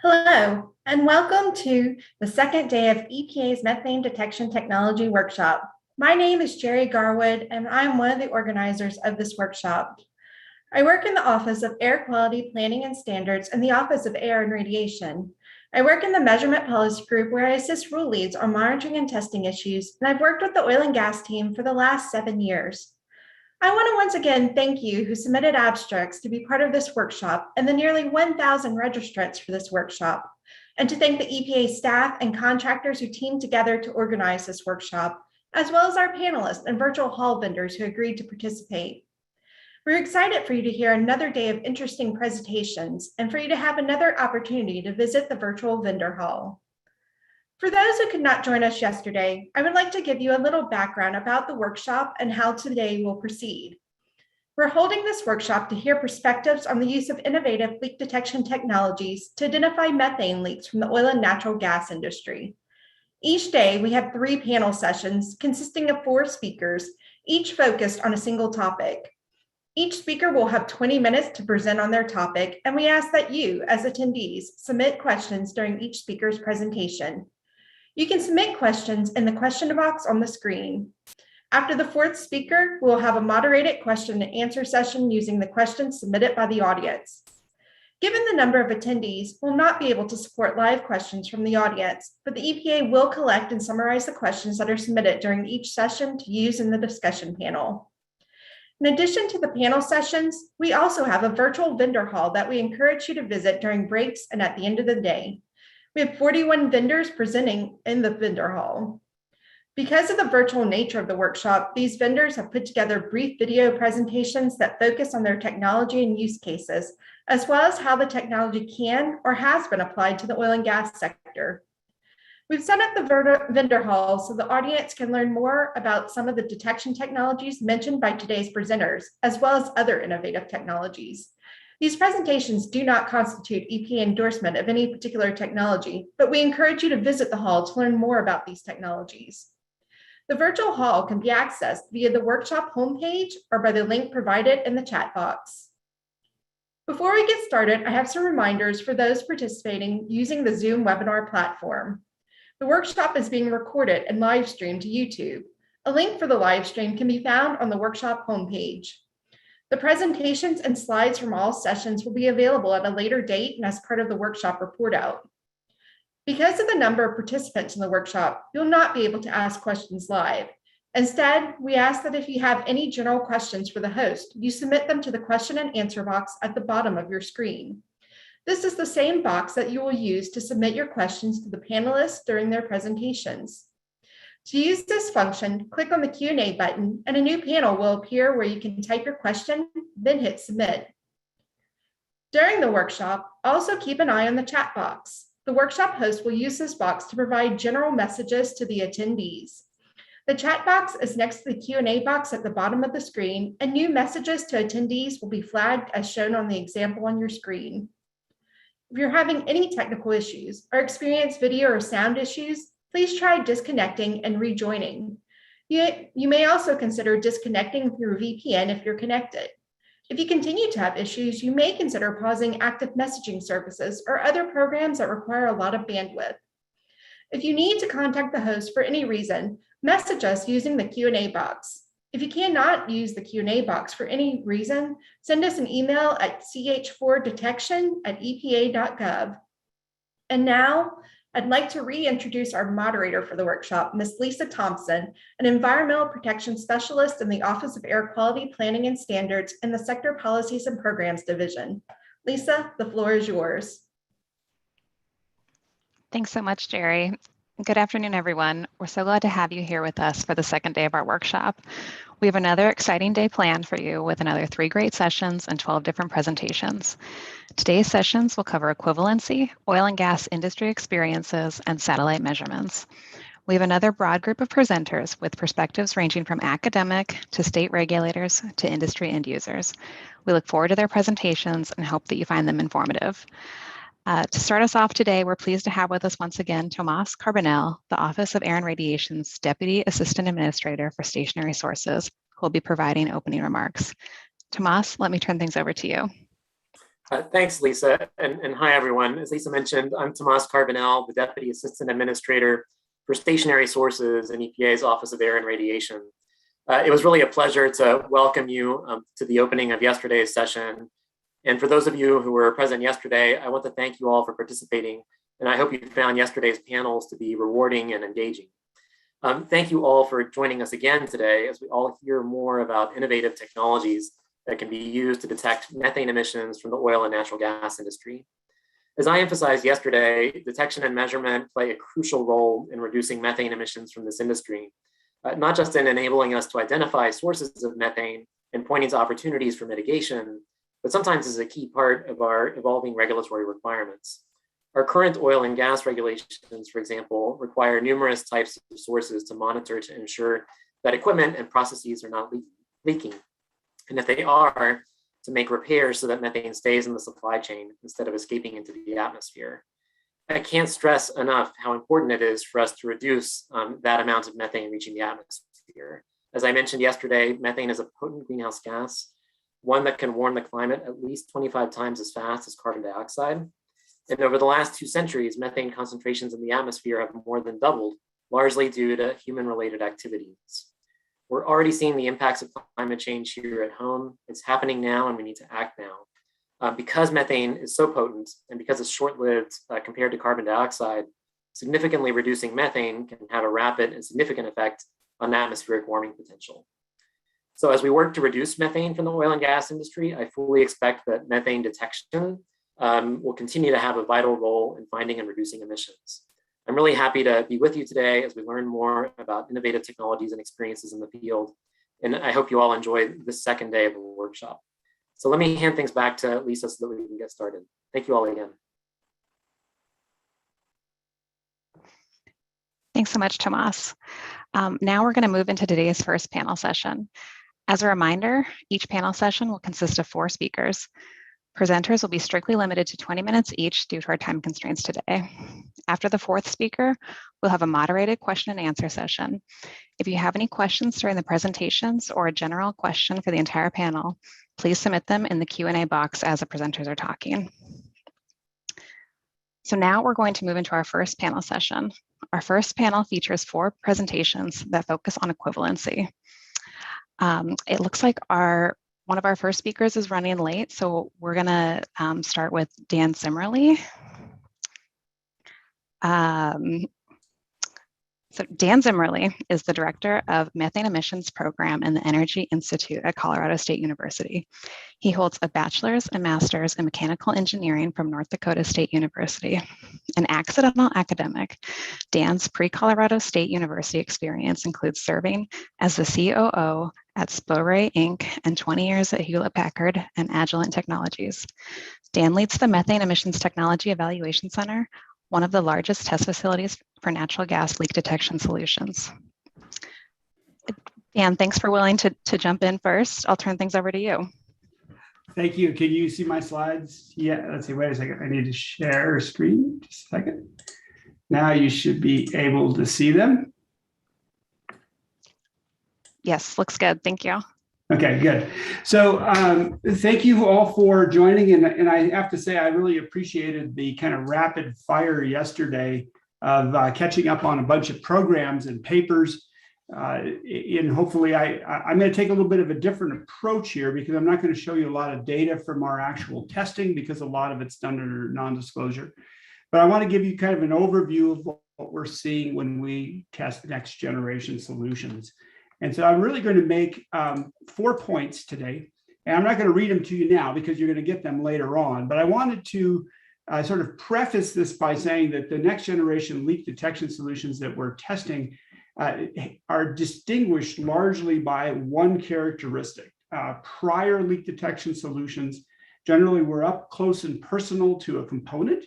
Hello, and welcome to the second day of EPA's Methane Detection Technology Workshop. My name is Jerry Garwood, and I'm one of the organizers of this workshop. I work in the Office of Air Quality Planning and Standards and the Office of Air and Radiation. I work in the Measurement Policy Group where I assist rule leads on monitoring and testing issues, and I've worked with the oil and gas team for the last 7 years. I want to once again thank you who submitted abstracts to be part of this workshop and the nearly 1,000 registrants for this workshop, and to thank the EPA staff and contractors who teamed together to organize this workshop, as well as our panelists and virtual hall vendors who agreed to participate. We're excited for you to hear another day of interesting presentations and for you to have another opportunity to visit the virtual vendor hall. For those who could not join us yesterday, I would like to give you a little background about the workshop and how today will proceed. We're holding this workshop to hear perspectives on the use of innovative leak detection technologies to identify methane leaks from the oil and natural gas industry. Each day, we have 3 panel sessions consisting of 4 speakers, each focused on a single topic. Each speaker will have 20 minutes to present on their topic, and we ask that you, as attendees, submit questions during each speaker's presentation. You can submit questions in the question box on the screen. After the 4th speaker, we'll have a moderated question and answer session using the questions submitted by the audience. Given the number of attendees, we'll not be able to support live questions from the audience, but the EPA will collect and summarize the questions that are submitted during each session to use in the discussion panel. In addition to the panel sessions, we also have a virtual vendor hall that we encourage you to visit during breaks and at the end of the day. We have 41 vendors presenting in the vendor hall. Because of the virtual nature of the workshop, these vendors have put together brief video presentations that focus on their technology and use cases, as well as how the technology can or has been applied to the oil and gas sector. We've set up the vendor hall so the audience can learn more about some of the detection technologies mentioned by today's presenters, as well as other innovative technologies. These presentations do not constitute EPA endorsement of any particular technology, but we encourage you to visit the hall to learn more about these technologies. The virtual hall can be accessed via the workshop homepage or by the link provided in the chat box. Before we get started, I have some reminders for those participating using the Zoom webinar platform. The workshop is being recorded and live streamed to YouTube. A link for the live stream can be found on the workshop homepage. The presentations and slides from all sessions will be available at a later date and as part of the workshop report out. Because of the number of participants in the workshop, you'll not be able to ask questions live. Instead, we ask that if you have any general questions for the host, you submit them to the question and answer box at the bottom of your screen. This is the same box that you will use to submit your questions to the panelists during their presentations. To use this function, click on the Q&A button and a new panel will appear where you can type your question, then hit submit. During the workshop, also keep an eye on the chat box. The workshop host will use this box to provide general messages to the attendees. The chat box is next to the Q&A box at the bottom of the screen, and new messages to attendees will be flagged as shown on the example on your screen. If you're having any technical issues or experience video or sound issues, please try disconnecting and rejoining. You may also consider disconnecting through VPN if you're connected. If you continue to have issues, you may consider pausing active messaging services or other programs that require a lot of bandwidth. If you need to contact the host for any reason, message us using the Q&A box. If you cannot use the Q&A box for any reason, send us an email at ch4detection@epa.gov. And now, I'd like to reintroduce our moderator for the workshop, Ms. Lisa Thompson, an environmental protection specialist in the Office of Air Quality Planning and Standards in the Sector Policies and Programs Division. Lisa, the floor is yours. Thanks so much, Jerry. Good afternoon, everyone. We're so glad to have you here with us for the second day of our workshop. We have another exciting day planned for you with another 3 great sessions and 12 different presentations. Today's sessions will cover equivalency, oil and gas industry experiences, and satellite measurements. We have another broad group of presenters with perspectives ranging from academic to state regulators to industry end users. We look forward to their presentations and hope that you find them informative. To start us off today, we're pleased to have with us once again Tomás Carbonell, the Office of Air and Radiation's Deputy Assistant Administrator for Stationary Sources, who will be providing opening remarks. Tomás, let me turn things over to you. Thanks, Lisa, and hi, everyone. As Lisa mentioned, I'm Tomás Carbonell, the Deputy Assistant Administrator for Stationary Sources in EPA's Office of Air and Radiation. It was really a pleasure to welcome you to the opening of yesterday's session. And for those of you who were present yesterday, I want to thank you all for participating, and I hope you found yesterday's panels to be rewarding and engaging. Thank you all for joining us again today as we all hear more about innovative technologies that can be used to detect methane emissions from the oil and natural gas industry. As I emphasized yesterday, detection and measurement play a crucial role in reducing methane emissions from this industry, not just in enabling us to identify sources of methane and pointing to opportunities for mitigation, but sometimes is a key part of our evolving regulatory requirements. Our current oil and gas regulations, for example, require numerous types of sources to monitor to ensure that equipment and processes are not leaking. And if they are, to make repairs so that methane stays in the supply chain instead of escaping into the atmosphere. I can't stress enough how important it is for us to reduce that amount of methane reaching the atmosphere. As I mentioned yesterday, methane is a potent greenhouse gas, one that can warm the climate at least 25 times as fast as carbon dioxide. And over the last 2 centuries, methane concentrations in the atmosphere have more than doubled, largely due to human-related activities. We're already seeing the impacts of climate change here at home. It's happening now, and we need to act now. Because methane is so potent and because it's short-lived compared to carbon dioxide, significantly reducing methane can have a rapid and significant effect on atmospheric warming potential. So as we work to reduce methane from the oil and gas industry, I fully expect that methane detection will continue to have a vital role in finding and reducing emissions. I'm really happy to be with you today as we learn more about innovative technologies and experiences in the field. And I hope you all enjoy this second day of the workshop. So let me hand things back to Lisa so that we can get started. Thank you all again. Thanks so much, Tomás. Now we're going to move into today's first panel session. As a reminder, each panel session will consist of 4 speakers. Presenters will be strictly limited to 20 minutes each due to our time constraints today. After the 4th speaker, we'll have a moderated question and answer session. If you have any questions during the presentations or a general question for the entire panel, please submit them in the Q&A box as the presenters are talking. So now we're going to move into our first panel session. Our first panel features 4 presentations that focus on equivalency. It looks like one of our first speakers is running late, so we're gonna start with Dan Zimmerle. So Dan Zimmerle is the Director of Methane Emissions Program in the Energy Institute at Colorado State University. He holds a bachelor's and master's in mechanical engineering from North Dakota State University. An accidental academic, Dan's pre-Colorado State University experience includes serving as the COO at Spore Inc. and 20 years at Hewlett-Packard and Agilent Technologies. Dan leads the Methane Emissions Technology Evaluation Center, one of the largest test facilities for natural gas leak detection solutions. Dan, thanks for willing to jump in first. I'll turn things over to you. Thank you. Can you see my slides? Yeah, let's see, wait a second. I need to share a screen, just a second. Now you should be able to see them. Yes, looks good, thank you. Okay, good. So thank you all for joining. And I have to say, I really appreciated the kind of rapid fire yesterday of catching up on a bunch of programs and papers. And hopefully I'm going to take a little bit of a different approach here because I'm not going to show you a lot of data from our actual testing because a lot of it's done under non-disclosure. But I want to give you kind of an overview of what we're seeing when we test next generation solutions. And so I'm really going to make 4 points today. And I'm not going to read them to you now because you're going to get them later on. But I wanted to sort of preface this by saying that the next generation leak detection solutions that we're testing are distinguished largely by one characteristic. Prior leak detection solutions generally were up close and personal to a component.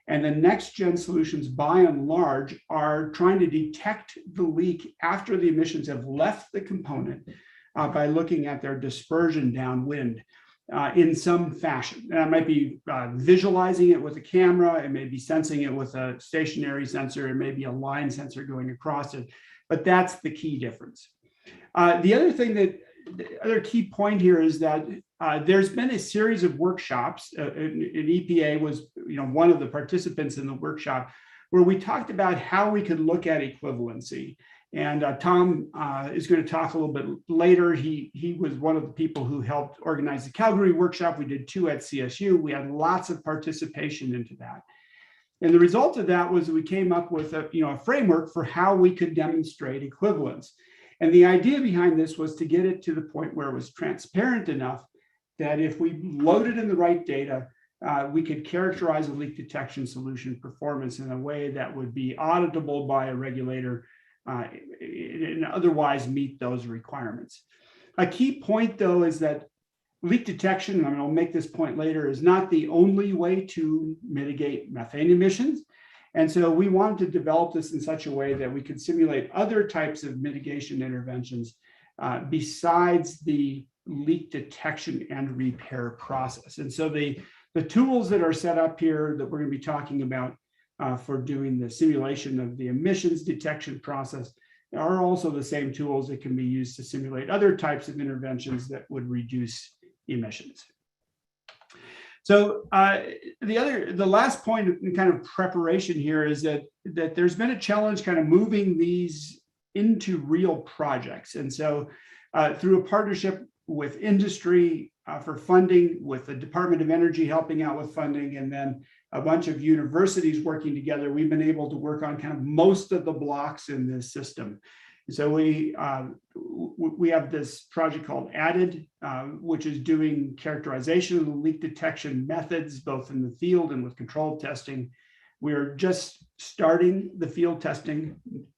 And the next gen solutions, by and large, are trying to detect the leak after the emissions have left the component by looking at their dispersion downwind in some fashion. And it might be visualizing it with a camera, it may be sensing it with a stationary sensor, it may be a line sensor going across it, but that's the key difference. The other thing that the other key point here is that there's been a series of workshops, and EPA was one of the participants in the workshop, where we talked about how we could look at equivalency. And Tom is going to talk a little bit later. He was one of the people who helped organize the Calgary workshop. We did 2 at CSU. We had lots of participation into that. And the result of that was we came up with a framework for how we could demonstrate equivalence. And the idea behind this was to get it to the point where it was transparent enough that if we loaded in the right data, we could characterize a leak detection solution performance in a way that would be auditable by a regulator and otherwise meet those requirements. A key point, though, is that leak detection, and I'll make this point later, is not the only way to mitigate methane emissions. And so we wanted to develop this in such a way that we could simulate other types of mitigation interventions besides the leak detection and repair process. And so the tools that are set up here that we're going to be talking about for doing the simulation of the emissions detection process are also the same tools that can be used to simulate other types of interventions that would reduce emissions. So the last point in kind of preparation here is that there's been a challenge kind of moving these into real projects. And so through a partnership with industry for funding, with the Department of Energy helping out with funding, and then a bunch of universities working together, we've been able to work on kind of most of the blocks in this system. So we have this project called ADDED, which is doing characterization of the leak detection methods, both in the field and with controlled testing. We're just starting the field testing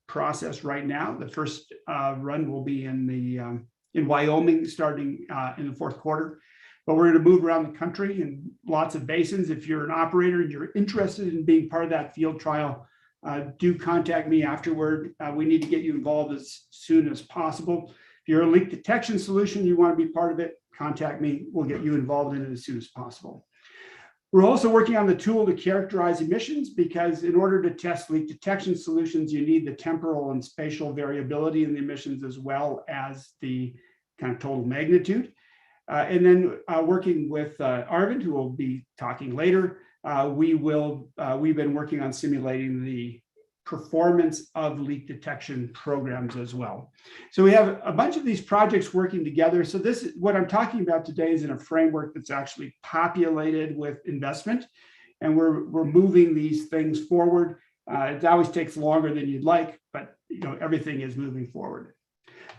process right now. The first run will be in Wyoming, starting in the 4th quarter. But we're going to move around the country in lots of basins. If you're an operator and you're interested in being part of that field trial, do contact me afterward. We need to get you involved as soon as possible. If you're a leak detection solution, you want to be part of it, contact me. We'll get you involved in it as soon as possible. We're also working on the tool to characterize emissions, because in order to test leak detection solutions, you need the temporal and spatial variability in the emissions as well as the kind of total magnitude. And then working with Arvind, who will be talking later, we've been working on simulating the performance of leak detection programs as well. So we have a bunch of these projects working together. So this is what I'm talking about today is in a framework that's actually populated with investment, and we're moving these things forward. It always takes longer than you'd like, but everything is moving forward.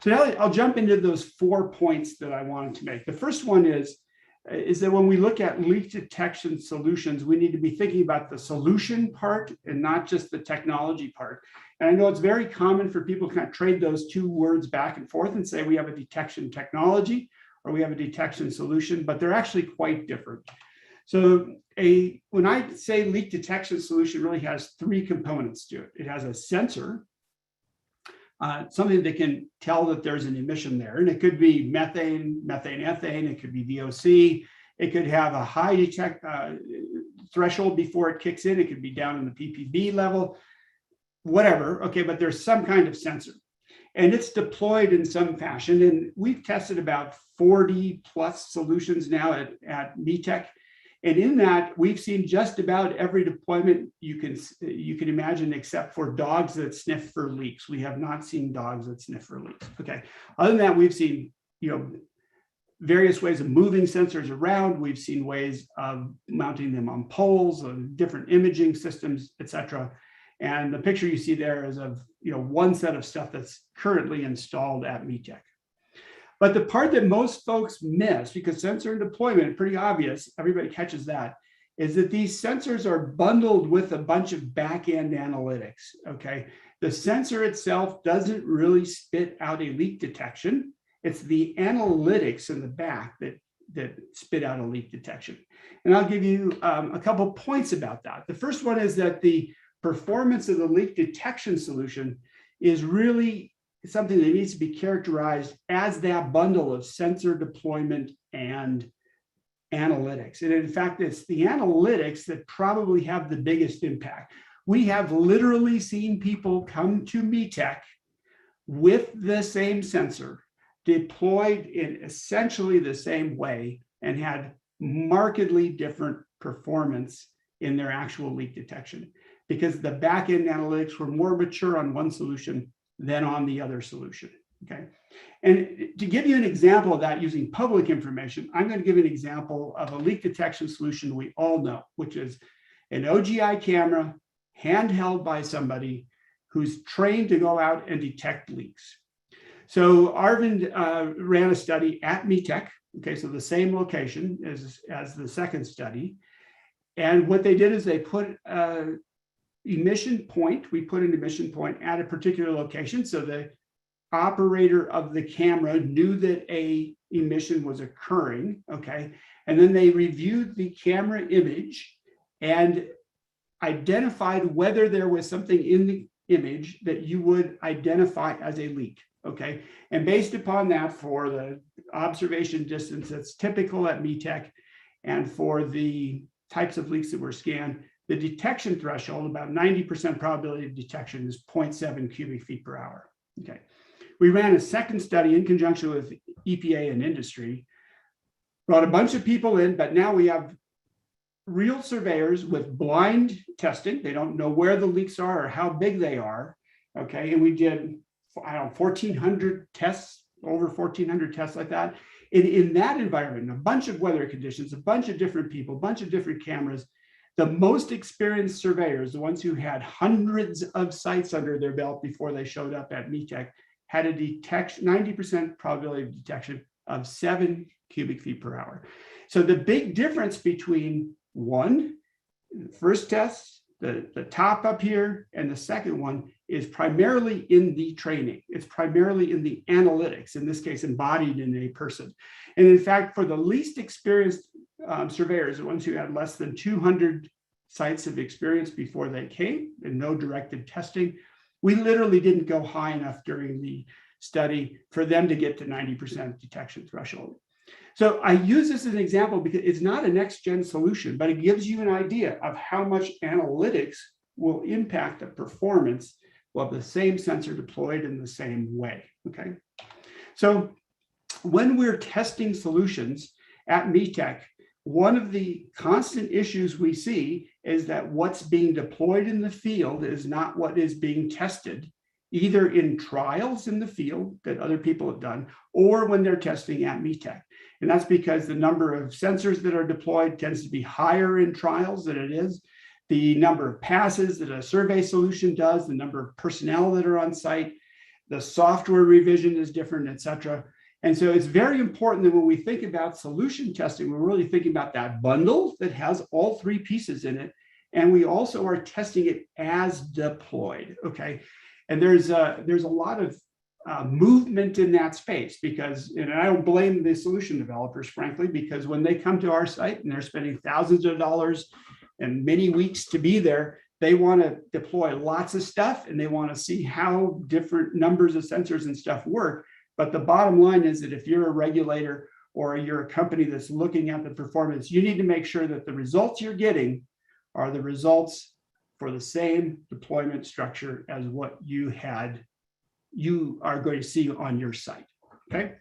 So now I'll jump into those 4 points that I wanted to make. The first one is that when we look at leak detection solutions, we need to be thinking about the solution part and not just the technology part. And I know it's very common for people to kind of trade those 2 words back and forth and say we have a detection technology or we have a detection solution, but they're actually quite different. So when I say leak detection solution really has 3 components to it. It has a sensor, something that can tell that there's an emission there. And it could be methane, ethane, it could be VOC. It could have a high threshold before it kicks in. It could be down in the ppb level, whatever. Okay, but there's some kind of sensor. And it's deployed in some fashion. And we've tested about 40 plus solutions now at METEC. And in that, we've seen just about every deployment you can imagine, except for dogs that sniff for leaks. We have not seen dogs that sniff for leaks. Okay. Other than that, we've seen various ways of moving sensors around. We've seen ways of mounting them on poles, of different imaging systems, et cetera. And the picture you see there is of one set of stuff that's currently installed at METEC. But the part that most folks miss, because sensor deployment, pretty obvious, everybody catches that, is that these sensors are bundled with a bunch of back-end analytics, okay? The sensor itself doesn't really spit out a leak detection. It's the analytics in the back that spit out a leak detection. And I'll give you a couple points about that. The first one is that the performance of the leak detection solution is really something that needs to be characterized as that bundle of sensor deployment and analytics. And in fact, it's the analytics that probably have the biggest impact. We have literally seen people come to METEC with the same sensor deployed in essentially the same way and had markedly different performance in their actual leak detection, because the back-end analytics were more mature on one solution than on the other solution, okay? And to give you an example of that using public information, I'm going to give an example of a leak detection solution we all know, which is an OGI camera handheld by somebody who's trained to go out and detect leaks. So Arvind ran a study at METEC, okay, so the same location as the second study. And what they did is they put an emission point, we put an emission point at a particular location. So the operator of the camera knew that a emission was occurring, okay? And then they reviewed the camera image and identified whether there was something in the image that you would identify as a leak, okay? And based upon that, for the observation distance that's typical at METEC and for the types of leaks that were scanned, the detection threshold, about 90% probability of detection, is 0.7 cubic feet per hour, okay? We ran a second study in conjunction with EPA and industry, brought a bunch of people in, but now we have real surveyors with blind testing. They don't know where the leaks are or how big they are, okay? And we did, I don't know, 1,400 tests, over 1,400 tests like that. In that environment, a bunch of weather conditions, a bunch of different people, a bunch of different cameras, the most experienced surveyors, the ones who had hundreds of sites under their belt before they showed up at METEC, had a detection, 90% probability of detection of 7 cubic feet per hour. So the big difference between one, first test, the top up here, and the second one is primarily in the training. It's primarily in the analytics, in this case, embodied in a person. And in fact, for the least experienced surveyors, the ones who had less than 200 sites of experience before they came and no directed testing, we literally didn't go high enough during the study for them to get to 90% detection threshold. So I use this as an example because it's not a next-gen solution, but it gives you an idea of how much analytics will impact the performance of the same sensor deployed in the same way, okay? So when we're testing solutions at METEC, one of the constant issues we see is that what's being deployed in the field is not what is being tested, either in trials in the field that other people have done, or when they're testing at METEC. And that's because the number of sensors that are deployed tends to be higher in trials than it is the number of passes that a survey solution does, the number of personnel that are on site, the software revision is different, et cetera. And so it's very important that when we think about solution testing, we're really thinking about that bundle that has all three pieces in it. And we also are testing it as deployed, okay? And there's a lot of movement in that space because, and I don't blame the solution developers, frankly, because when they come to our site and they're spending thousands of dollars and many weeks to be there, they want to deploy lots of stuff and they want to see how different numbers of sensors and stuff work. But the bottom line is that if you're a regulator or you're a company that's looking at the performance, you need to make sure that the results you're getting are the results for the same deployment structure as what you are going to see on your site, okay?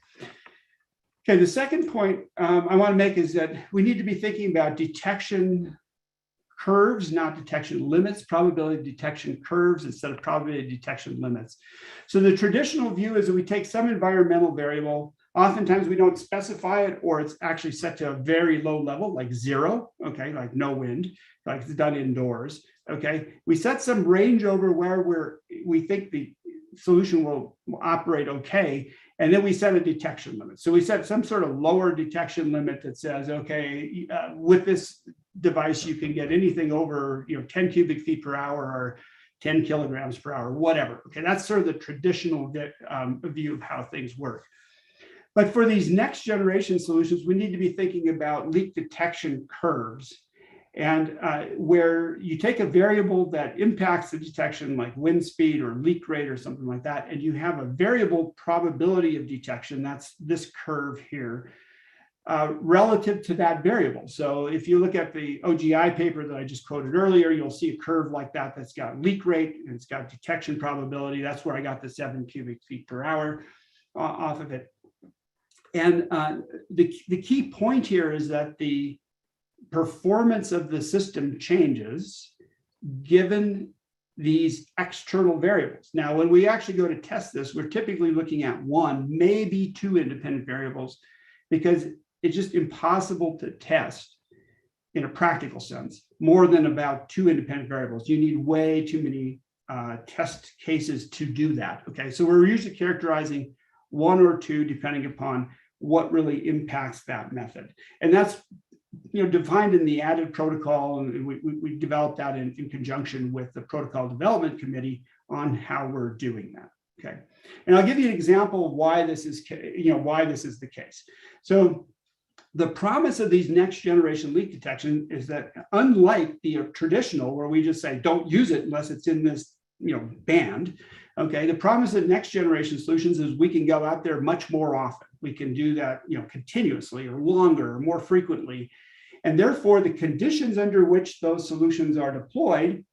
Okay, the second point I want to make is that we need to be thinking about detection curves, not detection limits, probability of detection curves instead of probability of detection limits. So the traditional view is that we take some environmental variable. Oftentimes we don't specify it, or it's actually set to a very low level, like 0, okay, like no wind, like it's done indoors, okay? We set some range over where we think the solution will operate okay, and then we set a detection limit. So we set some sort of lower detection limit that says, okay, with this device, you can get anything over 10 cubic feet per hour or 10 kilograms per hour, whatever. Okay, that's sort of the traditional view of how things work. But for these next generation solutions, we need to be thinking about leak detection curves, and where you take a variable that impacts the detection, like wind speed or leak rate or something like that, and you have a variable probability of detection, that's this curve here, relative to that variable. So if you look at the OGI paper that I just quoted earlier, you'll see a curve like that that's got leak rate and it's got detection probability. That's where I got the 7 cubic feet per hour off of it. And the key point here is that the performance of the system changes given these external variables. Now, when we actually go to test this, we're typically looking at one, maybe two independent variables, because it's just impossible to test in a practical sense more than about two independent variables. You need way too many test cases to do that. Okay, so we're usually characterizing one or two depending upon what really impacts that method, and that's defined in the added protocol, and we developed that in conjunction with the protocol development committee on how we're doing that. Okay, and I'll give you an example of why this is why this is the case. So the promise of these next generation leak detection is that, unlike the traditional, where we just say don't use it unless it's in this band, okay, the promise of next generation solutions is we can go out there much more often. We can do that continuously or longer or more frequently, and therefore the conditions under which those solutions are deployed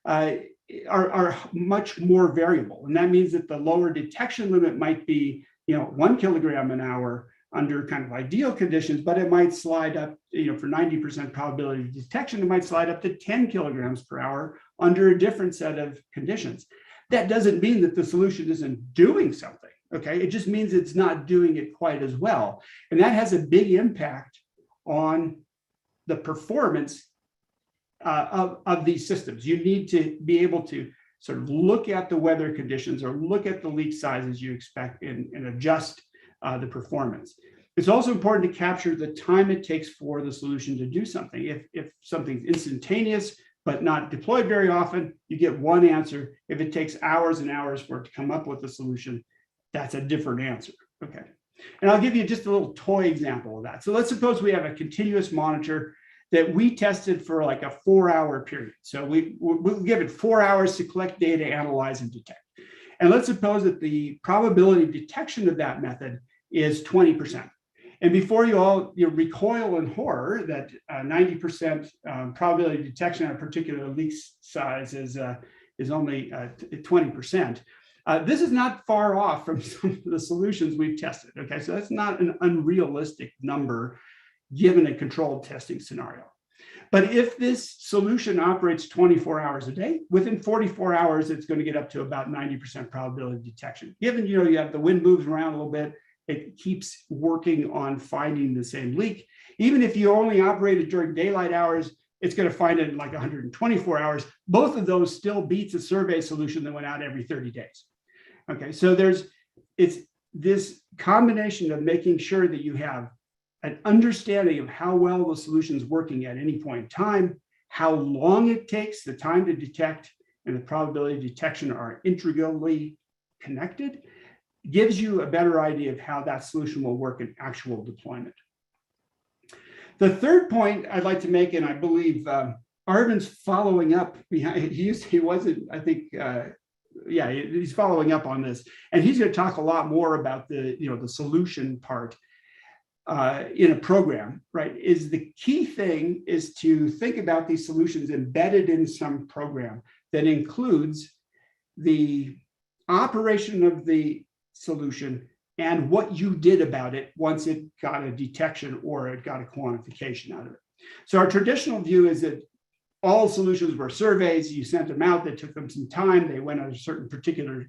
are much more variable. And that means that the lower detection limit might be 1 kilogram an hour under kind of ideal conditions, but it might slide up, for 90% probability of detection, it might slide up to 10 kilograms per hour under a different set of conditions. That doesn't mean that the solution isn't doing something, okay? It just means it's not doing it quite as well. And that has a big impact on the performance of these systems. You need to be able to sort of look at the weather conditions or look at the leak sizes you expect and adjust the performance. It's also important to capture the time it takes for the solution to do something. If something's instantaneous but not deployed very often, you get one answer. If it takes hours and hours for it to come up with a solution, that's a different answer. Okay, and I'll give you just a little toy example of that. So let's suppose we have a continuous monitor that we tested for like a 4-hour period. So we'll give it 4 hours to collect data, analyze, and detect. And let's suppose that the probability of detection of that method is 20%. And before you all recoil in horror that 90% probability of detection on a particular leak size is only 20%, this is not far off from some of the solutions we've tested. Okay, so that's not an unrealistic number given a controlled testing scenario. But if this solution operates 24 hours a day, within 44 hours, it's going to get up to about 90% probability of detection. Given you have the wind moves around a little bit, it keeps working on finding the same leak. Even if you only operated during daylight hours, it's going to find it in like 124 hours. Both of those still beats a survey solution that went out every 30 days. Okay, so it's this combination of making sure that you have an understanding of how well the solution is working at any point in time, how long it takes, the time to detect, and the probability of detection are integrally connected, gives you a better idea of how that solution will work in actual deployment. The third point I'd like to make, and I believe Arvind's following up, he wasn't, I think, yeah, he's following up on this, and he's going to talk a lot more about the solution part in a program, right? Is the key thing is to think about these solutions embedded in some program that includes the operation of the solution and what you did about it once it got a detection or it got a quantification out of it. So our traditional view is that all solutions were surveys. You sent them out, they took them some time, they went on a certain particular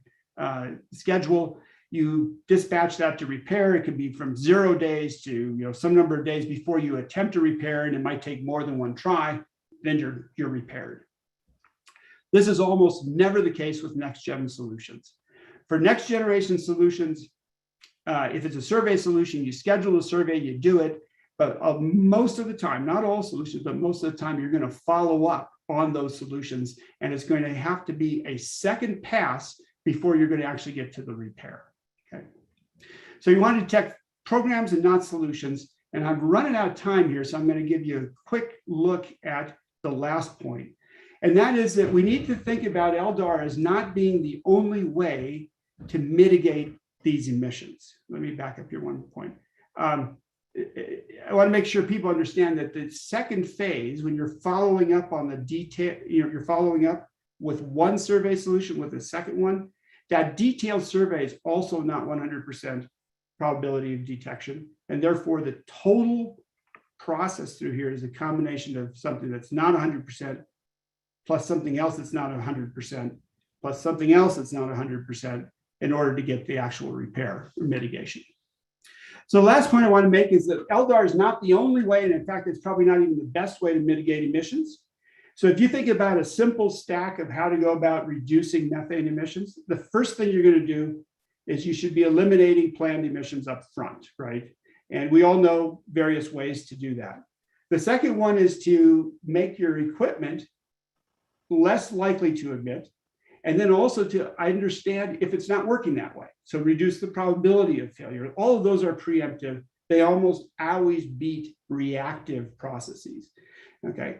schedule. You dispatch that to repair. It can be from 0 days to some number of days before you attempt to repair, and it might take more than one try, then you're repaired. This is almost never the case with next-gen solutions. For next-generation solutions, if it's a survey solution, you schedule a survey, you do it, but most of the time, not all solutions, but most of the time, you're going to follow up on those solutions, and it's going to have to be a second pass before you're going to actually get to the repair. Okay, so you want to detect programs and not solutions, and I'm running out of time here, so I'm going to give you a quick look at the last point, and that is that we need to think about LDAR as not being the only way to mitigate these emissions. Let me back up here one point. I want to make sure people understand that the second phase, when you're following up on the detail, you're following up with one survey solution with the second one, that detailed survey is also not 100% probability of detection. And therefore, the total process through here is a combination of something that's not 100% plus something else that's not 100% plus something else that's not 100% in order to get the actual repair or mitigation. So the last point I want to make is that LDAR is not the only way, and in fact, it's probably not even the best way to mitigate emissions. So if you think about a simple stack of how to go about reducing methane emissions, the first thing you're going to do is you should be eliminating planned emissions up front, right? And we all know various ways to do that. The second one is to make your equipment less likely to emit, and then also to understand if it's not working that way. So reduce the probability of failure. All of those are preemptive. They almost always beat reactive processes, okay?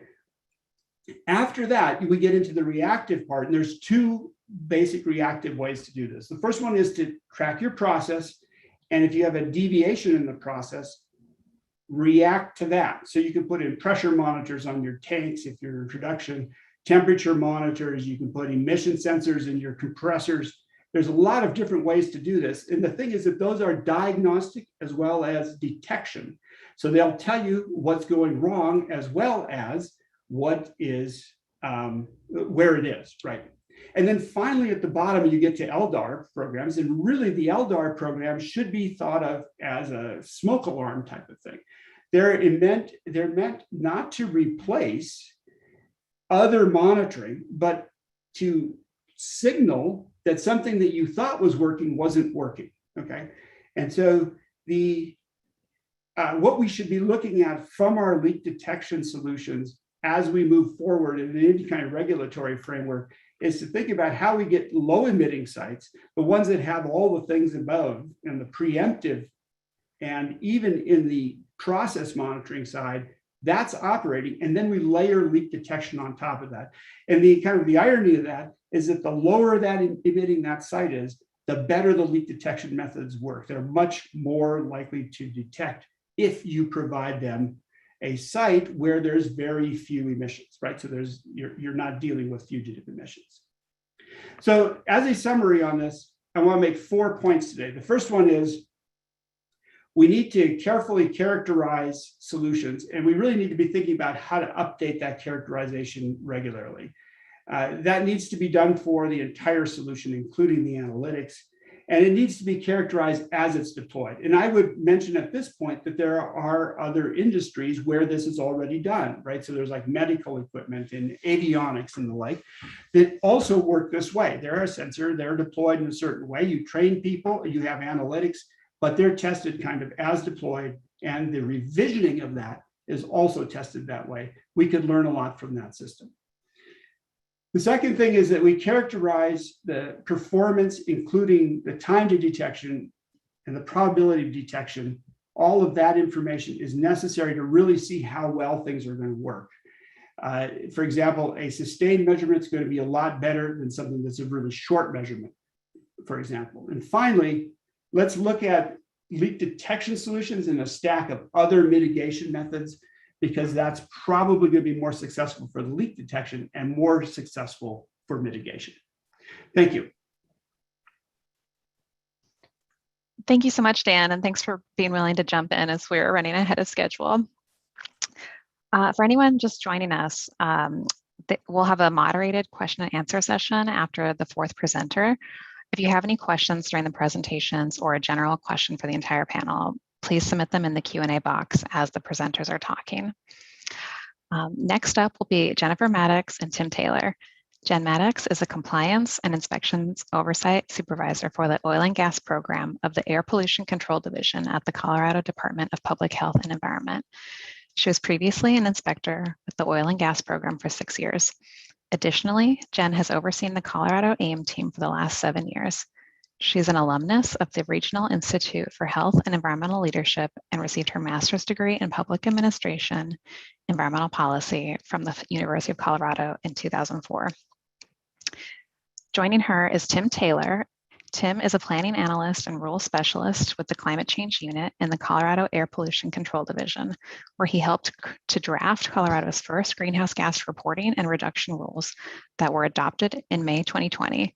After that, we get into the reactive part, and there's two basic reactive ways to do this. The first one is to track your process, and if you have a deviation in the process, react to that. So you can put in pressure monitors on your tanks if you're in production, temperature monitors, you can put emission sensors in your compressors. There's a lot of different ways to do this. And the thing is that those are diagnostic as well as detection. So they'll tell you what's going wrong as well as what is, where it is, right? And then finally at the bottom, you get to LDAR programs. And really the LDAR program should be thought of as a smoke alarm type of thing. They're meant not to replace other monitoring, but to signal that something that you thought was working wasn't working, okay? And so what we should be looking at from our leak detection solutions as we move forward in any kind of regulatory framework is to think about how we get low emitting sites, the ones that have all the things above and the preemptive, and even in the process monitoring side, that's operating, and then we layer leak detection on top of that. And the irony of that is that the lower that emitting that site is, the better the leak detection methods work. They're much more likely to detect if you provide them a site where there's very few emissions, right? So you're not dealing with fugitive emissions. So as a summary on this, I want to make 4 points today. The first one is we need to carefully characterize solutions, and we really need to be thinking about how to update that characterization regularly. That needs to be done for the entire solution, including the analytics, and it needs to be characterized as it's deployed. And I would mention at this point that there are other industries where this is already done, right? So there's like medical equipment and avionics and the like that also work this way. They're a sensor, they're deployed in a certain way. You train people, you have analytics, but they're tested kind of as deployed, and the revisioning of that is also tested that way. We could learn a lot from that system. The second thing is that we characterize the performance, including the time to detection and the probability of detection. All of that information is necessary to really see how well things are going to work. For example, a sustained measurement is going to be a lot better than something that's a really short measurement, for example. And finally, let's look at leak detection solutions in a stack of other mitigation methods, because that's probably going to be more successful for the leak detection and more successful for mitigation. Thank you. Thank you so much, Dan, and thanks for being willing to jump in as we're running ahead of schedule. For anyone just joining us, we'll have a moderated question and answer session after the fourth presenter. If you have any questions during the presentations or a general question for the entire panel, please submit them in the Q&A box as the presenters are talking. Next up will be Jennifer Mattox and Tim Taylor. Jen Mattox is a compliance and inspections oversight supervisor for the oil and gas program of the Air Pollution Control Division at the Colorado Department of Public Health and Environment. She was previously an inspector with the oil and gas program for 6 years. Additionally, Jen has overseen the Colorado AIMM team for the last 7 years. She's an alumnus of the Regional Institute for Health and Environmental Leadership and received her master's degree in public administration, environmental policy from the University of Colorado in 2004. Joining her is Tim Taylor. Tim is a planning analyst and rules specialist with the Climate Change Unit in the Colorado Air Pollution Control Division, where he helped to draft Colorado's first greenhouse gas reporting and reduction rules that were adopted in May 2020.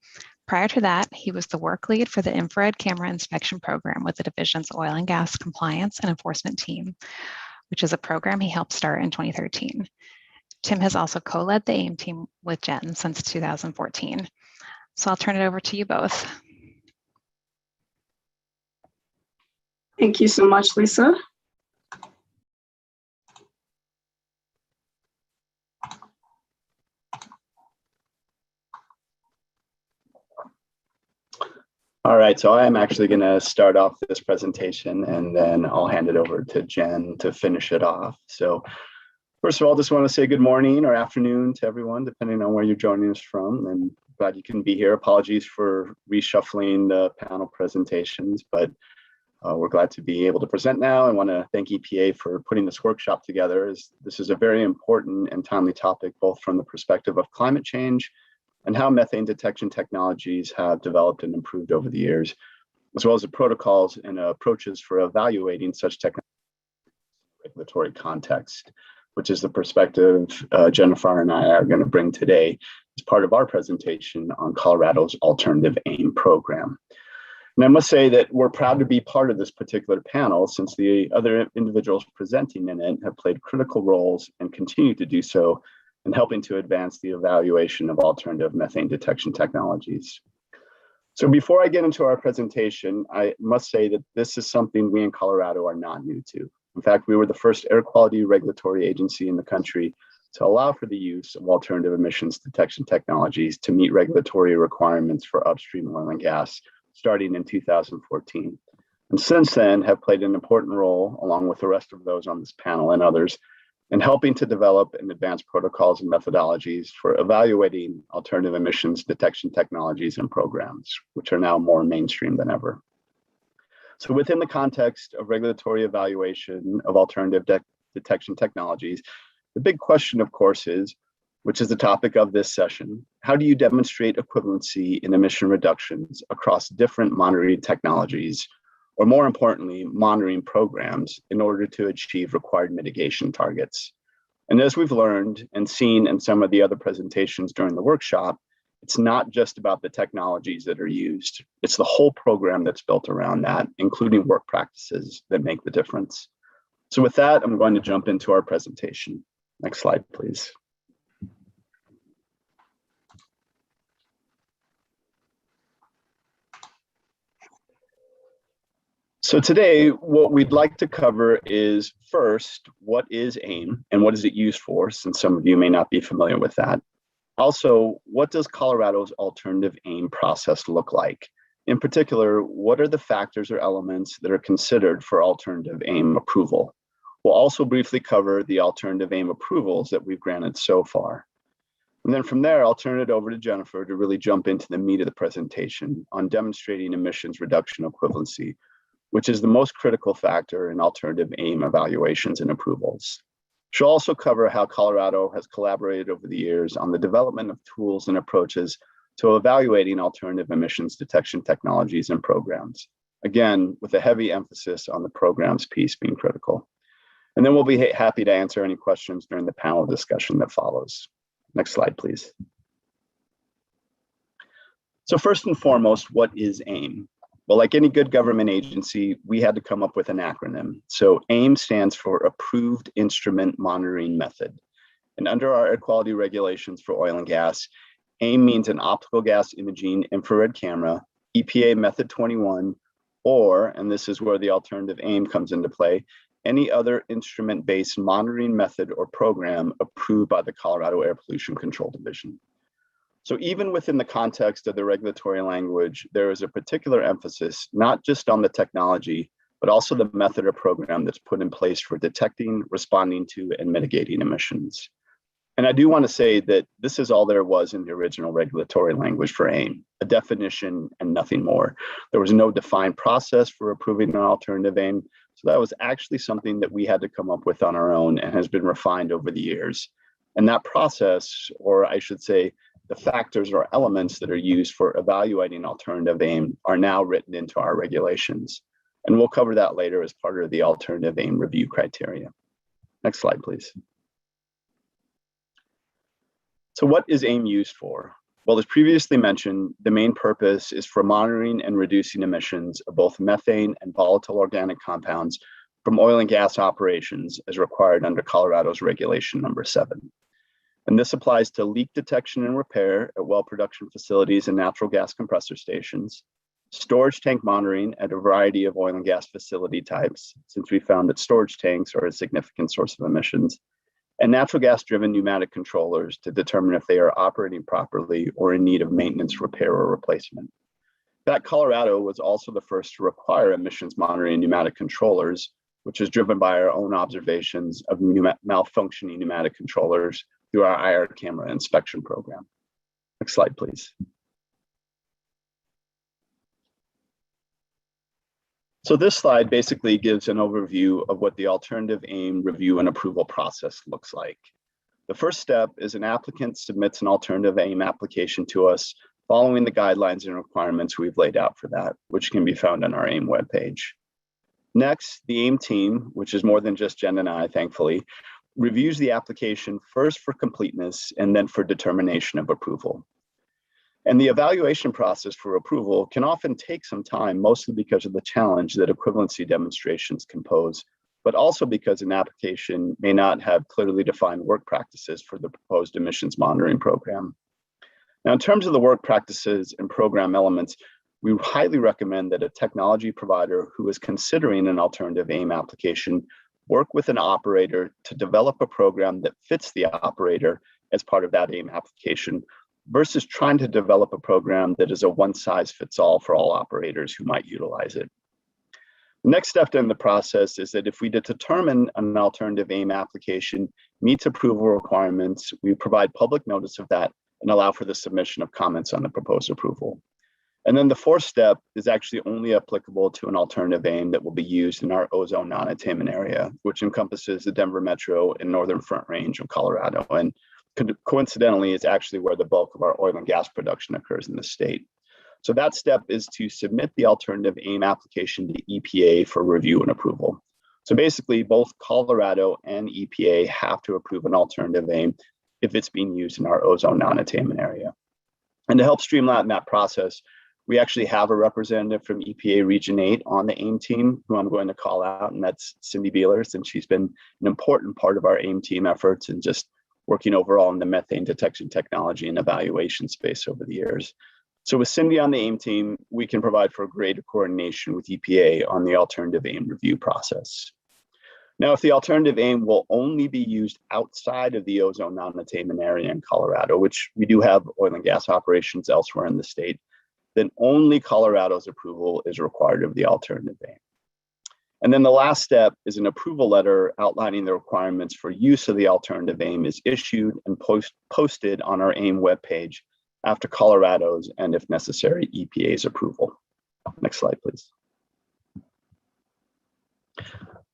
Prior to that, he was the work lead for the infrared camera inspection program with the division's oil and gas compliance and enforcement team, which is a program he helped start in 2013. Tim has also co-led the AIM team with Jen since 2014. So I'll turn it over to you both. Thank you so much, Lisa. All right, so I'm actually going to start off this presentation and then I'll hand it over to Jen to finish it off. So first of all, just want to say good morning or afternoon to everyone, depending on where you're joining us from, and glad you can be here. Apologies for reshuffling the panel presentations, but we're glad to be able to present now. I want to thank EPA for putting this workshop together. This is a very important and timely topic, both from the perspective of climate change and how methane detection technologies have developed and improved over the years, as well as the protocols and approaches for evaluating such technology in a regulatory context, which is the perspective Jennifer and I are going to bring today as part of our presentation on Colorado's alternative AIM program. And I must say that we're proud to be part of this particular panel, since the other individuals presenting in it have played critical roles and continue to do so in helping to advance the evaluation of alternative methane detection technologies. So before I get into our presentation, I must say that this is something we in Colorado are not new to. In fact, we were the first air quality regulatory agency in the country to allow for the use of alternative emissions detection technologies to meet regulatory requirements for upstream oil and gas, starting in 2014. And since then have played an important role, along with the rest of those on this panel and others, in helping to develop and advance protocols and methodologies for evaluating alternative emissions detection technologies and programs, which are now more mainstream than ever. So within the context of regulatory evaluation of alternative detection technologies, the big question, of course, is, which is the topic of this session, how do you demonstrate equivalency in emission reductions across different monitoring technologies, or more importantly, monitoring programs, in order to achieve required mitigation targets? And as we've learned and seen in some of the other presentations during the workshop, it's not just about the technologies that are used. It's the whole program that's built around that, including work practices that make the difference. So with that, I'm going to jump into our presentation. Next slide, please. So today, what we'd like to cover is, first, what is AIM and what is it used for, since some of you may not be familiar with that. Also, what does Colorado's alternative AIM process look like? In particular, what are the factors or elements that are considered for alternative AIM approval? We'll also briefly cover the alternative AIM approvals that we've granted so far. And then from there, I'll turn it over to Jennifer to really jump into the meat of the presentation on demonstrating emissions reduction equivalency, which is the most critical factor in alternative AIM evaluations and approvals. She'll also cover how Colorado has collaborated over the years on the development of tools and approaches to evaluating alternative emissions detection technologies and programs, again, with a heavy emphasis on the programs piece being critical. And then we'll be happy to answer any questions during the panel discussion that follows. Next slide, please. So first and foremost, what is AIM? Well, like any good government agency, we had to come up with an acronym. So AIM stands for Approved Instrument Monitoring Method. And under our air quality regulations for oil and gas, AIM means an optical gas imaging infrared camera, EPA Method 21, or, and this is where the alternative AIM comes into play, any other instrument-based monitoring method or program approved by the Colorado Air Pollution Control Division. So even within the context of the regulatory language, there is a particular emphasis, not just on the technology, but also the method or program that's put in place for detecting, responding to, and mitigating emissions. And I do want to say that this is all there was in the original regulatory language for AIM, a definition and nothing more. There was no defined process for approving an alternative AIM. So that was actually something that we had to come up with on our own and has been refined over the years. And that process, or I should say, the factors or elements that are used for evaluating alternative AIM are now written into our regulations. And we'll cover that later as part of the alternative AIM review criteria. Next slide, please. So what is AIM used for? Well, as previously mentioned, the main purpose is for monitoring and reducing emissions of both methane and volatile organic compounds from oil and gas operations as required under Colorado's Regulation number 7. And this applies to leak detection and repair at well production facilities and natural gas compressor stations, storage tank monitoring at a variety of oil and gas facility types, since we found that storage tanks are a significant source of emissions, and natural gas driven pneumatic controllers to determine if they are operating properly or in need of maintenance, repair, or replacement. In fact, Colorado was also the first to require emissions monitoring pneumatic controllers, which is driven by our own observations of malfunctioning pneumatic controllers through our IR camera inspection program. Next slide, please. So this slide basically gives an overview of what the alternative AIM review and approval process looks like. The first step is an applicant submits an alternative AIM application to us following the guidelines and requirements we've laid out for that, which can be found on our AIM webpage. Next, the AIM team, which is more than just Jen and I, thankfully, reviews the application first for completeness and then for determination of approval. And the evaluation process for approval can often take some time, mostly because of the challenge that equivalency demonstrations can pose, but also because an application may not have clearly defined work practices for the proposed emissions monitoring program. Now, in terms of the work practices and program elements, we highly recommend that a technology provider who is considering an alternative AIM application work with an operator to develop a program that fits the operator as part of that AIM application, versus trying to develop a program that is a one-size-fits-all for all operators who might utilize it. The next step in the process is that if we determine an alternative AIM application meets approval requirements, we provide public notice of that and allow for the submission of comments on the proposed approval. And then the fourth step is actually only applicable to an alternative AIM that will be used in our ozone non-attainment area, which encompasses the Denver Metro and Northern Front Range of Colorado. And coincidentally, is actually where the bulk of our oil and gas production occurs in the state. So that step is to submit the alternative AIM application to EPA for review and approval. So basically, both Colorado and EPA have to approve an alternative AIM if it's being used in our ozone non-attainment area. And to help streamline that process, we actually have a representative from EPA Region 8 on the AIM team, who I'm going to call out, and that's Cindy Bealers, and she's been an important part of our AIM team efforts and just working overall in the methane detection technology and evaluation space over the years. So with Cindy on the AIM team, we can provide for greater coordination with EPA on the alternative AIM review process. Now, if the alternative AIM will only be used outside of the ozone non-attainment area in Colorado, which we do have oil and gas operations elsewhere in the state, then only Colorado's approval is required of the alternative AIM. And then the last step is an approval letter outlining the requirements for use of the alternative AIM is issued and posted on our AIM webpage after Colorado's and, if necessary, EPA's approval. Next slide, please.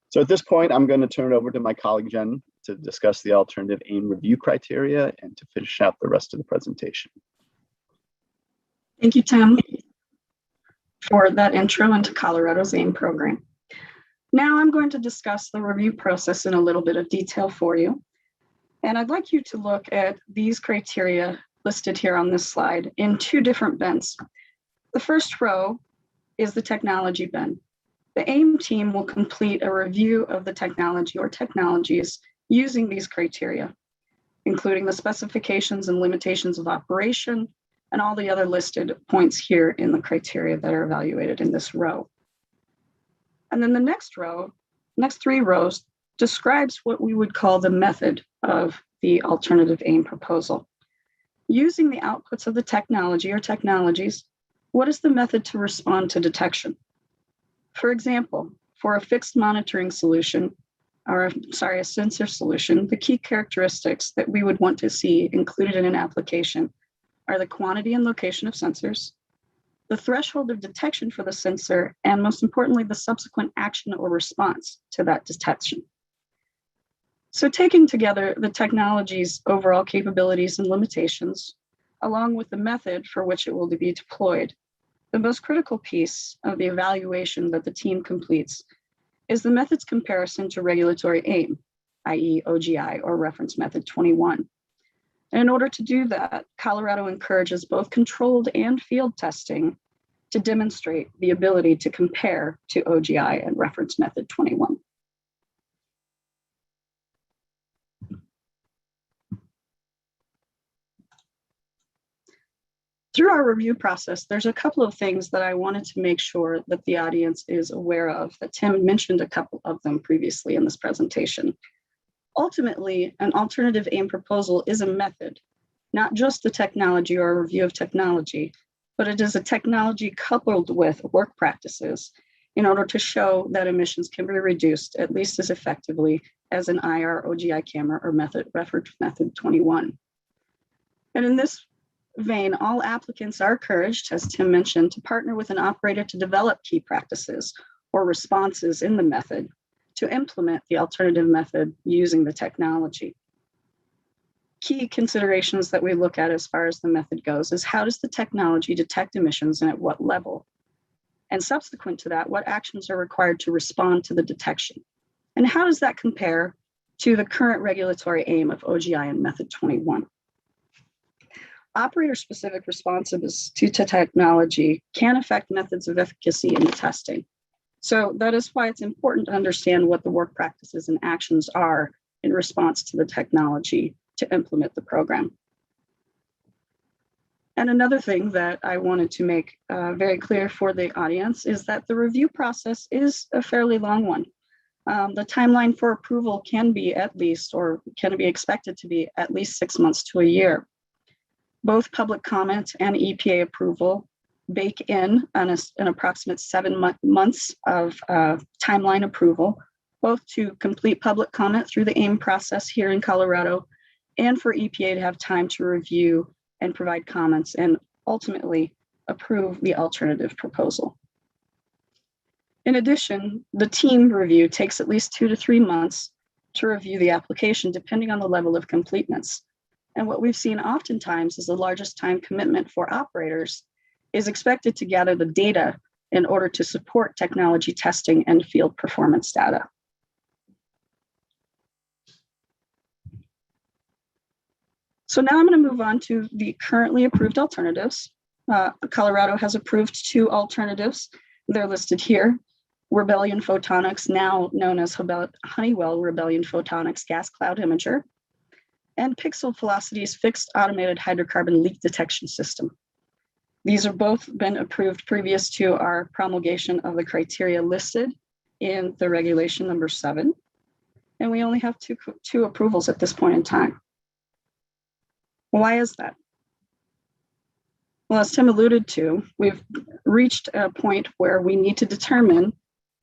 So at this point, I'm going to turn it over to my colleague, Jen, to discuss the alternative AIM review criteria and to finish out the rest of the presentation. Thank you, Tim, for that intro into Colorado's AIM program. Now I'm going to discuss the review process in a little bit of detail for you. And I'd like you to look at these criteria listed here on this slide in two different bins. The first row is the technology bin. The AIM team will complete a review of the technology or technologies using these criteria, including the specifications and limitations of operation and all the other listed points here in the criteria that are evaluated in this row. And then the next row, next three rows, describes what we would call the method of the alternative AIM proposal. Using the outputs of the technology or technologies, what is the method to respond to detection? For example, for a fixed monitoring solution, or a sensor solution, the key characteristics that we would want to see included in an application are the quantity and location of sensors, the threshold of detection for the sensor, and most importantly, the subsequent action or response to that detection. So taking together the technology's overall capabilities and limitations, along with the method for which it will be deployed, the most critical piece of the evaluation that the team completes is the method's comparison to regulatory AIM, i.e. OGI or reference method 21. And in order to do that, Colorado encourages both controlled and field testing to demonstrate the ability to compare to OGI and reference method 21. Through our review process, there's a couple of things that I wanted to make sure that the audience is aware of, that Tim mentioned a couple of them previously in this presentation. Ultimately, an alternative AIM proposal is a method, not just the technology or a review of technology, but it is a technology coupled with work practices in order to show that emissions can be reduced at least as effectively as an IR OGI camera or reference method 21. And in this vein, all applicants are encouraged, as Tim mentioned, to partner with an operator to develop key practices or responses in the method to implement the alternative method using the technology. Key considerations that we look at as far as the method goes is how does the technology detect emissions and at what level? And subsequent to that, what actions are required to respond to the detection? And how does that compare to the current regulatory aim of OGI and method 21? Operator-specific responses to technology can affect methods of efficacy in the testing. So that is why it's important to understand what the work practices and actions are in response to the technology to implement the program. And another thing that I wanted to make very clear for the audience is that the review process is a fairly long one. The timeline for approval can be at least, or can be expected to be at least 6 months to a year. Both public comment and EPA approval bake in an approximate 7 months of timeline approval, both to complete public comment through the AIM process here in Colorado, and for EPA to have time to review and provide comments and ultimately approve the alternative proposal. In addition, the team review takes at least 2 to 3 months to review the application, depending on the level of completeness. And what we've seen oftentimes is the largest time commitment for operators is expected to gather the data in order to support technology testing and field performance data. So now I'm going to move on to the currently approved alternatives. Colorado has approved 2 alternatives. They're listed here. Rebellion Photonics, now known as Honeywell Rebellion Photonics Gas Cloud Imager, and Pixel Velocity's Fixed Automated Hydrocarbon Leak Detection System. These have both been approved previous to our promulgation of the criteria listed in the regulation number 7. And we only have two approvals at this point in time. Why is that? Well, as Tim alluded to, we've reached a point where we need to determine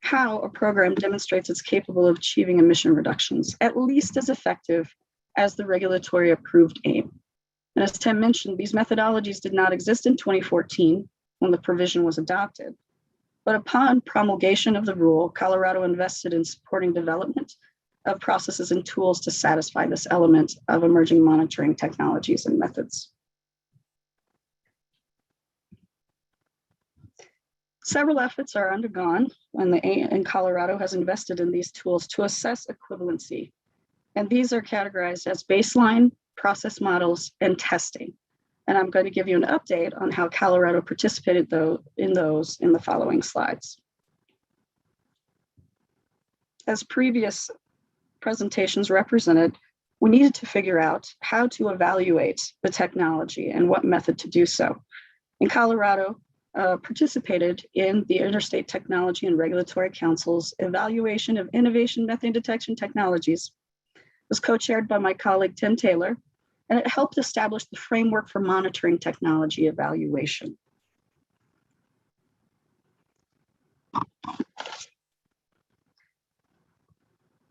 how a program demonstrates it's capable of achieving emission reductions, at least as effective as the regulatory approved aim. And as Tim mentioned, these methodologies did not exist in 2014 when the provision was adopted. But upon promulgation of the rule, Colorado invested in supporting development of processes and tools to satisfy this element of emerging monitoring technologies and methods. Several efforts are undergone, and Colorado has invested in these tools to assess equivalency. And these are categorized as baseline, process models, and testing. And I'm going to give you an update on how Colorado participated in those in the following slides. As previous presentations represented, we needed to figure out how to evaluate the technology and what method to do so. And Colorado participated in the Interstate Technology and Regulatory Council's evaluation of innovation methane detection technologies. It was co-chaired by my colleague, Tim Taylor, and it helped establish the framework for monitoring technology evaluation.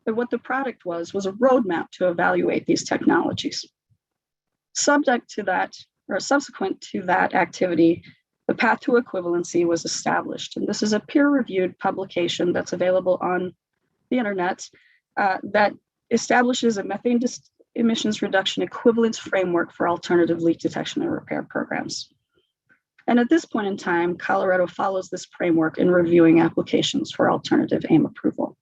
But what the product was a roadmap to evaluate these technologies. Subject to that, or subsequent to that activity, the path to equivalency was established. And this is a peer-reviewed publication that's available on the internet that establishes a methane emissions reduction equivalence framework for alternative leak detection and repair programs. And at this point in time, Colorado follows this framework in reviewing applications for alternative AIM approval.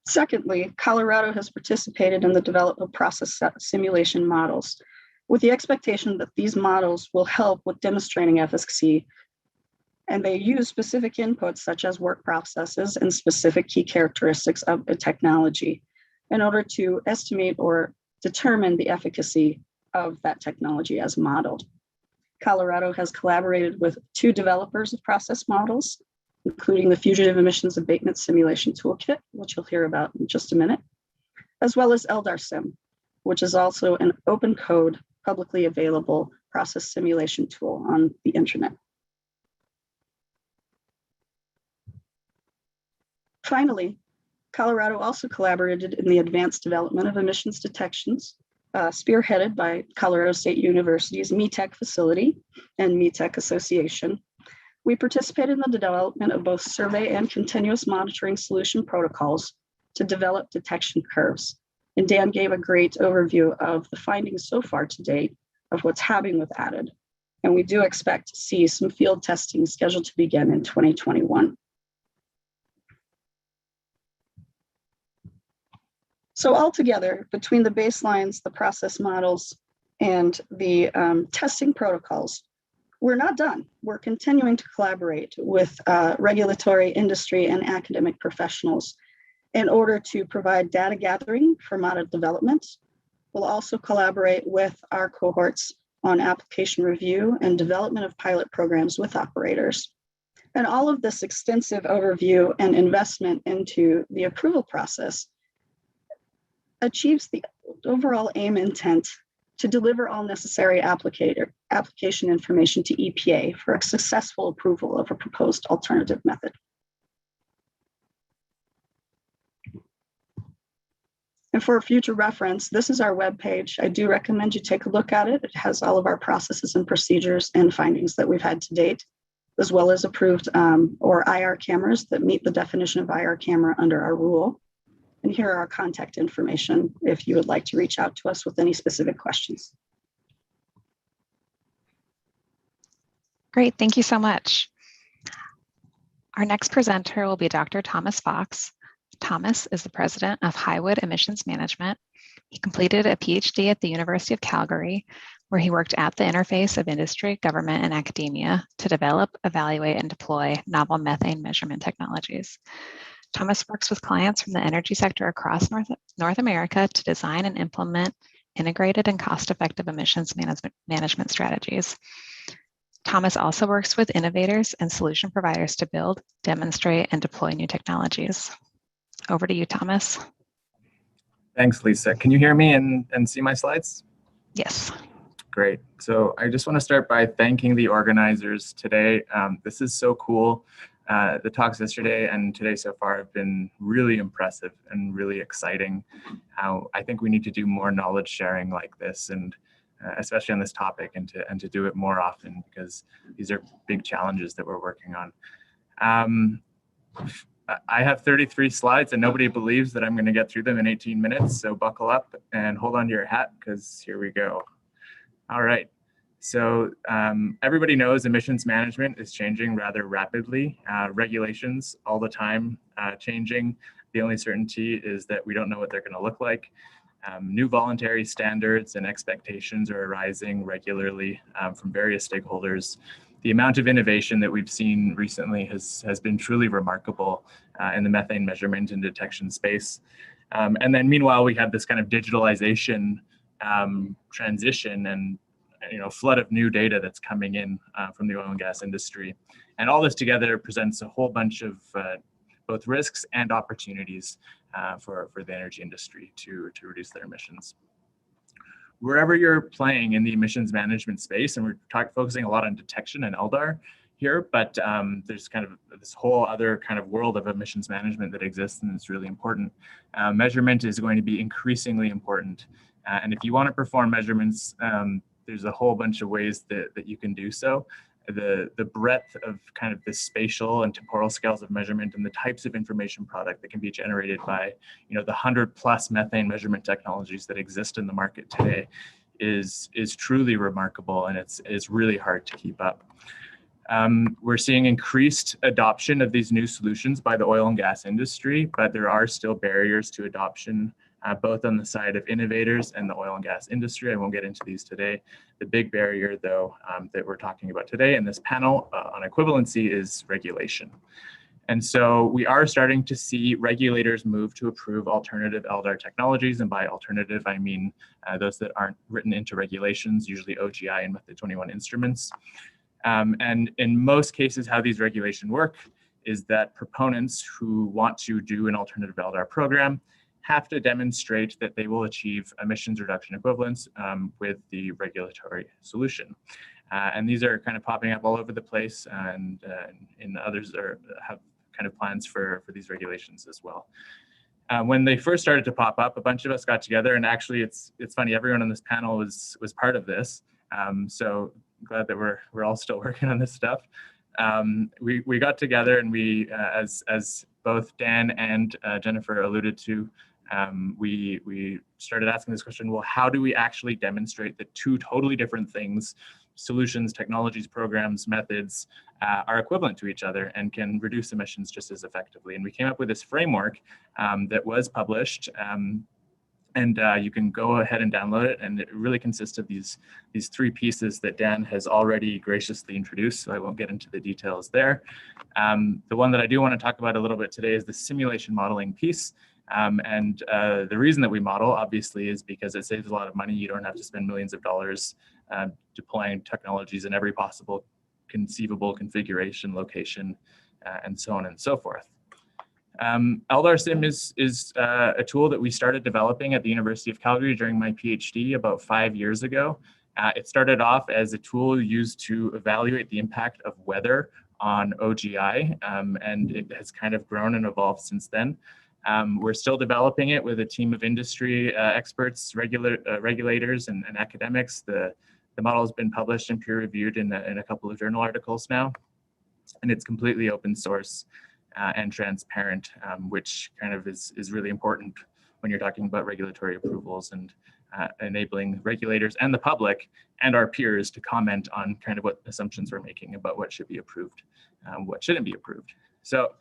Secondly, Colorado has participated in the development of process simulation models with the expectation that these models will help with demonstrating efficacy, and they use specific inputs such as work processes and specific key characteristics of a technology in order to estimate or determine the efficacy of that technology as modeled. Colorado has collaborated with 2 developers of process models, including the Fugitive Emissions Abatement Simulation Toolkit, which you'll hear about in just a minute, as well as LDAR-Sim, which is also an open code, publicly available process simulation tool on the internet. Finally, Colorado also collaborated in the advanced development of emissions detections, spearheaded by Colorado State University's METEC facility and METEC Association. We participated in the development of both survey and continuous monitoring solution protocols to develop detection curves. And Dan gave a great overview of the findings so far to date of what's happening with added. And we do expect to see some field testing scheduled to begin in 2021. So altogether, between the baselines, the process models, and the testing protocols, we're not done. We're continuing to collaborate with regulatory, industry, and academic professionals in order to provide data gathering for model development. We'll also collaborate with our cohorts on application review and development of pilot programs with operators. And all of this extensive overview and investment into the approval process achieves the overall aim intent to deliver all necessary application information to EPA for a successful approval of a proposed alternative method. And for future reference, this is our webpage. I do recommend you take a look at it. It has all of our processes and procedures and findings that we've had to date, as well as approved or IR cameras that meet the definition of IR camera under our rule. And here are our contact information if you would like to reach out to us with any specific questions. Great, thank you so much. Our next presenter will be Dr. Thomas Fox. Thomas is the president of Highwood Emissions Management. He completed a Ph.D. at the University of Calgary, where he worked at the interface of industry, government, and academia to develop, evaluate, and deploy novel methane measurement technologies. Thomas works with clients from the energy sector across North America to design and implement integrated and cost-effective emissions management strategies. Thomas also works with innovators and solution providers to build, demonstrate, and deploy new technologies. Over to you, Thomas. Thanks, Lisa. Can you hear me and see my slides? Yes. Great. So I just want to start by thanking the organizers today. This is so cool. The talks yesterday and today so far have been really impressive and really exciting. I think we need to do more knowledge sharing like this, and especially on this topic, and to do it more often, because these are big challenges that we're working on. I have 33 slides and nobody believes that I'm going to get through them in 18 minutes. So buckle up and hold on to your hat, because here we go. All right. So everybody knows emissions management is changing rather rapidly. Regulations all the time changing. The only certainty is that we don't know what they're going to look like. New voluntary standards and expectations are arising regularly from various stakeholders. The amount of innovation that we've seen recently has been truly remarkable in the methane measurement and detection space. And then meanwhile, we have this kind of digitalization transition and flood of new data that's coming in from the oil and gas industry. And all this together presents a whole bunch of both risks and opportunities for the energy industry to reduce their emissions. Wherever you're playing in the emissions management space, and we're focusing a lot on detection and LDAR here, but there's kind of this whole other kind of world of emissions management that exists, and it's really important. Measurement is going to be increasingly important. And if you want to perform measurements, there's a whole bunch of ways that you can do so. The breadth of kind of the spatial and temporal scales of measurement and the types of information product that can be generated by the 100+ methane measurement technologies that exist in the market today is truly remarkable, and it's really hard to keep up. We're seeing increased adoption of these new solutions by the oil and gas industry, but there are still barriers to adoption, both on the side of innovators and the oil and gas industry. I won't get into these today. The big barrier, though, that we're talking about today in this panel on equivalency is regulation. And so we are starting to see regulators move to approve alternative LDAR technologies. And by alternative, I mean those that aren't written into regulations, usually OGI and Method 21 instruments. And in most cases, how these regulations work is that proponents who want to do an alternative LDAR program have to demonstrate that they will achieve emissions reduction equivalence with the regulatory solution. And these are kind of popping up all over the place, and in others have kind of plans for these regulations as well. When they first started to pop up, a bunch of us got together, and actually it's funny, everyone on this panel was part of this. So glad that we're all still working on this stuff. We got together, and we, as both Dan and Jennifer alluded to, we started asking this question, well, how do we actually demonstrate that two totally different things, solutions, technologies, programs, methods, are equivalent to each other and can reduce emissions just as effectively? And we came up with this framework that was published, and you can go ahead and download it. And it really consists of these three pieces that Dan has already graciously introduced, so I won't get into the details there. The one that I do want to talk about a little bit today is the simulation modeling piece. The reason that we model, obviously, is because it saves a lot of money. You don't have to spend millions of dollars deploying technologies in every possible conceivable configuration, location, and so on and so forth. LDAR-Sim is a tool that we started developing at the University of Calgary during my PhD about 5 years ago. It started off as a tool used to evaluate the impact of weather on OGI, and it has kind of grown and evolved since then. We're still developing it with a team of industry experts, regulators, and academics. The model has been published and peer-reviewed in a couple of journal articles now, and it's completely open source and transparent, which kind of is really important when you're talking about regulatory approvals and enabling regulators and the public and our peers to comment on kind of what assumptions we're making about what should be approved, what shouldn't be approved. So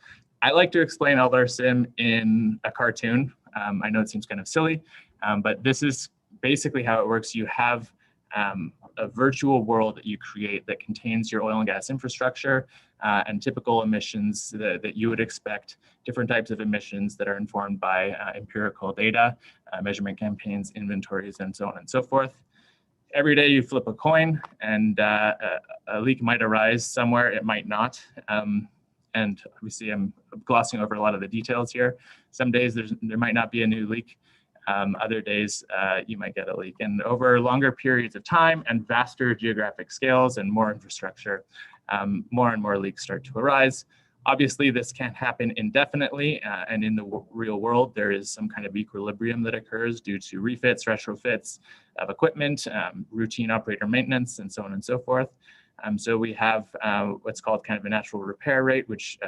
I like to explain LDAR-Sim in a cartoon. I know it seems kind of silly, but this is basically how it works. You have a virtual world that you create that contains your oil and gas infrastructure and typical emissions that you would expect, different types of emissions that are informed by empirical data, measurement campaigns, inventories, and so on and so forth. Every day you flip a coin, and a leak might arise somewhere, it might not. And obviously I'm glossing over a lot of the details here. Some days there might not be a new leak. Other days you might get a leak. And over longer periods of time and vaster geographic scales and more infrastructure, more and more leaks start to arise. Obviously, this can't happen indefinitely. And in the real world, there is some kind of equilibrium that occurs due to refits, retrofits of equipment, routine operator maintenance, and so on and so forth. So we have what's called kind of a natural repair rate, which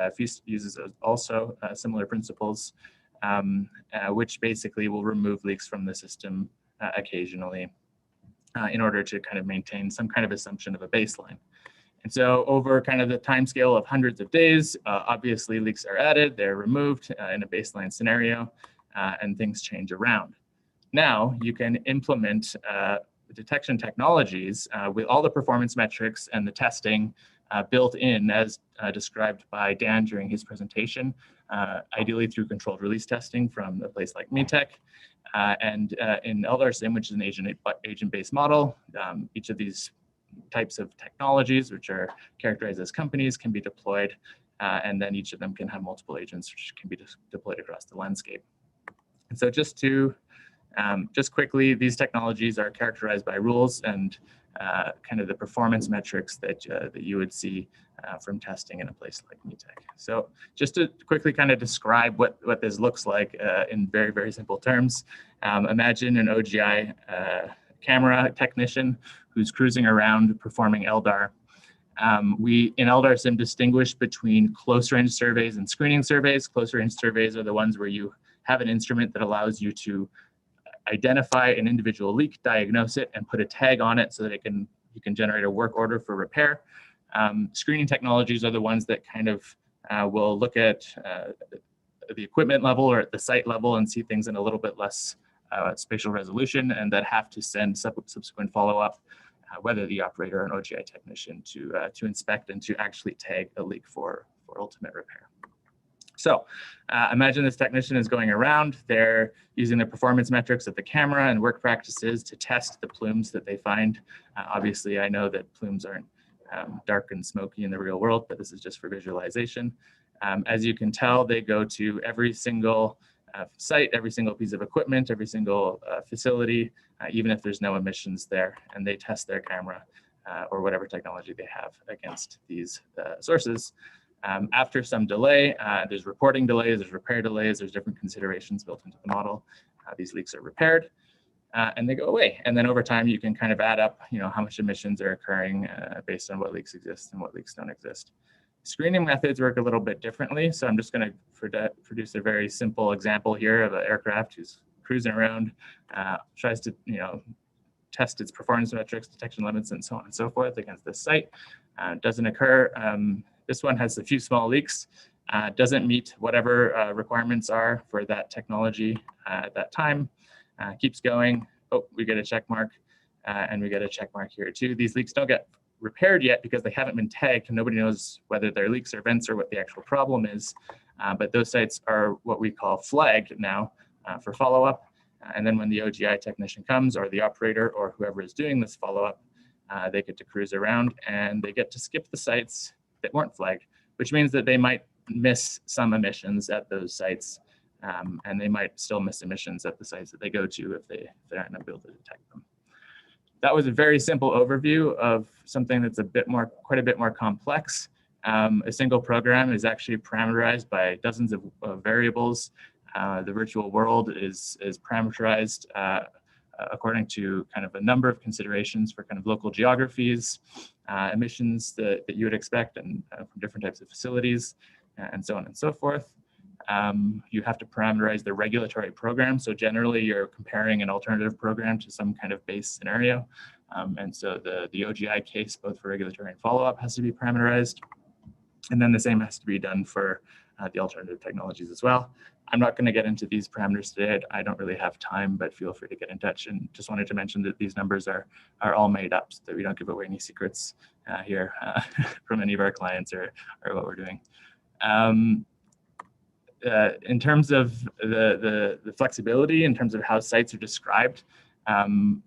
uses also similar principles, which basically will remove leaks from the system occasionally in order to kind of maintain some kind of assumption of a baseline. And so over kind of the time scale of hundreds of days, obviously leaks are added, they're removed in a baseline scenario, and things change around. Now you can implement detection technologies with all the performance metrics and the testing built in as described by Dan during his presentation, ideally through controlled release testing from a place like MeTech. And in LDAR-Sim, which is an agent-based model, each of these types of technologies, which are characterized as companies, can be deployed, and then each of them can have multiple agents which can be deployed across the landscape. And so just quickly, these technologies are characterized by rules and kind of the performance metrics that you would see from testing in a place like MeTech. So just to quickly kind of describe what this looks like in very, very simple terms, imagine an OGI camera technician who's cruising around performing LDAR. We in LDAR-Sim distinguish between close range surveys and screening surveys. Close range surveys are the ones where you have an instrument that allows you to identify an individual leak, diagnose it, and put a tag on it so that you can generate a work order for repair. Screening technologies are the ones that kind of will look at the equipment level or at the site level and see things in a little bit less spatial resolution, and that have to send subsequent follow-up, whether the operator or an OGI technician, to inspect and to actually tag a leak for ultimate repair. So imagine this technician is going around, they're using the performance metrics of the camera and work practices to test the plumes that they find. Obviously, I know that plumes aren't dark and smoky in the real world, but this is just for visualization. As you can tell, they go to every single site, every single piece of equipment, every single facility, even if there's no emissions there, and they test their camera or whatever technology they have against these sources. After some delay, there's reporting delays, there's repair delays, there's different considerations built into the model. These leaks are repaired and they go away. And then over time, you can kind of add up, how much emissions are occurring based on what leaks exist and what leaks don't exist. Screening methods work a little bit differently. So I'm just going to produce a very simple example here of an aircraft who's cruising around, tries to, test its performance metrics, detection limits, and so on and so forth against this site. Doesn't occur. This one has a few small leaks, doesn't meet whatever requirements are for that technology at that time, keeps going. Oh, we get a check mark, and we get a check mark here too. These leaks don't get repaired yet because they haven't been tagged, and nobody knows whether they're leaks or vents or what the actual problem is. But those sites are what we call flagged now for follow-up. And then when the OGI technician comes, or the operator, or whoever is doing this follow-up, they get to cruise around and they get to skip the sites that weren't flagged, which means that they might miss some emissions at those sites, and they might still miss emissions at the sites that they go to if they aren't able to detect them. That was a very simple overview of something that's quite a bit more complex. A single program is actually parameterized by dozens of variables. The virtual world is parameterized according to kind of a number of considerations for kind of local geographies, emissions that you would expect, and from different types of facilities, and so on and so forth. You have to parameterize the regulatory program. So generally you're comparing an alternative program to some kind of base scenario. And so the OGI case, both for regulatory and follow-up, has to be parameterized. And then the same has to be done for the alternative technologies as well. I'm not going to get into these parameters today. I don't really have time, but feel free to get in touch. And just wanted to mention that these numbers are all made up, so that we don't give away any secrets here from any of our clients or what we're doing. In terms of the flexibility, in terms of how sites are described,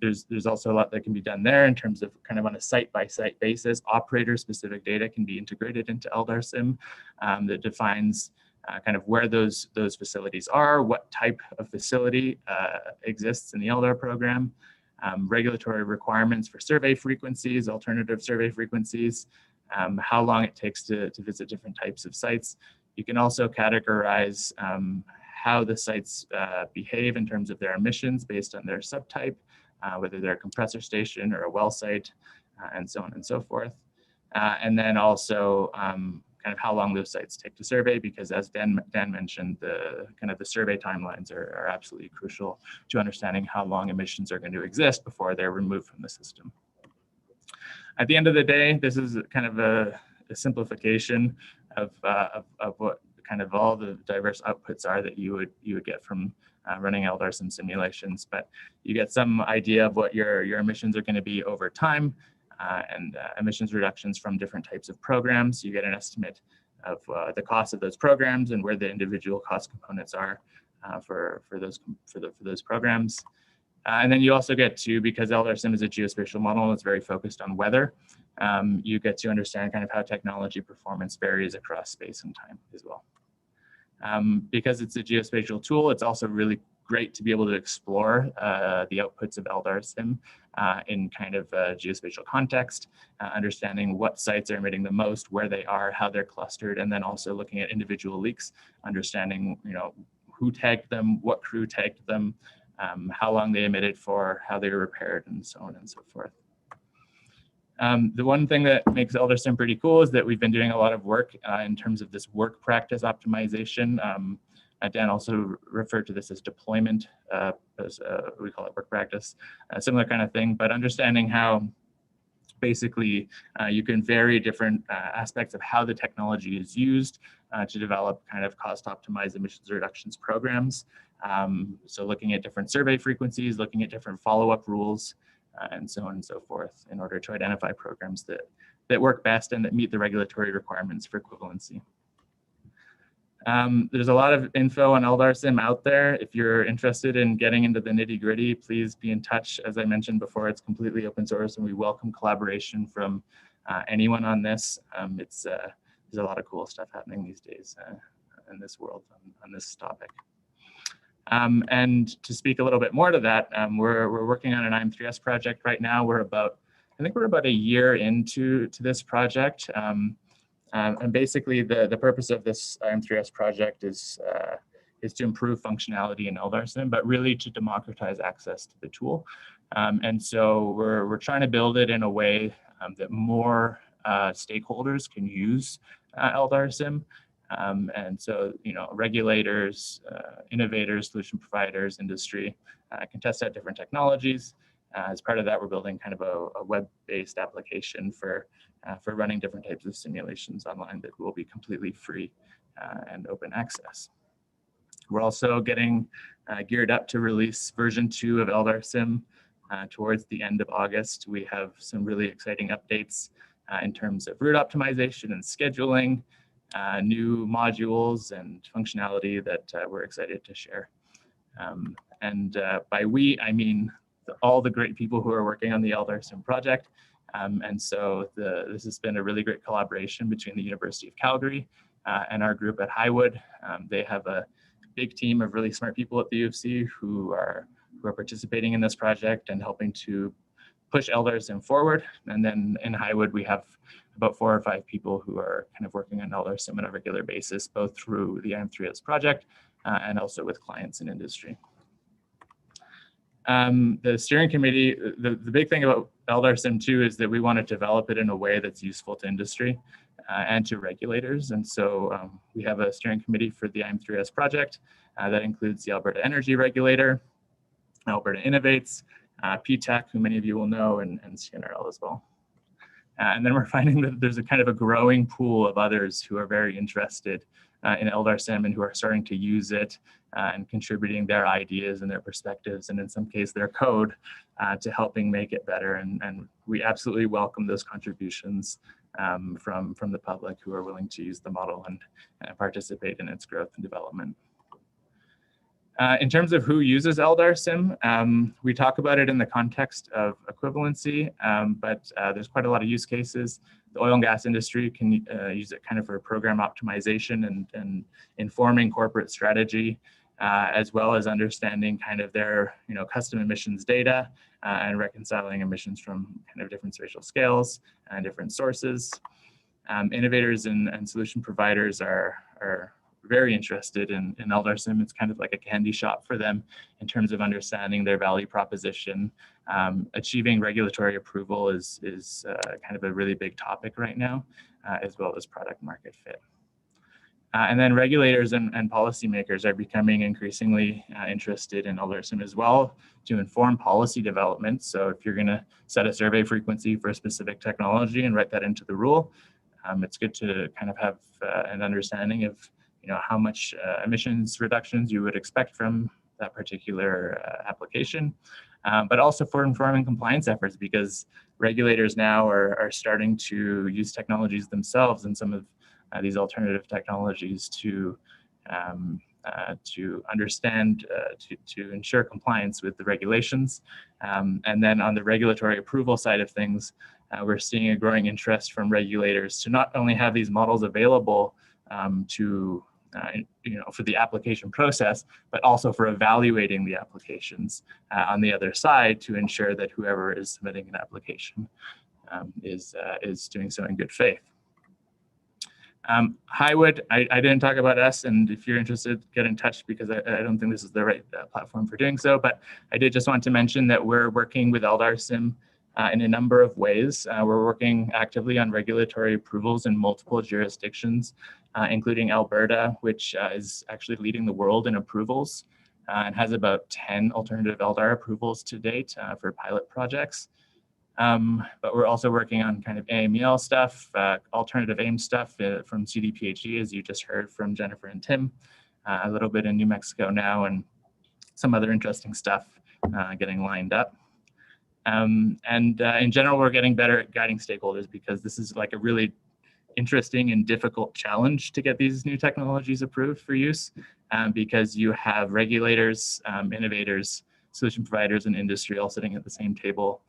there's also a lot that can be done there in terms of kind of on a site-by-site basis. Operator-specific data can be integrated into LDAR-Sim that defines kind of where those facilities are, what type of facility exists in the LDAR program, regulatory requirements for survey frequencies, alternative survey frequencies, how long it takes to visit different types of sites. You can also categorize how the sites behave in terms of their emissions based on their subtype, whether they're a compressor station or a well site, and so on and so forth. And then also kind of how long those sites take to survey, because as Dan mentioned, the survey timelines are absolutely crucial to understanding how long emissions are going to exist before they're removed from the system. At the end of the day, this is kind of a simplification of what kind of all the diverse outputs are that you would get from running LDAR-Sim simulations, but you get some idea of what your emissions are going to be over time, and emissions reductions from different types of programs. You get an estimate of the cost of those programs and where the individual cost components are for those programs. And then you also get to, because LDAR-Sim is a geospatial model, it's very focused on weather, you get to understand kind of how technology performance varies across space and time as well. Because it's a geospatial tool, it's also really great to be able to explore the outputs of LDAR-Sim in kind of a geospatial context, understanding what sites are emitting the most, where they are, how they're clustered, and then also looking at individual leaks, understanding who tagged them, what crew tagged them, how long they emitted for, how they were repaired, and so on and so forth. The one thing that makes LDAR-Sim pretty cool is that we've been doing a lot of work in terms of this work practice optimization. Dan also referred to this as deployment, as we call it work practice, a similar kind of thing, but understanding how Basically, you can vary different aspects of how the technology is used to develop kind of cost-optimized emissions reductions programs. So looking at different survey frequencies, looking at different follow-up rules, and so on and so forth, in order to identify programs that work best and that meet the regulatory requirements for equivalency. There's a lot of info on LDAR-Sim out there. If you're interested in getting into the nitty-gritty, please be in touch. As I mentioned before, it's completely open source, and we welcome collaboration from anyone on this. There's a lot of cool stuff happening these days in this world on this topic. And to speak a little bit more to that, we're working on an AIMM3S project right now. I think we're about a year into this project. And basically, the purpose of this AIMM3S project is to improve functionality in LDAR-Sim, but really to democratize access to the tool. And so we're trying to build it in a way that more stakeholders can use LDAR-Sim. And so, regulators, innovators, solution providers, industry can test out different technologies. As part of that, we're building kind of a web-based application for running different types of simulations online that will be completely free and open access. We're also getting geared up to release version 2 of LDAR-Sim towards the end of August. We have some really exciting updates in terms of route optimization and scheduling, new modules and functionality that we're excited to share. And by we, I mean all the great people who are working on the LDAR-Sim project. And so this has been a really great collaboration between the University of Calgary and our group at Highwood. They have a big team of really smart people at the U of C who are participating in this project and helping to push LDAR-Sim forward. And then in Highwood, we have about 4 or 5 people who are kind of working on LDAR-Sim on a regular basis, both through the AIMM3S project and also with clients in industry. The steering committee, the big thing about LDAR-Sim 2 is that we want to develop it in a way that's useful to industry and to regulators. And so we have a steering committee for the AIMM3S project that includes the Alberta Energy Regulator, Alberta Innovates, PTAC, who many of you will know, and Zimmerle as well. And then we're finding that there's a kind of a growing pool of others who are very interested in LDAR-Sim and who are starting to use it and contributing their ideas and their perspectives, and in some case their code to helping make it better. And we absolutely welcome those contributions from the public who are willing to use the model and participate in its growth and development. In terms of who uses LDAR-Sim, we talk about it in the context of equivalency, but there's quite a lot of use cases. The oil and gas industry can use it kind of for program optimization and informing corporate strategy, as well as understanding kind of their custom emissions data and reconciling emissions from kind of different spatial scales and different sources. Innovators and solution providers are very interested in LDAR-Sim. It's kind of like a candy shop for them in terms of understanding their value proposition. Achieving regulatory approval is kind of a really big topic right now, as well as product market fit. And then regulators and policymakers are becoming increasingly interested in LDAR-Sim as well to inform policy development. So if you're going to set a survey frequency for a specific technology and write that into the rule, it's good to kind of have an understanding of how much emissions reductions you would expect from that particular application, but also for informing compliance efforts, because regulators now are starting to use technologies themselves and some of these alternative technologies to understand, to ensure compliance with the regulations. And then on the regulatory approval side of things, we're seeing a growing interest from regulators to not only have these models available for the application process, but also for evaluating the applications on the other side to ensure that whoever is submitting an application is doing so in good faith. Highwood, I didn't talk about us, and if you're interested, get in touch, because I don't think this is the right platform for doing so, but I did just want to mention that we're working with LDAR-Sim in a number of ways. We're working actively on regulatory approvals in multiple jurisdictions, including Alberta, which is actually leading the world in approvals and has about 10 alternative LDAR approvals to date for pilot projects. But we're also working on kind of AMEL stuff, alternative AIM stuff from CD/Ph.D, as you just heard from Jennifer and Tim, a little bit in New Mexico now, and some other interesting stuff getting lined up. In general, we're getting better at guiding stakeholders because this is like a really interesting and difficult challenge to get these new technologies approved for use, because you have regulators, innovators, solution providers, and industry all sitting at the same table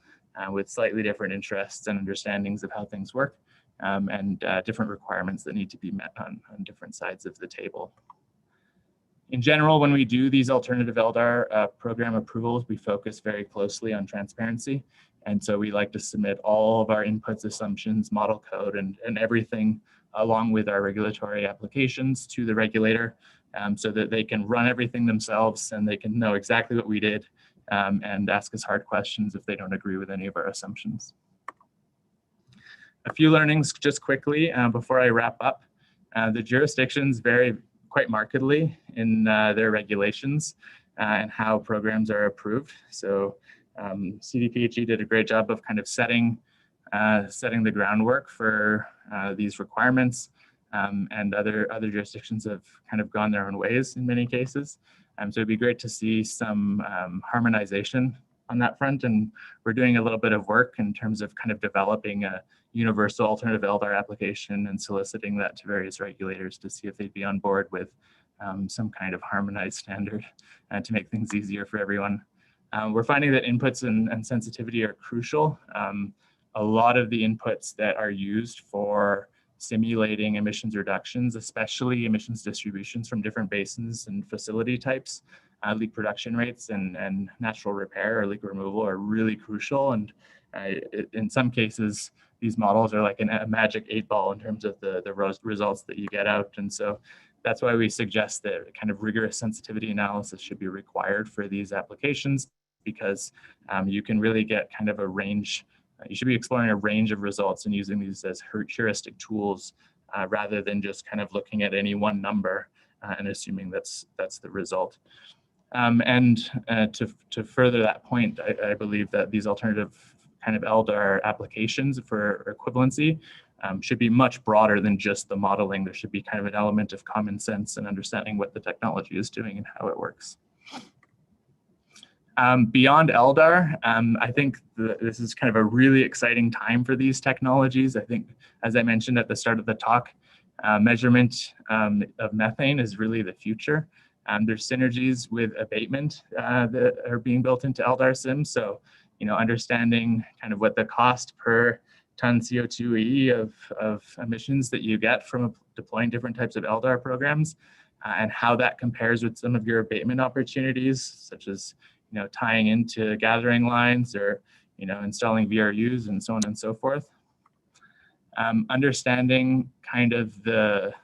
with slightly different interests and understandings of how things work, and different requirements that need to be met on different sides of the table. In general, when we do these alternative LDAR program approvals, we focus very closely on transparency. And so we like to submit all of our inputs, assumptions, model code, and everything along with our regulatory applications to the regulator, so that they can run everything themselves and they can know exactly what we did, and ask us hard questions if they don't agree with any of our assumptions. A few learnings just quickly before I wrap up. The jurisdictions vary quite markedly in their regulations and how programs are approved. So CD/Ph.D did a great job of kind of setting the groundwork for these requirements, and other jurisdictions have kind of gone their own ways in many cases. So it'd be great to see some harmonization on that front, and we're doing a little bit of work in terms of kind of developing a universal alternative LDAR application and soliciting that to various regulators to see if they'd be on board with some kind of harmonized standard to make things easier for everyone. We're finding that inputs and sensitivity are crucial. A lot of the inputs that are used for simulating emissions reductions, especially emissions distributions from different basins and facility types, leak production rates and natural repair or leak removal are really crucial. And in some cases, these models are like a magic 8-ball in terms of the results that you get out. And so that's why we suggest that kind of rigorous sensitivity analysis should be required for these applications, because you can really get kind of a range. You should be exploring a range of results and using these as heuristic tools rather than just kind of looking at any one number and assuming that's the result. To further that point, I believe that these alternative kind of LDAR applications for equivalency should be much broader than just the modeling. There should be kind of an element of common sense and understanding what the technology is doing and how it works. Beyond LDAR, I think this is kind of a really exciting time for these technologies. I think, as I mentioned at the start of the talk, measurement of methane is really the future. There's synergies with abatement that are being built into LDAR-Sim. So, understanding kind of what the cost per ton CO2e of emissions that you get from deploying different types of LDAR programs, and how that compares with some of your abatement opportunities, such as tying into gathering lines or installing VRUs and so on and so forth. Understanding kind of the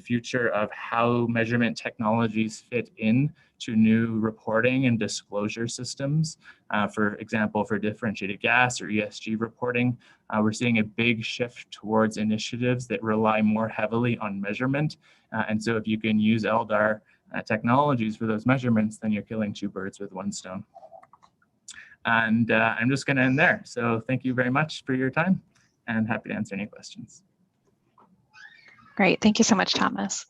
future of how measurement technologies fit in to new reporting and disclosure systems. For example, for differentiated gas or ESG reporting, we're seeing a big shift towards initiatives that rely more heavily on measurement. And so if you can use LDAR technologies for those measurements, then you're killing two birds with one stone. And I'm just going to end there. So thank you very much for your time, and happy to answer any questions. Great, thank you so much, Thomas.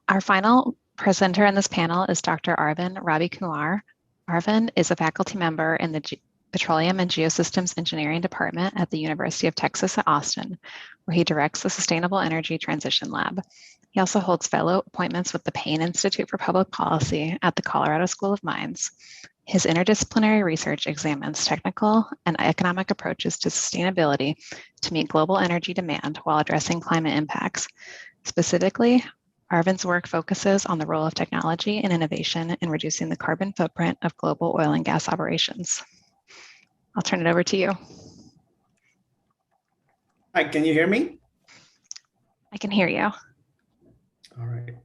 Our final presenter in this panel is Dr. Arvind Ravikumar. Arvind is a faculty member in the Petroleum and Geosystems Engineering Department at the University of Texas at Austin, where he directs the Sustainable Energy Transition Lab. He also holds fellow appointments with the Payne Institute for Public Policy at the Colorado School of Mines. His interdisciplinary research examines technical and economic approaches to sustainability to meet global energy demand while addressing climate impacts. Specifically, Arvind's work focuses on the role of technology and innovation in reducing the carbon footprint of global oil and gas operations. I'll turn it over to you. Hi, can you hear me? I can hear you. All right,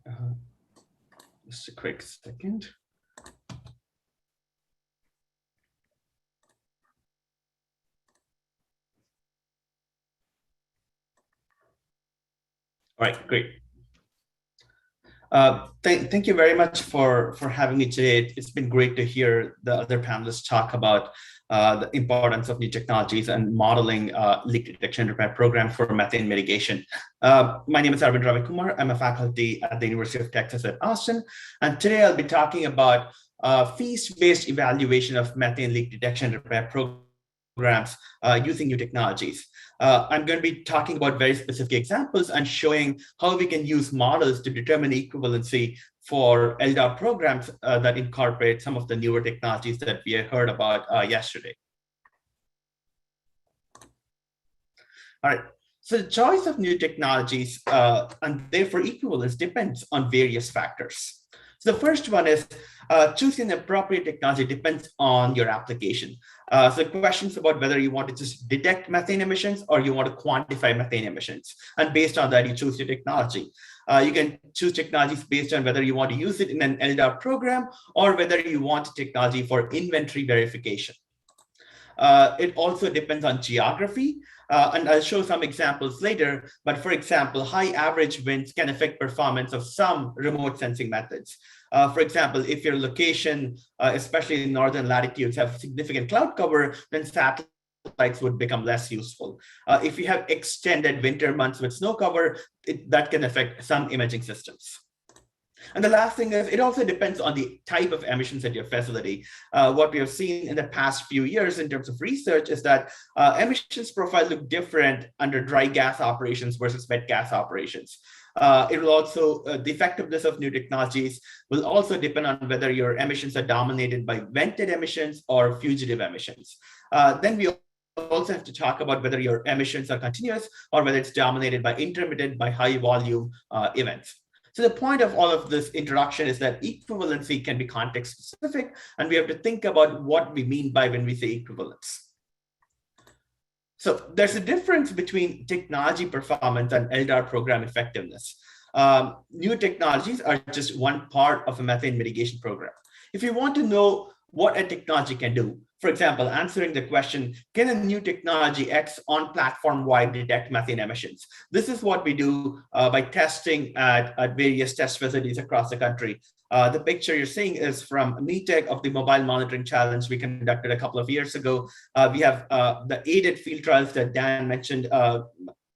just a quick second. All right, great. Thank you very much for having me today. It's been great to hear the other panelists talk about the importance of new technologies and modeling leak detection and repair programs for methane mitigation. My name is Arvind Ravikumar. I'm a faculty at the University of Texas at Austin. And today I'll be talking about fees-based evaluation of methane leak detection and repair programs using new technologies. I'm going to be talking about very specific examples and showing how we can use models to determine equivalency for LDAR programs that incorporate some of the newer technologies that we heard about yesterday. All right, so the choice of new technologies and therefore equivalence depends on various factors. So the first one is choosing the appropriate technology depends on your application. So questions about whether you want to just detect methane emissions or you want to quantify methane emissions. And based on that, you choose your technology. You can choose technologies based on whether you want to use it in an LDAR program or whether you want technology for inventory verification. It also depends on geography. And I'll show some examples later, but for example, high average winds can affect performance of some remote sensing methods. For example, if your location, especially in northern latitudes, have significant cloud cover, then satellites would become less useful. If you have extended winter months with snow cover, that can affect some imaging systems. And the last thing is, it also depends on the type of emissions at your facility. What we have seen in the past few years in terms of research is that emissions profiles look different under dry gas operations versus wet gas operations. It will also, the effectiveness of new technologies will also depend on whether your emissions are dominated by vented emissions or fugitive emissions. Then we also have to talk about whether your emissions are continuous or whether it's dominated by intermittent, by high volume events. So the point of all of this introduction is that equivalency can be context specific, and we have to think about what we mean by when we say equivalence. So there's a difference between technology performance and LDAR program effectiveness. New technologies are just one part of a methane mitigation program. If you want to know what a technology can do, for example, answering the question, can a new technology X on platform-wide detect methane emissions? This is what we do by testing at various test facilities across the country. The picture you're seeing is from METEC of the mobile monitoring challenge we conducted a couple of years ago. We have the aided field trials that Dan mentioned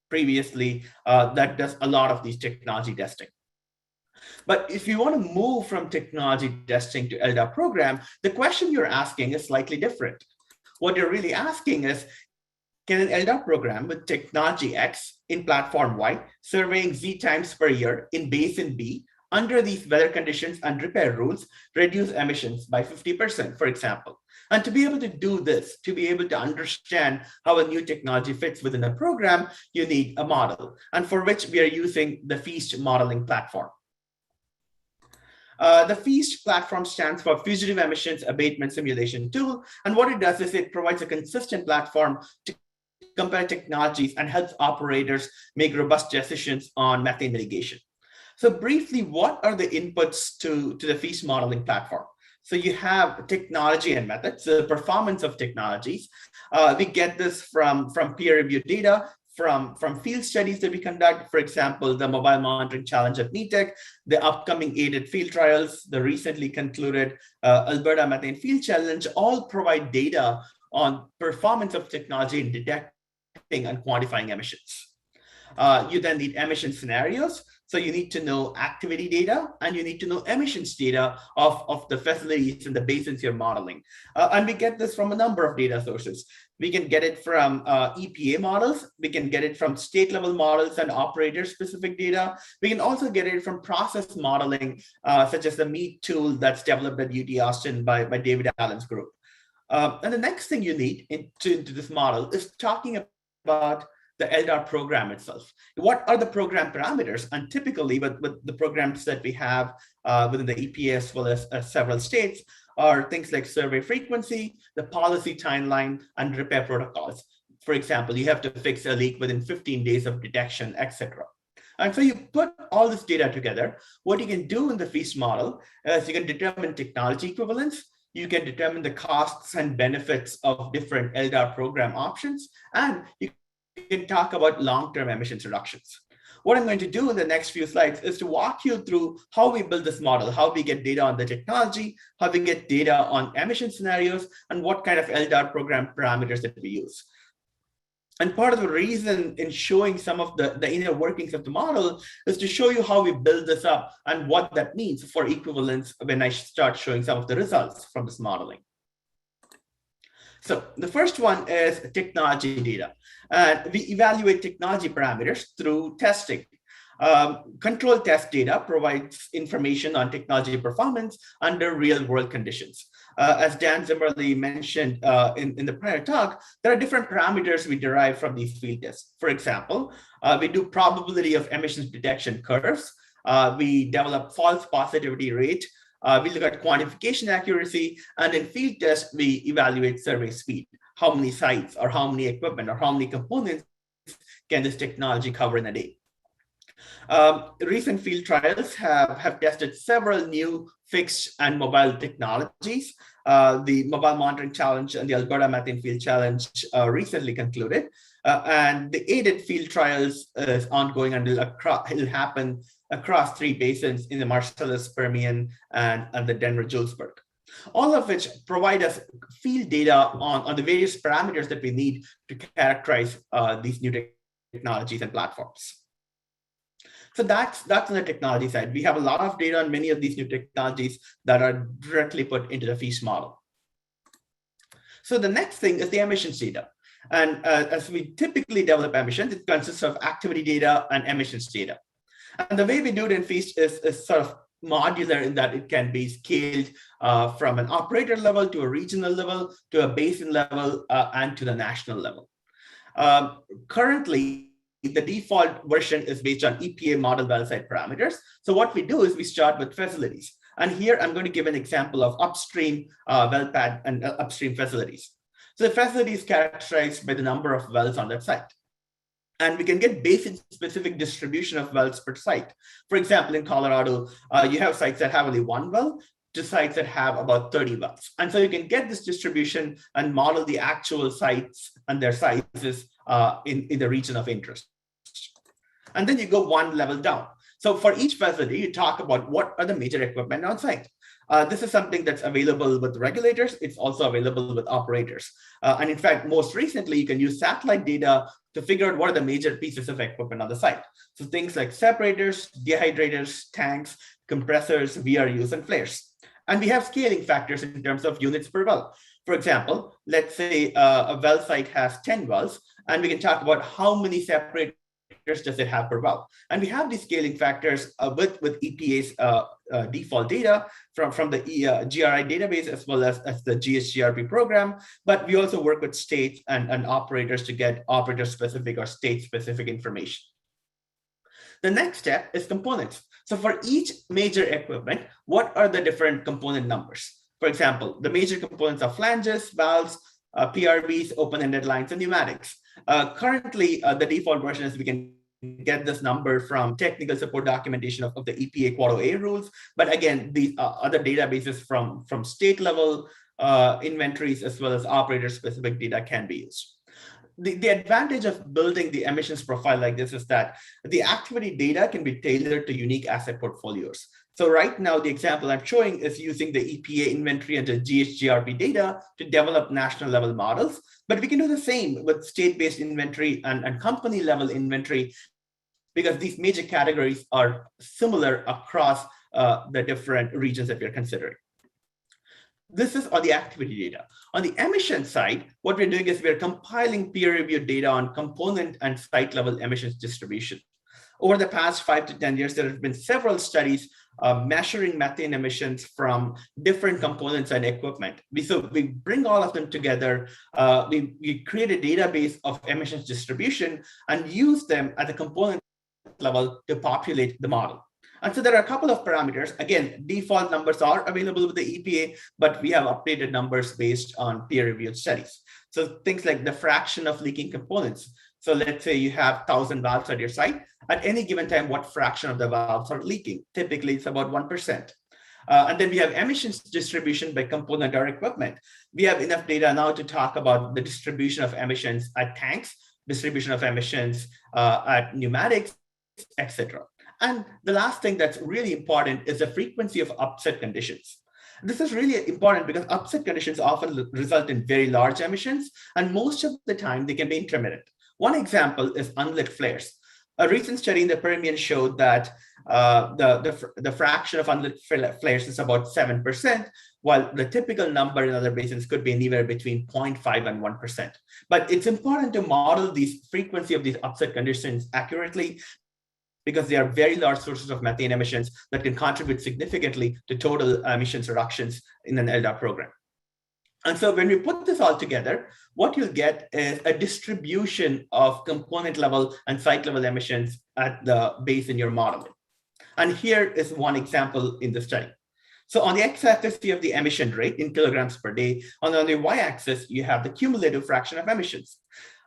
previously that does a lot of these technology testing. But if you want to move from technology testing to LDAR program, the question you're asking is slightly different. What you're really asking is, can an LDAR program with technology X in platform Y, surveying Z times per year in basin B, under these weather conditions and repair rules, reduce emissions by 50%, for example? And to be able to do this, to be able to understand how a new technology fits within a program, you need a model, and for which we are using the FEAST modeling platform. The FEAST platform stands for Fugitive Emissions Abatement Simulation Tool. And what it does is it provides a consistent platform to compare technologies and helps operators make robust decisions on methane mitigation. So briefly, what are the inputs to the FEAST modeling platform? So you have technology and methods, the performance of technologies. We get this from peer-reviewed data, from field studies that we conduct, for example, the mobile monitoring challenge at METEC, the upcoming aided field trials, the recently concluded Alberta Methane Field Challenge, all provide data on performance of technology in detecting and quantifying emissions. You then need emission scenarios. So you need to know activity data and you need to know emissions data of the facilities and the basins you're modeling. And we get this from a number of data sources. We can get it from EPA models. We can get it from state level models and operator specific data. We can also get it from process modeling, such as the MEAT tool that's developed at UT Austin by David Allen's group. And the next thing you need into this model is talking about the LDAR program itself. What are the program parameters? And typically with the programs that we have within the EPA as well as several states are things like survey frequency, the policy timeline, and repair protocols. For example, you have to fix a leak within 15 days of detection, etc. And so you put all this data together. What you can do in the FEAST model is you can determine technology equivalence, you can determine the costs and benefits of different LDAR program options, and you can talk about long-term emissions reductions. what I'm going to do in the next few slides is to walk you through how we build this model, how we get data on the technology, how we get data on emission scenarios, and what kind of LDAR program parameters that we use. And part of the reason in showing some of the inner workings of the model is to show you how we build this up and what that means for equivalence when I start showing some of the results from this modeling. So the first one is technology data. And we evaluate technology parameters through testing. Control test data provides information on technology performance under real-world conditions. As Dan Zimmerle mentioned in the prior talk, there are different parameters we derive from these field tests. For example, we do probability of emissions detection curves. We develop false positivity rate. We look at quantification accuracy. And in field tests, we evaluate survey speed. How many sites or how many equipment or how many components can this technology cover in a day? Recent field trials have tested several new fixed and mobile technologies. The Mobile Monitoring Challenge and the Alberta Methane Field Challenge recently concluded. And the aided field trials is ongoing and it'll happen across 3 basins in the Marcellus, Permian, and the Denver-Julesburg. All of which provide us field data on the various parameters that we need to characterize these new technologies and platforms. So that's on the technology side. We have a lot of data on many of these new technologies that are directly put into the FEAST model. So the next thing is the emissions data. And as we typically develop emissions, it consists of activity data and emissions data. And the way we do it in FEAST is sort of modular in that it can be scaled from an operator level to a regional level to a basin level and to the national level. Currently, the default version is based on EPA model well site parameters. So what we do is we start with facilities. And here I'm going to give an example of upstream well pad and upstream facilities. So the facility is characterized by the number of wells on that site. And we can get basin-specific distribution of wells per site. For example, in Colorado, you have sites that have only 1 well to sites that have about 30 wells. And so you can get this distribution and model the actual sites and their sizes in the region of interest. And then you go 1 level down. So for each facility, you talk about what are the major equipment on site. This is something that's available with regulators. It's also available with operators. And in fact, most recently, you can use satellite data to figure out what are the major pieces of equipment on the site. So things like separators, dehydrators, tanks, compressors, VRUs, and flares. And we have scaling factors in terms of units per well. For example, let's say a well site has 10 wells, and we can talk about how many separators does it have per well. And we have these scaling factors with EPA's default data from the GRI database as well as the GSGRP program. But we also work with states and operators to get operator-specific or state-specific information. The next step is components. So for each major equipment, what are the different component numbers? For example, the major components are flanges, valves, PRVs, open-ended lines, and pneumatics. Currently, the default version is we can get this number from technical support documentation of the EPA Quad A rules. But again, these other databases from state level inventories as well as operator-specific data can be used. The advantage of building the emissions profile like this is that the activity data can be tailored to unique asset portfolios. So right now, the example I'm showing is using the EPA inventory and the GHGRP data to develop national level models. But we can do the same with state-based inventory and company level inventory because these major categories are similar across the different regions that we're considering. This is on the activity data. On the emission side, what we're doing is we're compiling peer-reviewed data on component and site-level emissions distribution. Over the past 5 to 10 years, there have been several studies measuring methane emissions from different components and equipment. So we bring all of them together. We create a database of emissions distribution and use them at the component level to populate the model. And so there are a couple of parameters. Again, default numbers are available with the EPA, but we have updated numbers based on peer-reviewed studies. So things like the fraction of leaking components. So let's say you have 1,000 valves at your site. At any given time, what fraction of the valves are leaking? Typically, it's about 1%. And then we have emissions distribution by component or equipment. We have enough data now to talk about the distribution of emissions at tanks, distribution of emissions at pneumatics, etc. And the last thing that's really important is the frequency of upset conditions. This is really important because upset conditions often result in very large emissions, and most of the time they can be intermittent. One example is unlit flares. A recent study in the Permian showed that the fraction of unlit flares is about 7%, while the typical number in other basins could be anywhere between 0.5 and 1%. But it's important to model these frequency of these upset conditions accurately, because they are very large sources of methane emissions that can contribute significantly to total emissions reductions in an LDAR program. And so when we put this all together, what you'll get is a distribution of component level and site level emissions at the base in your modeling. And here is one example in the study. So on the x-axis, you have the emission rate in kilograms per day. On the y-axis, you have the cumulative fraction of emissions.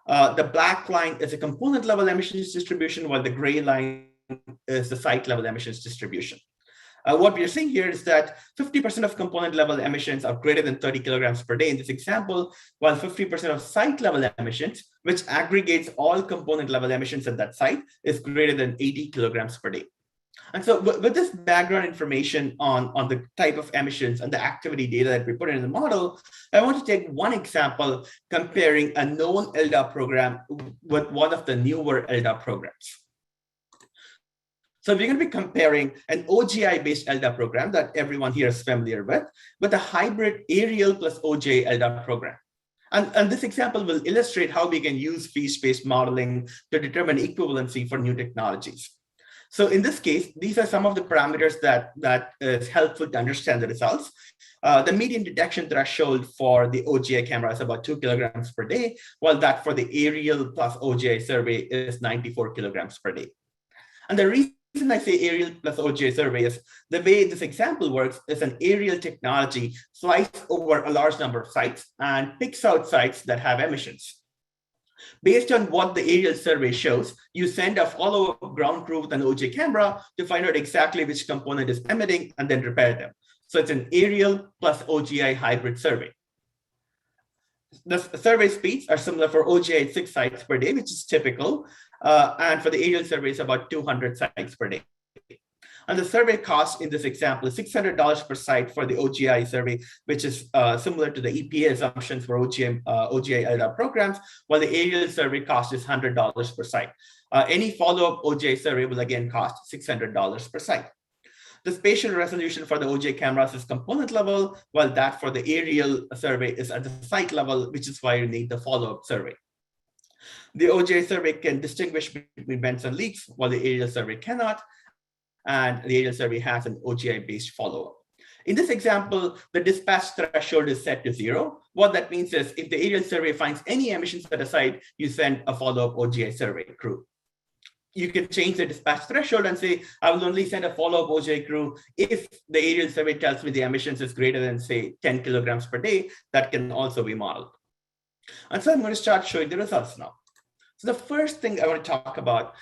The black line is a component level emissions distribution, while the gray line is the site level emissions distribution. What we are seeing here is that 50% of component level emissions are greater than 30 kilograms per day in this example, while 50% of site level emissions, which aggregates all component level emissions at that site, is greater than 80 kilograms per day. And so with this background information on the type of emissions and the activity data that we put in the model, I want to take one example comparing a known LDAR program with one of the newer LDAR programs. So we're going to be comparing an OGI-based LDAR program that everyone here is familiar with a hybrid aerial plus OGI LDAR program. And this example will illustrate how we can use phase-based modeling to determine equivalency for new technologies. So in this case, these are some of the parameters that is helpful to understand the results. The median detection threshold for the OGI camera is about 2 kilograms per day, while that for the aerial plus OGI survey is 94 kilograms per day. And the reason I say aerial plus OGI survey is the way this example works is an aerial technology flies over a large number of sites and picks out sites that have emissions. Based on what the aerial survey shows, you send a follow-up ground crew with an OGI camera to find out exactly which component is emitting and then repair them. So it's an aerial plus OGI hybrid survey. The survey speeds are similar for OGI at 6 sites per day, which is typical. And for the aerial survey, it's about 200 sites per day. And the survey cost in this example is $600 per site for the OGI survey, which is similar to the EPA assumptions for OGI LDAR programs, while the aerial survey cost is $100 per site. Any follow-up OGI survey will again cost $600 per site. The spatial resolution for the OGI cameras is component level, while that for the aerial survey is at the site level, which is why you need the follow-up survey. The OGI survey can distinguish between vents and leaks, while the aerial survey cannot. And the aerial survey has an OGI-based follow-up. In this example, the dispatch threshold is set to 0. What that means is if the aerial survey finds any emissions at a site, you send a follow-up OGI survey crew. You can change the dispatch threshold and say, I will only send a follow-up OGI crew if the aerial survey tells me the emissions is greater than, say, 10 kilograms per day. That can also be modeled. And so I'm going to start showing the results now. So the first thing I want to talk about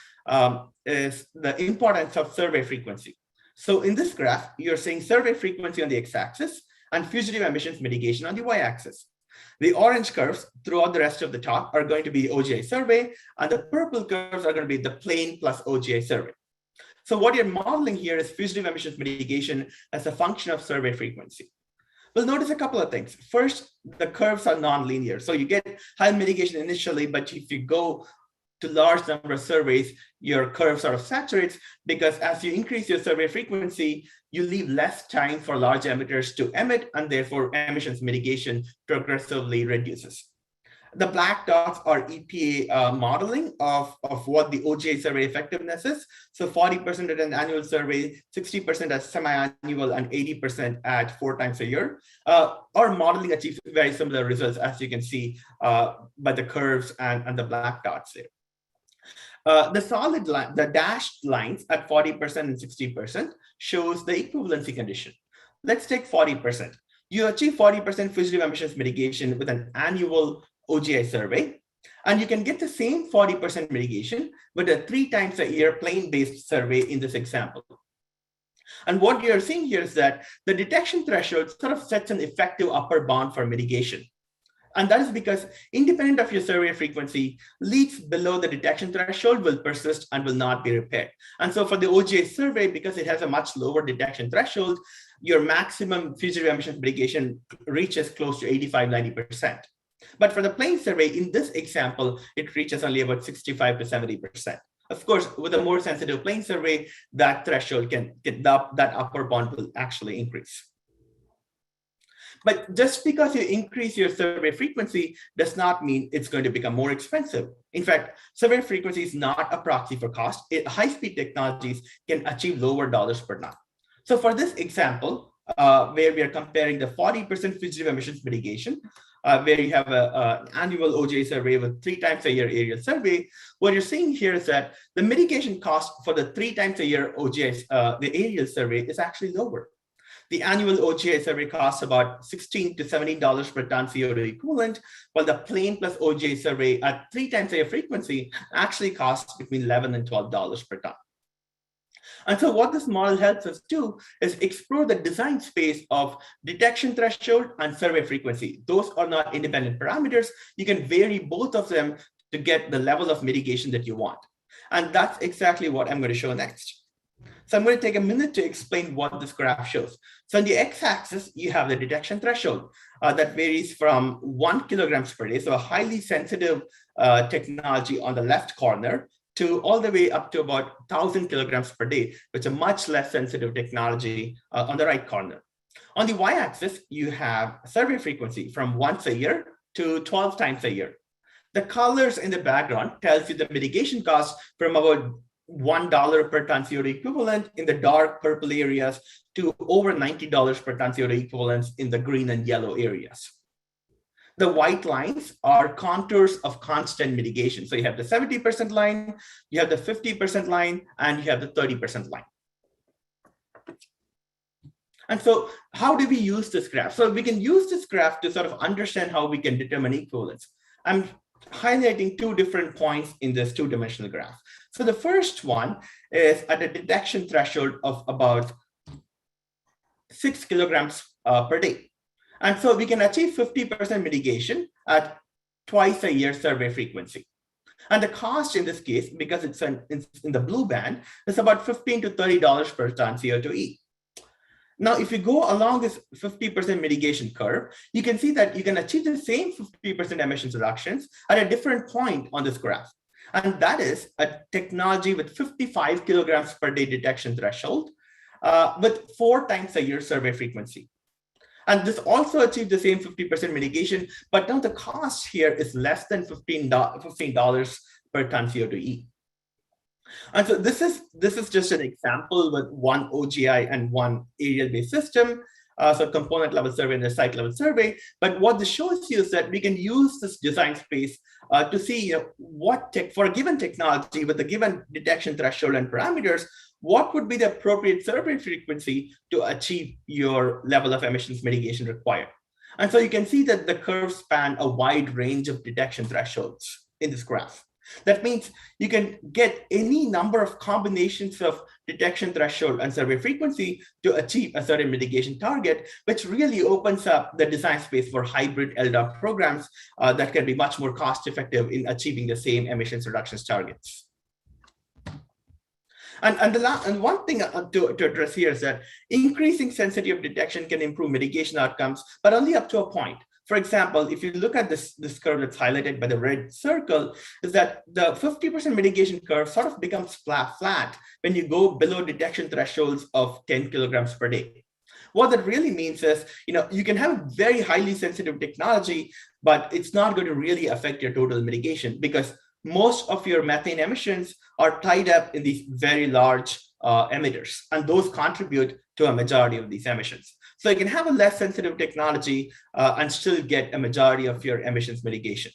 is the importance of survey frequency. So in this graph, you're seeing survey frequency on the x-axis and fugitive emissions mitigation on the y-axis. The orange curves throughout the rest of the talk are going to be OGI survey, and the purple curves are going to be the plain plus OGI survey. So what you're modeling here is fugitive emissions mitigation as a function of survey frequency. We'll notice a couple of things. First, the curves are non-linear. So you get high mitigation initially, but if you go to large number of surveys, your curve sort of saturates, because as you increase your survey frequency, you leave less time for large emitters to emit, and therefore emissions mitigation progressively reduces. The black dots are EPA modeling of what the OGI survey effectiveness is. So 40% at an annual survey, 60% at semi-annual, and 80% at 4 times a year. Our modeling achieves very similar results, as you can see by the curves and the black dots there. The solid line, the dashed lines at 40% and 60% shows the equivalency condition. Let's take 40%. You achieve 40% fugitive emissions mitigation with an annual OGI survey, and you can get the same 40% mitigation with a 3 times a year plane-based survey in this example. And what you're seeing here is that the detection threshold sort of sets an effective upper bound for mitigation. And that is because independent of your survey frequency, leaks below the detection threshold will persist and will not be repaired. And so for the OGA survey, because it has a much lower detection threshold, your maximum fugitive emissions mitigation reaches close to 85, 90%. But for the plane survey, in this example, it reaches only about 65 to 70%. Of course, with a more sensitive plane survey, that threshold can get that upper bound will actually increase. But just because you increase your survey frequency does not mean it's going to become more expensive. In fact, survey frequency is not a proxy for cost. High-speed technologies can achieve lower dollars per knot. So for this example, where we are comparing the 40% fugitive emissions mitigation, where you have an annual OGA survey with 3 times a year aerial survey, what you're seeing here is that the mitigation cost for the 3 times a year OGA, the aerial survey, is actually lower. The annual OGA survey costs about $16 to $17 per ton CO2 equivalent, while the plane plus OGA survey at 3 times a year frequency actually costs between $11 and $12 per ton. And so what this model helps us do is explore the design space of detection threshold and survey frequency. Those are not independent parameters. You can vary both of them to get the level of mitigation that you want. And that's exactly what I'm going to show next. So I'm going to take a minute to explain what this graph shows. So on the x-axis, you have the detection threshold that varies from 1 kilograms per day, so a highly sensitive technology on the left corner, to all the way up to about 1,000 kilograms per day, which is a much less sensitive technology on the right corner. On the y-axis, you have survey frequency from once a year to 12 times a year. The colors in the background tells you the mitigation cost from about $1 per ton CO2 equivalent in the dark purple areas to over $90 per ton CO2 equivalents in the green and yellow areas. The white lines are contours of constant mitigation. So you have the 70% line, you have the 50% line, and you have the 30% line. And so how do we use this graph? So we can use this graph to sort of understand how we can determine equivalence. I'm highlighting 2 different points in this 2-dimensional graph. So the first one is at a detection threshold of about 6 kilograms per day. And so we can achieve 50% mitigation at twice a year survey frequency. And the cost in this case, because it's in the blue band, is about $15 to $30 per ton CO2e. Now, if you go along this 50% mitigation curve, you can see that you can achieve the same 50% emissions reductions at a different point on this graph. And that is a technology with 55 kilograms per day detection threshold with 4 times a year survey frequency. And this also achieved the same 50% mitigation, but now the cost here is less than $15 per ton CO2e. And so this is just an example with one OGI and one aerial-based system, so component level survey and the site level survey. But what this shows you is that we can use this design space to see for a given technology with a given detection threshold and parameters, what would be the appropriate survey frequency to achieve your level of emissions mitigation required. And so you can see that the curves span a wide range of detection thresholds in this graph. That means you can get any number of combinations of detection threshold and survey frequency to achieve a certain mitigation target, which really opens up the design space for hybrid LDAR programs that can be much more cost effective in achieving the same emissions reductions targets. And one thing to address here is that increasing sensitivity of detection can improve mitigation outcomes, but only up to a point. For example, if you look at this curve that's highlighted by the red circle, is that the 50% mitigation curve sort of becomes flat when you go below detection thresholds of 10 kilograms per day. What that really means is, you can have a very highly sensitive technology, but it's not going to really affect your total mitigation because most of your methane emissions are tied up in these very large emitters, and those contribute to a majority of these emissions. So you can have a less sensitive technology and still get a majority of your emissions mitigation.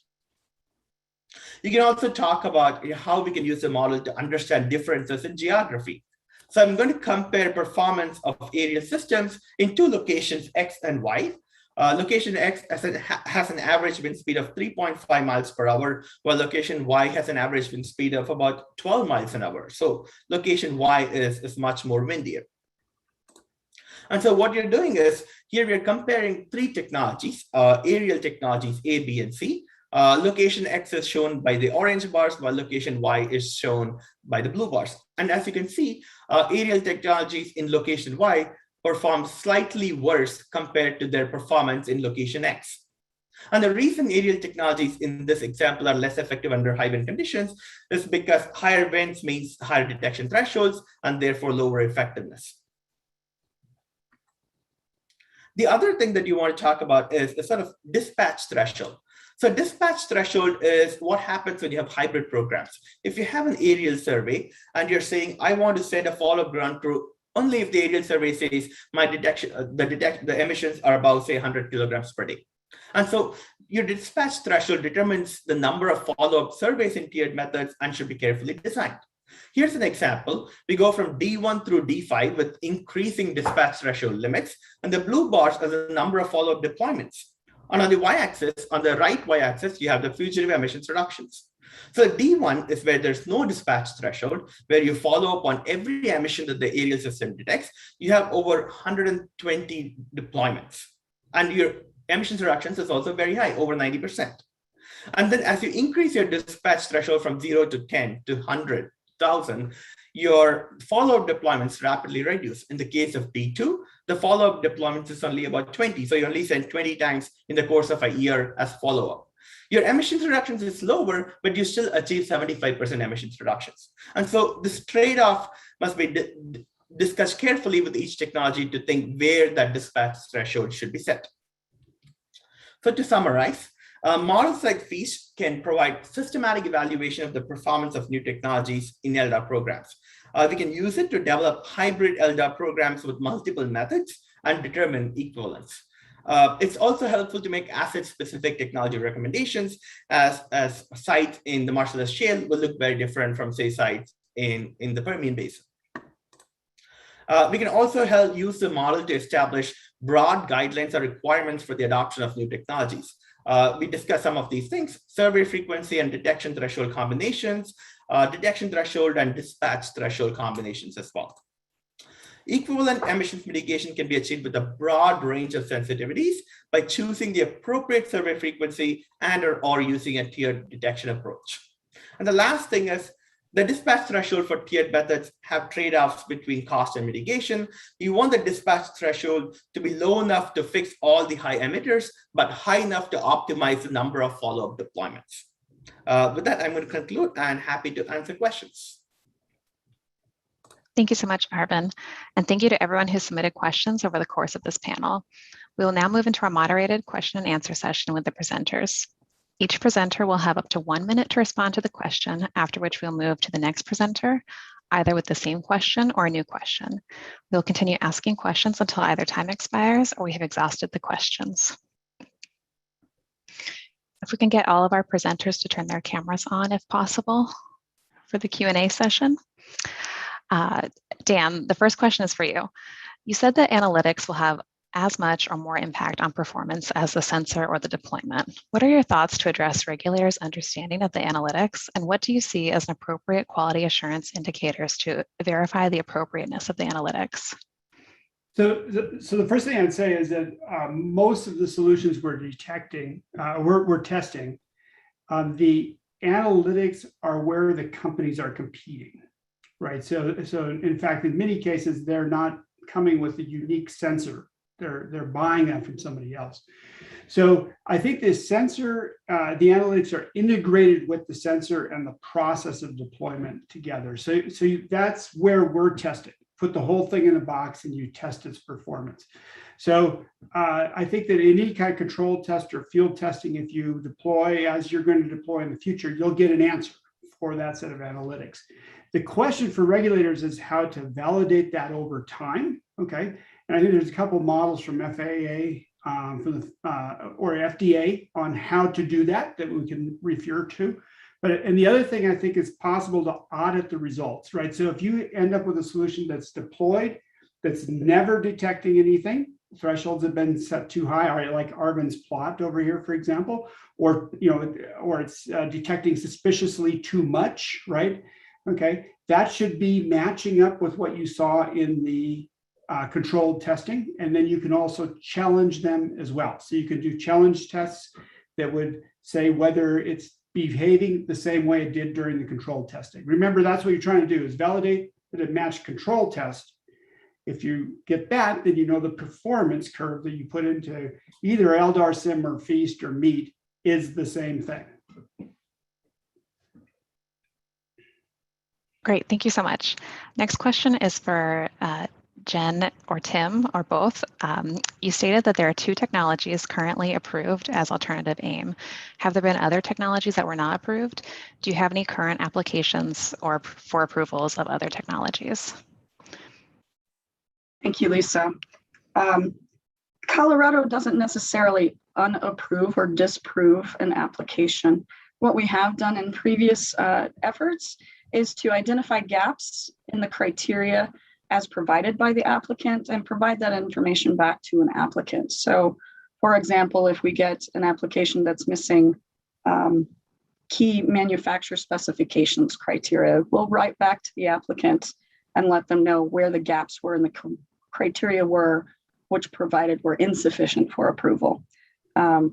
You can also talk about how we can use the model to understand differences in geography. So I'm going to compare performance of aerial systems in 2 locations, X and Y. Location X has an average wind speed of 3.5 miles per hour, while location Y has an average wind speed of about 12 miles an hour. So location Y is much more windier. And so what you're doing is, here we're comparing three technologies, aerial technologies A, B, and C. Location X is shown by the orange bars, while location Y is shown by the blue bars. And as you can see, aerial technologies in location Y perform slightly worse compared to their performance in location X. And the reason aerial technologies in this example are less effective under high wind conditions is because higher winds means higher detection thresholds and therefore lower effectiveness. The other thing that you want to talk about is the sort of dispatch threshold. So dispatch threshold is what happens when you have hybrid programs. If you have an aerial survey and you're saying, I want to send a follow-up ground crew only if the aerial survey says my the emissions are about, say, 100 kilograms per day. And so your dispatch threshold determines the number of follow-up surveys in tiered methods and should be carefully designed. Here's an example. We go from D1 through D5 with increasing dispatch threshold limits, and the blue bars are the number of follow-up deployments. And on the y-axis, on the right y-axis, you have the fugitive emissions reductions. So D1 is where there's no dispatch threshold, where you follow up on every emission that the aerial system detects. You have over 120 deployments, and your emissions reductions is also very high, over 90%. And then as you increase your dispatch threshold from 0 to 10 to 100,000, your follow-up deployments rapidly reduce. In the case of D2, the follow-up deployments is only about 20. So you only send 20 times in the course of a year as follow-up. Your emissions reductions is lower, but you still achieve 75% emissions reductions. And so this trade-off must be discussed carefully with each technology to think where that dispatch threshold should be set. So to summarize, models like FEAST can provide systematic evaluation of the performance of new technologies in LDAR programs. We can use it to develop hybrid LDAR programs with multiple methods and determine equivalence. It's also helpful to make asset-specific technology recommendations, as sites in the Marcellus Shale will look very different from, say, sites in the Permian Basin. We can also help use the model to establish broad guidelines or requirements for the adoption of new technologies. We discussed some of these things: survey frequency and detection threshold combinations, detection threshold and dispatch threshold combinations as well. Equivalent emissions mitigation can be achieved with a broad range of sensitivities by choosing the appropriate survey frequency and or using a tiered detection approach. And the last thing is, the dispatch threshold for tiered methods have trade-offs between cost and mitigation. You want the dispatch threshold to be low enough to fix all the high emitters, but high enough to optimize the number of follow-up deployments. With that, I'm going to conclude and happy to answer questions. Thank you so much, Arvind. And thank you to everyone who submitted questions over the course of this panel. We will now move into our moderated question and answer session with the presenters. Each presenter will have up to 1 minute to respond to the question, after which we'll move to the next presenter, either with the same question or a new question. We'll continue asking questions until either time expires or we have exhausted the questions. If we can get all of our presenters to turn their cameras on, if possible, for the Q&A session. Dan, the first question is for you. You said that analytics will have as much or more impact on performance as the sensor or the deployment. What are your thoughts to address regulators' understanding of the analytics, and what do you see as an appropriate quality assurance indicators to verify the appropriateness of the analytics? So the first thing I'd say is that most of the solutions we're detecting, we're testing, the analytics are where the companies are competing, right? So in fact, in many cases, they're not coming with a unique sensor. They're buying that from somebody else. So I think the sensor, the analytics are integrated with the sensor and the process of deployment together. So that's where we're testing. Put the whole thing in a box and you test its performance. So I think that in any kind of control test or field testing, if you deploy as you're going to deploy in the future, you'll get an answer for that set of analytics. The question for regulators is how to validate that over time. Okay. And I think there's a couple of models from FAA or FDA on how to do that we can refer to. And the other thing I think is possible to audit the results, right? So if you end up with a solution that's deployed, that's never detecting anything, thresholds have been set too high, right? Like Arvind's plot over here, for example, or it's detecting suspiciously too much, right? Okay, that should be matching up with what you saw in the controlled testing, and then you can also challenge them as well. So you can do challenge tests that would say whether it's behaving the same way it did during the controlled testing. Remember, that's what you're trying to do, is validate that it matched control test. If you get that, then you know the performance curve that you put into either LDAR-Sim or Feast or MEET is the same thing. Great, thank you so much. Next question is for Jen or Tim or both. You stated that there are 2 technologies currently approved as alternative AIM. Have there been other technologies that were not approved? Do you have any current applications or for approvals of other technologies? Thank you, Lisa. Colorado doesn't necessarily unapprove or disprove an application. What we have done in previous efforts is to identify gaps in the criteria as provided by the applicant and provide that information back to an applicant. So, for example, if we get an application that's missing key manufacturer specifications criteria, we'll write back to the applicant and let them know where the gaps were in the criteria were, which provided were insufficient for approval.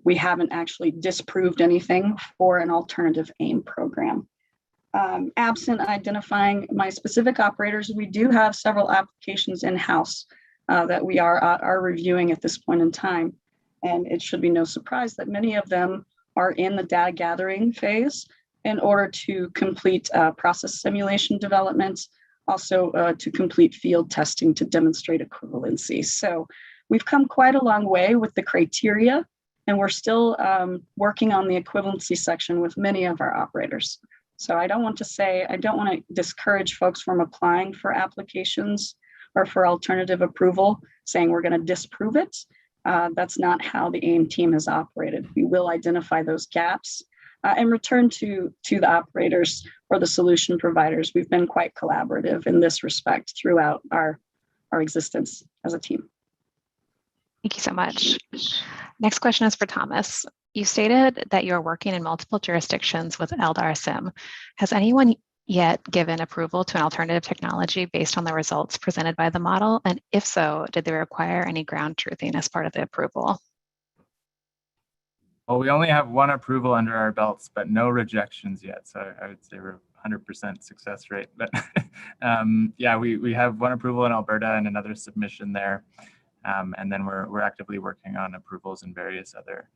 We haven't actually disproved anything for an alternative AIM program. Absent identifying my specific operators, we do have several applications in-house that we are reviewing at this point in time. And it should be no surprise that many of them are in the data gathering phase in order to complete process simulation development, also to complete field testing to demonstrate equivalency. So we've come quite a long way with the criteria, and we're still working on the equivalency section with many of our operators. So I don't want to discourage folks from applying for applications or for alternative approval, saying we're going to disprove it. That's not how the AIM team has operated. We will identify those gaps and return to the operators or the solution providers. We've been quite collaborative in this respect throughout our existence as a team. Thank you so much. Next question is for Thomas. You stated that you're working in multiple jurisdictions with LDAR-Sim. Has anyone yet given approval to an alternative technology based on the results presented by the model? And if so, did they require any ground truthing as part of the approval? Well, we only have 1 approval under our belts, but no rejections yet. So I would say we're 100% success rate. But yeah, we have 1 approval in Alberta and another submission there. And then we're actively working on approvals in various other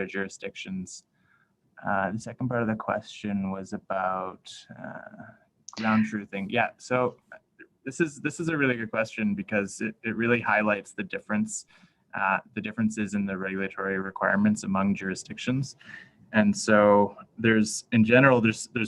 jurisdictions. The second part of the question was about ground truthing. Yeah, so this is a really good question because it really highlights the differences in the regulatory requirements among jurisdictions. And so there's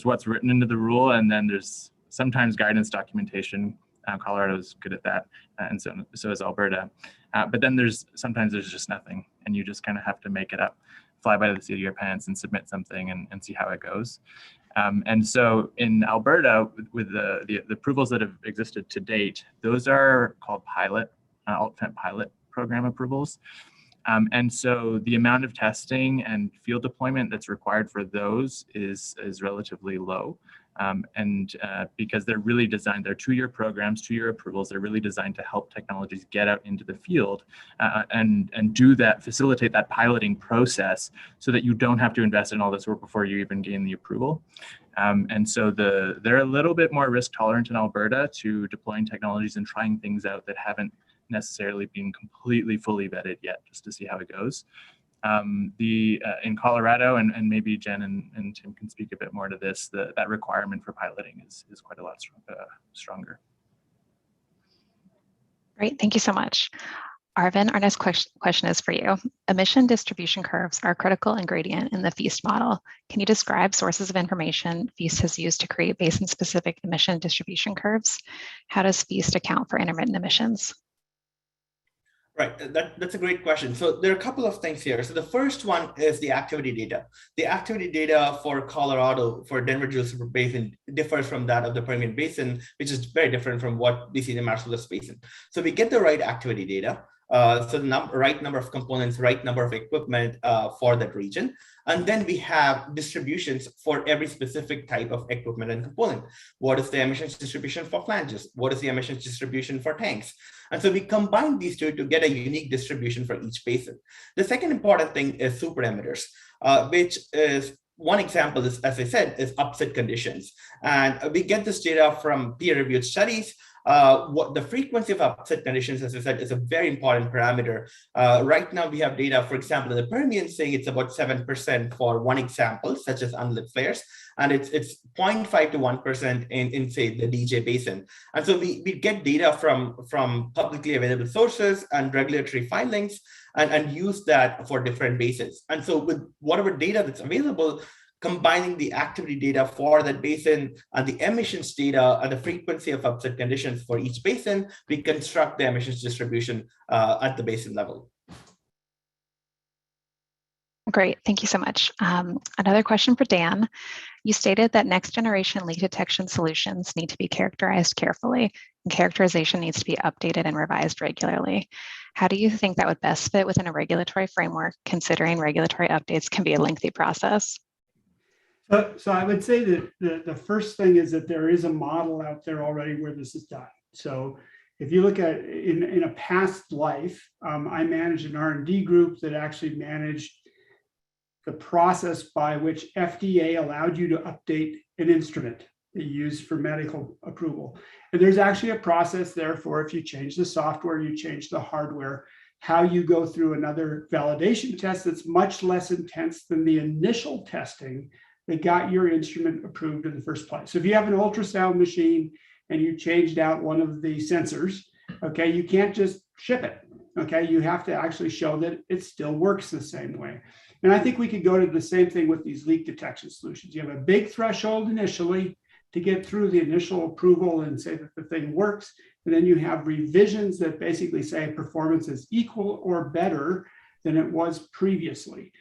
what's written into the rule, and then there's sometimes guidance documentation. Colorado's good at that, and so is Alberta. But then sometimes there's just nothing, and you just kind of have to make it up, fly by the seat of your pants and submit something and see how it goes. And so in Alberta, with the approvals that have existed to date, those are called alt-FET pilot program approvals. And so the amount of testing and field deployment that's required for those is relatively low. Because they're really designed, they're 2-year programs, 2-year approvals, they're really designed to help technologies get out into the field and facilitate that piloting process so that you don't have to invest in all this work before you even gain the approval. And so they're a little bit more risk tolerant in Alberta to deploying technologies and trying things out that haven't necessarily been completely fully vetted yet, just to see how it goes. In Colorado, and maybe Jen and Tim can speak a bit more to this, that requirement for piloting is quite a lot stronger. Great, thank you so much. Arvind, our next question is for you. Emission distribution curves are a critical ingredient in the Feast model. Can you describe sources of information Feast has used to create basin-specific emission distribution curves? How does Feast account for intermittent emissions? Right, that's a great question. So there are a couple of things here. So the first one is the activity data. The activity data for Colorado, for Denver Geothermal Basin, differs from that of the Permian Basin, which is very different from what we see in the Marcellus Basin. So we get the right activity data. So the right number of components, right number of equipment for that region. And then we have distributions for every specific type of equipment and component. What is the emissions distribution for flanges? What is the emissions distribution for tanks? And so we combine these two to get a unique distribution for each basin. The second important thing is superemitters, which is one example is, as I said, is upset conditions. And we get this data from peer-reviewed studies. What the frequency of upset conditions, as I said, is a very important parameter. Right now, we have data, for example, in the Permian saying it's about 7% for one example, such as unlit flares, and it's 0.5 to 1% in say the DJ Basin. And so we get data from publicly available sources and regulatory filings and use that for different basins. And so with whatever data that's available, combining the activity data for that basin and the emissions data and the frequency of upset conditions for each basin, we construct the emissions distribution at the basin level. Great, thank you so much. Another question for Dan. You stated that next generation leak detection solutions need to be characterized carefully, and characterization needs to be updated and revised regularly. How do you think that would best fit within a regulatory framework, considering regulatory updates can be a lengthy process? So I would say that the first thing is that there is a model out there already where this is done. So if you look at in a past life, I managed an R&D group that actually managed the process by which FDA allowed you to update an instrument that you use for medical approval. And there's actually a process there for if you change the software, you change the hardware, how you go through another validation test that's much less intense than the initial testing that got your instrument approved in the first place. So if you have an ultrasound machine and you changed out one of the sensors, okay, you can't just ship it, okay? You have to actually show that it still works the same way. And I think we could go to the same thing with these leak detection solutions. You have a big threshold initially to get through the initial approval and say that the thing works. And then you have revisions that basically say performance is equal or better than it was previously.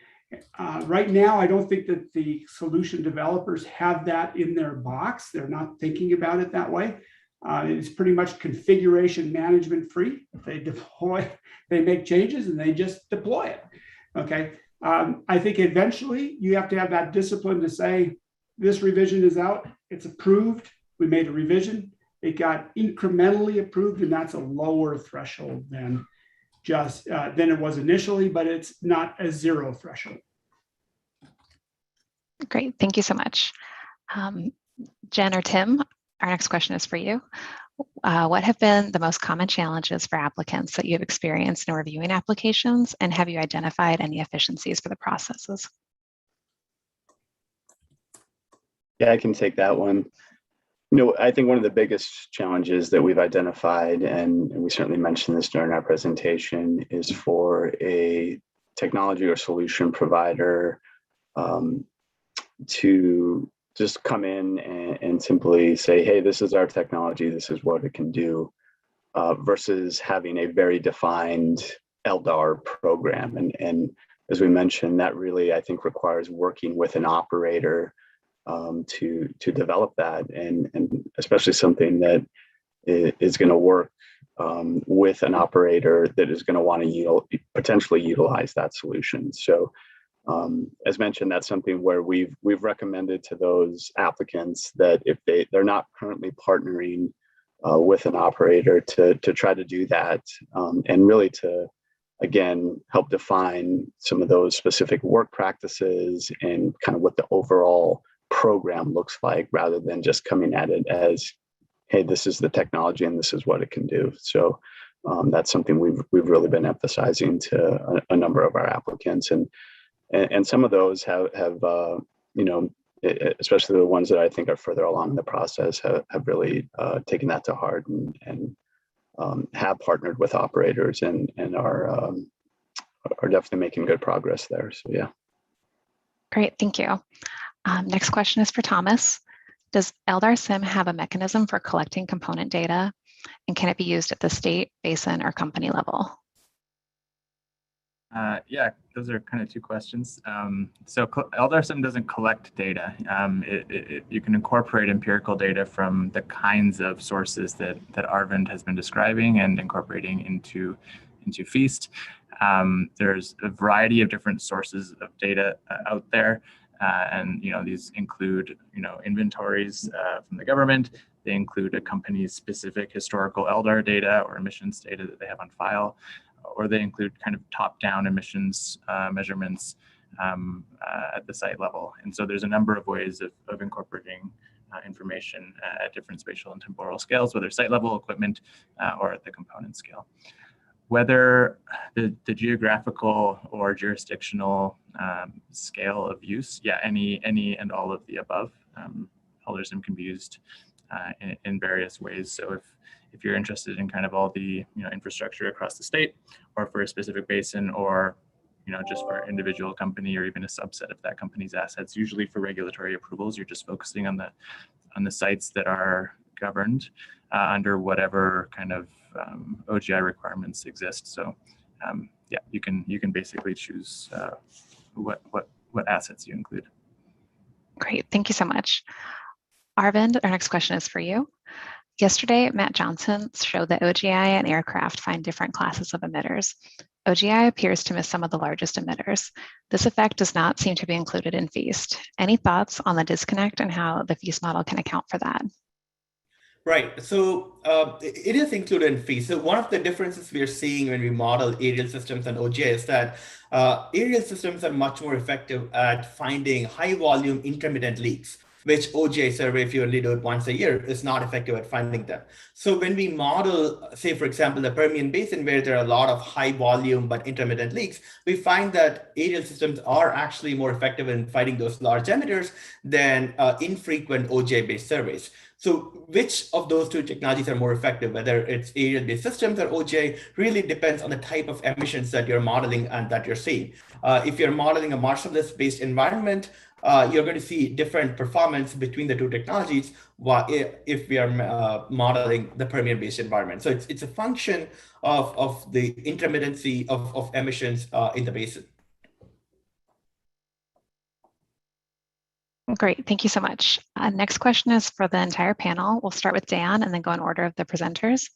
Right now, I don't think that the solution developers have that in their box. They're not thinking about it that way. It's pretty much configuration management free. They deploy, they make changes and they just deploy it. Okay. I think eventually you have to have that discipline to say, this revision is out, it's approved, we made a revision, it got incrementally approved, and that's a lower threshold than just than it was initially, but it's not a zero threshold. Great, thank you so much. Jen or Tim, our next question is for you. What have been the most common challenges for applicants that you've experienced in reviewing applications, and have you identified any efficiencies for the processes? Yeah, I can take that one. You know, I think one of the biggest challenges that we've identified, and we certainly mentioned this during our presentation, is for a technology or solution provider to just come in and simply say, hey, this is our technology, this is what it can do, versus having a very defined LDAR program. And as we mentioned, that really, I think, requires working with an operator to develop that, and especially something that is going to work with an operator that is going to want to potentially utilize that solution. So as mentioned, that's something where we've recommended to those applicants that if they're not currently partnering with an operator to try to do that, and really to, again, help define some of those specific work practices and kind of what the overall program looks like, rather than just coming at it as, hey, this is the technology and this is what it can do. So that's something we've really been emphasizing to a number of our applicants, and some of those have you know, especially the ones that I think are further along in the process, have really taken that to heart and have partnered with operators and are definitely making good progress there. So yeah. Great, thank you. Next question is for Thomas. Does LDAR-Sim have a mechanism for collecting component data, and can it be used at the state, basin, or company level? Yeah, those are kind of two questions. So LDAR-Sim doesn't collect data. You can incorporate empirical data from the kinds of sources that Arvind has been describing and incorporating into into Feast. There's a variety of different sources of data out there. And these include inventories from the government. They include a company's specific historical LDAR data or emissions data that they have on file, or they include kind of top-down emissions measurements at the site level. And so there's a number of ways of incorporating information at different spatial and temporal scales, whether site level equipment or at the component scale. Whether the geographical or jurisdictional scale of use, any and all of the above. LDAR-Sim can be used in various ways. So if you're interested in kind of all the infrastructure across the state, or for a specific basin, or just for an individual company, or even a subset of that company's assets, usually for regulatory approvals, you're just focusing on the sites that are governed under whatever kind of OGI requirements exist. So you can basically choose what assets you include. Great, thank you so much. Arvind, our next question is for you. Yesterday, Matt Johnson showed that OGI and aircraft find different classes of emitters. OGI appears to miss some of the largest emitters. This effect does not seem to be included in Feast. Any thoughts on the disconnect and how the Feast model can account for that? Right. So it is included in Feast. So one of the differences we are seeing when we model aerial systems and OGI is that aerial systems are much more effective at finding high volume intermittent leaks, which OGI survey, if you only do it once a year, is not effective at finding them. So when we model, say, for example, the Permian Basin, where there are a lot of high volume but intermittent leaks, we find that aerial systems are actually more effective in finding those large emitters than infrequent OGI-based surveys. So which of those two technologies are more effective, whether it's aerial-based systems or OGI, really depends on the type of emissions that you're modeling and that you're seeing. If you're modeling a Marcellus-based environment, you're going to see different performance between the two technologies if we are modeling the Permian-based environment. So it's a function of the intermittency of emissions in the basin. Great, thank you so much. Next question is for the entire panel. We'll start with Dan and then go in order of the presenters.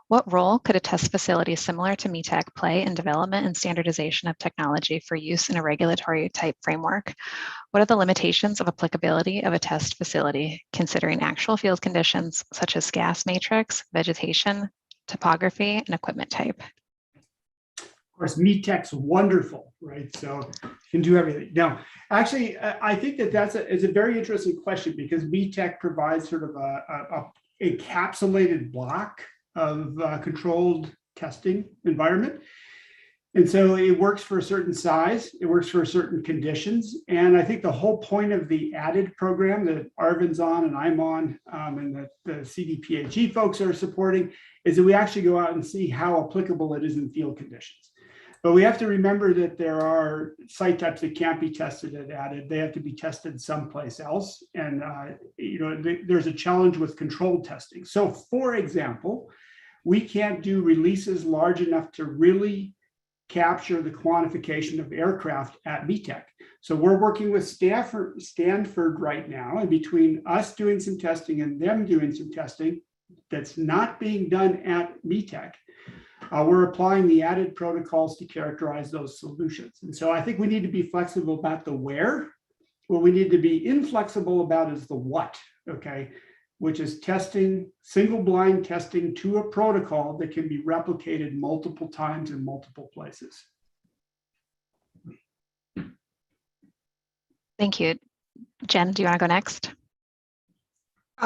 What role could a test facility similar to METEC play in development and standardization of technology for use in a regulatory type framework? What are the limitations of applicability of a test facility, considering actual field conditions such as gas matrix, vegetation, topography, and equipment type? Of course, METEC's wonderful, right? So you can do everything. Now, actually, I think that's a very interesting question, because METEC provides sort of a encapsulated block of controlled testing environment. And so it works for a certain size, it works for certain conditions. And I think the whole point of the added program that Arvind's on and I'm on, and that the CDPHE folks are supporting, is that we actually go out and see how applicable it is in field conditions. But we have to remember that there are site types that can't be tested at added. They have to be tested someplace else. And there's a challenge with controlled testing. So for example, we can't do releases large enough to really capture the quantification of aircraft at METEC. So we're working with Stanford right now, and between us doing some testing and them doing some testing that's not being done at METEC, we're applying the added protocols to characterize those solutions. And so I think we need to be flexible about the where. What we need to be inflexible about is the what, okay? Which is testing, single blind testing to a protocol that can be replicated multiple times in multiple places. Thank you. Jen, do you want to go next?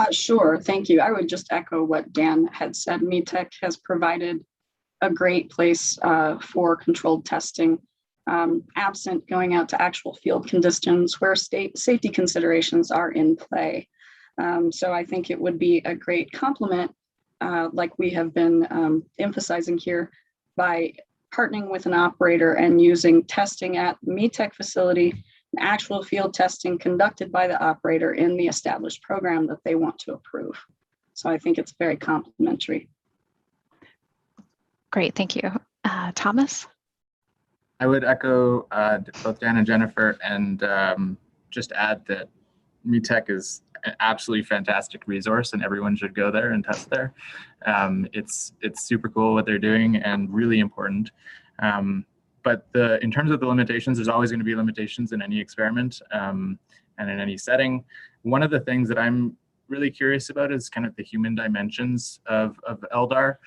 Sure, thank you. I would just echo what Dan had said. METEC has provided a great place for controlled testing, absent going out to actual field conditions where safety considerations are in play. So I think it would be a great complement, like we have been emphasizing here, by partnering with an operator and using testing at METEC facility, actual field testing conducted by the operator in the established program that they want to approve. So I think it's very complementary. Great, thank you. Thomas? I would echo both Dan and Jennifer, and just add that METEC is an absolutely fantastic resource, and everyone should go there and test there. It's super cool what they're doing and really important. But in terms of the limitations, there's always going to be limitations in any experiment and in any setting. One of the things that I'm really curious about is kind of the human dimensions of LDAR.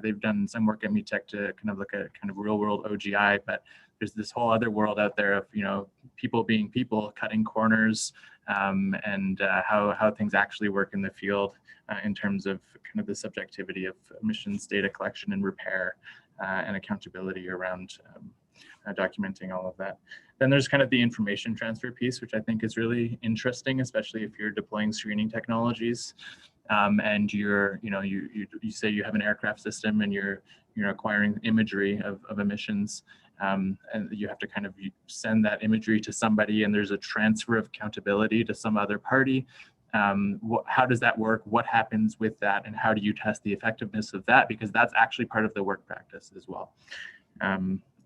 They've done some work at METech to kind of look at kind of real world OGI, but there's this whole other world out there of, you know, people being people, cutting corners, and how things actually work in the field in terms of kind of the subjectivity of emissions data collection and repair and accountability around documenting all of that. Then there's kind of the information transfer piece, which I think is really interesting, especially if you're deploying screening technologies. And you say you have an aircraft system and you're acquiring imagery of emissions, and you have to kind of send that imagery to somebody, and there's a transfer of accountability to some other party. How does that work? What happens with that, and how do you test the effectiveness of that? Because that's actually part of the work practice as well.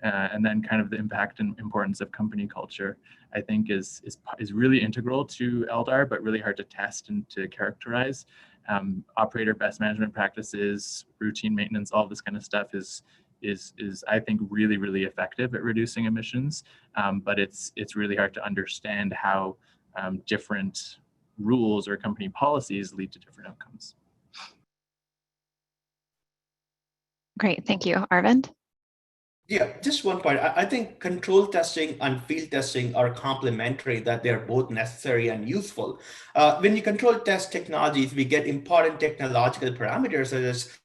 And then kind of the impact and importance of company culture, I think is really integral to LDAR, but really hard to test and to characterize. Operator best management practices, routine maintenance, all this kind of stuff is I think really, really effective at reducing emissions. But it's really hard to understand how different rules or company policies lead to different outcomes. Great, thank you. Arvind? Yeah, just one point. I think control testing and field testing are complementary, that they're both necessary and useful. When you control test technologies, we get important technological parameters such as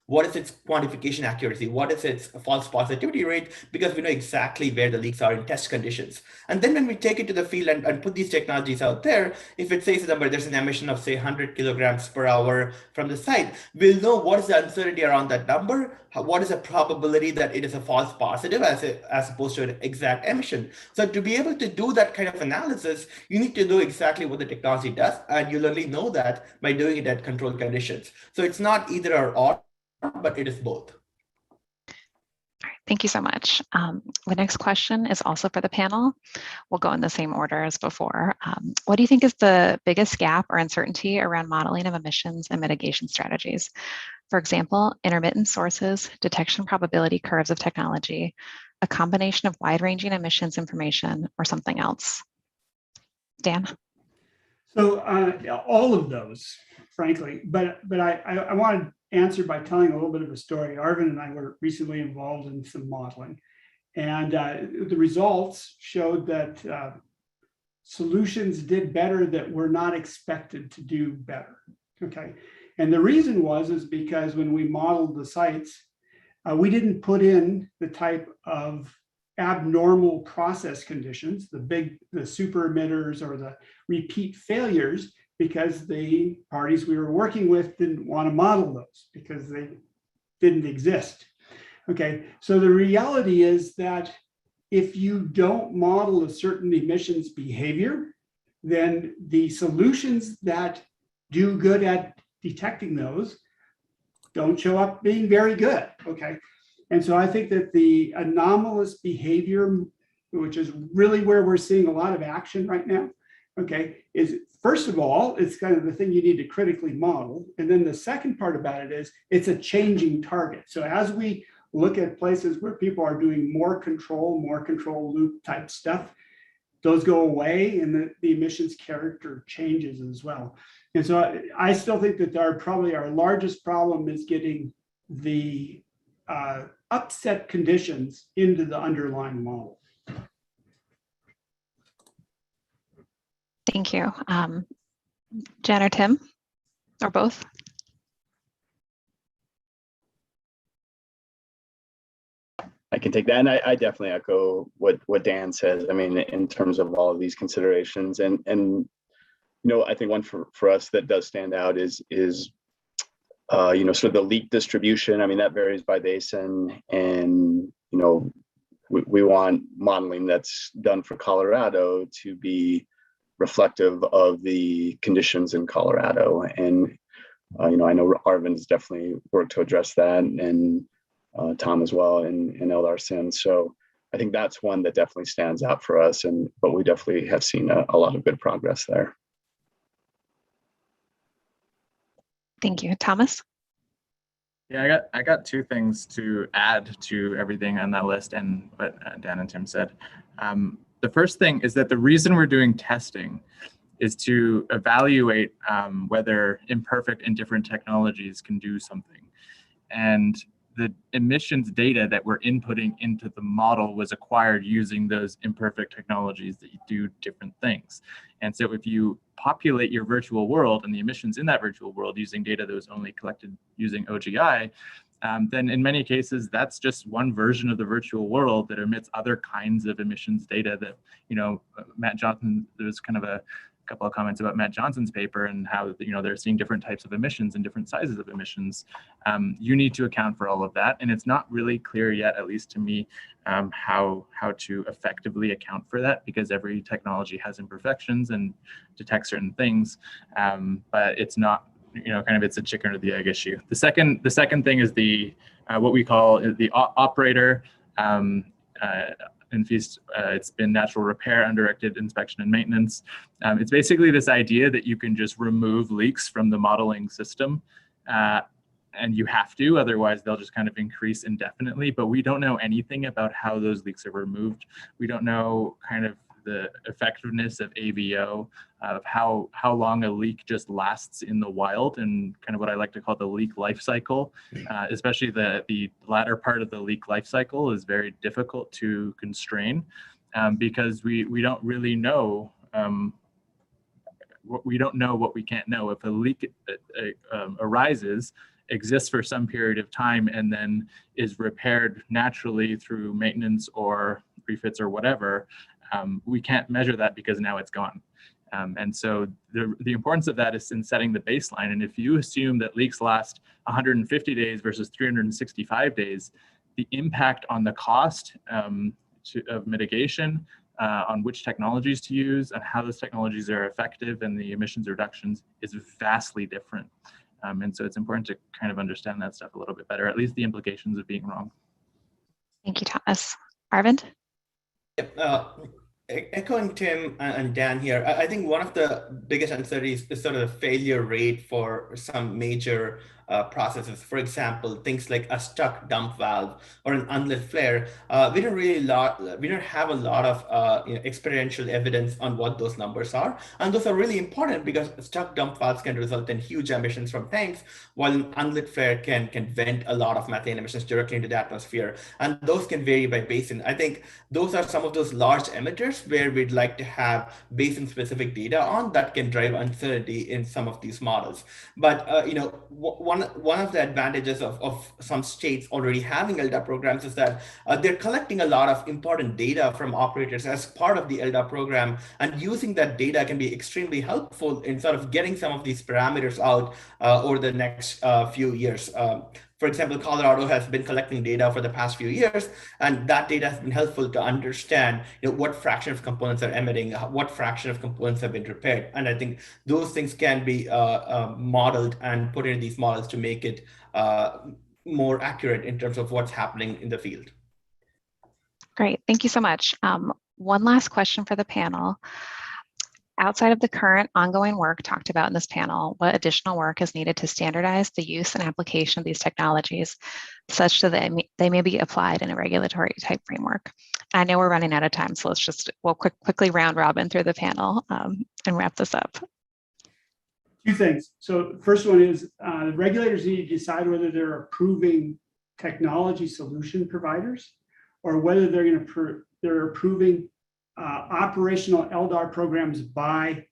what is its quantification accuracy? What is its false positivity rate? Because we know exactly where the leaks are in test conditions. And then when we take it to the field and put these technologies out there, if it says a number, there's an emission of say 100 kilograms per hour from the site, we'll know what is the uncertainty around that number, what is the probability that it is a false positive as opposed to an exact emission. So to be able to do that kind of analysis, you need to know exactly what the technology does, and you'll only know that by doing it at controlled conditions. So it's not either or, but it is both. All right, thank you so much. The next question is also for the panel. We'll go in the same order as before. What do you think is the biggest gap or uncertainty around modeling of emissions and mitigation strategies? For example, intermittent sources, detection probability curves of technology, a combination of wide-ranging emissions information, or something else? Dan? So all of those, frankly, but I want to answer by telling a little bit of a story. Arvind and I were recently involved in some modeling, and the results showed that solutions did better that were not expected to do better. Okay, and the reason is because when we modeled the sites, we didn't put in the type of abnormal process conditions, the super emitters or the repeat failures, because the parties we were working with didn't want to model those because they didn't exist. Okay, so the reality is that if you don't model a certain emissions behavior, then the solutions that do good at detecting those don't show up being very good. Okay, and so I think that the anomalous behavior, which is really where we're seeing a lot of action right now, okay, is first of all, it's kind of the thing you need to critically model. And then the second part about it is it's a changing target. So as we look at places where people are doing more control loop type stuff, those go away and the emissions character changes as well. And so I still think that our largest problem is getting the upset conditions into the underlying model. Thank you. Jen or Tim, or both? I can take that, and I definitely echo what Dan says. I mean, in terms of all of these considerations, and you know, I think one for us that does stand out is you know, sort of the leak distribution. I mean, that varies by basin, and you know, we want modeling that's done for Colorado to be reflective of the conditions in Colorado. And, you know, I know Arvind has definitely worked to address that, and Tom as well in LDAR-Sim. So I think that's one that definitely stands out for us, but we definitely have seen a lot of good progress there. Thank you. Thomas? Yeah, I got two things to add to everything on that list and what Dan and Tim said. The first thing is that the reason we're doing testing is to evaluate whether imperfect and different technologies can do something. And the emissions data that we're inputting into the model was acquired using those imperfect technologies that do different things. And so if you populate your virtual world and the emissions in that virtual world using data that was only collected using OGI, then in many cases, that's just one version of the virtual world that emits other kinds of emissions data that, Matt Johnson, there's kind of a couple of comments about Matt Johnson's paper and how, they're seeing different types of emissions and different sizes of emissions. You need to account for all of that. And it's not really clear yet, at least to me, how to effectively account for that, because every technology has imperfections and detects certain things, but it's not, it's a chicken or the egg issue. The second thing is the what we call the operator. In FEAST, it's been natural repair, undirected inspection and maintenance. It's basically this idea that you can just remove leaks from the modeling system, and you have to, otherwise they'll just kind of increase indefinitely. But we don't know anything about how those leaks are removed. We don't know kind of the effectiveness of AVO, of how long a leak just lasts in the wild, and kind of what I like to call the leak life cycle. Especially the latter part of the leak life cycle is very difficult to constrain, because we don't really know we don't know what we can't know. If a leak arises, exists for some period of time, and then is repaired naturally through maintenance or refits or whatever, we can't measure that because now it's gone. And so the importance of that is in setting the baseline. And if you assume that leaks last 150 days versus 365 days, the impact on the cost of mitigation, on which technologies to use and how those technologies are effective and the emissions reductions is vastly different. And so it's important to kind of understand that stuff a little bit better, at least the implications of being wrong. Thank you, Thomas. Arvind? Echoing Tim and Dan here, I think one of the biggest uncertainties is sort of the failure rate for some major processes. For example, things like a stuck dump valve or an unlit flare. We don't have a lot of experiential evidence on what those numbers are, and those are really important because stuck dump valves can result in huge emissions from tanks, while an unlit flare can vent a lot of methane emissions directly into the atmosphere, and those can vary by basin. I think those are some of those large emitters where we'd like to have basin-specific data on that can drive uncertainty in some of these models. But one of the advantages of some states already having LDAR programs is that they're collecting a lot of important data from operators as part of the LDAR program, and using that data can be extremely helpful in sort of getting some of these parameters out over the next few years. For example, Colorado has been collecting data for the past few years, and that data has been helpful to understand what fraction of components are emitting, what fraction of components have been repaired. And I think those things can be modeled and put into these models to make it more accurate in terms of what's happening in the field. Great, thank you so much. One last question for the panel. Outside of the current ongoing work talked about in this panel, what additional work is needed to standardize the use and application of these technologies such that they may be applied in a regulatory type framework? I know we're running out of time, so we'll quickly round robin through the panel and wrap this up. Two things. So the first one is regulators need to decide whether they're approving technology solution providers or whether they're approving operational LDAR programs by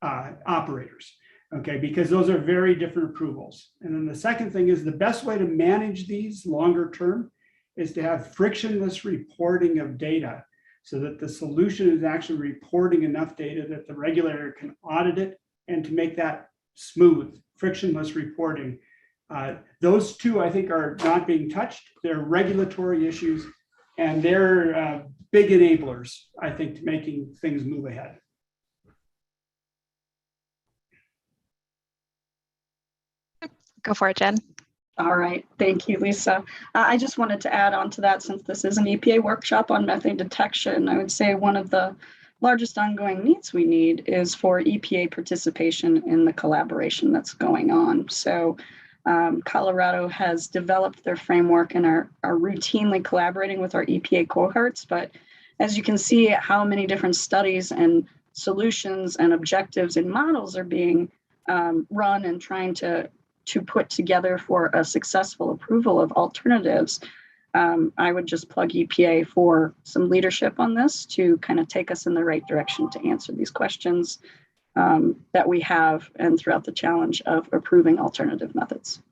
operators, okay, because those are very different approvals. And then the second thing is the best way to manage these longer term is to have frictionless reporting of data so that the solution is actually reporting enough data that the regulator can audit it, and to make that smooth, frictionless reporting. Those two, I think, are not being touched. They're regulatory issues, and they're big enablers, I think, to making things move ahead. Go for it, Jen. All right, thank you, Lisa. I just wanted to add on to that, since this is an EPA workshop on methane detection, I would say one of the largest ongoing needs we need is for EPA participation in the collaboration that's going on. So Colorado has developed their framework and are routinely collaborating with our EPA cohorts. But as you can see, how many different studies and solutions and objectives and models are being run and trying to put together for a successful approval of alternatives. I would just plug EPA for some leadership on this to kind of take us in the right direction to answer these questions that we have and throughout the challenge of approving alternative methods.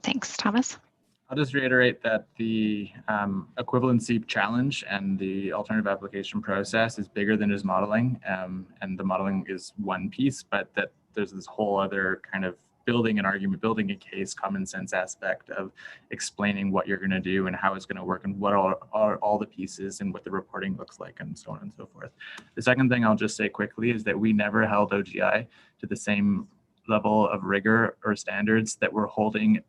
Thanks, Thomas. I'll just reiterate that the equivalency challenge and the alternative application process is bigger than just modeling, and the modeling is one piece, but that there's this whole other kind of building an argument, building a case, common sense aspect of explaining what you're going to do and how it's going to work and what are all the pieces and what the reporting looks like and so on and so forth. The second thing I'll just say quickly is that we never held OGI to the same level of rigor or standards that we're holding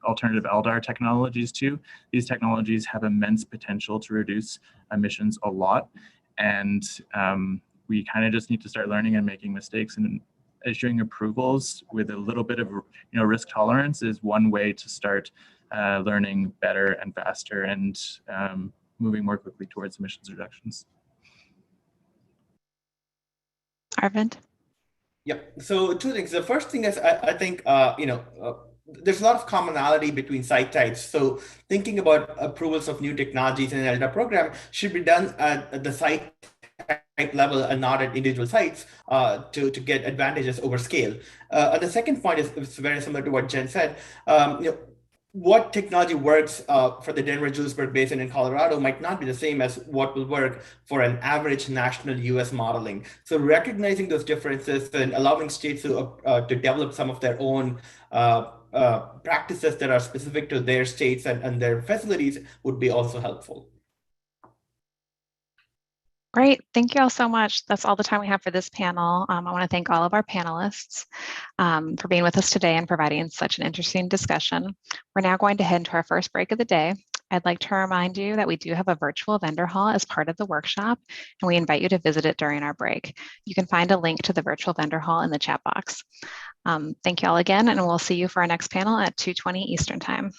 alternative LDAR technologies to. These technologies have immense potential to reduce emissions a lot. And we kind of just need to start learning and making mistakes, and issuing approvals with a little bit of risk tolerance is one way to start learning better and faster and moving more quickly towards emissions reductions. Arvind? Yep. So two things. The first thing is I think there's a lot of commonality between site types. So thinking about approvals of new technologies in an LDAR program should be done at the site type level and not at individual sites to get advantages over scale. And the second point is very similar to what Jen said. What technology works for the Denver-Julesburg Basin in Colorado might not be the same as what will work for an average national US modeling. So recognizing those differences and allowing states to develop some of their own practices that are specific to their states and their facilities would be also helpful. Great. Thank you all so much. That's all the time we have for this panel. I want to thank all of our panelists for being with us today and providing such an interesting discussion. We're now going to head into our first break of the day. I'd like to remind you that we do have a virtual vendor hall as part of the workshop, and we invite you to visit it during our break. You can find a link to the virtual vendor hall in the chat box. Thank you all again, and we'll see you for our next panel at 2:20 Eastern Time.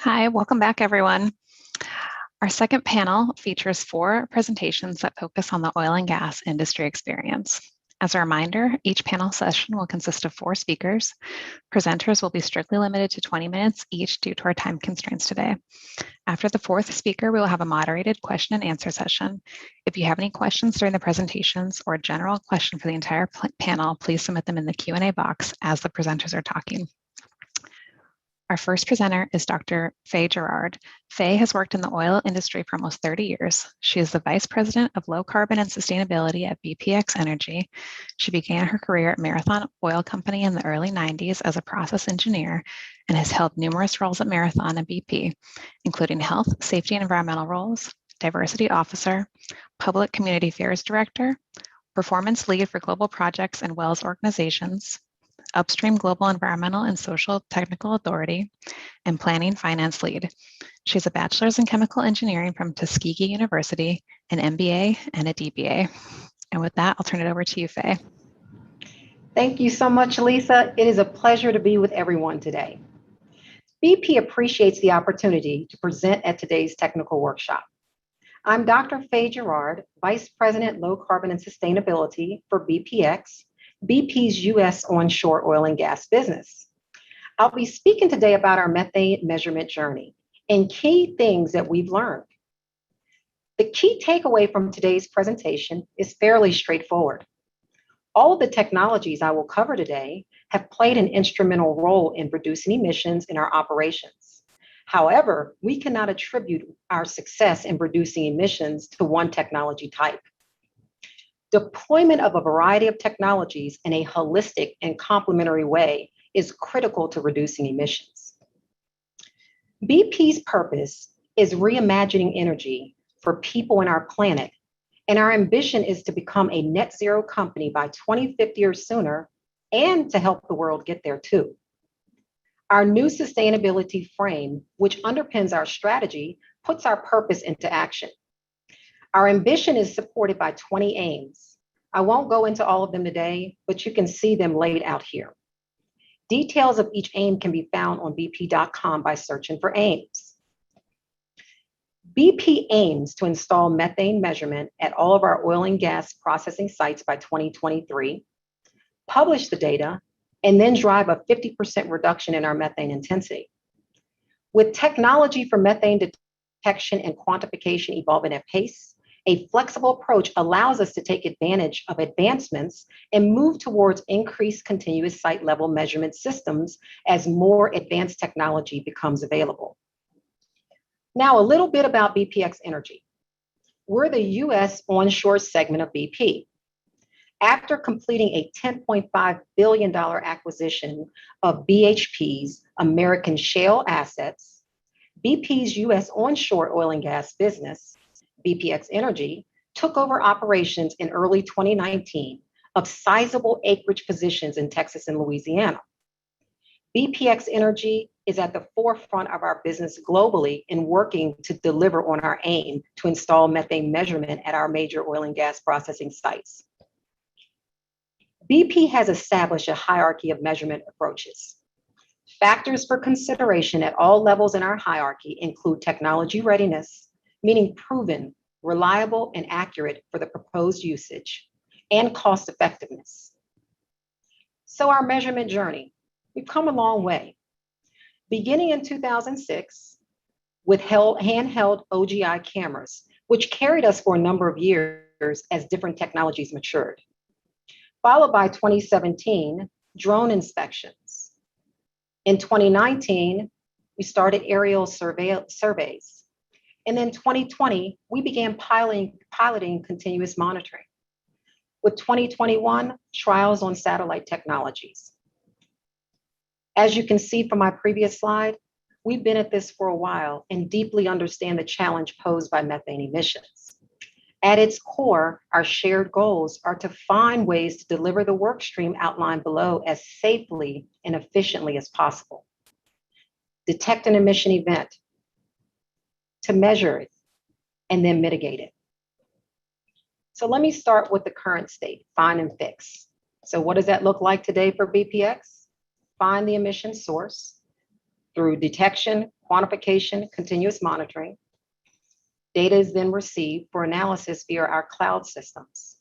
Hi, welcome back, everyone. Our second panel features 4 presentations that focus on the oil and gas industry experience. As a reminder, each panel session will consist of 4 speakers. Presenters will be strictly limited to 20 minutes each due to our time constraints today. After the 4th speaker, we will have a moderated question and answer session. If you have any questions during the presentations or a general question for the entire panel, please submit them in the Q&A box as the presenters are talking. Our first presenter is Dr. Faye Gerard. Faye has worked in the oil industry for almost 30 years. She is the Vice President of Low Carbon and Sustainability at BPX Energy. She began her career at Marathon Oil Company in the early 90s as a process engineer and has held numerous roles at Marathon and BP, including health, safety, and environmental roles, diversity officer, public community affairs director, performance lead for global projects and wells organizations, upstream global environmental and social technical authority, and planning finance lead. She has a bachelor's in chemical engineering from Tuskegee University, an MBA, and a DBA. And with that, I'll turn it over to you, Faye. Thank you so much, Lisa. It is a pleasure to be with everyone today. BP appreciates the opportunity to present at today's technical workshop. I'm Dr. Faye Gerard, Vice President, Low Carbon and Sustainability for BPX, BP's U.S. onshore oil and gas business. I'll be speaking today about our methane measurement journey and key things that we've learned. The key takeaway from today's presentation is fairly straightforward. All of the technologies I will cover today have played an instrumental role in reducing emissions in our operations. However, we cannot attribute our success in reducing emissions to one technology type. Deployment of a variety of technologies in a holistic and complementary way is critical to reducing emissions. BP's purpose is reimagining energy for people and our planet, and our ambition is to become a net zero company by 2050 or sooner, and to help the world get there too. Our new sustainability frame, which underpins our strategy, puts our purpose into action. Our ambition is supported by 20 aims. I won't go into all of them today, but you can see them laid out here. Details of each aim can be found on bp.com by searching for aims. BP aims to install methane measurement at all of our oil and gas processing sites by 2023, publish the data, and then drive a 50% reduction in our methane intensity. With technology for methane detection and quantification evolving at pace, a flexible approach allows us to take advantage of advancements and move towards increased continuous site level measurement systems as more advanced technology becomes available. Now, a little bit about BPX Energy. We're the US onshore segment of BP. After completing a $10.5 billion acquisition of BHP's American shale assets, BP's US onshore oil and gas business, BPX Energy, took over operations in early 2019 of sizable acreage positions in Texas and Louisiana. BPX Energy is at the forefront of our business globally in working to deliver on our aim to install methane measurement at our major oil and gas processing sites. BP has established a hierarchy of measurement approaches. Factors for consideration at all levels in our hierarchy include technology readiness, meaning proven, reliable, and accurate for the proposed usage, and cost effectiveness. So our measurement journey, we've come a long way. Beginning in 2006 with handheld OGI cameras, which carried us for a number of years as different technologies matured. Followed by 2017, drone inspections. In 2019, we started aerial surveys. And then 2020, we began piloting continuous monitoring. With 2021, trials on satellite technologies. As you can see from my previous slide, we've been at this for a while and deeply understand the challenge posed by methane emissions. At its core, our shared goals are to find ways to deliver the work stream outlined below as safely and efficiently as possible. Detect an emission event, to measure it, and then mitigate it. So let me start with the current state, find and fix. So what does that look like today for BPX? Find the emission source through detection, quantification, continuous monitoring. Data is then received for analysis via our cloud systems.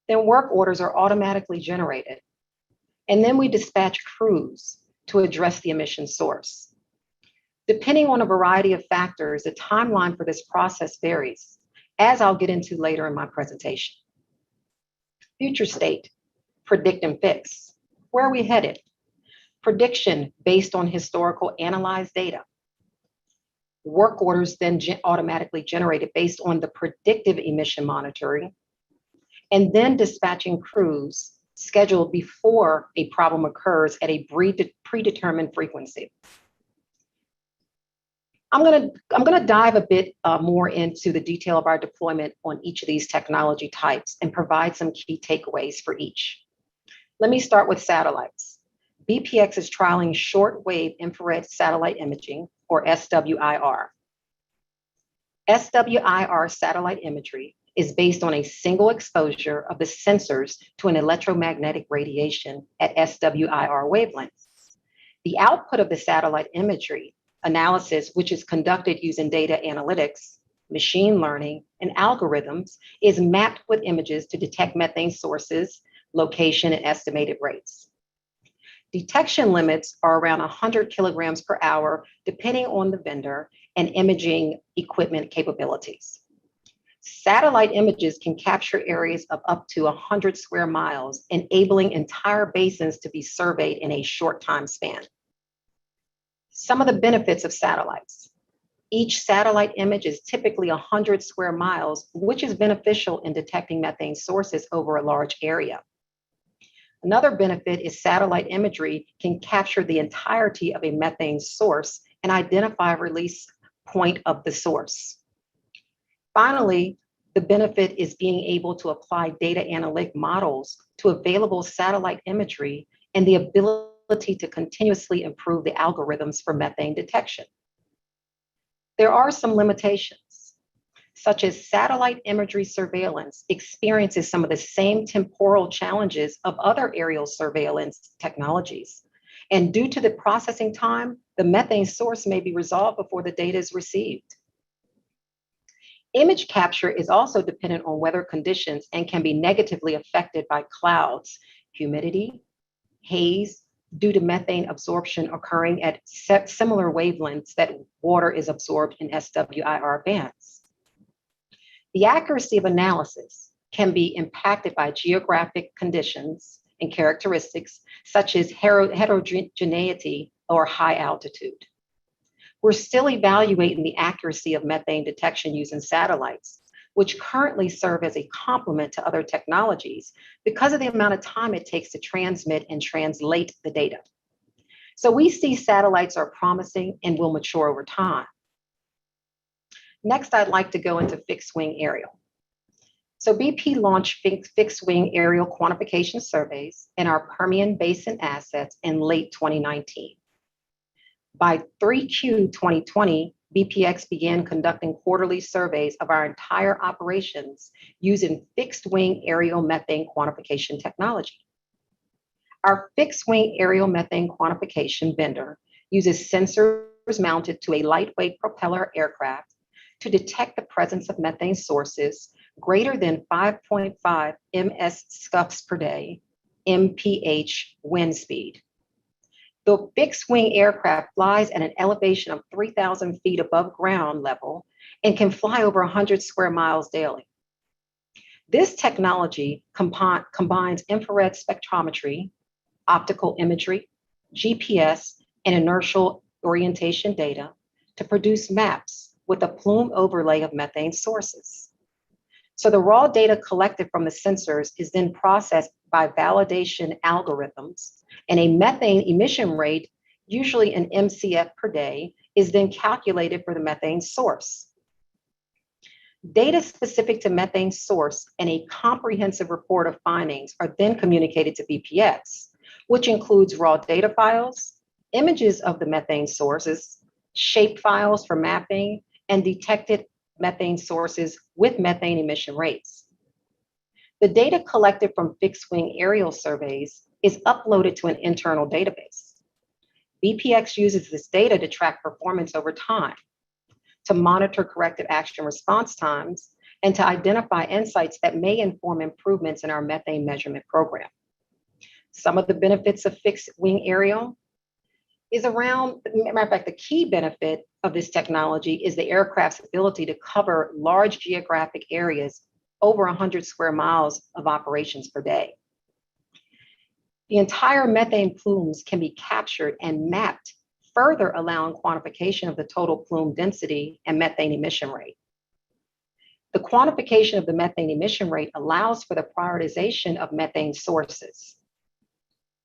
Then work orders are automatically generated. And then we dispatch crews to address the emission source. Depending on a variety of factors, the timeline for this process varies, as I'll get into later in my presentation. Future state, predict and fix. Where are we headed? Prediction based on historical analyzed data. Work orders then automatically generated based on the predictive emission monitoring, and then dispatching crews scheduled before a problem occurs at a predetermined frequency. I'm gonna dive a bit more into the detail of our deployment on each of these technology types and provide some key takeaways for each. Let me start with satellites. BPX is trialing short-wave infrared satellite imaging, or SWIR. SWIR satellite imagery is based on a single exposure of the sensors to an electromagnetic radiation at SWIR wavelengths. The output of the satellite imagery analysis, which is conducted using data analytics, machine learning, and algorithms, is mapped with images to detect methane sources, location, and estimated rates. Detection limits are around 100 kilograms per hour, depending on the vendor and imaging equipment capabilities. Satellite images can capture areas of up to 100 square miles, enabling entire basins to be surveyed in a short time span. Some of the benefits of satellites. Each satellite image is typically 100 square miles, which is beneficial in detecting methane sources over a large area. Another benefit is satellite imagery can capture the entirety of a methane source and identify release point of the source. Finally, the benefit is being able to apply data analytic models to available satellite imagery and the ability to continuously improve the algorithms for methane detection. There are some limitations, such as satellite imagery surveillance experiences some of the same temporal challenges of other aerial surveillance technologies. And due to the processing time, the methane source may be resolved before the data is received. Image capture is also dependent on weather conditions and can be negatively affected by clouds, humidity, haze, due to methane absorption occurring at similar wavelengths that water is absorbed in SWIR bands. The accuracy of analysis can be impacted by geographic conditions and characteristics such as heterogeneity or high altitude. We're still evaluating the accuracy of methane detection using satellites, which currently serve as a complement to other technologies because of the amount of time it takes to transmit and translate the data. So we see satellites are promising and will mature over time. Next, I'd like to go into fixed wing aerial. So BP launched fixed wing aerial quantification surveys in our Permian Basin assets in late 2019. By 3Q 2020, BPX began conducting quarterly surveys of our entire operations using fixed wing aerial methane quantification technology. Our fixed wing aerial methane quantification vendor uses sensors mounted to a lightweight propeller aircraft to detect the presence of methane sources greater than 5.5 ms scuffs per day, mph wind speed. The fixed wing aircraft flies at an elevation of 3,000 feet above ground level and can fly over 100 square miles daily. This technology combines infrared spectrometry, optical imagery, GPS, and inertial orientation data to produce maps with a plume overlay of methane sources. So the raw data collected from the sensors is then processed by validation algorithms, and a methane emission rate, usually an MCF per day, is then calculated for the methane source. Data specific to methane source and a comprehensive report of findings are then communicated to BPX, which includes raw data files, images of the methane sources, shape files for mapping, and detected methane sources with methane emission rates. The data collected from fixed wing aerial surveys is uploaded to an internal database. BPX uses this data to track performance over time, to monitor corrective action response times, and to identify insights that may inform improvements in our methane measurement program. Some of the benefits of fixed wing aerial is around, matter of fact, the key benefit of this technology is the aircraft's ability to cover large geographic areas, over 100 square miles of operations per day. The entire methane plumes can be captured and mapped, further allowing quantification of the total plume density and methane emission rate. The quantification of the methane emission rate allows for the prioritization of methane sources.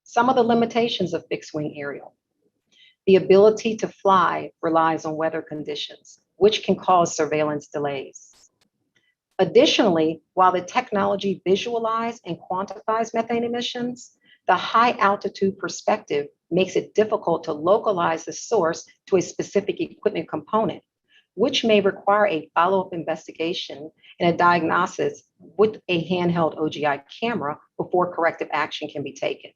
Some of the limitations of fixed wing aerial. The ability to fly relies on weather conditions, which can cause surveillance delays. Additionally, while the technology visualizes and quantifies methane emissions, the high altitude perspective makes it difficult to localize the source to a specific equipment component, which may require a follow-up investigation and a diagnosis with a handheld OGI camera before corrective action can be taken.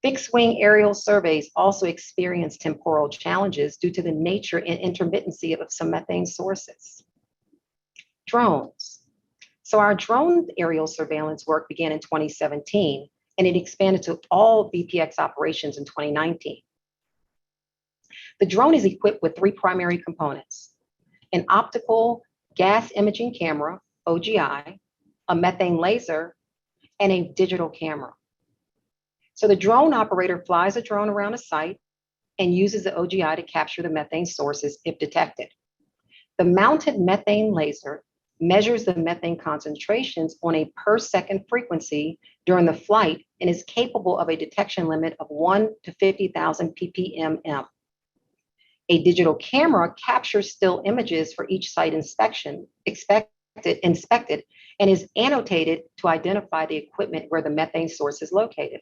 Fixed wing aerial surveys also experience temporal challenges due to the nature and intermittency of some methane sources. Drones. So our drone aerial surveillance work began in 2017, and it expanded to all BPX operations in 2019. The drone is equipped with three primary components: an optical gas imaging camera, OGI, a methane laser, and a digital camera. So the drone operator flies a drone around a site and uses the OGI to capture the methane sources if detected. The mounted methane laser measures the methane concentrations on a per second frequency during the flight and is capable of a detection limit of 1 to 50,000 ppm. A digital camera captures still images for each site inspected and is annotated to identify the equipment where the methane source is located.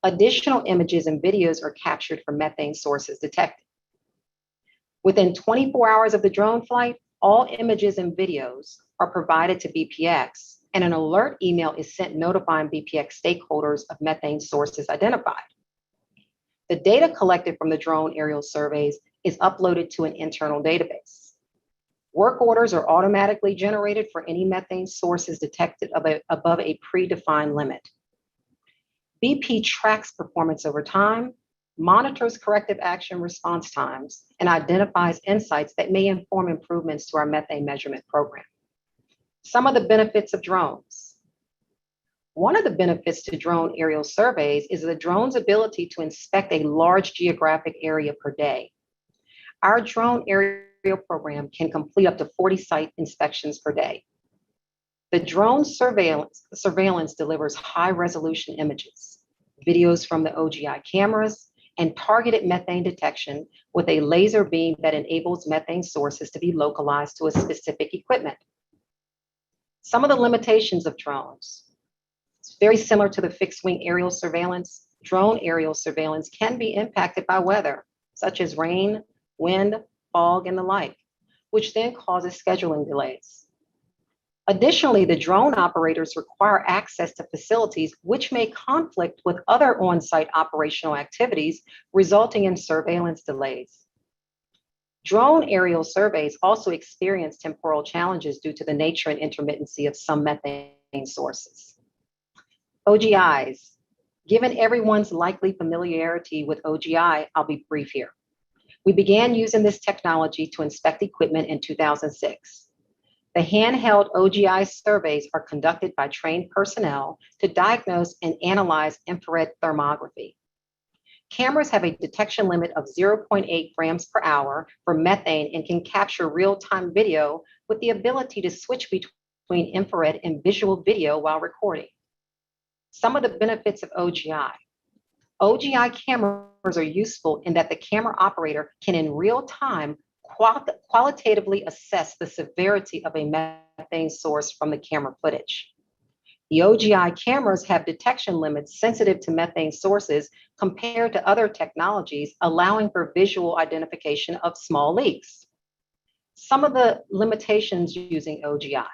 Additional images and videos are captured for methane sources detected. Within 24 hours of the drone flight, all images and videos are provided to BPX, and an alert email is sent notifying BPX stakeholders of methane sources identified. The data collected from the drone aerial surveys is uploaded to an internal database. Work orders are automatically generated for any methane sources detected above a predefined limit. BP tracks performance over time, monitors corrective action response times, and identifies insights that may inform improvements to our methane measurement program. Some of the benefits of drones. One of the benefits to drone aerial surveys is the drone's ability to inspect a large geographic area per day. Our drone aerial program can complete up to 40 site inspections per day. The drone surveillance delivers high-resolution images, videos from the OGI cameras, and targeted methane detection with a laser beam that enables methane sources to be localized to a specific equipment. Some of the limitations of drones. It's very similar to the fixed-wing aerial surveillance. Drone aerial surveillance can be impacted by weather, such as rain, wind, fog, and the like, which then causes scheduling delays. Additionally, the drone operators require access to facilities which may conflict with other on-site operational activities, resulting in surveillance delays. Drone aerial surveys also experience temporal challenges due to the nature and intermittency of some methane sources. OGIs. Given everyone's likely familiarity with OGI, I'll be brief here. We began using this technology to inspect equipment in 2006. The handheld OGI surveys are conducted by trained personnel to diagnose and analyze infrared thermography. Cameras have a detection limit of 0.8 grams per hour for methane and can capture real-time video with the ability to switch between infrared and visual video while recording. Some of the benefits of OGI. OGI cameras are useful in that the camera operator can in real time qualitatively assess the severity of a methane source from the camera footage. The OGI cameras have detection limits sensitive to methane sources compared to other technologies, allowing for visual identification of small leaks. Some of the limitations using OGI.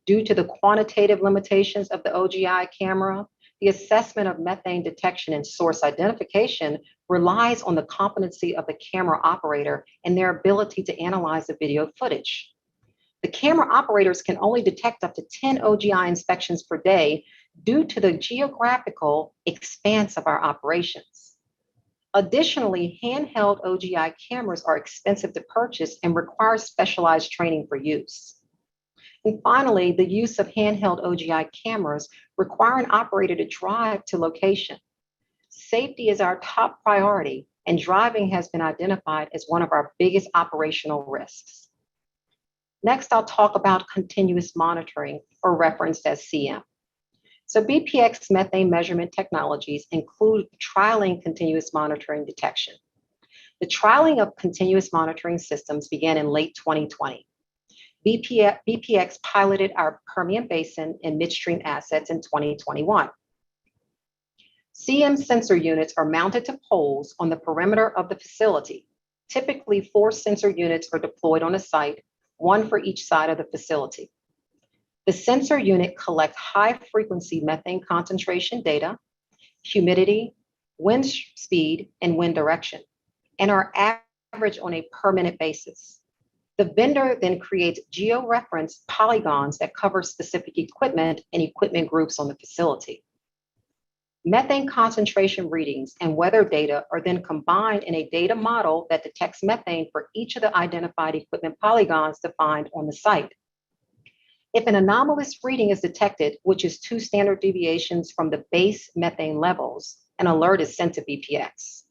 Due to the quantitative limitations of the OGI camera, the assessment of methane detection and source identification relies on the competency of the camera operator and their ability to analyze the video footage. The camera operators can only detect up to 10 OGI inspections per day due to the geographical expanse of our operations. Additionally, handheld OGI cameras are expensive to purchase and require specialized training for use. And finally, the use of handheld OGI cameras require an operator to drive to location. Safety is our top priority, and driving has been identified as one of our biggest operational risks. Next, I'll talk about continuous monitoring, or referenced as CM. So BPX methane measurement technologies include trialing continuous monitoring detection. The trialing of continuous monitoring systems began in late 2020. BPX piloted our Permian Basin and midstream assets in 2021. CM sensor units are mounted to poles on the perimeter of the facility. Typically, 4 sensor units are deployed on a site, 1 for each side of the facility. The sensor unit collects high-frequency methane concentration data, humidity, wind speed, and wind direction, and are averaged on a per-minute basis. The vendor then creates geo-referenced polygons that cover specific equipment and equipment groups on the facility. Methane concentration readings and weather data are then combined in a data model that detects methane for each of the identified equipment polygons defined on the site. If an anomalous reading is detected, which is 2 standard deviations from the base methane levels, an alert is sent to BPX.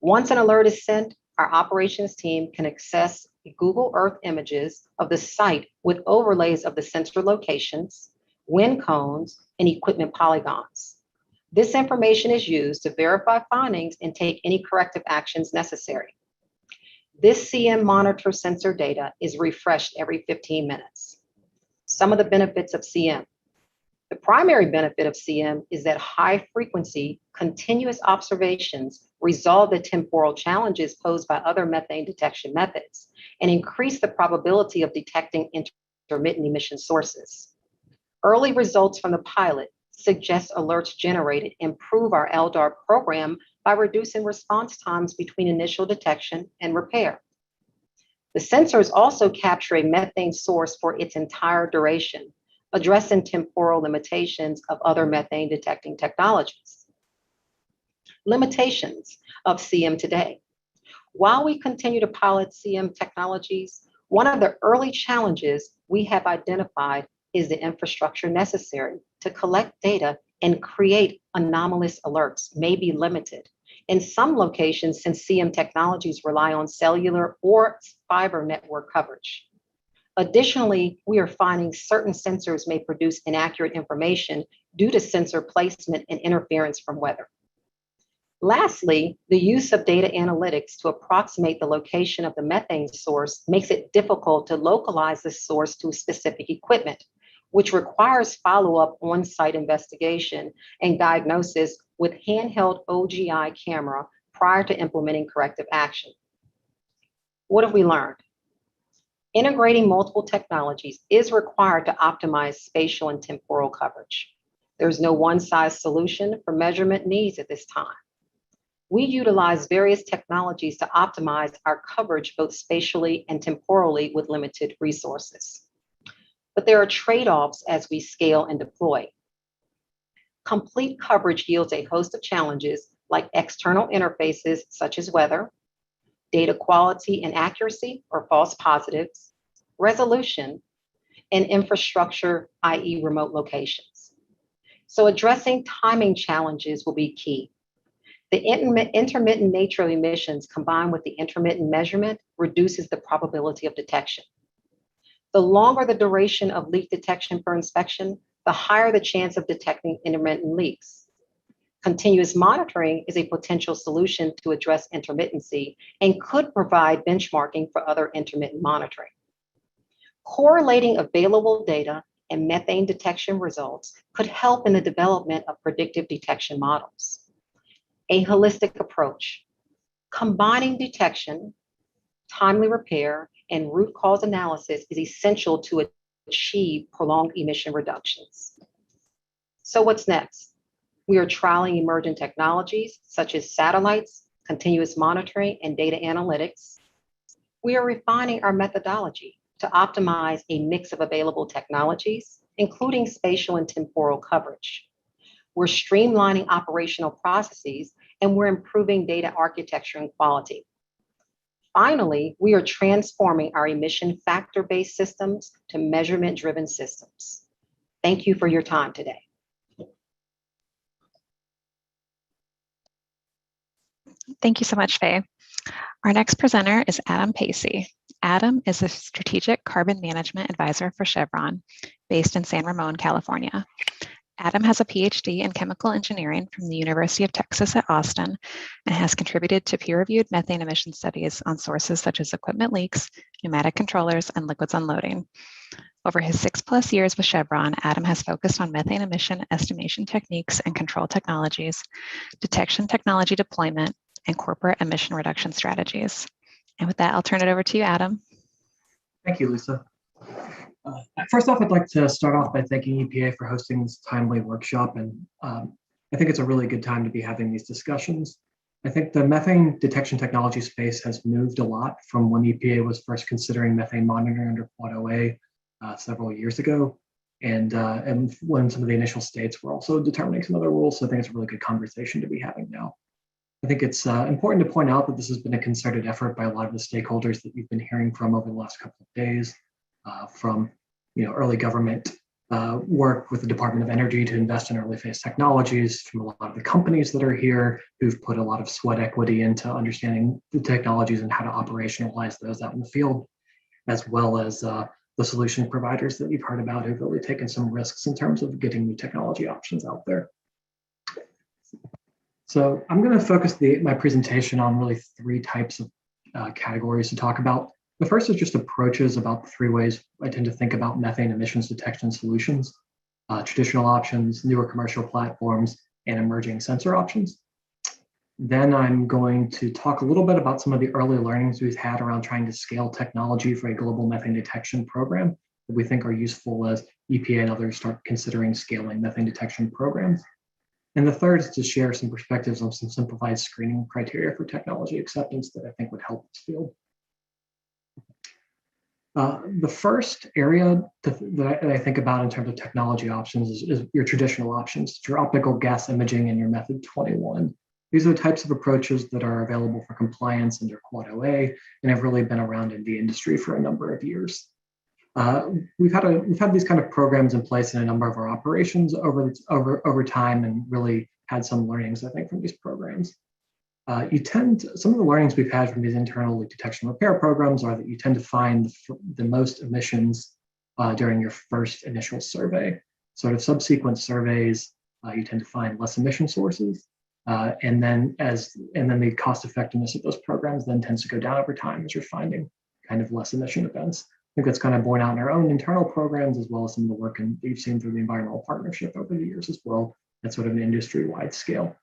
Once an alert is sent, our operations team can access Google Earth images of the site with overlays of the sensor locations, wind cones, and equipment polygons. This information is used to verify findings and take any corrective actions necessary. This CM monitor sensor data is refreshed every 15 minutes. Some of the benefits of CM. The primary benefit of CM is that high-frequency, continuous observations resolve the temporal challenges posed by other methane detection methods and increase the probability of detecting intermittent emission sources. Early results from the pilot suggest alerts generated improve our LDAR program by reducing response times between initial detection and repair. The sensors also capture a methane source for its entire duration, addressing temporal limitations of other methane detecting technologies. Limitations of CM today. While we continue to pilot CM technologies, one of the early challenges we have identified is the infrastructure necessary to collect data and create anomalous alerts may be limited. In some locations, since CM technologies rely on cellular or fiber network coverage. Additionally, we are finding certain sensors may produce inaccurate information due to sensor placement and interference from weather. Lastly, the use of data analytics to approximate the location of the methane source makes it difficult to localize the source to specific equipment, which requires follow-up on-site investigation and diagnosis with handheld OGI camera prior to implementing corrective action. What have we learned? Integrating multiple technologies is required to optimize spatial and temporal coverage. There's no one-size solution for measurement needs at this time. We utilize various technologies to optimize our coverage both spatially and temporally with limited resources. But there are trade-offs as we scale and deploy. Complete coverage yields a host of challenges like external interfaces such as weather, data quality and accuracy or false positives, resolution, and infrastructure, i.e. remote locations. So addressing timing challenges will be key. The intermittent nature of emissions combined with the intermittent measurement reduces the probability of detection. The longer the duration of leak detection per inspection, the higher the chance of detecting intermittent leaks. Continuous monitoring is a potential solution to address intermittency and could provide benchmarking for other intermittent monitoring. Correlating available data and methane detection results could help in the development of predictive detection models. A holistic approach, combining detection, timely repair, and root cause analysis is essential to achieve prolonged emission reductions. So what's next? We are trialing emerging technologies such as satellites, continuous monitoring, and data analytics. We are refining our methodology to optimize a mix of available technologies, including spatial and temporal coverage. We're streamlining operational processes, and we're improving data architecture and quality. Finally, we are transforming our emission factor-based systems to measurement-driven systems. Thank you for your time today. Thank you so much, Faye. Our next presenter is Adam Pacsi. Adam is a strategic carbon management advisor for Chevron, based in San Ramon, California. Adam has a Ph.D. in chemical engineering from the University of Texas at Austin and has contributed to peer-reviewed methane emission studies on sources such as equipment leaks, pneumatic controllers, and liquids unloading. Over his 6+ years with Chevron, Adam has focused on methane emission estimation techniques and control technologies, detection technology deployment, and corporate emission reduction strategies. And with that, I'll turn it over to you, Adam. Thank you, Lisa. First off, I'd like to start off by thanking EPA for hosting this timely workshop. And I think it's a really good time to be having these discussions. I think the methane detection technology space has moved a lot from when EPA was first considering methane monitoring under Quad OA several years ago. And when some of the initial states were also determining some other rules. So I think it's a really good conversation to be having now. I think it's important to point out that this has been a concerted effort by a lot of the stakeholders that you've been hearing from over the last couple of days, from early government work with the Department of Energy to invest in early phase technologies, from a lot of the companies that are here who've put a lot of sweat equity into understanding the technologies and how to operationalize those out in the field, as well as the solution providers that you've heard about who've really taken some risks in terms of getting new technology options out there. So I'm going to focus my presentation on really 3 types of categories to talk about. The first is just approaches about the 3 ways I tend to think about methane emissions detection solutions, traditional options, newer commercial platforms, and emerging sensor options. Then I'm going to talk a little bit about some of the early learnings we've had around trying to scale technology for a global methane detection program that we think are useful as EPA and others start considering scaling methane detection programs. And the third is to share some perspectives on some simplified screening criteria for technology acceptance that I think would help this field. The first area that I think about in terms of technology options is your traditional options, your optical gas imaging and your method 21. These are the types of approaches that are available for compliance under Quad OA and have really been around in the industry for a number of years. We've had these kind of programs in place in a number of our operations over time and really had some learnings, I think, from these programs. Some of the learnings we've had from these internal leak detection repair programs are that you tend to find the most emissions during your first initial survey. Sort of subsequent surveys, you tend to find less emission sources. And then the cost effectiveness of those programs then tends to go down over time as you're finding kind of less emission events. I think that's kind of borne out in our own internal programs, as well as some of the work that you've seen through the environmental partnership over the years as well, at sort of an industry-wide scale.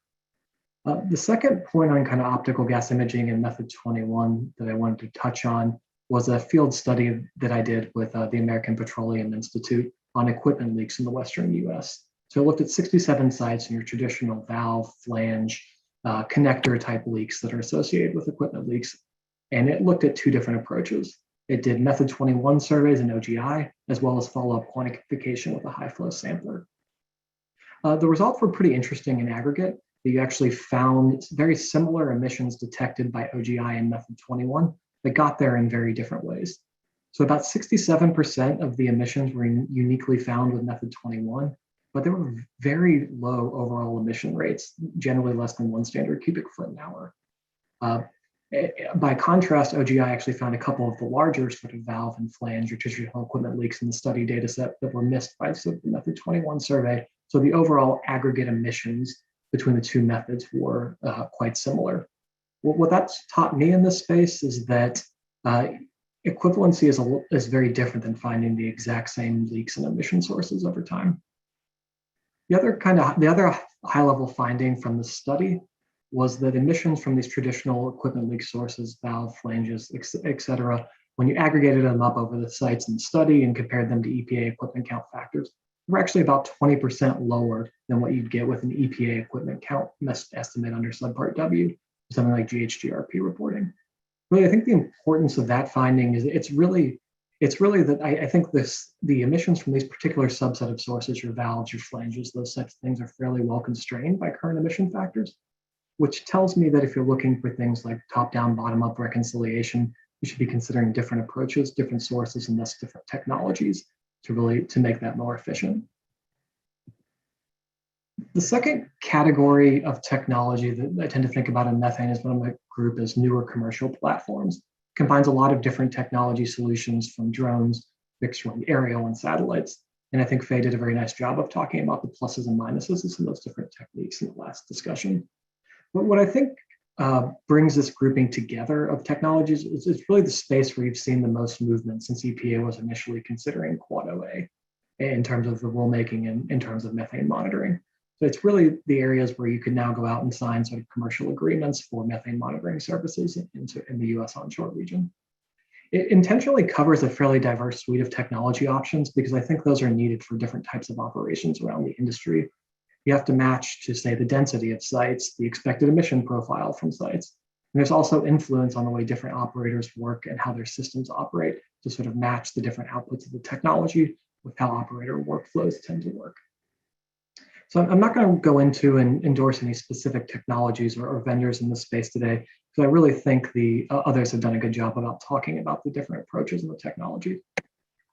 The second point on kind of optical gas imaging and method 21 that I wanted to touch on was a field study that I did with the American Petroleum Institute on equipment leaks in the Western US. So I looked at 67 sites in your traditional valve, flange, connector type leaks that are associated with equipment leaks. And it looked at 2 different approaches. It did method 21 surveys in OGI, as well as follow-up quantification with a high flow sampler. The results were pretty interesting in aggregate. You actually found very similar emissions detected by OGI and method 21 that got there in very different ways. So about 67% of the emissions were uniquely found with method 21, but there were very low overall emission rates, generally less than 1 standard cubic foot an hour. By contrast, OGI actually found a couple of the larger sort of valve and flange or traditional equipment leaks in the study data set that were missed by the method 21 survey. So the overall aggregate emissions between the 2 methods were quite similar. What that's taught me in this space is that equivalency is very different than finding the exact same leaks and emission sources over time. The other high-level finding from the study was that emissions from these traditional equipment leak sources, valve, flanges, et cetera, when you aggregated them up over the sites in the study and compared them to EPA equipment count factors, we're actually about 20% lower than what you'd get with an EPA equipment count estimate under Subpart W, something like GHGRP reporting. Really, I think the importance of that finding is it's really that I think the emissions from these particular subset of sources, your valves, your flanges, those types of things are fairly well constrained by current emission factors, which tells me that if you're looking for things like top-down, bottom-up reconciliation, you should be considering different approaches, different sources, and thus different technologies to make that more efficient. The second category of technology that I tend to think about in methane is one of my group is newer commercial platforms. Combines a lot of different technology solutions from drones, fixed-wing aerial, and satellites. And I think Faye did a very nice job of talking about the pluses and minuses of some of those different techniques in the last discussion. But what I think brings this grouping together of technologies is really the space where you've seen the most movement since EPA was initially considering Quad OA in terms of the rulemaking and in terms of methane monitoring. So it's really the areas where you can now go out and sign sort of commercial agreements for methane monitoring services in the US onshore region. It intentionally covers a fairly diverse suite of technology options because I think those are needed for different types of operations around the industry. You have to match to, say, the density of sites, the expected emission profile from sites. And there's also influence on the way different operators work and how their systems operate to sort of match the different outputs of the technology with how operator workflows tend to work. So I'm not going to go into and endorse any specific technologies or vendors in this space today, because I really think the others have done a good job about talking about the different approaches and the technology.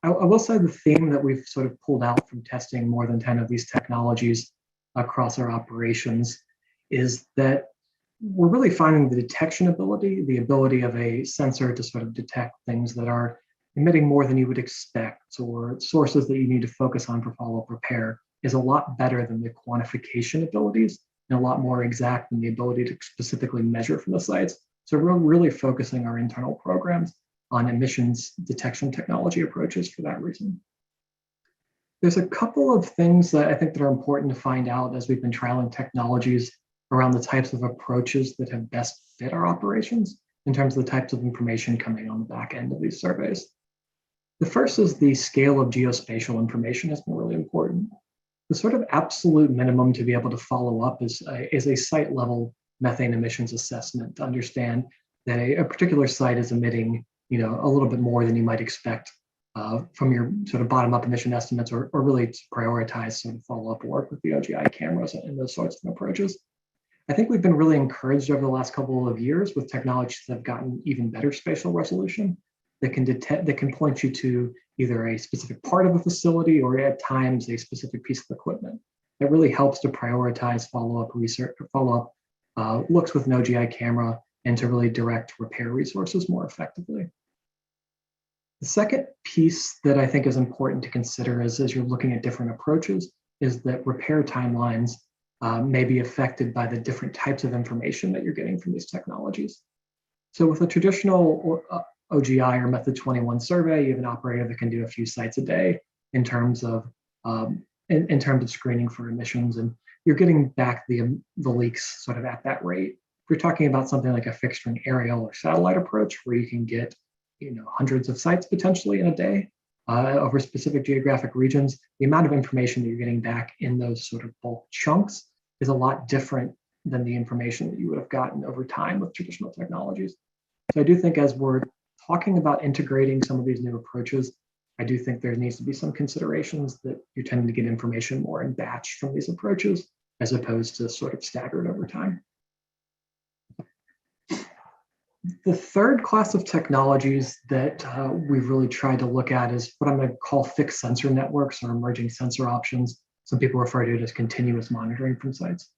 I will say the theme that we've sort of pulled out from testing more than 10 of these technologies across our operations is that we're really finding the detection ability, the ability of a sensor to sort of detect things that are emitting more than you would expect or sources that you need to focus on for follow-up repair is a lot better than the quantification abilities and a lot more exact than the ability to specifically measure from the sites. So we're really focusing our internal programs on emissions detection technology approaches for that reason. There's a couple of things that I think that are important to find out as we've been trialing technologies around the types of approaches that have best fit our operations in terms of the types of information coming on the back end of these surveys. The first is the scale of geospatial information has been really important. The sort of absolute minimum to be able to follow up is a site level methane emissions assessment to understand that a particular site is emitting, a little bit more than you might expect from your sort of bottom up emission estimates or really to prioritize sort of follow up work with the OGI cameras and those sorts of approaches. I think we've been really encouraged over the last couple of years with technologies that have gotten even better spatial resolution that can point you to either a specific part of a facility or at times a specific piece of equipment. That really helps to prioritize follow-up research, looks with an OGI camera and to really direct repair resources more effectively. The second piece that I think is important to consider as you're looking at different approaches is that repair timelines may be affected by the different types of information that you're getting from these technologies. So with a traditional OGI or Method 21 survey, you have an operator that can do a few sites a day in terms of screening for emissions, and you're getting back the leaks sort of at that rate. If you're talking about something like a fixed wing aerial or satellite approach, where you can get hundreds of sites potentially in a day over specific geographic regions, the amount of information that you're getting back in those sort of bulk chunks is a lot different than the information that you would have gotten over time with traditional technologies. So I do think as we're talking about integrating some of these new approaches, I do think there needs to be some considerations that you're tending to get information more in batch from these approaches as opposed to sort of staggered over time. The third class of technologies that we've really tried to look at is what I'm going to call fixed sensor networks or emerging sensor options. Some people refer to it as continuous monitoring from sites.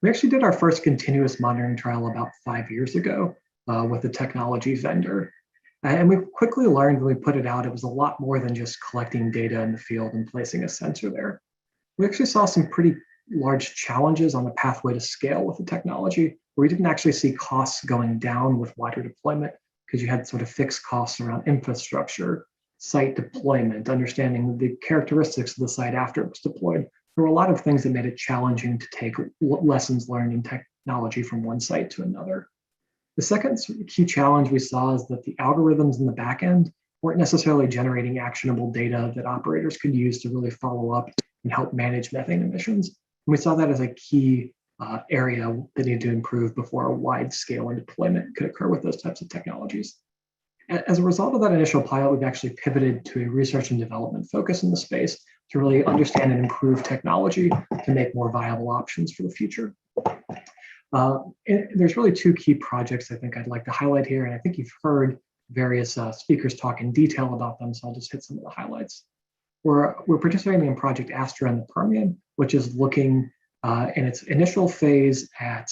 We actually did our first continuous monitoring trial about 5 years ago with a technology vendor. And we quickly learned when we put it out, it was a lot more than just collecting data in the field and placing a sensor there. We actually saw some pretty large challenges on the pathway to scale with the technology, where we didn't actually see costs going down with wider deployment because you had sort of fixed costs around infrastructure, site deployment, understanding the characteristics of the site after it was deployed. There were a lot of things that made it challenging to take lessons learned in technology from one site to another. The second key challenge we saw is that the algorithms in the back end weren't necessarily generating actionable data that operators could use to really follow up and help manage methane emissions. And we saw that as a key area that needed to improve before a wide scale and deployment could occur with those types of technologies. As a result of that initial pilot, we've actually pivoted to a research and development focus in the space to really understand and improve technology to make more viable options for the future. There's really two key projects I think I'd like to highlight here, and I think you've heard various speakers talk in detail about them, so I'll just hit some of the highlights. We're participating in Project Astra in the Permian, which is looking in its initial phase at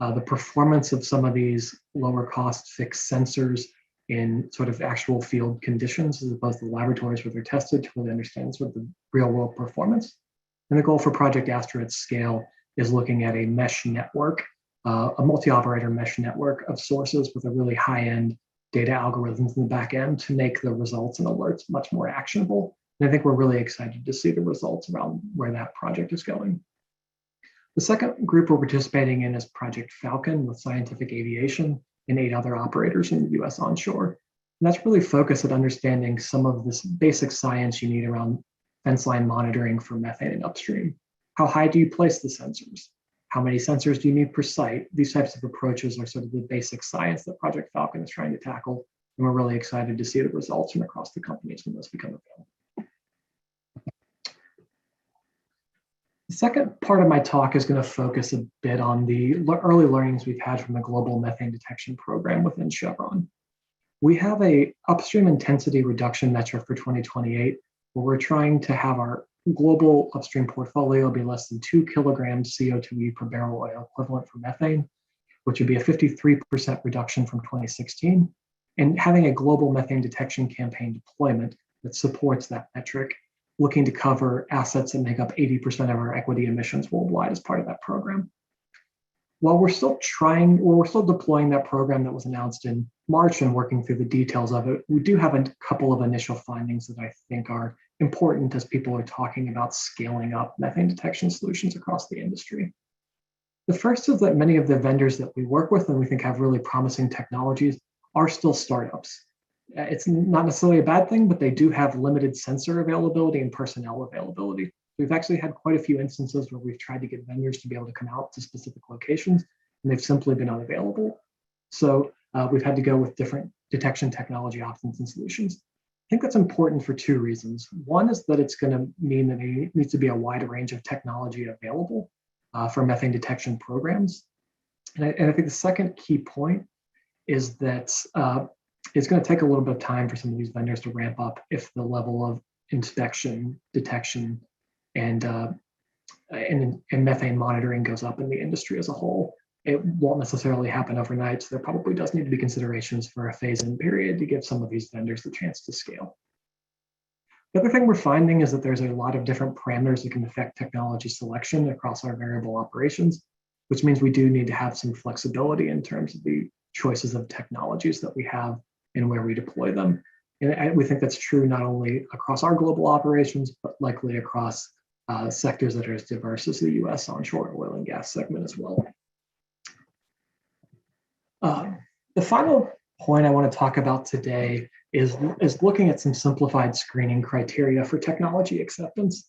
the performance of some of these lower cost fixed sensors in sort of actual field conditions, as opposed to the laboratories where they're tested, to really understand sort of the real world performance. And the goal for Project Astra at scale is looking at a mesh network, a multi-operator mesh network of sources with a really high-end data algorithms in the back end to make the results and alerts much more actionable. And I think we're really excited to see the results around where that project is going. The second group we're participating in is Project Falcon with Scientific Aviation and 8 other operators in the US onshore. And that's really focused at understanding some of this basic science you need around fence line monitoring for methane and upstream. How high do you place the sensors? How many sensors do you need per site? These types of approaches are sort of the basic science that Project Falcon is trying to tackle. And we're really excited to see the results from across the companies when those become available. The second part of my talk is going to focus a bit on the early learnings we've had from the global methane detection program within Chevron. We have a upstream intensity reduction metric for 2028, where we're trying to have our global upstream portfolio be less than 2 kilograms CO2e per barrel oil equivalent for methane, which would be a 53% reduction from 2016, and having a global methane detection campaign deployment that supports that metric, looking to cover assets that make up 80% of our equity emissions worldwide as part of that program. While we're still deploying that program that was announced in March and working through the details of it, we do have a couple of initial findings that I think are important as people are talking about scaling up methane detection solutions across the industry. The first is that many of the vendors that we work with and we think have really promising technologies are still startups. It's not necessarily a bad thing, but they do have limited sensor availability and personnel availability. We've actually had quite a few instances where we've tried to get vendors to be able to come out to specific locations, and they've simply been unavailable. So we've had to go with different detection technology options and solutions. I think that's important for 2 reasons. One is that it's going to mean that there needs to be a wide range of technology available for methane detection programs. And I think the second key point is that it's going to take a little bit of time for some of these vendors to ramp up if the level of inspection, detection, and methane monitoring goes up in the industry as a whole. It won't necessarily happen overnight, so there probably does need to be considerations for a phase-in period to give some of these vendors the chance to scale. The other thing we're finding is that there's a lot of different parameters that can affect technology selection across our variable operations, which means we do need to have some flexibility in terms of the choices of technologies that we have and where we deploy them. And we think that's true not only across our global operations, but likely across sectors that are as diverse as the US onshore oil and gas segment as well. The final point I want to talk about today is looking at some simplified screening criteria for technology acceptance.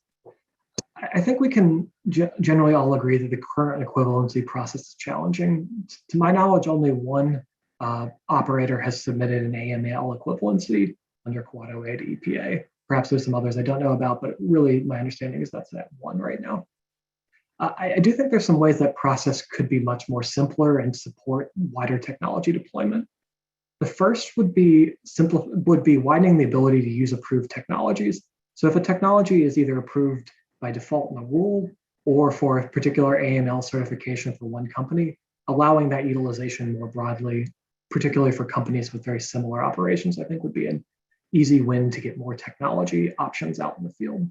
I think we can generally all agree that the current equivalency process is challenging. To my knowledge, only one operator has submitted an AML equivalency under Quad 08 EPA. Perhaps there's some others I don't know about, but really my understanding is that's that one right now. I do think there's some ways that process could be much more simpler and support wider technology deployment. The first would be widening the ability to use approved technologies. So if a technology is either approved by default in a rule or for a particular AML certification for one company, allowing that utilization more broadly, particularly for companies with very similar operations, I think would be an easy win to get more technology options out in the field.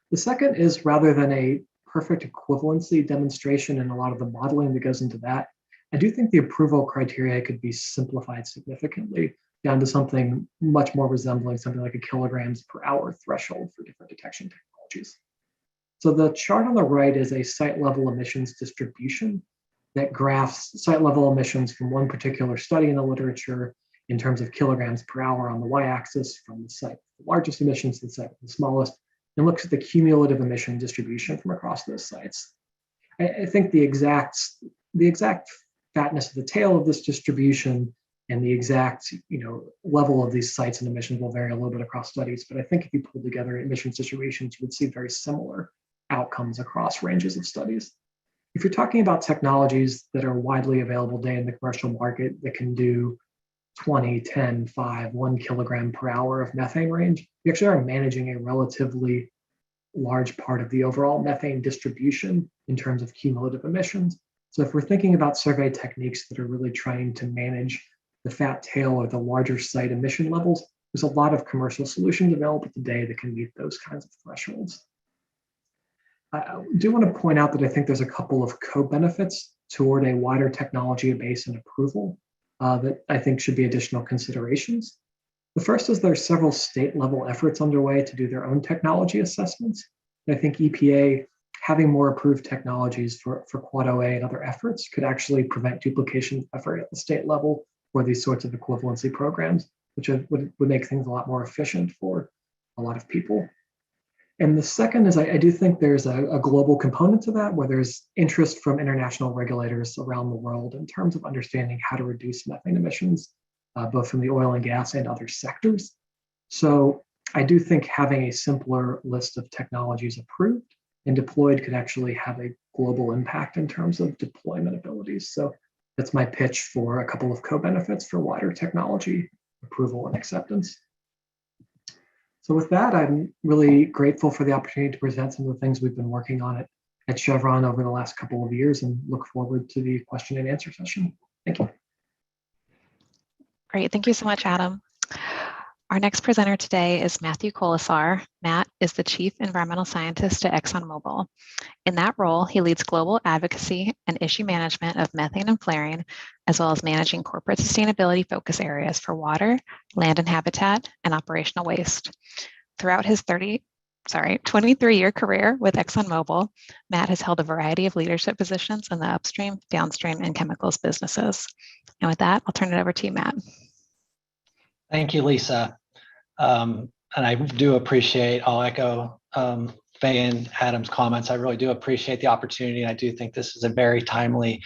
The second is, rather than a perfect equivalency demonstration and a lot of the modeling that goes into that, I do think the approval criteria could be simplified significantly down to something much more resembling something like a kilograms per hour threshold for different detection technologies. So the chart on the right is a site level emissions distribution that graphs site level emissions from one particular study in the literature in terms of kilograms per hour on the y-axis, from the site with the largest emissions to the site with the smallest, and looks at the cumulative emission distribution from across those sites. I think the exact fatness of the tail of this distribution and the exact level of these sites and emissions will vary a little bit across studies, but I think if you pull together emissions distributions, you would see very similar outcomes across ranges of studies. If you're talking about technologies that are widely available today in the commercial market that can do 20, 10, 5, 1 kilogram per hour of methane range, you actually are managing a relatively large part of the overall methane distribution in terms of cumulative emissions. So if we're thinking about survey techniques that are really trying to manage the fat tail or the larger site emission levels, there's a lot of commercial solutions available today that can meet those kinds of thresholds. I do want to point out that I think there's a couple of co-benefits toward a wider technology base and approval that I think should be additional considerations. The first is there's several state level efforts underway to do their own technology assessments. And I think EPA having more approved technologies for Quad OA and other efforts could actually prevent duplication effort at the state level for these sorts of equivalency programs, which would make things a lot more efficient for a lot of people. And the second is I do think there's a global component to that where there's interest from international regulators around the world in terms of understanding how to reduce methane emissions, both from the oil and gas and other sectors. So I do think having a simpler list of technologies approved and deployed could actually have a global impact in terms of deployment abilities. So that's my pitch for a couple of co-benefits for wider technology approval and acceptance. So with that, I'm really grateful for the opportunity to present some of the things we've been working on at Chevron over the last couple of years and look forward to the question and answer session. Thank you. Great, thank you so much, Adam. Our next presenter today is Matthew Kolesar. Matt is the Chief Environmental Scientist at ExxonMobil. In that role, he leads global advocacy and issue management of methane and flaring, as well as managing corporate sustainability focus areas for water, land and habitat, and operational waste. Throughout his 23-year career with ExxonMobil, Matt has held a variety of leadership positions in the upstream, downstream, and chemicals businesses. And with that, I'll turn it over to you, Matt. Thank you, Lisa. And I do appreciate, I'll echo Faye and Adam's comments. I really do appreciate the opportunity. And I do think this is a very timely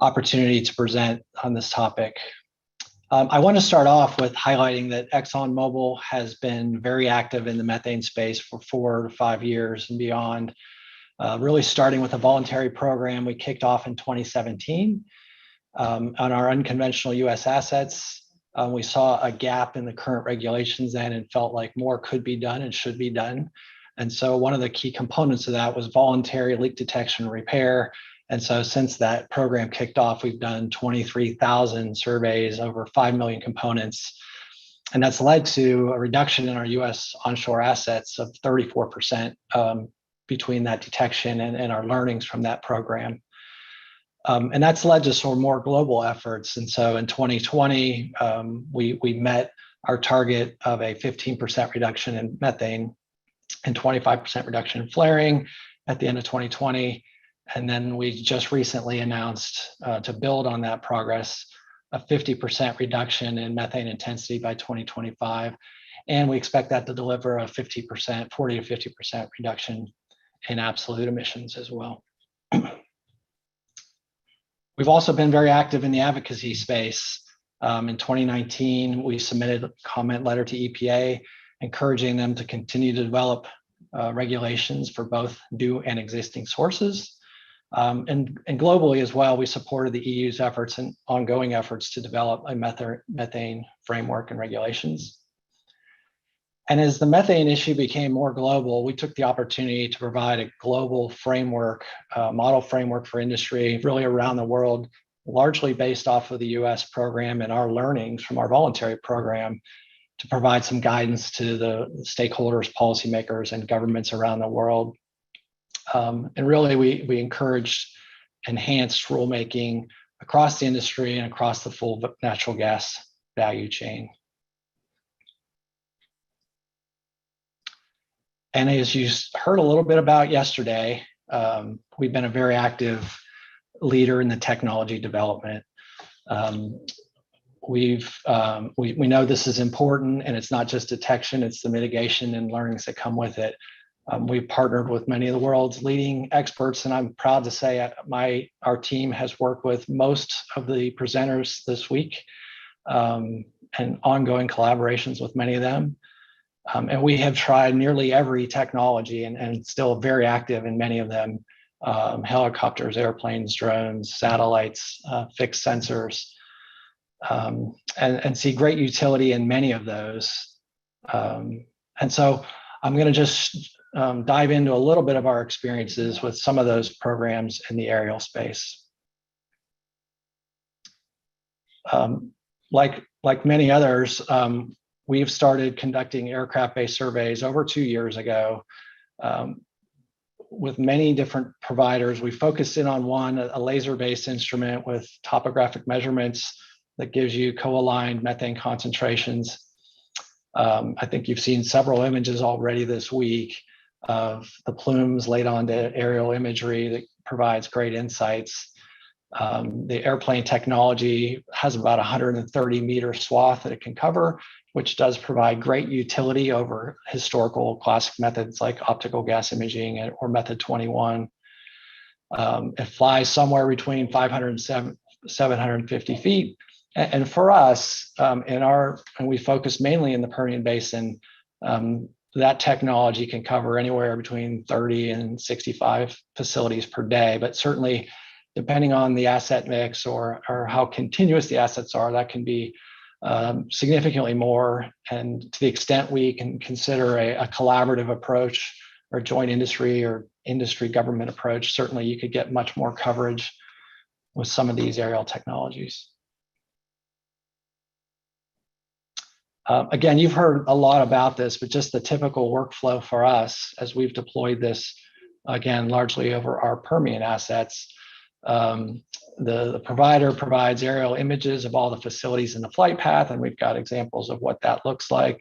opportunity to present on this topic. I want to start off with highlighting that ExxonMobil has been very active in the methane space for 4 to 5 years and beyond, really starting with a voluntary program we kicked off in 2017 on our unconventional US assets. We saw a gap in the current regulations then and felt like more could be done and should be done. And so one of the key components of that was voluntary leak detection and repair. And so since that program kicked off, we've done 23,000 surveys, over 5 million components. And that's led to a reduction in our US onshore assets of 34% between that detection and our learnings from that program. And that's led to sort of more global efforts. And so in 2020, we met our target of a 15% reduction in methane and 25% reduction in flaring at the end of 2020. And then we just recently announced to build on that progress, a 50% reduction in methane intensity by 2025. And we expect that to deliver a 50%, 40 to 50% reduction in absolute emissions as well. We've also been very active in the advocacy space. In 2019, we submitted a comment letter to EPA, encouraging them to continue to develop regulations for both new and existing sources. And globally as well, we supported the EU's efforts and ongoing efforts to develop a methane framework and regulations. And as the methane issue became more global, we took the opportunity to provide a global framework, model framework for industry, really around the world, largely based off of the US program and our learnings from our voluntary program to provide some guidance to the stakeholders, policymakers, and governments around the world. And really, we encouraged enhanced rulemaking across the industry and across the full natural gas value chain. And as you heard a little bit about yesterday, we've been a very active leader in the technology development. We know this is important, and it's not just detection, it's the mitigation and learnings that come with it. We've partnered with many of the world's leading experts, and I'm proud to say our team has worked with most of the presenters this week, and ongoing collaborations with many of them. And we have tried nearly every technology and still very active in many of them: helicopters, airplanes, drones, satellites, fixed sensors, and see great utility in many of those. And so I'm going to just dive into a little bit of our experiences with some of those programs in the aerial space. Like many others, we've started conducting aircraft-based surveys over 2 years ago with many different providers. We focused in on one, a laser-based instrument with topographic measurements that gives you co-aligned methane concentrations. I think you've seen several images already this week of the plumes laid onto aerial imagery that provides great insights. The airplane technology has about 130-meter swath that it can cover, which does provide great utility over historical classic methods like optical gas imaging or method 21. It flies somewhere between 500 and 750 feet. And for us, and we focus mainly in the Permian Basin, that technology can cover anywhere between 30 and 65 facilities per day. But certainly, depending on the asset mix or how continuous the assets are, that can be significantly more. And to the extent we can consider a collaborative approach or joint industry or industry government approach, certainly you could get much more coverage with some of these aerial technologies. Again, you've heard a lot about this, but just the typical workflow for us as we've deployed this, again, largely over our Permian assets. The provider provides aerial images of all the facilities in the flight path, and we've got examples of what that looks like.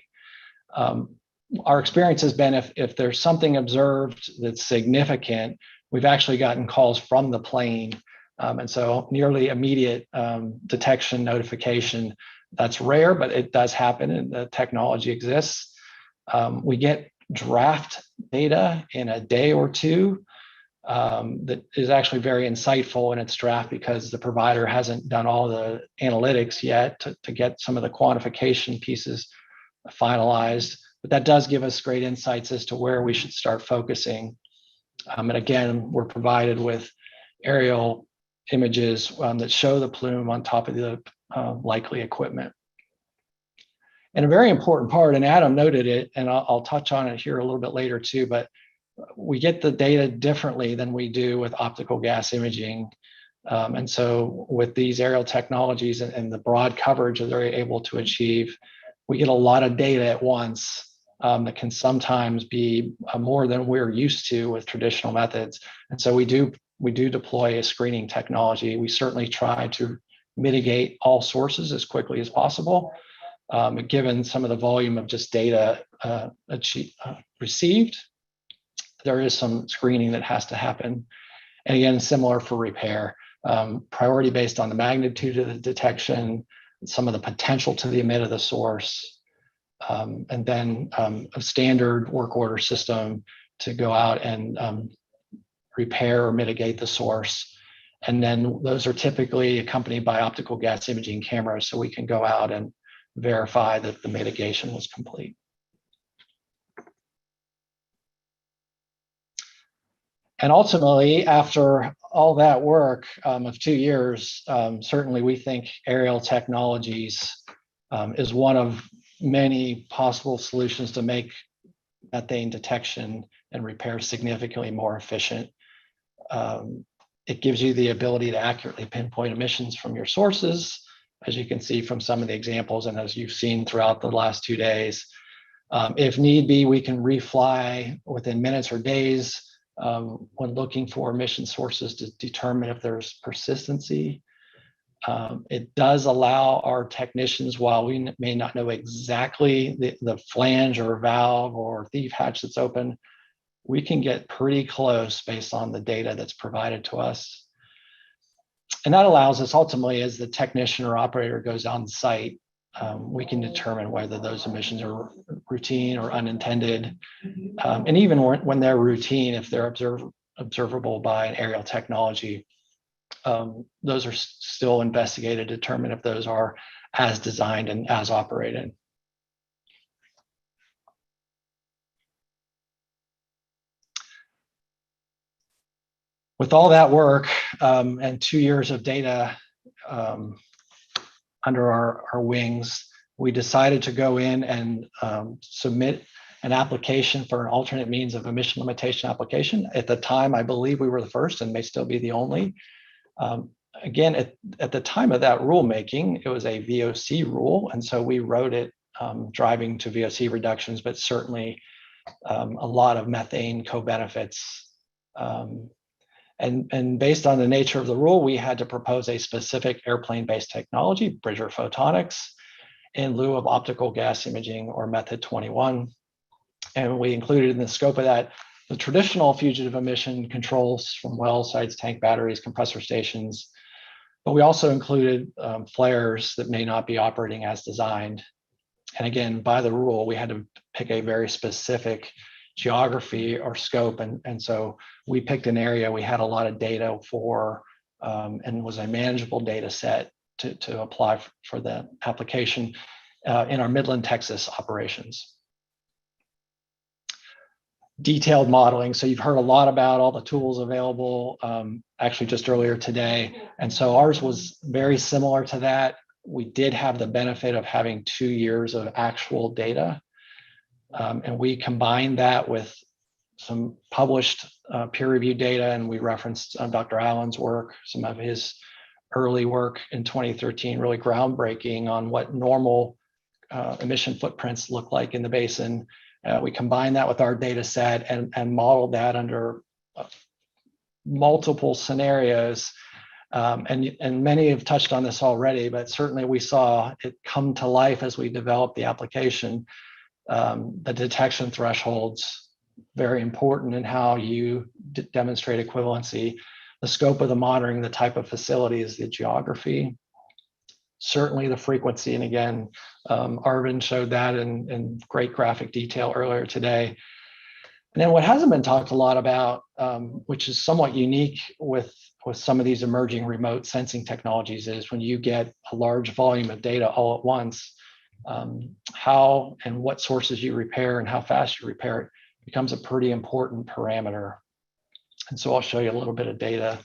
Our experience has been if there's something observed that's significant, we've actually gotten calls from the plane. And so nearly immediate detection notification. That's rare, but it does happen, and the technology exists. We get draft data in a day or two that is actually very insightful in its draft because the provider hasn't done all the analytics yet to get some of the quantification pieces finalized. But that does give us great insights as to where we should start focusing. And again, we're provided with aerial images that show the plume on top of the likely equipment. And a very important part, and Adam noted it, and I'll touch on it here a little bit later too, but we get the data differently than we do with optical gas imaging. And so with these aerial technologies and the broad coverage that they're able to achieve, we get a lot of data at once that can sometimes be more than we're used to with traditional methods. And so we do deploy a screening technology. We certainly try to mitigate all sources as quickly as possible, given some of the volume of just data received. There is some screening that has to happen. And again, similar for repair, priority based on the magnitude of the detection, some of the potential to the emit of the source, and then a standard work order system to go out and repair or mitigate the source. And then those are typically accompanied by optical gas imaging cameras, so we can go out and verify that the mitigation was complete. And ultimately, after all that work of 2 years, certainly we think aerial technologies is one of many possible solutions to make methane detection and repair significantly more efficient. It gives you the ability to accurately pinpoint emissions from your sources, as you can see from some of the examples and as you've seen throughout the last 2 days. If need be, we can refly within minutes or days when looking for emission sources to determine if there's persistency. It does allow our technicians, while we may not know exactly the flange or valve or thief hatch that's open, we can get pretty close based on the data that's provided to us. And that allows us ultimately, as the technician or operator goes on site, we can determine whether those emissions are routine or unintended. And even when they're routine, if they're observable by an aerial technology, those are still investigated to determine if those are as designed and as operated. With all that work and 2 years of data under our wings, we decided to go in and submit an application for an alternate means of emission limitation application. At the time, I believe we were the first and may still be the only. Again, at the time of that rulemaking, it was a VOC rule. And so we wrote it driving to VOC reductions, but certainly a lot of methane co-benefits. And based on the nature of the rule, we had to propose a specific airplane-based technology, Bridger photonics, in lieu of optical gas imaging or method 21. And we included in the scope of that the traditional fugitive emission controls from well sites, tank batteries, compressor stations. But we also included flares that may not be operating as designed. And again, by the rule, we had to pick a very specific geography or scope. And so we picked an area we had a lot of data for and was a manageable data set to apply for the application in our Midland, Texas operations. Detailed modeling. So you've heard a lot about all the tools available, actually just earlier today. And so ours was very similar to that. We did have the benefit of having 2 years of actual data. And we combined that with some published peer-reviewed data, and we referenced Dr. Allen's work, some of his early work in 2013, really groundbreaking on what normal emission footprints look like in the basin. We combined that with our data set and modeled that under multiple scenarios. And many have touched on this already, but certainly we saw it come to life as we developed the application. The detection thresholds, very important in how you demonstrate equivalency, the scope of the monitoring, the type of facilities, the geography, certainly the frequency. And again, Arvind showed that in great graphic detail earlier today. And then what hasn't been talked a lot about, which is somewhat unique with some of these emerging remote sensing technologies, is when you get a large volume of data all at once, how and what sources you repair and how fast you repair it becomes a pretty important parameter. And so I'll show you a little bit of data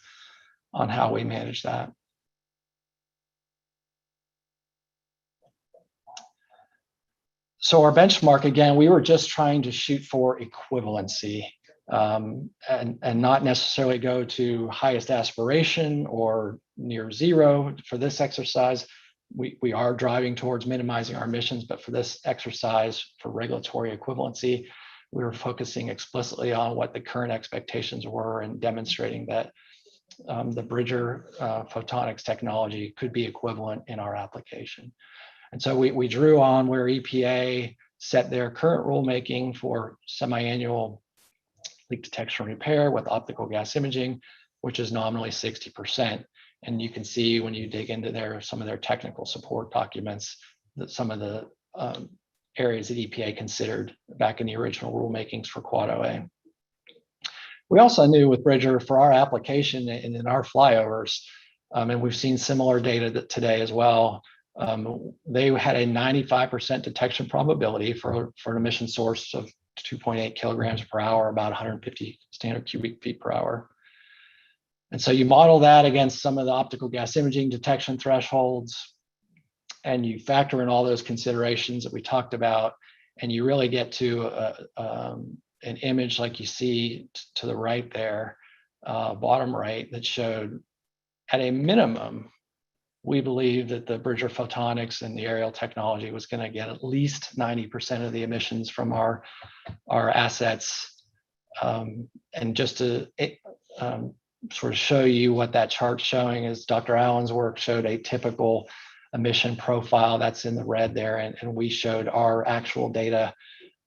on how we manage that. So our benchmark, again, we were just trying to shoot for equivalency and not necessarily go to highest aspiration or near zero for this exercise. We are driving towards minimizing our emissions, but for this exercise, for regulatory equivalency, we were focusing explicitly on what the current expectations were and demonstrating that the Bridger photonics technology could be equivalent in our application. And so we drew on where EPA set their current rulemaking for semi-annual leak detection and repair with optical gas imaging, which is nominally 60%. And you can see when you dig into some of their technical support documents that some of the areas that EPA considered back in the original rulemakings for Quad OA. We also knew with Bridger for our application and in our flyovers, and we've seen similar data today as well, they had a 95% detection probability for an emission source of 2.8 kilograms per hour, about 150 standard cubic feet per hour. And so you model that against some of the optical gas imaging detection thresholds, and you factor in all those considerations that we talked about, and you really get to an image like you see to the right there, bottom right, that showed at a minimum, we believe that the Bridger photonics and the aerial technology was going to get at least 90% of the emissions from our assets. And just to sort of show you what that chart's showing is Dr. Allen's work showed a typical emission profile that's in the red there. And we showed our actual data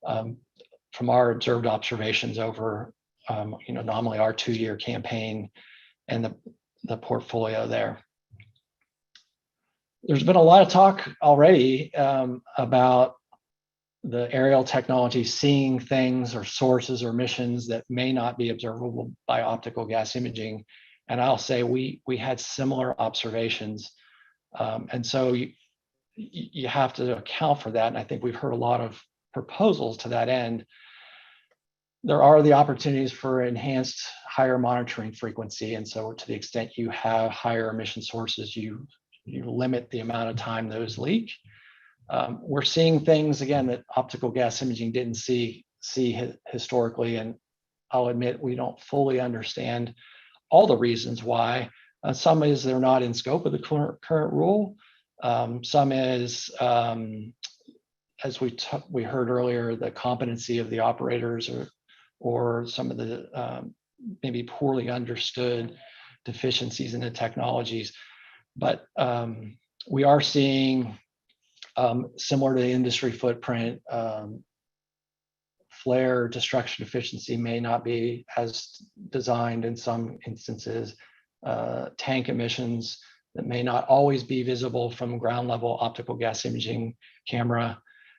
from our observed observations over, nominally our 2-year campaign and the portfolio there. There's been a lot of talk already about the aerial technology seeing things or sources or emissions that may not be observable by optical gas imaging. And I'll say we had similar observations. And so you have to account for that. And I think we've heard a lot of proposals to that end. There are the opportunities for enhanced higher monitoring frequency. And so to the extent you have higher emission sources, you limit the amount of time those leak. We're seeing things, again, that optical gas imaging didn't see historically. And I'll admit we don't fully understand all the reasons why. Some is they're not in scope of the current rule. Some is, as we heard earlier, the competency of the operators or some of the maybe poorly understood deficiencies in the technologies. But we are seeing, similar to the industry footprint, flare destruction efficiency may not be as designed in some instances, tank emissions that may not always be visible from ground level optical gas imaging camera.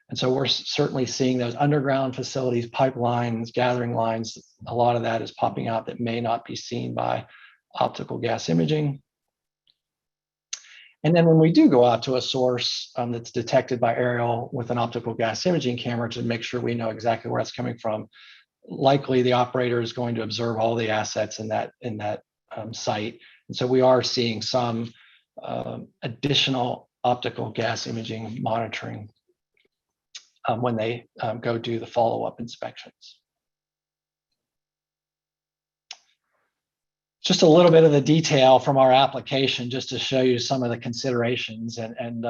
And so we're certainly seeing those underground facilities, pipelines, gathering lines, a lot of that is popping out that may not be seen by optical gas imaging. And then when we do go out to a source that's detected by aerial with an optical gas imaging camera to make sure we know exactly where it's coming from, likely the operator is going to observe all the assets in that site. And so we are seeing some additional optical gas imaging monitoring when they go do the follow-up inspections. Just a little bit of the detail from our application, just to show you some of the considerations. And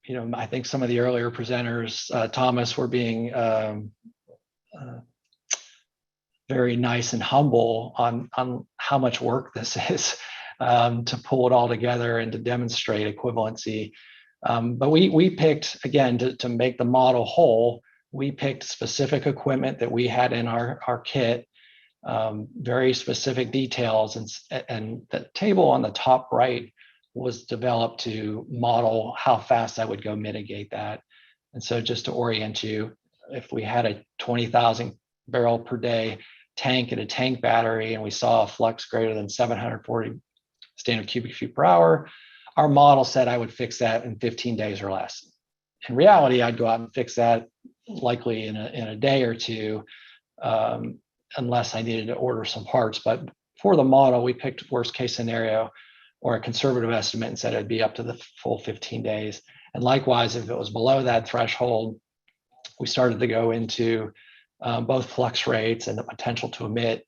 you know, I think some of the earlier presenters, Thomas, were being very nice and humble on how much work this is to pull it all together and to demonstrate equivalency. But we picked, again, to make the model whole, we picked specific equipment that we had in our kit, very specific details, and the table on the top right was developed to model how fast I would go mitigate that. And so just to orient you, if we had a 20,000 barrel per day tank and a tank battery, and we saw a flux greater than 740 standard cubic feet per hour, our model said I would fix that in 15 days or less. In reality, I'd go out and fix that likely in a day or two, unless I needed to order some parts. But for the model, we picked worst case scenario or a conservative estimate and said it'd be up to the full 15 days. And likewise, if it was below that threshold, we started to go into both flux rates and the potential to emit,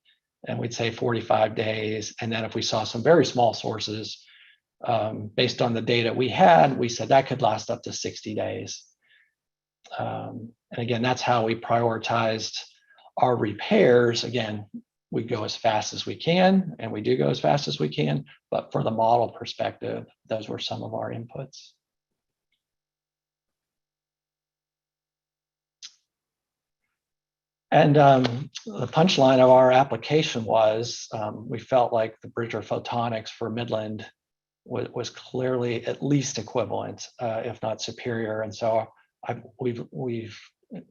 and we'd say 45 days. And then if we saw some very small sources, based on the data we had, we said that could last up to 60 days. And again, that's how we prioritized our repairs. Again, we go as fast as we can, and we do go as fast as we can, but for the model perspective, those were some of our inputs. And the punchline of our application was we felt like the Bridger photonics for Milind was clearly at least equivalent, if not superior. And so we've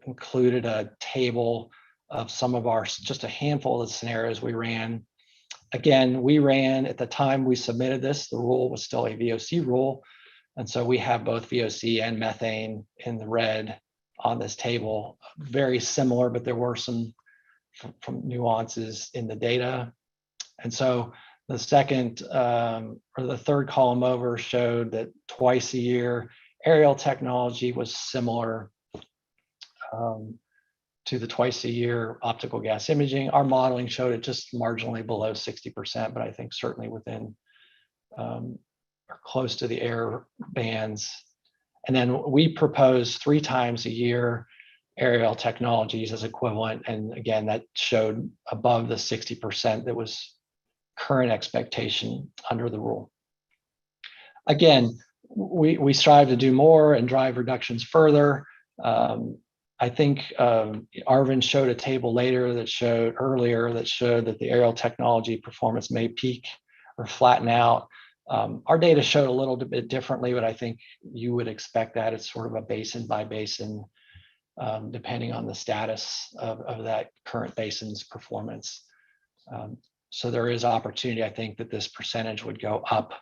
included a table of some of our, just a handful of the scenarios we ran. Again, we ran, at the time we submitted this, the rule was still a VOC rule. And so we have both VOC and methane in the red on this table, very similar, but there were some nuances in the data. And so the second or the third column over showed that twice a year aerial technology was similar to the twice a year optical gas imaging. Our modeling showed it just marginally below 60%, but I think certainly within or close to the error bands. And then we proposed 3 times a year aerial technologies as equivalent. And again, that showed above the 60% that was current expectation under the rule. Again, we strive to do more and drive reductions further. I think Arvind showed a table earlier that showed that the aerial technology performance may peak or flatten out Our data showed a little bit differently, but I think you would expect that it's sort of a basin by basin, depending on the status of that current basin's performance. So there is opportunity, I think, that this percentage would go up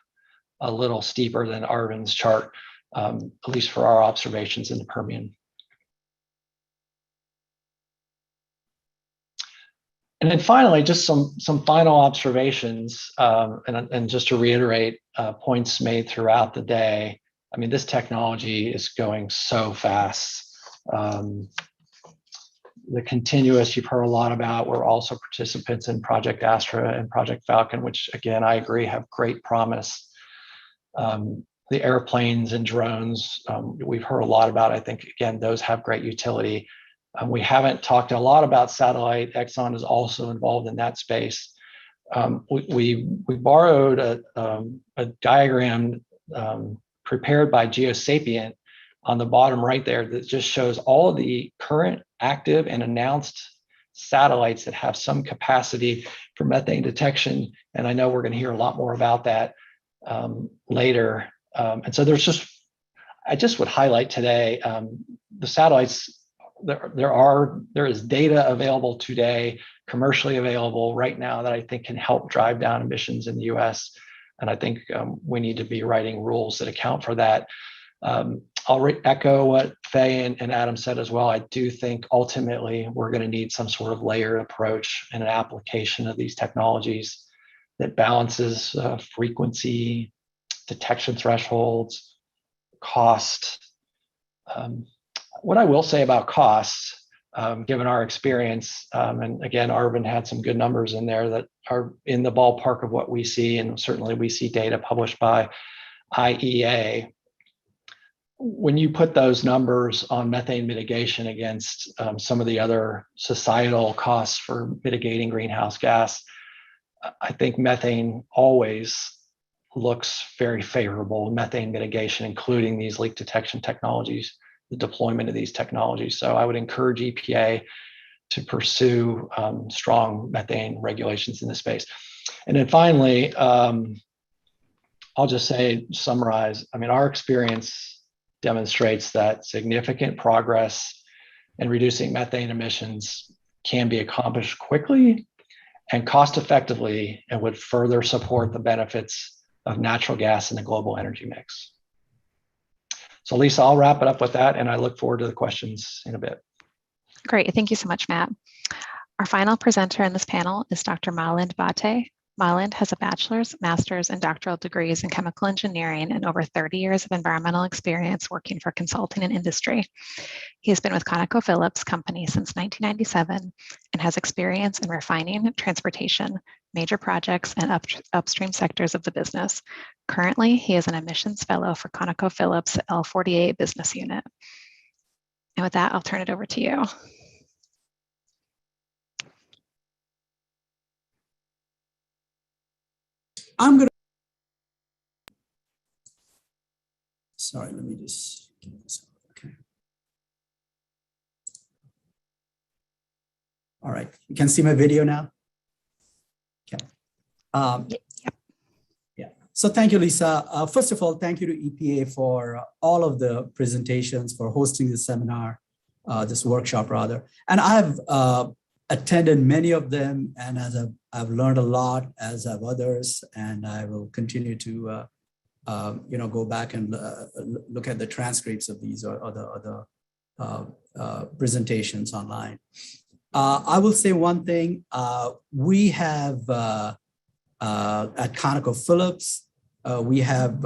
a little steeper than Arvind's chart, at least for our observations in the Permian. And then finally, just some final observations, and just to reiterate points made throughout the day. I mean, this technology is going so fast. The continuous you've heard a lot about. We're also participants in Project Astra and Project Falcon, which again, I agree, have great promise. The airplanes and drones, we've heard a lot about. I think, again, those have great utility. We haven't talked a lot about satellite. Exxon is also involved in that space. We borrowed a diagram prepared by Geosapient on the bottom right there that just shows all of the current active and announced satellites that have some capacity for methane detection. And I know we're going to hear a lot more about that later. And so I just would highlight today, the satellites, there is data available today, commercially available right now, that I think can help drive down emissions in the US. And I think we need to be writing rules that account for that. I'll echo what Faye and Adam said as well. I do think ultimately we're going to need some sort of layered approach and an application of these technologies that balances frequency, detection thresholds, cost. What I will say about costs, given our experience, and again, Arvind had some good numbers in there that are in the ballpark of what we see, and certainly we see data published by IEA. When you put those numbers on methane mitigation against some of the other societal costs for mitigating greenhouse gas, I think methane always looks very favorable, methane mitigation, including these leak detection technologies, the deployment of these technologies. So I would encourage EPA to pursue strong methane regulations in this space. And then finally, I'll just say, summarize, I mean, our experience demonstrates that significant progress in reducing methane emissions can be accomplished quickly and cost effectively, and would further support the benefits of natural gas in the global energy mix. So Lisa, I'll wrap it up with that, and I look forward to the questions in a bit. Great, thank you so much, Matt. Our final presenter in this panel is Dr. Milind Bhatte. Milind has a bachelor's, master's, and doctoral degrees in chemical engineering and over 30 years of environmental experience working for consulting and industry. He has been with ConocoPhillips company since 1997 and has experience in refining, transportation, major projects, and upstream sectors of the business. Currently, he is an emissions fellow for ConocoPhillips L48 business unit. And with that, I'll turn it over to you. I'm going to, sorry, let me just get this up. Okay. All right, you can see my video now? Okay. Yeah, so thank you, Lisa. First of all, thank you to EPA for all of the presentations, for hosting this seminar, this workshop rather. And I've attended many of them, and as I've learned a lot, as have others, and I will continue to go back and look at the transcripts of these or the presentations online. I will say one thing. We have at ConocoPhillips, we have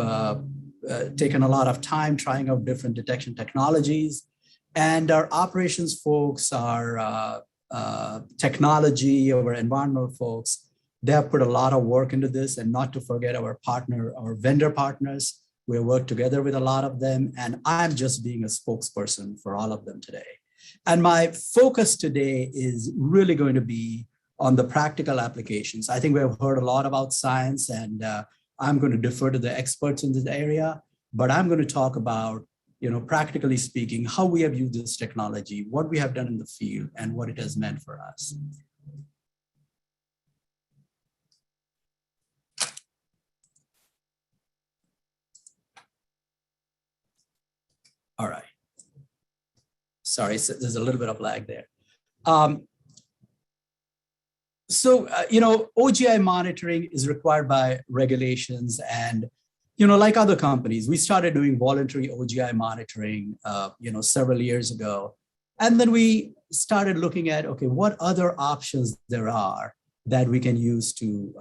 taken a lot of time trying out different detection technologies, and our operations folks, our technology, our environmental folks, they have put a lot of work into this, and not to forget our partner, our vendor partners. We work together with a lot of them, and I'm just being a spokesperson for all of them today. And my focus today is really going to be on the practical applications. I think we have heard a lot about science, and I'm going to defer to the experts in this area, but I'm going to talk about, practically speaking, how we have used this technology, what we have done in the field, and what it has meant for us. All right. Sorry, so there's a little bit of lag there. OGI monitoring is required by regulations, and like other companies, we started doing voluntary OGI monitoring, several years ago, and then we started looking at, okay, what other options there are that we can use to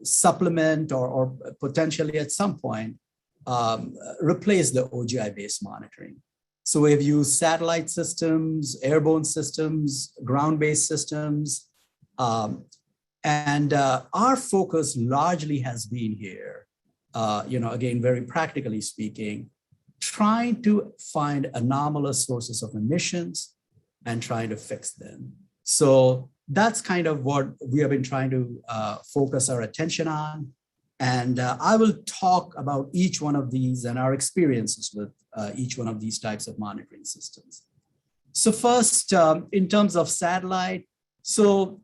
supplement or potentially at some point replace the OGI-based monitoring. So we've used satellite systems, airborne systems, ground-based systems, and our focus largely has been here, again, very practically speaking, trying to find anomalous sources of emissions and trying to fix them. So that's kind of what we have been trying to focus our attention on. And I will talk about each one of these and our experiences with each one of these types of monitoring systems. So first, in terms of satellite, so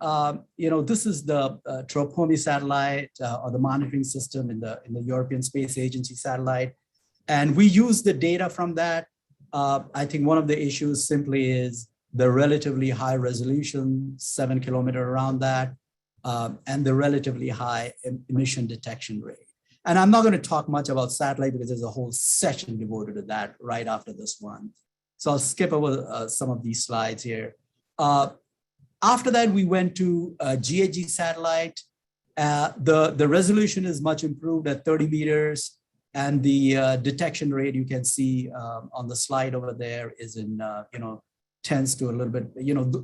this is the Tropomi satellite or the monitoring system in the European Space Agency satellite, and we use the data from that. I think one of the issues simply is the relatively high resolution, 7 kilometers around that, and the relatively high emission detection rate. And I'm not going to talk much about satellite because there's a whole session devoted to that right after this one. So I'll skip over some of these slides here. After that, we went to GHG satellite. The resolution is much improved at 30 meters, and the detection rate you can see on the slide over there is in tends to a little bit.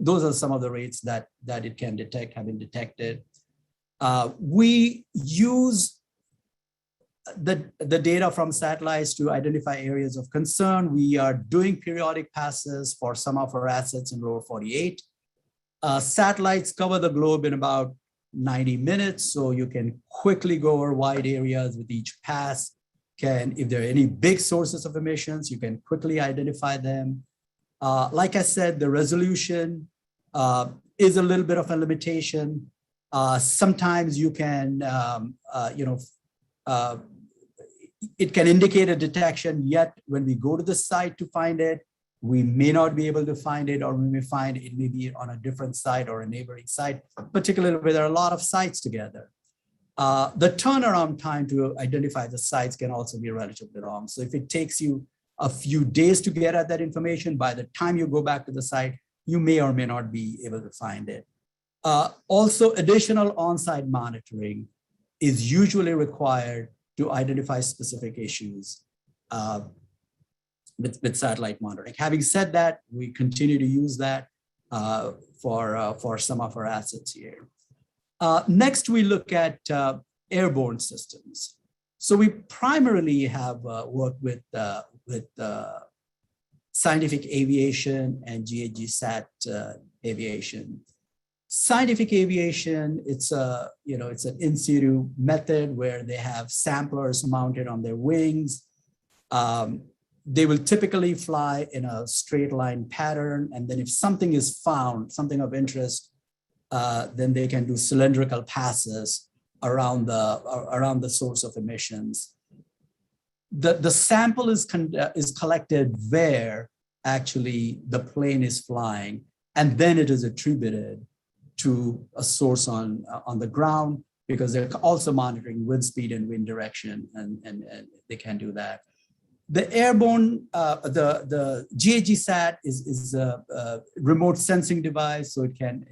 Those are some of the rates that it can detect, have been detected. We use the data from satellites to identify areas of concern. We are doing periodic passes for some of our assets in lower 48. Satellites cover the globe in about 90 minutes, so you can quickly go over wide areas with each pass. If there are any big sources of emissions, you can quickly identify them. Like I said, the resolution is a little bit of a limitation. Sometimes you can, it can indicate a detection, yet when we go to the site to find it, we may not be able to find it, or we may find it may be on a different site or a neighboring site, particularly where there are a lot of sites together. The turnaround time to identify the sites can also be relatively long. So if it takes you a few days to get at that information, by the time you go back to the site, you may or may not be able to find it. Also, additional on-site monitoring is usually required to identify specific issues with satellite monitoring. Having said that, we continue to use that for some of our assets here. Next, we look at airborne systems. So we primarily have worked with scientific aviation and GHG sat aviation. Scientific aviation, it's an in situ method where they have samplers mounted on their wings. They will typically fly in a straight line pattern, and then if something is found, something of interest, then they can do cylindrical passes around the source of emissions. The sample is collected where actually the plane is flying, and then it is attributed to a source on the ground, because they're also monitoring wind speed and wind direction, and they can do that. The airborne, the GHG sat is a remote sensing device, so it can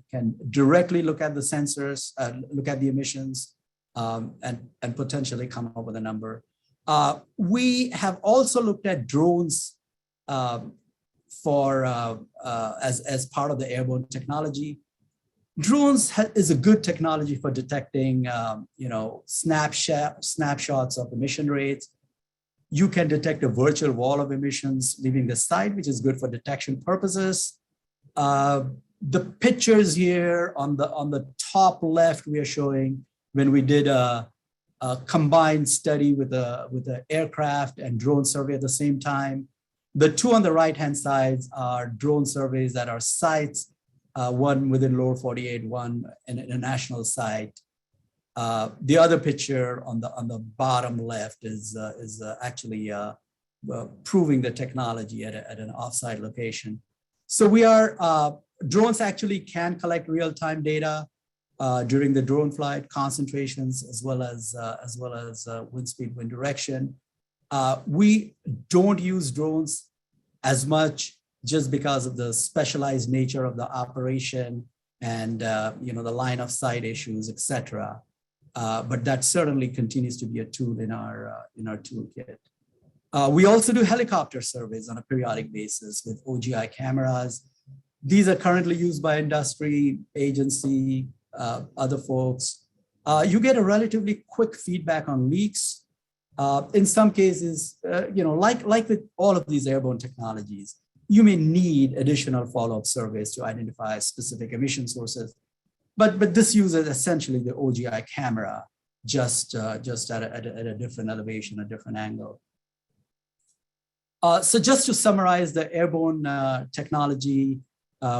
directly look at the sensors, look at the emissions, and potentially come up with a number. We have also looked at drones as part of the airborne technology. Drones is a good technology for detecting, snapshots of emission rates. You can detect a virtual wall of emissions leaving the site, which is good for detection purposes. The pictures here on the top left, we are showing when we did a combined study with the aircraft and drone survey at the same time. The two on the right-hand sides are drone surveys that are sites, one within lower 48, one in a national site. The other picture on the bottom left is actually proving the technology at an offsite location. So drones actually can collect real-time data during the drone flight, concentrations, as well as wind speed, wind direction. We don't use drones as much just because of the specialized nature of the operation and the line of sight issues, etc. But that certainly continues to be a tool in our toolkit. We also do helicopter surveys on a periodic basis with OGI cameras. These are currently used by industry, agency, other folks. You get a relatively quick feedback on leaks. In some cases, like with all of these airborne technologies, you may need additional follow-up surveys to identify specific emission sources. But this uses essentially the OGI camera, just at a different elevation, a different angle. So just to summarize the airborne technology,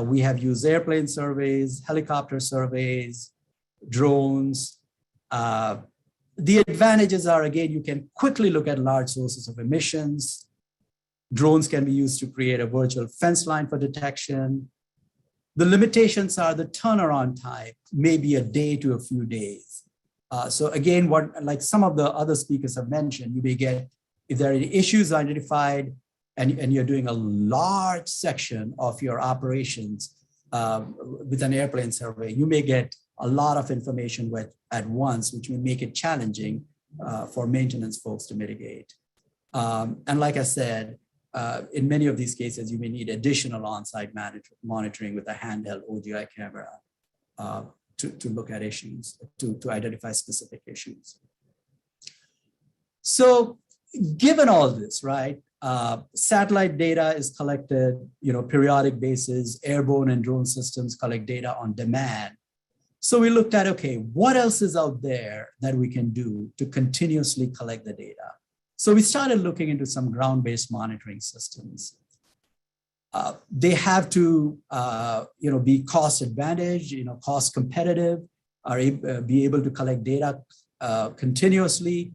we have used airplane surveys, helicopter surveys, drones. The advantages are, again, you can quickly look at large sources of emissions. Drones can be used to create a virtual fence line for detection. The limitations are the turnaround time, maybe a day to a few days. So again, like some of the other speakers have mentioned, you may get, if there are any issues identified and you're doing a large section of your operations with an airplane survey, you may get a lot of information at once, which will make it challenging for maintenance folks to mitigate. And like I said, in many of these cases, you may need additional on-site monitoring with a handheld OGI camera to look at issues, to identify specific issues. So given all this, right, satellite data is collected, periodic basis, airborne and drone systems collect data on demand. So we looked at, okay, what else is out there that we can do to continuously collect the data? So we started looking into some ground-based monitoring systems. They have to, be cost advantage, cost competitive, be able to collect data continuously.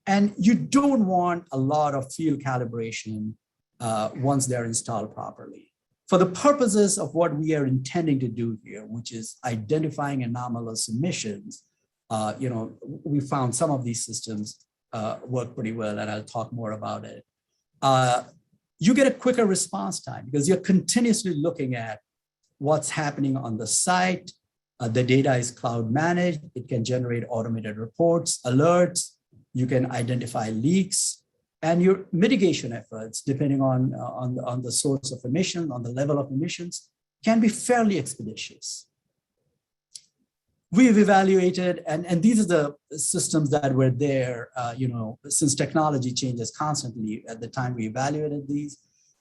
And you don't want a lot of field calibration once they're installed properly. For the purposes of what we are intending to do here, which is identifying anomalous emissions, we found some of these systems work pretty well, and I'll talk more about it. You get a quicker response time because you're continuously looking at what's happening on the site. The data is cloud managed. It can generate automated reports, alerts. You can identify leaks, and your mitigation efforts, depending on the source of emission, on the level of emissions, can be fairly expeditious. We've evaluated, and these are the systems that were there, since technology changes constantly. At the time we evaluated these,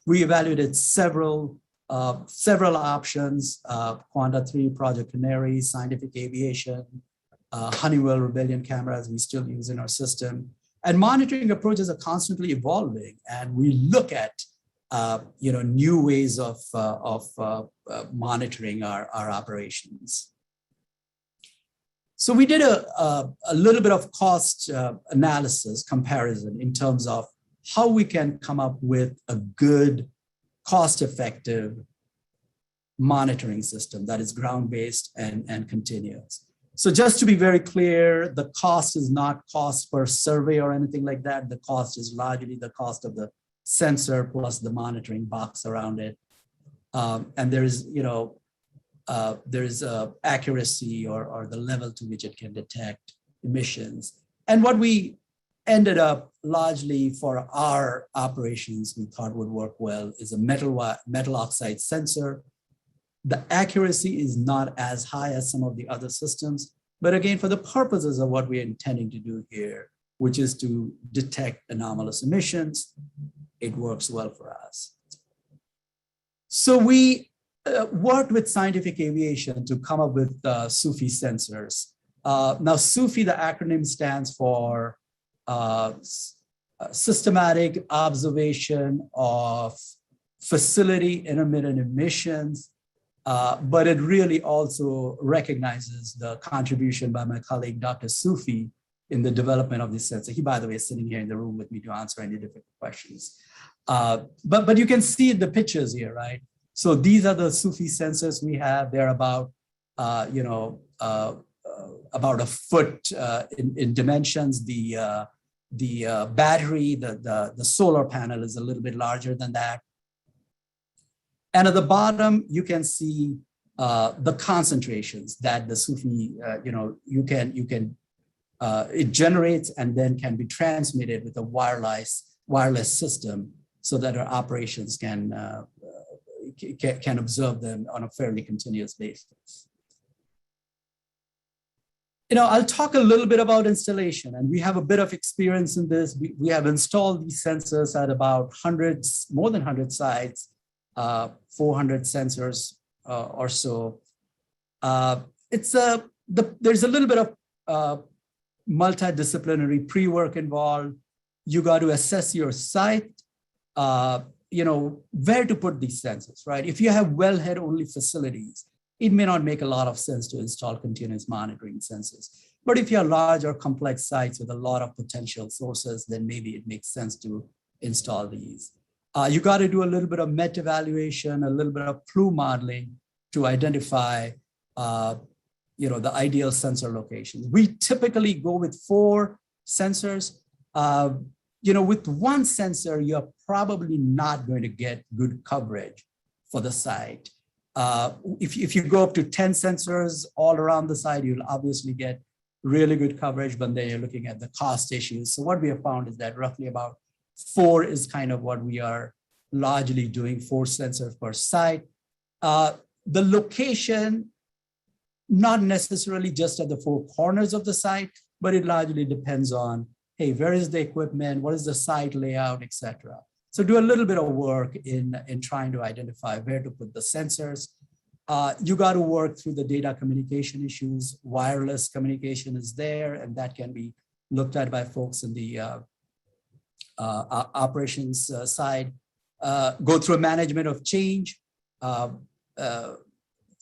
we evaluated several options, Quanta 3, Project Canary, Scientific Aviation, Honeywell Rebellion cameras we still use in our system. And monitoring approaches are constantly evolving, and we look at new ways of monitoring our operations. So we did a little bit of cost analysis comparison in terms of how we can come up with a good, cost-effective monitoring system that is ground-based and continuous. So just to be very clear, the cost is not cost per survey or anything like that. The cost is largely the cost of the sensor plus the monitoring box around it. And there's accuracy or the level to which it can detect emissions. And what we ended up largely for our operations we thought would work well is a metal oxide sensor. The accuracy is not as high as some of the other systems, but again, for the purposes of what we're intending to do here, which is to detect anomalous emissions, it works well for us. So we worked with Scientific Aviation to come up with SUFI sensors. Now, SUFI, the acronym stands for Systematic Observation of Facility Intermittent Emissions, but it really also recognizes the contribution by my colleague, Dr. Sufi, in the development of this sensor. He, by the way, is sitting here in the room with me to answer any different questions. But you can see the pictures here, right? So these are the SUFI sensors we have. They're about, about a foot in dimensions. The battery, the solar panel is a little bit larger than that. And at the bottom, you can see the concentrations that the SUFI, it generates and then can be transmitted with a wireless system so that our operations can observe them on a fairly continuous basis. I'll talk a little bit about installation, and we have a bit of experience in this. We have installed these sensors at about more than 100 sites, 400 sensors or so. There's a little bit of multidisciplinary pre-work involved. You got to assess your site, where to put these sensors, right? If you have wellhead only facilities, it may not make a lot of sense to install continuous monitoring sensors. But if you have large or complex sites with a lot of potential sources, then maybe it makes sense to install these. You got to do a little bit of MET evaluation, a little bit of plume modeling to identify the ideal sensor locations. We typically go with 4 sensors. With one sensor, you're probably not going to get good coverage for the site. If you go up to 10 sensors all around the site, you'll obviously get really good coverage, but then you're looking at the cost issues. So what we have found is that roughly about 4 is kind of what we are largely doing, 4 sensors per site. The location, not necessarily just at the 4 corners of the site, but it largely depends on, hey, where is the equipment? What is the site layout, et cetera. So do a little bit of work in trying to identify where to put the sensors. You got to work through the data communication issues. Wireless communication is there, and that can be looked at by folks in the operations side. Go through a management of change for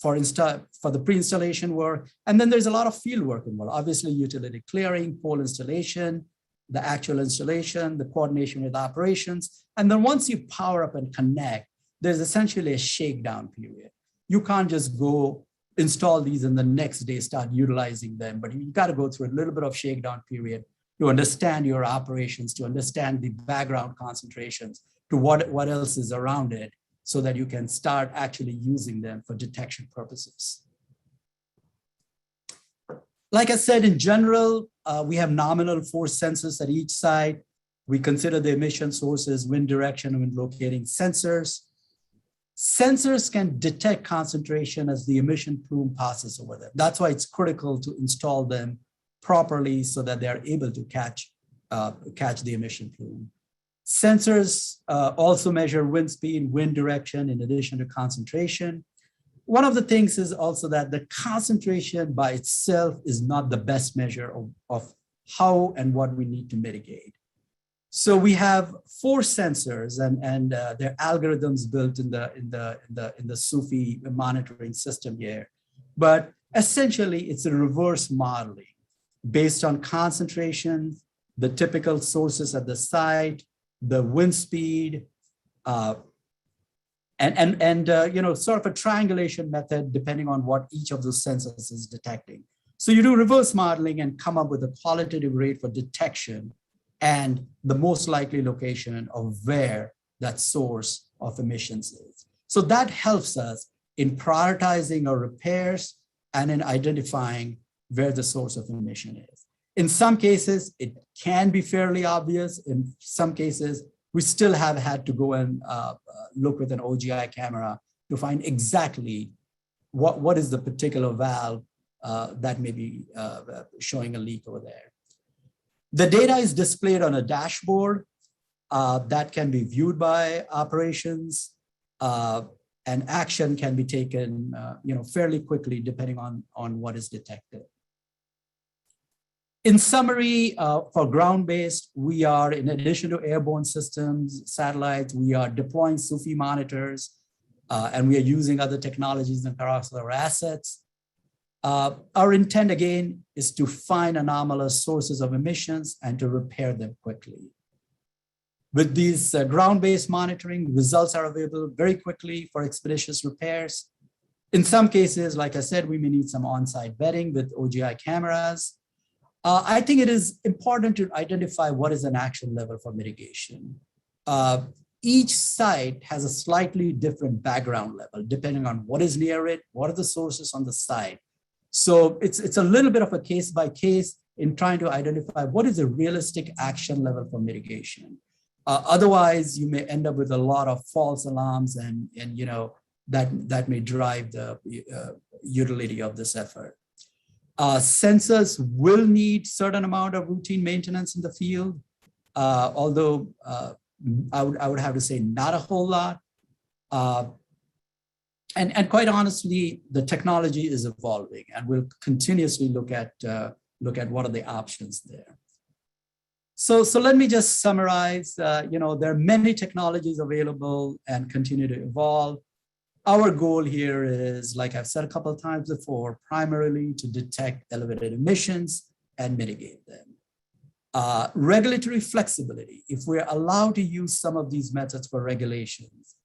the pre-installation work. And then there's a lot of field work involved. Obviously, utility clearing, pole installation, the actual installation, the coordination with operations. And then once you power up and connect, there's essentially a shakedown period. You can't just go install these and the next day start utilizing them, but you got to go through a little bit of shakedown period to understand your operations, to understand the background concentrations, to what else is around it, so that you can start actually using them for detection purposes. Like I said, in general, we have nominal force sensors at each site. We consider the emission sources, wind direction when locating sensors. Sensors can detect concentration as the emission plume passes over them. That's why it's critical to install them properly so that they're able to catch the emission plume. Sensors also measure wind speed, wind direction, in addition to concentration. One of the things is also that the concentration by itself is not the best measure of how and what we need to mitigate. So we have 4 sensors and their algorithms built in the SUFI monitoring system here. But essentially, it's a reverse modeling based on concentration, the typical sources at the site, the wind speed, sort of a triangulation method depending on what each of those sensors is detecting. So you do reverse modeling and come up with a qualitative rate for detection and the most likely location of where that source of emissions is. So that helps us in prioritizing our repairs and in identifying where the source of emission is. In some cases, it can be fairly obvious. In some cases, we still have had to go and look with an OGI camera to find exactly what is the particular valve that may be showing a leak over there. The data is displayed on a dashboard that can be viewed by operations, and action can be taken fairly quickly depending on what is detected. In summary, for ground-based, we are, in addition to airborne systems, satellites, we are deploying SUFI monitors, and we are using other technologies across our assets. Our intent, again, is to find anomalous sources of emissions and to repair them quickly. With these ground-based monitoring, results are available very quickly for expeditious repairs. In some cases, like I said, we may need some on-site vetting with OGI cameras. I think it is important to identify what is an action level for mitigation. Each site has a slightly different background level, depending on what is near it, what are the sources on the site. So it's a little bit of a case by case in trying to identify what is a realistic action level for mitigation. Otherwise, you may end up with a lot of false alarms and you know, that may drive the utility of this effort. Sensors will need certain amount of routine maintenance in the field, although I would have to say not a whole lot. And quite honestly, the technology is evolving, and we'll continuously look at what are the options there. So let me just summarize. You know, there are many technologies available and continue to evolve. Our goal here is, like I've said a couple of times before, primarily to detect elevated emissions and mitigate them. Regulatory flexibility. If we're allowed to use some of these methods for regulations,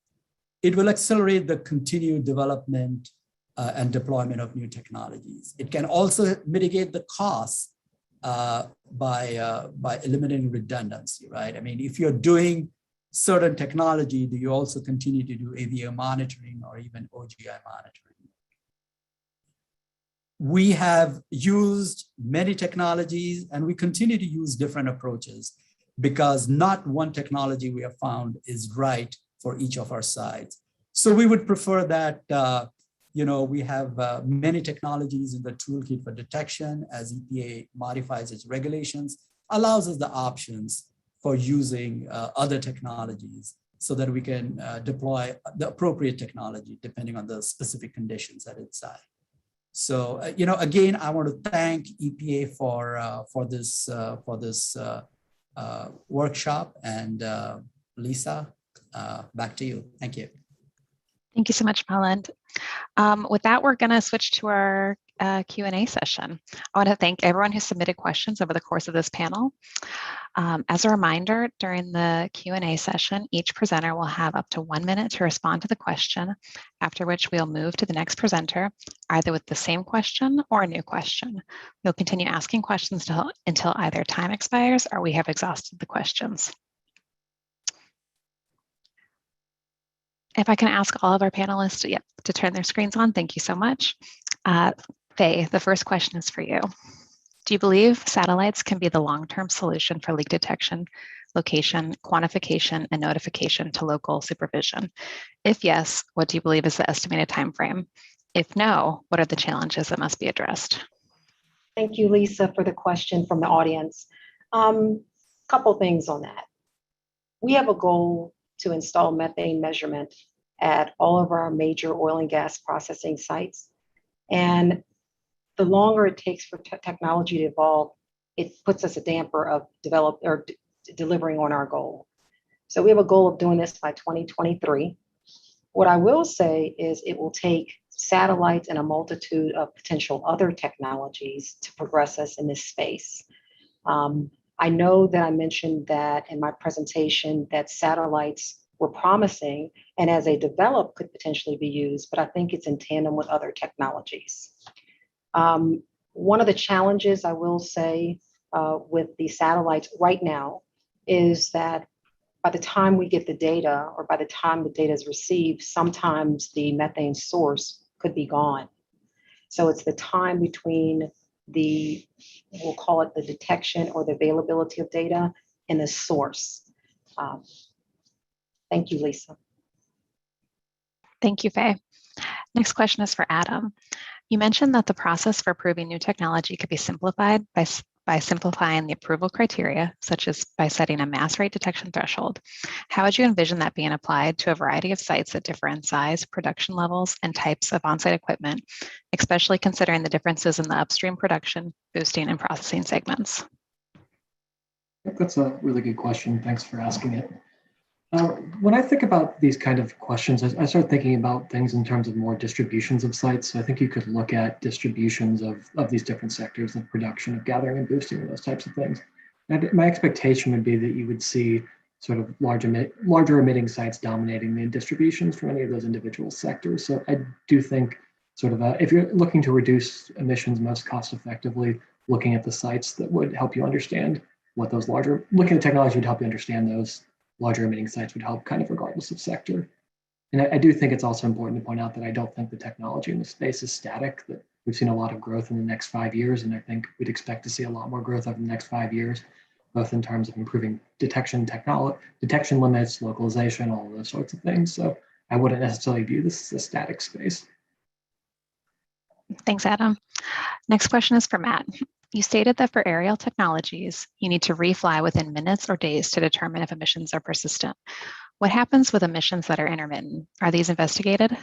it will accelerate the continued development and deployment of new technologies. It can also mitigate the costs by eliminating redundancy, right? I mean, if you're doing certain technology, do you also continue to do AVO monitoring or even OGI monitoring? We have used many technologies and we continue to use different approaches because not one technology we have found is right for each of our sites. So we would prefer that you know, we have many technologies in the toolkit for detection as EPA modifies its regulations, allows us the options for using other technologies so that we can deploy the appropriate technology depending on the specific conditions at its site. So, you know, again, I want to thank EPA for this workshop, and Lisa, back to you. Thank you. Thank you so much, Milind. With that, we're going to switch to our Q&A session. I want to thank everyone who submitted questions over the course of this panel. As a reminder, during the Q&A session, each presenter will have up to 1 minute to respond to the question, after which we'll move to the next presenter, either with the same question or a new question. We'll continue asking questions until either time expires or we have exhausted the questions. If I can ask all of our panelists to turn their screens on, thank you so much. Faye, the first question is for you. Do you believe satellites can be the long-term solution for leak detection, location, quantification, and notification to local supervision? If yes, what do you believe is the estimated time frame? If no, what are the challenges that must be addressed? Thank you, Lisa, for the question from the audience. Couple things on that. We have a goal to install methane measurement at all of our major oil and gas processing sites. And the longer it takes for technology to evolve, it puts us a damper of delivering on our goal. So we have a goal of doing this by 2023. What I will say is it will take satellites and a multitude of potential other technologies to progress us in this space. I know that I mentioned that in my presentation that satellites were promising and as they develop could potentially be used, but I think it's in tandem with other technologies. One of the challenges I will say with the satellites right now is that by the time we get the data or by the time the data is received, sometimes the methane source could be gone. So it's the time between we'll call it the detection or the availability of data and the source. Thank you, Lisa. Thank you, Faye. Next question is for Adam. You mentioned that the process for approving new technology could be simplified by simplifying the approval criteria, such as by setting a mass rate detection threshold. How would you envision that being applied to a variety of sites that differ in size, production levels, and types of on-site equipment, especially considering the differences in the upstream production, boosting, and processing segments? That's a really good question. Thanks for asking it. When I think about these kind of questions, I start thinking about things in terms of more distributions of sites. So I think you could look at distributions of these different sectors of production, of gathering and boosting, and those types of things. And my expectation would be that you would see sort of larger emitting sites dominating the distributions from any of those individual sectors. So I do think sort of if you're looking to reduce emissions most cost effectively, looking at the sites that would help you understand what those looking at technology would help you understand those larger emitting sites would help kind of regardless of sector. And I do think it's also important to point out that I don't think the technology in the space is static, that we've seen a lot of growth in the next 5 years. And I think we'd expect to see a lot more growth over the next 5 years, both in terms of improving detection limits, localization, all of those sorts of things. So I wouldn't necessarily view this as a static space. Thanks, Adam. Next question is for Matt. You stated that for aerial technologies, you need to refly within minutes or days to determine if emissions are persistent. What happens with emissions that are intermittent? Are these investigated?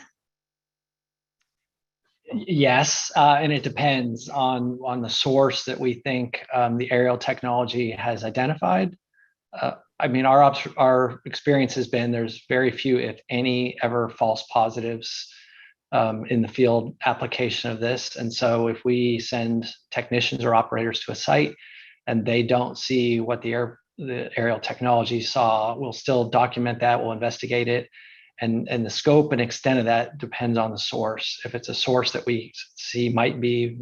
Yes, and it depends on the source that we think the aerial technology has identified. I mean, our experience has been there's very few, if any, ever false positives in the field application of this. And so if we send technicians or operators to a site and they don't see what the aerial technology saw, we'll still document that, we'll investigate it. And the scope and extent of that depends on the source. If it's a source that we see might be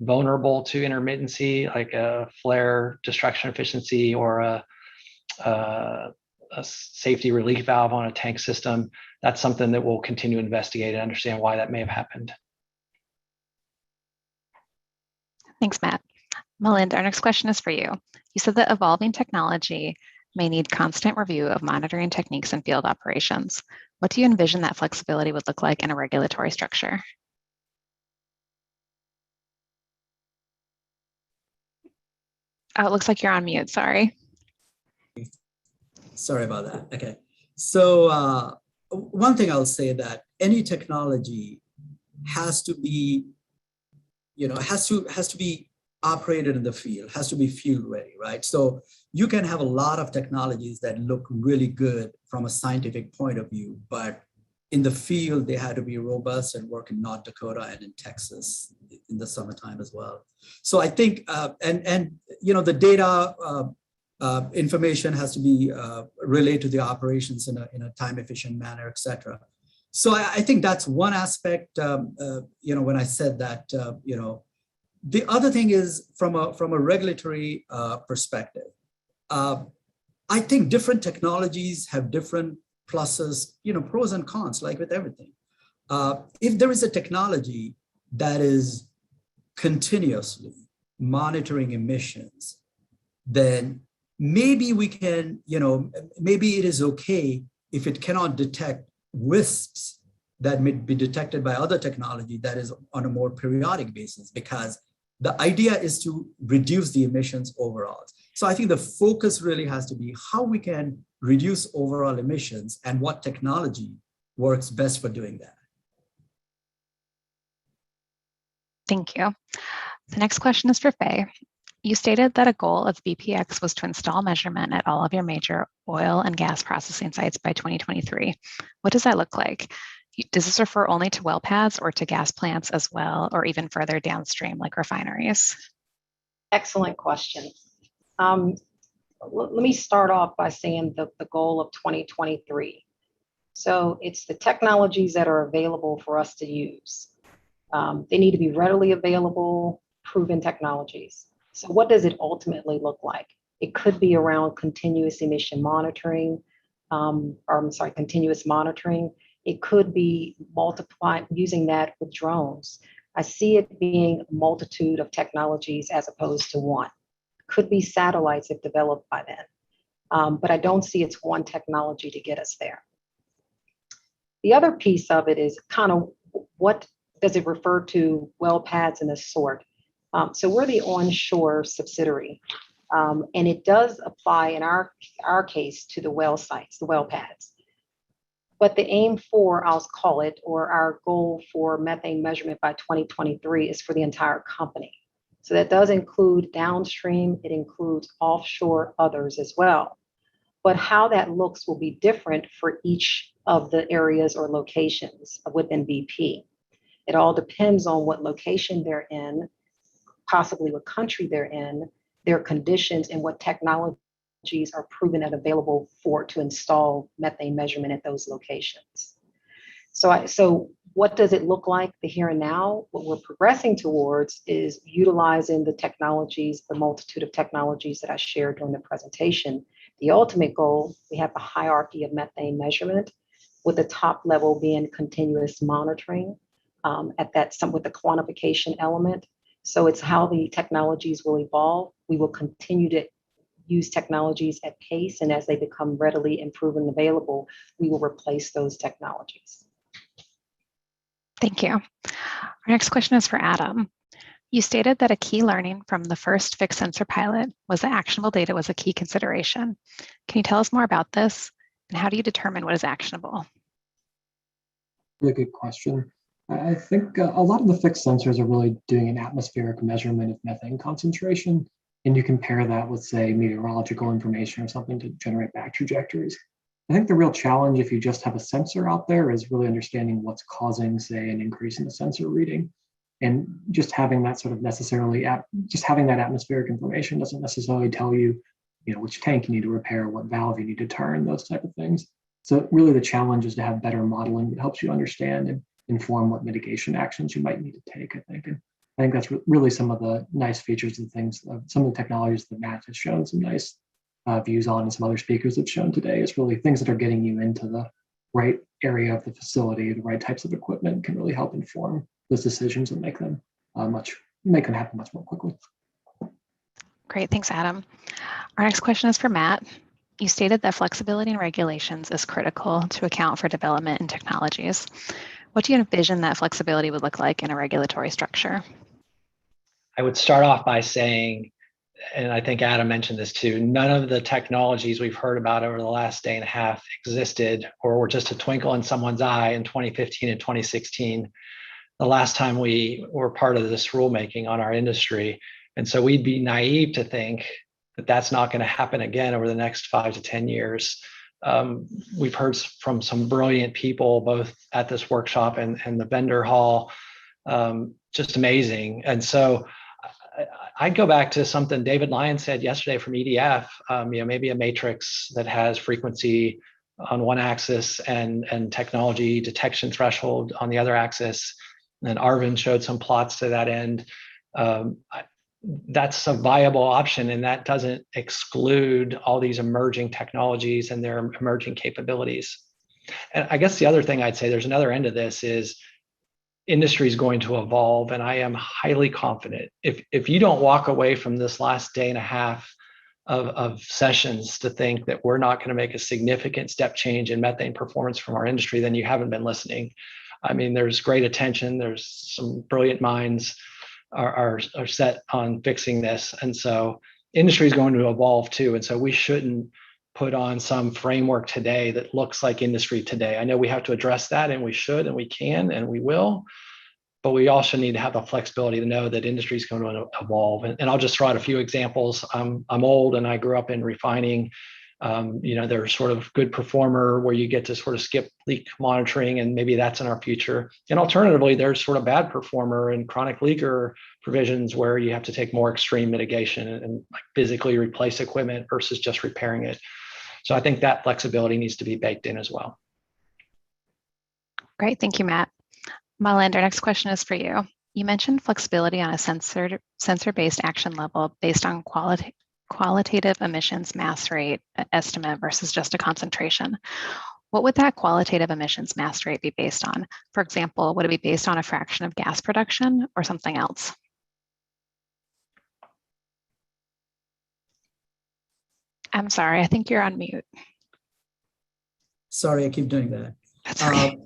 vulnerable to intermittency, like a flare destruction efficiency or a safety relief valve on a tank system, that's something that we'll continue to investigate and understand why that may have happened. Thanks, Matt. Milind, our next question is for you. You said that evolving technology may need constant review of monitoring techniques in field operations. What do you envision that flexibility would look like in a regulatory structure? Oh, it looks like you're on mute, sorry. Sorry about that. Okay. So one thing I'll say that any technology has to be, has to be operated in the field, has to be field ready, right? So you can have a lot of technologies that look really good from a scientific point of view, but in the field, they had to be robust and work in North Dakota and in Texas in the summertime as well. So I think, the data information has to be relayed to the operations in a time efficient manner, et cetera. So I think that's one aspect, when I said that, the other thing is from a regulatory perspective. I think different technologies have different pluses, pros and cons, like with everything. If there is a technology that is continuously monitoring emissions, then maybe we can, maybe it is okay if it cannot detect wisps that may be detected by other technology that is on a more periodic basis, because the idea is to reduce the emissions overall. So I think the focus really has to be how we can reduce overall emissions and what technology works best for doing that. Thank you. The next question is for Faye. You stated that a goal of BPX was to install measurement at all of your major oil and gas processing sites by 2023. What does that look like? Does this refer only to well pads or to gas plants as well, or even further downstream like refineries? Excellent question. Let me start off by saying the goal of 2023. So it's the technologies that are available for us to use. They need to be readily available, proven technologies. So what does it ultimately look like? It could be around continuous emission monitoring, continuous monitoring. It could be using that with drones. I see it being a multitude of technologies as opposed to one. Could be satellites if developed by then. But I don't see it's one technology to get us there. The other piece of it is kind of what does it refer to well pads and this sort. So we're the onshore subsidiary, and it does apply in our case to the well sites, the well pads. But the aim for, I'll call it, or our goal for methane measurement by 2023 is for the entire company. So that does include downstream, it includes offshore others as well. but how that looks will be different for each of the areas or locations within BP. It all depends on what location they're in, possibly what country they're in, their conditions, and what technologies are proven and available to install methane measurement at those locations. So what does it look like the here and now? What we're progressing towards is utilizing the technologies, the multitude of technologies that I shared during the presentation. The ultimate goal, we have a hierarchy of methane measurement, with the top level being continuous monitoring with the quantification element. So it's how the technologies will evolve. We will continue to use technologies at pace, and as they become readily and proven available, we will replace those technologies. Thank you. Our next question is for Adam. You stated that a key learning from the first fixed sensor pilot was that actionable data was a key consideration. Can you tell us more about this? And how do you determine what is actionable? Really good question. I think a lot of the fixed sensors are really doing an atmospheric measurement of methane concentration, and you compare that with, say, meteorological information or something to generate back trajectories. I think the real challenge, if you just have a sensor out there, is really understanding what's causing, say, an increase in the sensor reading. And just having that sort of just having that atmospheric information doesn't necessarily tell you, which tank you need to repair, what valve you need to turn, those type of things. So really the challenge is to have better modeling that helps you understand and inform what mitigation actions you might need to take, I think. And I think that's really some of the nice features and things, some of the technologies that Matt has shown some nice views on, and some other speakers have shown today, is really things that are getting you into the right area of the facility, the right types of equipment can really help inform those decisions and make them happen much more quickly. Great, thanks, Adam. Our next question is for Matt. You stated that flexibility in regulations is critical to account for development in technologies. What do you envision that flexibility would look like in a regulatory structure? I would start off by saying, and I think Adam mentioned this too, none of the technologies we've heard about over the last day and a half existed or were just a twinkle in someone's eye in 2015 and 2016, the last time we were part of this rulemaking on our industry. And so we'd be naive to think that that's not going to happen again over the next 5 to 10 years. We've heard from some brilliant people, both at this workshop and the vendor hall, just amazing. And so I'd go back to something David Lyon said yesterday from EDF, maybe a matrix that has frequency on one axis and technology detection threshold on the other axis. And Arvind showed some plots to that end. That's a viable option, and that doesn't exclude all these emerging technologies and their emerging capabilities. And I guess the other thing I'd say, there's another end of this, is industry is going to evolve, and I am highly confident. If you don't walk away from this last day and a half of sessions to think that we're not going to make a significant step change in methane performance from our industry, then you haven't been listening. I mean, there's great attention. There's some brilliant minds are set on fixing this. And so industry is going to evolve too. And so we shouldn't put on some framework today that looks like industry today. I know we have to address that, and we should, and we can, and we will, but we also need to have the flexibility to know that industry is going to evolve. And I'll just throw out a few examples. I'm old and I grew up in refining. They're sort of good performer where you get to sort of skip leak monitoring, and maybe that's in our future. And alternatively, there's sort of bad performer and chronic leaker provisions where you have to take more extreme mitigation and like physically replace equipment versus just repairing it. So I think that flexibility needs to be baked in as well. Great, thank you, Matt. Milind, our next question is for you. You mentioned flexibility on a sensor-based action level based on qualitative emissions mass rate estimate versus just a concentration. What would that qualitative emissions mass rate be based on? For example, would it be based on a fraction of gas production or something else? I'm sorry, I think you're on mute. Sorry, I keep doing that. That's okay.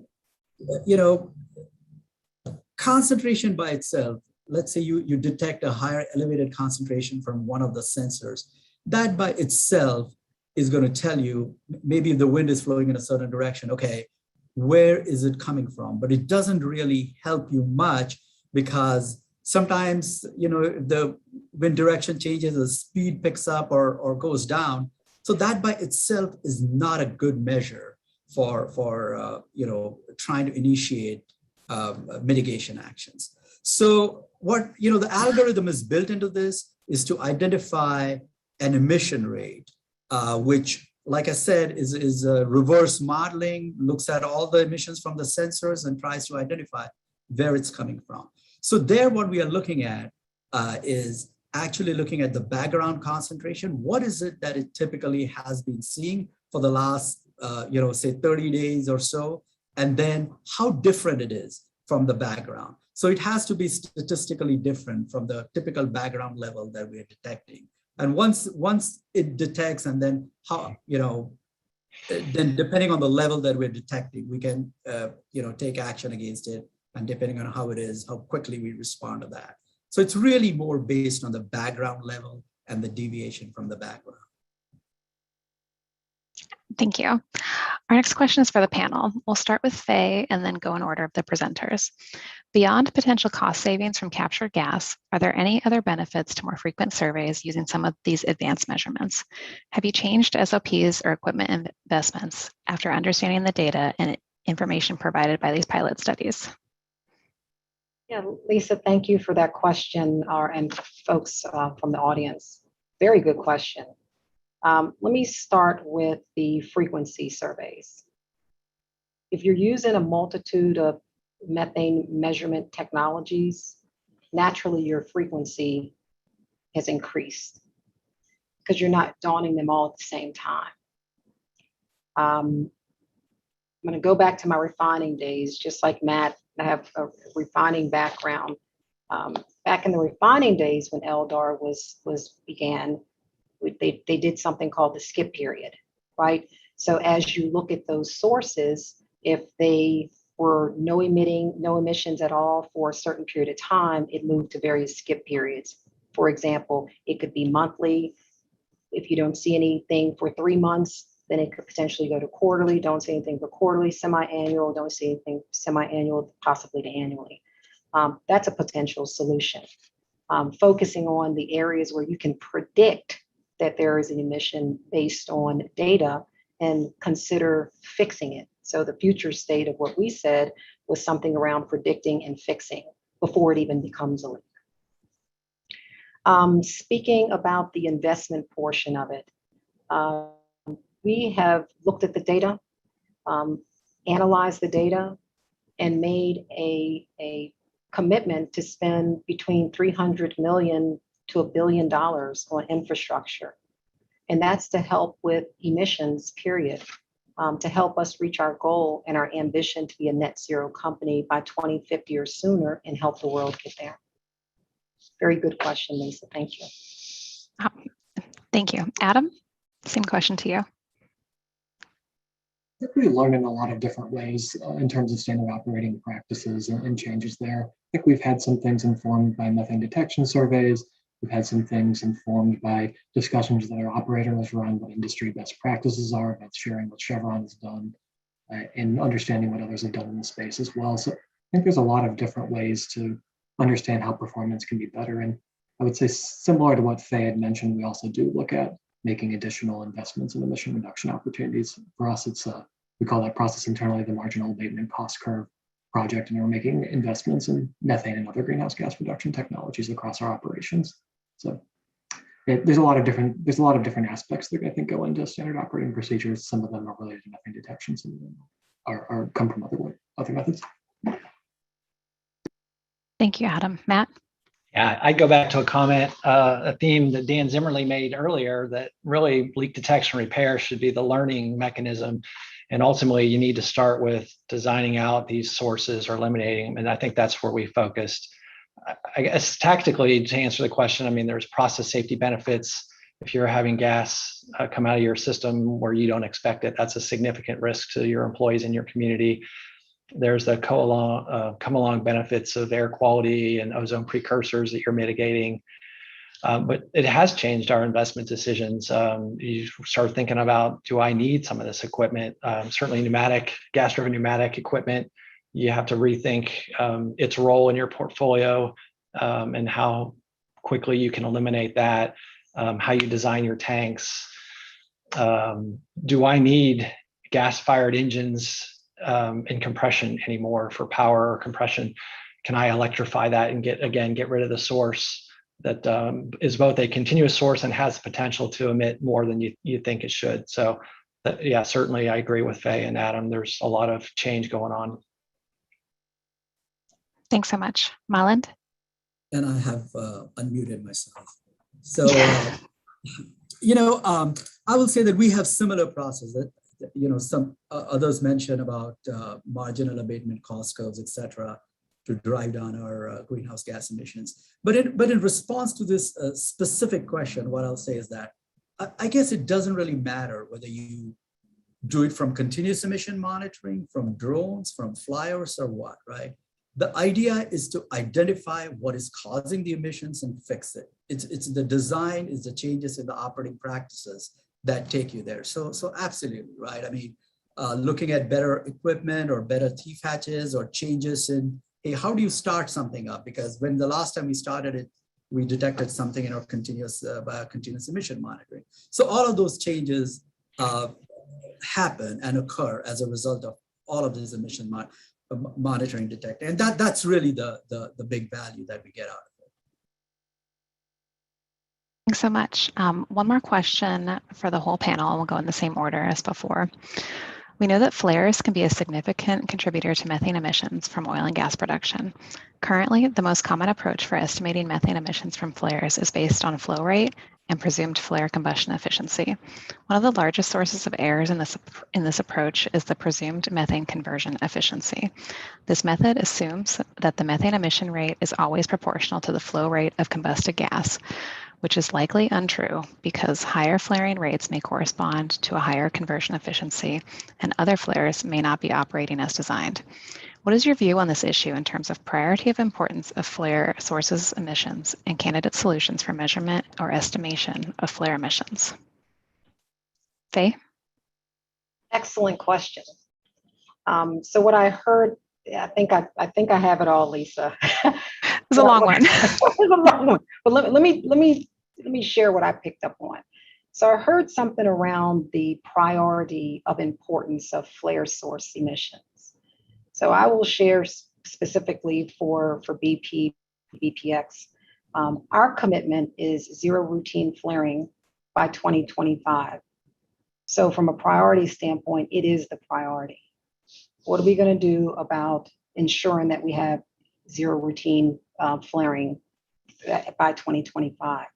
Concentration by itself, let's say you detect a higher elevated concentration from one of the sensors, that by itself is going to tell you, maybe if the wind is flowing in a certain direction, okay, where is it coming from? But it doesn't really help you much, because sometimes, if the wind direction changes, the speed picks up or goes down, So that by itself is not a good measure for trying to initiate mitigation actions. So what the algorithm is built into this is to identify an emission rate, which, like I said, is reverse modeling, looks at all the emissions from the sensors and tries to identify where it's coming from. So there, what we are looking at is actually looking at the background concentration. What is it that it typically has been seeing for the last, say 30 days or so, and then how different it is from the background. So it has to be statistically different from the typical background level that we're detecting. And once it detects, and then how, then depending on the level that we're detecting, we can, take action against it. And depending on how it is, how quickly we respond to that. So it's really more based on the background level and the deviation from the background. Thank you. Our next question is for the panel. We'll start with Faye and then go in order of the presenters. Beyond potential cost savings from captured gas, are there any other benefits to more frequent surveys using some of these advanced measurements? Have you changed SOPs or equipment investments after understanding the data and information provided by these pilot studies? Yeah, Lisa, thank you for that question, and folks from the audience. Very good question. Let me start with the frequency surveys. If you're using a multitude of methane measurement technologies, naturally your frequency has increased because you're not dawning them all at the same time. I'm going to go back to my refining days, just like Matt. I have a refining background. Back in the refining days when LDAR began, they did something called the skip period, right? So as you look at those sources, if they were no emissions at all for a certain period of time, it moved to various skip periods. For example, it could be monthly. If you don't see anything for 3 months, then it could potentially go to quarterly. Don't see anything for quarterly, semi-annual. Don't see anything semi-annual, possibly to annually. That's a potential solution. Focusing on the areas where you can predict that there is an emission based on data and consider fixing it. So the future state of what we said was something around predicting and fixing before it even becomes a leak. Speaking about the investment portion of it, we have looked at the data, analyzed the data, and made a commitment to spend between $300 million to $1 billion on infrastructure. And that's to help with emissions, period, to help us reach our goal and our ambition to be a net zero company by 2050 or sooner and help the world get there. Very good question, Lisa. Thank you. Thank you. Adam, same question to you. I think we learn in a lot of different ways in terms of standard operating practices and changes there. I think we've had some things informed by methane detection surveys. We've had some things informed by discussions that our operators run, what industry best practices are, about sharing what Chevron has done, and understanding what others have done in the space as well. So I think there's a lot of different ways to understand how performance can be better. And I would say, similar to what Faye had mentioned, we also do look at making additional investments in emission reduction opportunities. For us, it's we call that process internally the marginal abatement cost curve project, and we're making investments in methane and other greenhouse gas reduction technologies across our operations. So there's a lot of different aspects that I think go into standard operating procedures. Some of them are related to methane detection, some of them are come from other methods. Thank you, Adam. Matt? Yeah, I go back to a comment, a theme that Dan Zimmerle made earlier, that really leak detection repair should be the learning mechanism. And ultimately, you need to start with designing out these sources or eliminating them. And I think that's where we focused. I guess tactically, to answer the question, I mean, there's process safety benefits. If you're having gas come out of your system where you don't expect it, that's a significant risk to your employees and your community. There's the come along benefits of air quality and ozone precursors that you're mitigating. But it has changed our investment decisions. You start thinking about, do I need some of this equipment? Certainly gas-driven pneumatic equipment, you have to rethink its role in your portfolio and how quickly you can eliminate that, how you design your tanks. do I need gas-fired engines in compression anymore for power or compression? Can I electrify that and get rid of the source that is both a continuous source and has potential to emit more than you think it should? So yeah, certainly I agree with Faye and Adam. There's a lot of change going on. Thanks so much. Milind? And I have unmuted myself. So, I will say that we have similar processes. Some others mention about marginal abatement cost curves, et cetera, to drive down our greenhouse gas emissions. But in response to this specific question, what I'll say is that I guess it doesn't really matter whether you do it from continuous emission monitoring, from drones, from flyovers, or what, right? The idea is to identify what is causing the emissions and fix it. It's the design, it's the changes in the operating practices that take you there. So absolutely, right? I mean, looking at better equipment or better teeth hatches or changes in, hey, how do you start something up? Because when the last time we started it, we detected something in our continuous emission monitoring. So all of those changes happen and occur as a result of all of these emission monitoring detecting. And that's really the big value that we get out of it. Thanks so much. One more question for the whole panel. We'll go in the same order as before. We know that flares can be a significant contributor to methane emissions from oil and gas production. Currently, the most common approach for estimating methane emissions from flares is based on flow rate and presumed flare combustion efficiency. One of the largest sources of errors in this approach is the presumed methane conversion efficiency. This method assumes that the methane emission rate is always proportional to the flow rate of combusted gas, which is likely untrue because higher flaring rates may correspond to a higher conversion efficiency and other flares may not be operating as designed. What is your view on this issue in terms of priority of importance of flare sources emissions and candidate solutions for measurement or estimation of flare emissions? Faye? Excellent question. So what I heard, I think I have it all, Lisa. It's a long one. It's a long one. But let me share what I picked up on. So I heard something around the priority of importance of flare source emissions. So I will share specifically for BP, BPX. Our commitment is zero routine flaring by 2025. So from a priority standpoint, it is the priority. What are we going to do about ensuring that we have zero routine flaring by 2025?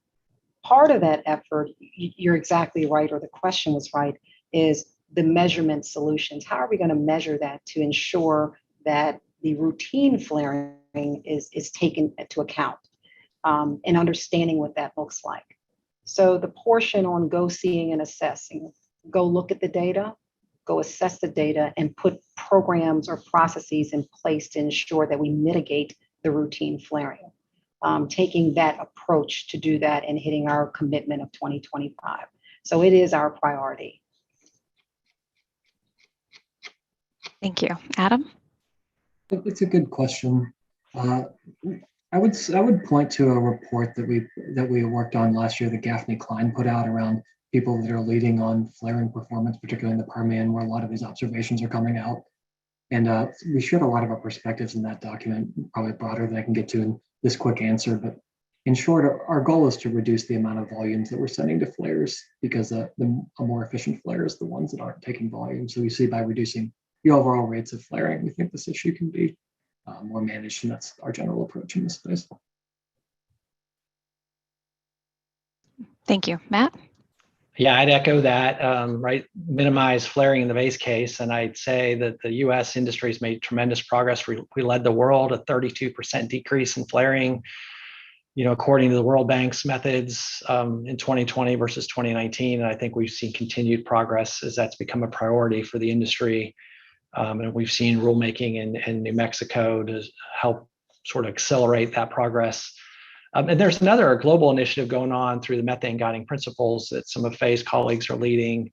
Part of that effort, you're exactly right, or the question was right, is the measurement solutions. How are we going to measure that to ensure that the routine flaring is taken into account and understanding what that looks like? So the portion on go seeing and assessing, go look at the data, go assess the data, and put programs or processes in place to ensure that we mitigate the routine flaring. Taking that approach to do that and hitting our commitment of 2025. So it is our priority. Thank you. Adam? It's a good question. I would point to a report that we worked on last year that Gaffney Klein put out around people that are leading on flaring performance, particularly in the Permian, where a lot of these observations are coming out. And we shared a lot of our perspectives in that document, probably broader than I can get to in this quick answer. But in short, our goal is to reduce the amount of volumes that we're sending to flares, because a more efficient flare is the ones that aren't taking volume. So we see by reducing the overall rates of flaring, we think this issue can be more managed, and that's our general approach in this space. Thank you. Matt? Yeah, I'd echo that, right? Minimize flaring in the base case. And I'd say that the US industry has made tremendous progress. We led the world, a 32% decrease in flaring, according to the World Bank's methods in 2020 versus 2019. And I think we've seen continued progress as that's become a priority for the industry. And we've seen rulemaking in New Mexico to help sort of accelerate that progress. And there's another global initiative going on through the methane guiding principles that some of Faye's colleagues are leading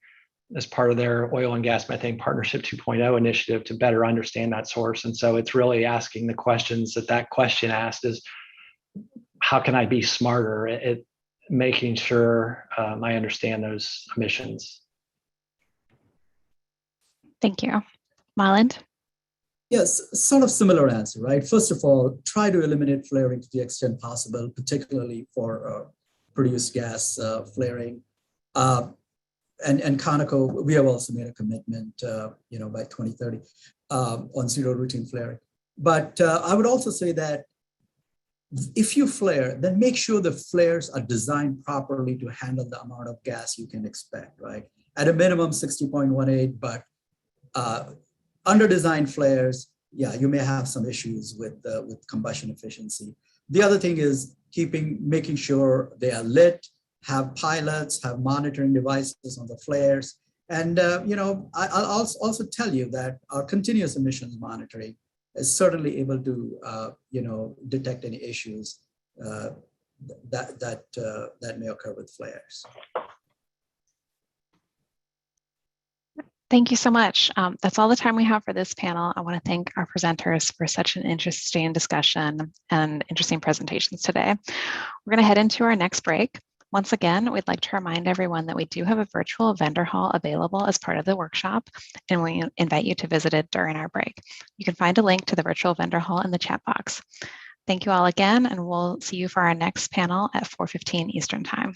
as part of their Oil and Gas Methane Partnership 2.0 initiative to better understand that source. And so it's really asking the questions that question asked is, how can I be smarter at making sure I understand those emissions? Thank you. Milind? Yes, sort of similar answer, right? First of all, try to eliminate flaring to the extent possible, particularly for produced gas flaring. And Conoco, we have also made a commitment, by 2030 on zero routine flaring. But I would also say that if you flare, then make sure the flares are designed properly to handle the amount of gas you can expect, right? At a minimum 60.18, but under designed flares, yeah, you may have some issues with combustion efficiency. The other thing is making sure they are lit, have pilots, have monitoring devices on the flares. And I'll also tell you that our continuous emissions monitoring is certainly able to detect any issues that may occur with flares. Thank you so much. That's all the time we have for this panel. I want to thank our presenters for such an interesting discussion and interesting presentations today. We're going to head into our next break. Once again, we'd like to remind everyone that we do have a virtual vendor hall available as part of the workshop, and we invite you to visit it during our break. You can find a link to the virtual vendor hall in the chat box. Thank you all again, and we'll see you for our next panel at 4:15 Eastern Time.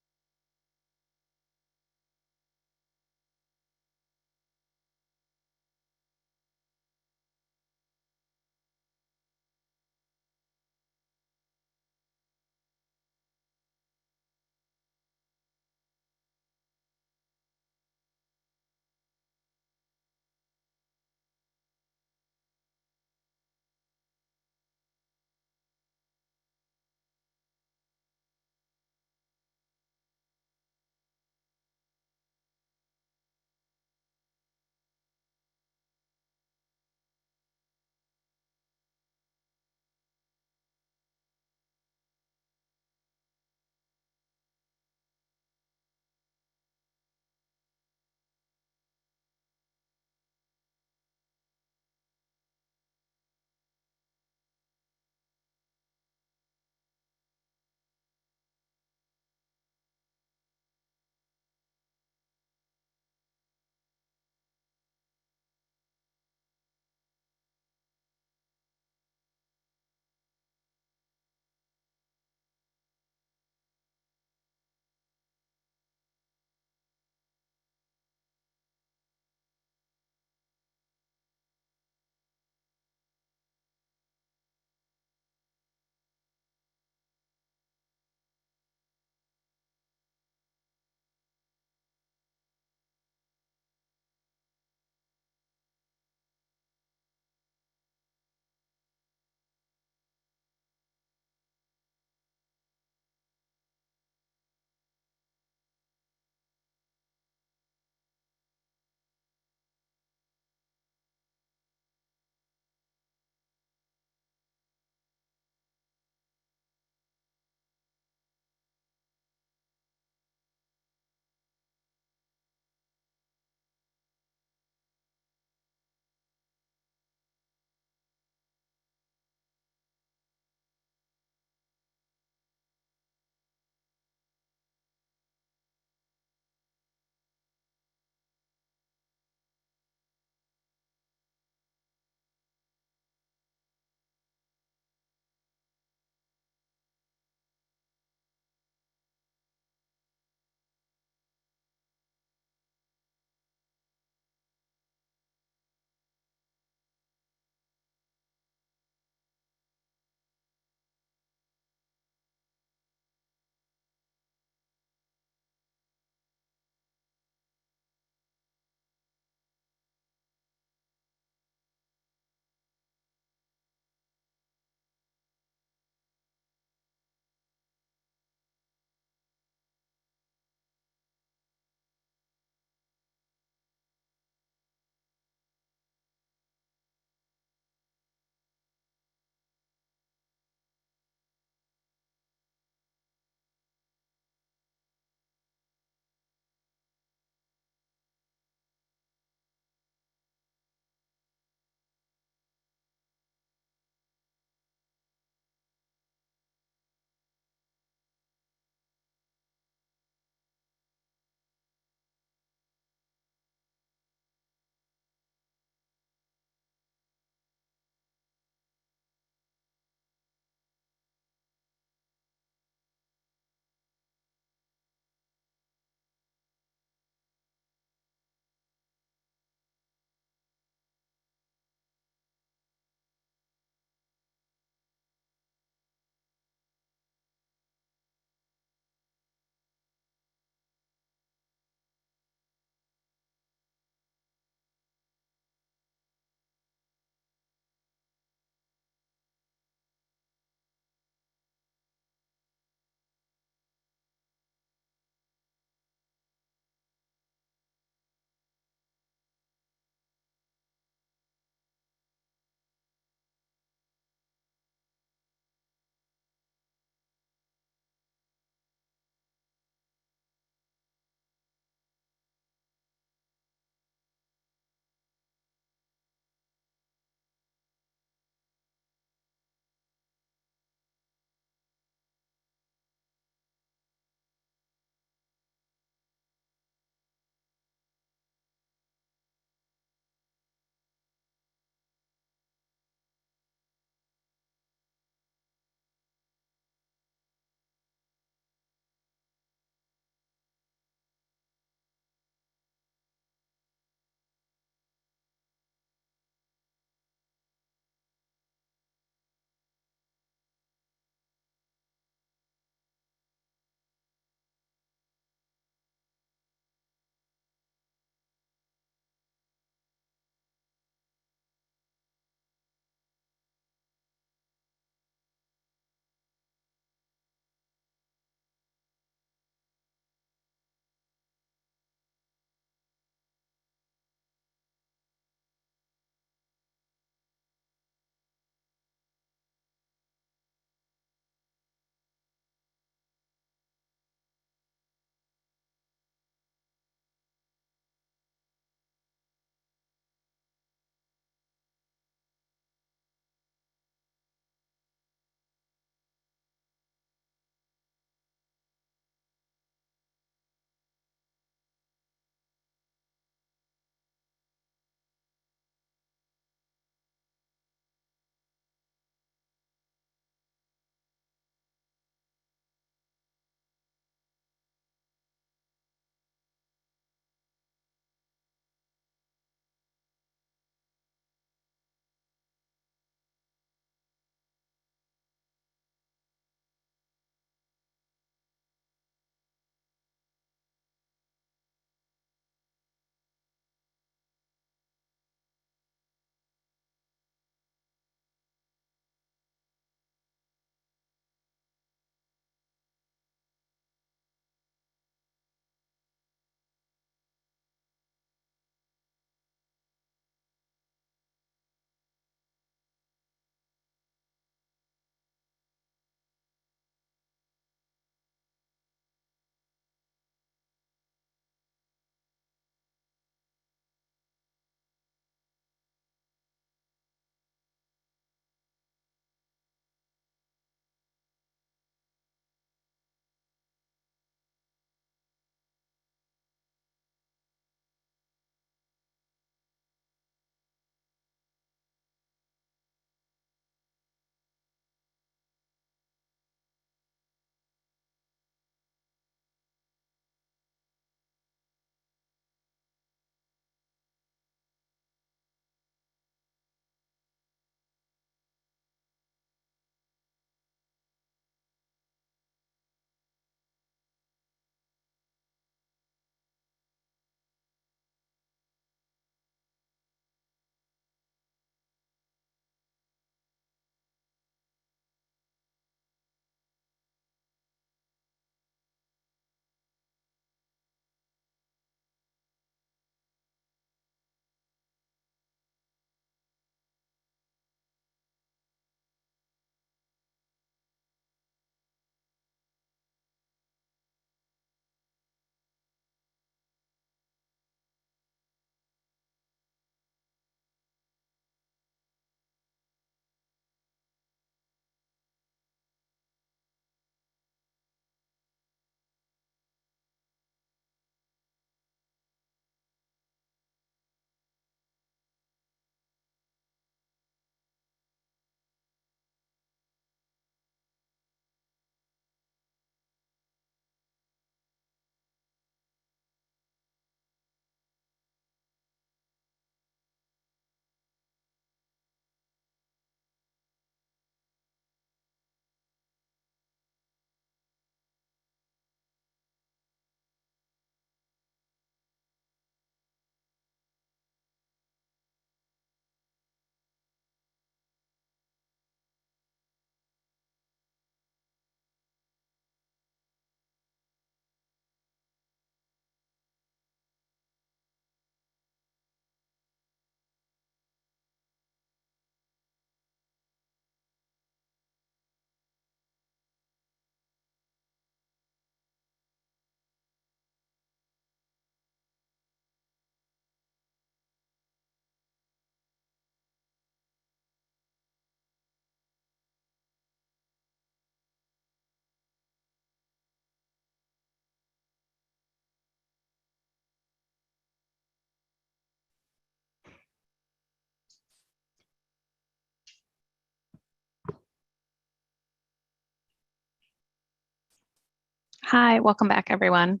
Hi, welcome back, everyone.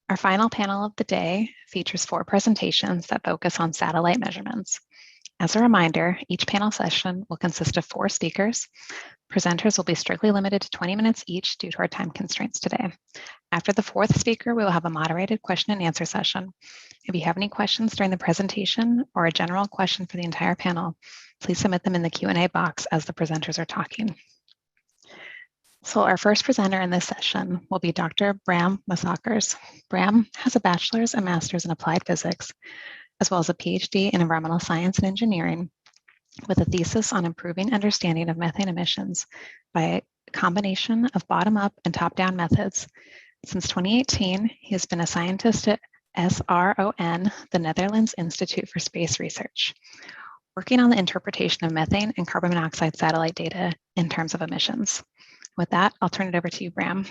Our final panel of the day features 4 presentations that focus on satellite measurements. As a reminder, each panel session will consist of 4 speakers. Presenters will be strictly limited to 20 minutes each due to our time constraints today. After the 4th speaker, we will have a moderated question and answer session. If you have any questions during the presentation or a general question for the entire panel, please submit them in the Q&A box as the presenters are talking. So our first presenter in this session will be Dr. Bram Mattox. Bram has a bachelor's and master's in applied physics, as well as a Ph.D. in environmental science and engineering, with a thesis on improving understanding of methane emissions by a combination of bottom-up and top-down methods. Since 2018, he has been a scientist at SRON, the Netherlands Institute for Space Research, working on the interpretation of methane and carbon monoxide satellite data in terms of emissions. With that, I'll turn it over to you, Bram.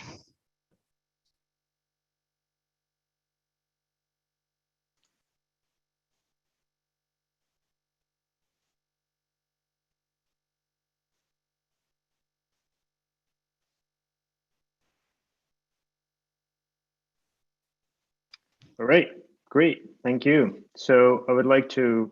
All right, great, thank you. So I would like to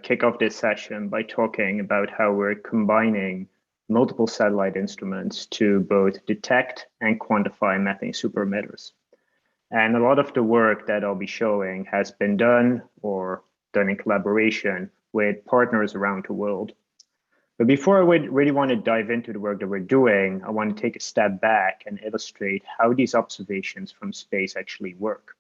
kick off this session by talking about how we're combining multiple satellite instruments to both detect and quantify methane superemitters. And a lot of the work that I'll be showing has been done or done in collaboration with partners around the world. But before I would really want to dive into the work that we're doing, I want to take a step back and illustrate how these observations from space actually work.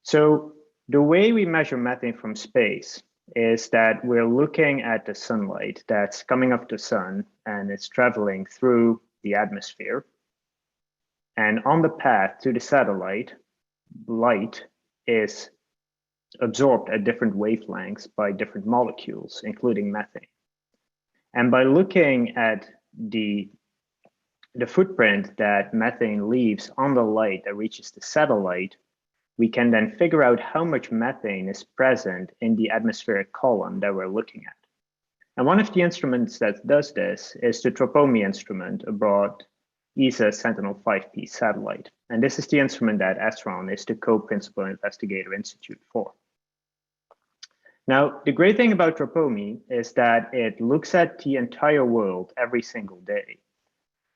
So the way we measure methane from space is that we're looking at the sunlight that's coming off the sun and it's traveling through the atmosphere. And on the path to the satellite, light is absorbed at different wavelengths by different molecules, including methane. And by looking at the footprint that methane leaves on the light that reaches the satellite, we can then figure out how much methane is present in the atmospheric column that we're looking at. And one of the instruments that does this is the Tropomi instrument aboard ESA's Sentinel-5P satellite. And this is the instrument that SRON is the co-principal investigator institute for. Now, the great thing about Tropomi is that it looks at the entire world every single day,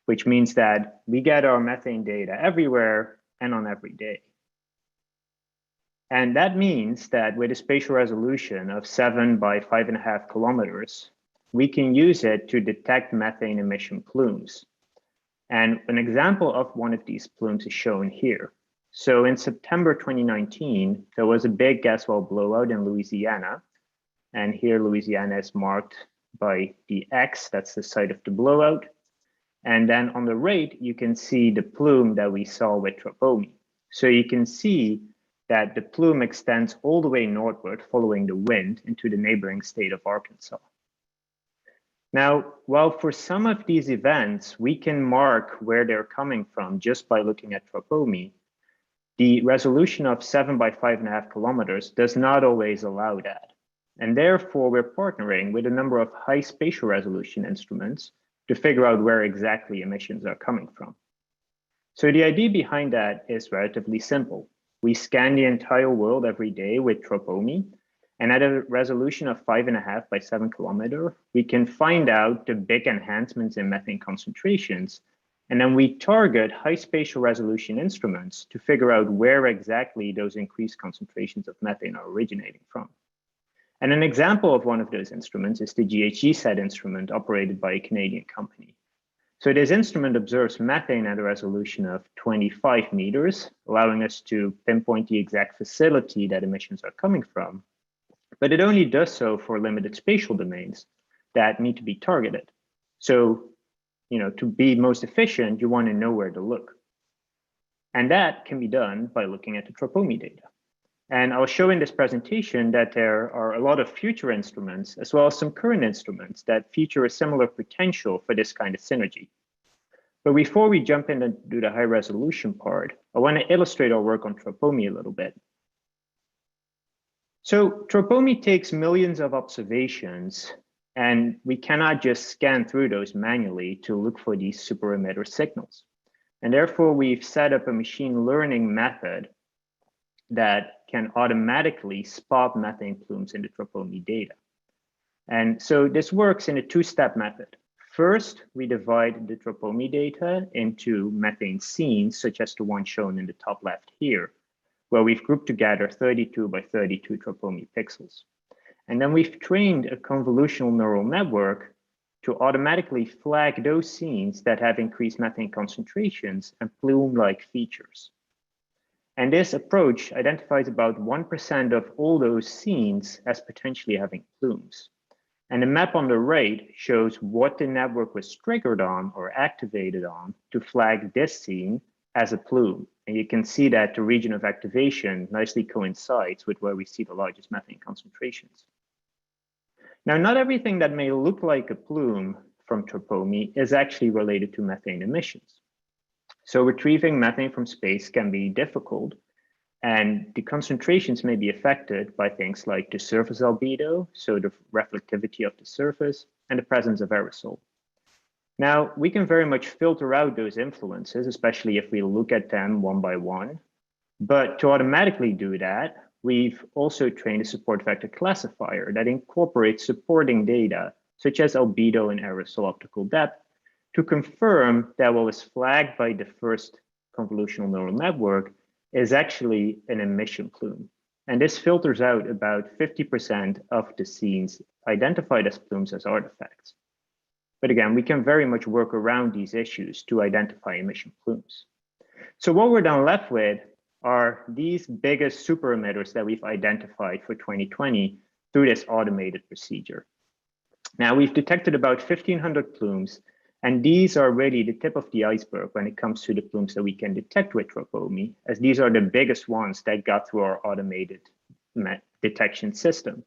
which means that we get our methane data everywhere and on every day. And that means that with a spatial resolution of 7 by 5.5 kilometers, we can use it to detect methane emission plumes. And an example of one of these plumes is shown here. So in September 2019, there was a big gas well blowout in Louisiana. And here Louisiana is marked by the X, that's the site of the blowout. And then on the right, you can see the plume that we saw with Tropomi. So you can see that the plume extends all the way northward following the wind into the neighboring state of Arkansas. Now, while for some of these events, we can mark where they're coming from just by looking at Tropomi, the resolution of 7 by 5.5 kilometers does not always allow that. And therefore, we're partnering with a number of high spatial resolution instruments to figure out where exactly emissions are coming from. So the idea behind that is relatively simple. We scan the entire world every day with Tropomi, and at a resolution of 5.5 by 7 kilometer, we can find out the big enhancements in methane concentrations, and then we target high spatial resolution instruments to figure out where exactly those increased concentrations of methane are originating from. And an example of one of those instruments is the GHGSat instrument operated by a Canadian company. So this instrument observes methane at a resolution of 25 meters, allowing us to pinpoint the exact facility that emissions are coming from. But it only does so for limited spatial domains that need to be targeted. So, to be most efficient, you want to know where to look. And that can be done by looking at the Tropomi data. And I'll show in this presentation that there are a lot of future instruments, as well as some current instruments that feature a similar potential for this kind of synergy. But before we jump in and do the high resolution part, I want to illustrate our work on Tropomi a little bit. So Tropomi takes millions of observations And we cannot just scan through those manually to look for these super emitter signals. And therefore, we've set up a machine learning method that can automatically spot methane plumes in the tropomi data. And so this works in a two-step method. First, we divide the tropomi data into methane scenes, such as the one shown in the top left here, where we've grouped together 32 by 32 tropomi pixels. And then we've trained a convolutional neural network to automatically flag those scenes that have increased methane concentrations and plume-like features. And this approach identifies about 1% of all those scenes as potentially having plumes. And the map on the right shows what the network was triggered on or activated on to flag this scene as a plume. And you can see that the region of activation nicely coincides with where we see the largest methane concentrations. Now, not everything that may look like a plume from tropomi is actually related to methane emissions. So retrieving methane from space can be difficult, and the concentrations may be affected by things like the surface albedo, so the reflectivity of the surface, and the presence of aerosol. Now, we can very much filter out those influences, especially if we look at them one by one. But to automatically do that, we've also trained a support vector classifier that incorporates supporting data, such as albedo and aerosol optical depth, to confirm that what was flagged by the first convolutional neural network is actually an emission plume. And this filters out about 50% of the scenes identified as plumes as artifacts. But again, we can very much work around these issues to identify emission plumes. So what we're then left with are these biggest super emitters that we've identified for 2020 through this automated procedure. Now, we've detected about 1,500 plumes, and these are really the tip of the iceberg when it comes to the plumes that we can detect with tropomi, as these are the biggest ones that got through our automated detection system.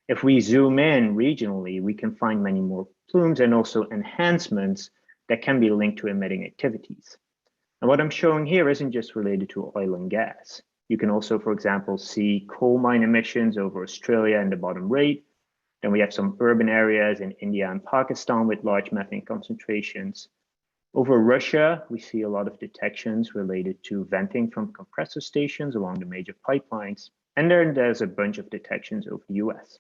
If we zoom in regionally, we can find many more plumes and also enhancements that can be linked to emitting activities. And what I'm showing here isn't just related to oil and gas. You can also, for example, see coal mine emissions over Australia in the bottom right. Then we have some urban areas in India and Pakistan with large methane concentrations. Over Russia, we see a lot of detections related to venting from compressor stations along the major pipelines. And then there's a bunch of detections over the US.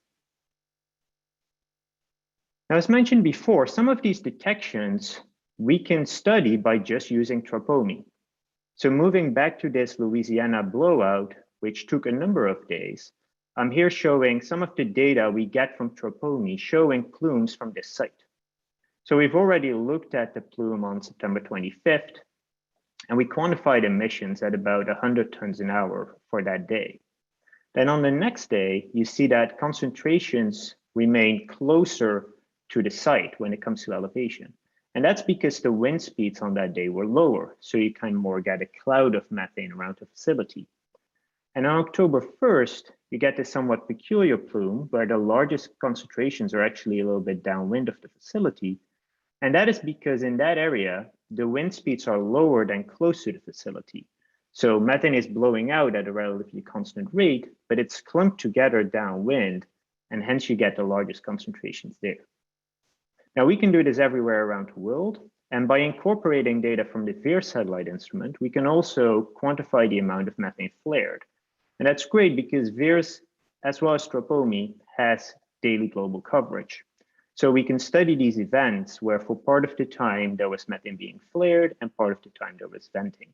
Now, as mentioned before, some of these detections we can study by just using tropomi. So moving back to this Louisiana blowout, which took a number of days, I'm here showing some of the data we get from tropomi showing plumes from this site. So we've already looked at the plume on September 25th, and we quantified emissions at about 100 tons an hour for that day. Then on the next day, you see that concentrations remain closer to the site when it comes to elevation. And that's because the wind speeds on that day were lower, so you kind of more get a cloud of methane around the facility. And on October 1st, you get this somewhat peculiar plume where the largest concentrations are actually a little bit downwind of the facility. And that is because in that area, the wind speeds are lower than close to the facility. So methane is blowing out at a relatively constant rate, but it's clumped together downwind, and hence you get the largest concentrations there. Now, we can do this everywhere around the world, and by incorporating data from the VIR satellite instrument, we can also quantify the amount of methane flared. And that's great because VIRS, as well as tropomi, has daily global coverage. So we can study these events where for part of the time there was methane being flared and part of the time there was venting.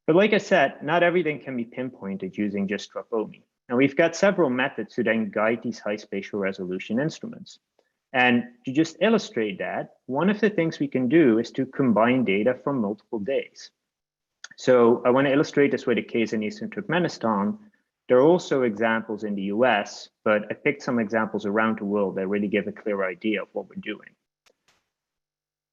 But like I said, not everything can be pinpointed using just tropomi. And we've got several methods to then guide these high spatial resolution instruments. And to just illustrate that, one of the things we can do is to combine data from multiple days. So I want to illustrate this with a case in Eastern Turkmenistan. There are also examples in the US, but I picked some examples around the world that really give a clear idea of what we're doing.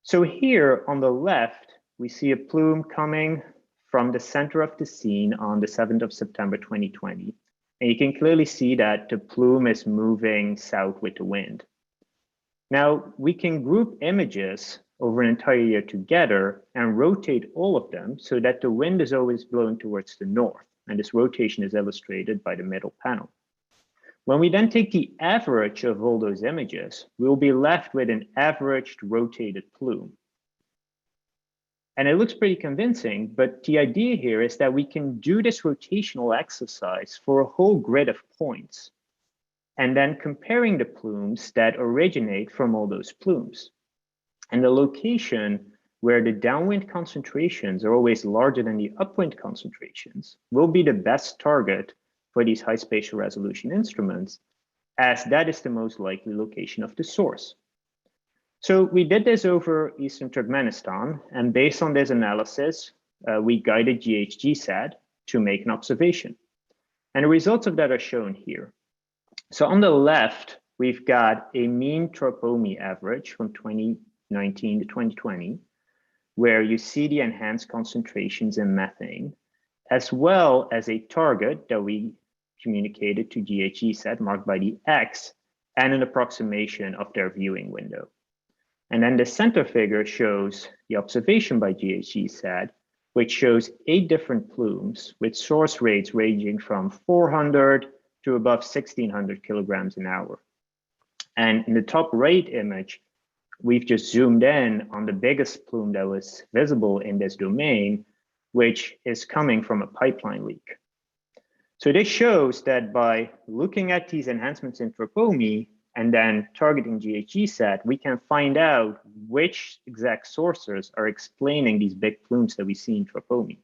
So here on the left, we see a plume coming from the center of the scene on the 7th of September 2020. And you can clearly see that the plume is moving south with the wind. Now, we can group images over an entire year together and rotate all of them so that the wind is always blowing towards the north. And this rotation is illustrated by the middle panel. When we then take the average of all those images, we'll be left with an averaged rotated plume. And it looks pretty convincing, but the idea here is that we can do this rotational exercise for a whole grid of points, and then comparing the plumes that originate from all those plumes. And the location where the downwind concentrations are always larger than the upwind concentrations will be the best target for these high spatial resolution instruments, as that is the most likely location of the source. So we did this over Eastern Turkmenistan, and based on this analysis, we guided GHGSat to make an observation. And the results of that are shown here. So on the left, we've got a mean tropomi average from 2019 to 2020, where you see the enhanced concentrations in methane, as well as a target that we communicated to GHGSat marked by the X, and an approximation of their viewing window. And then the center figure shows the observation by GHGSat, which shows 8 different plumes with source rates ranging from 400 to above 1600 kilograms an hour. And in the top right image, we've just zoomed in on the biggest plume that was visible in this domain, which is coming from a pipeline leak. So this shows that by looking at these enhancements in tropomi and then targeting GHGSat, we can find out which exact sources are explaining these big plumes that we see in tropomi.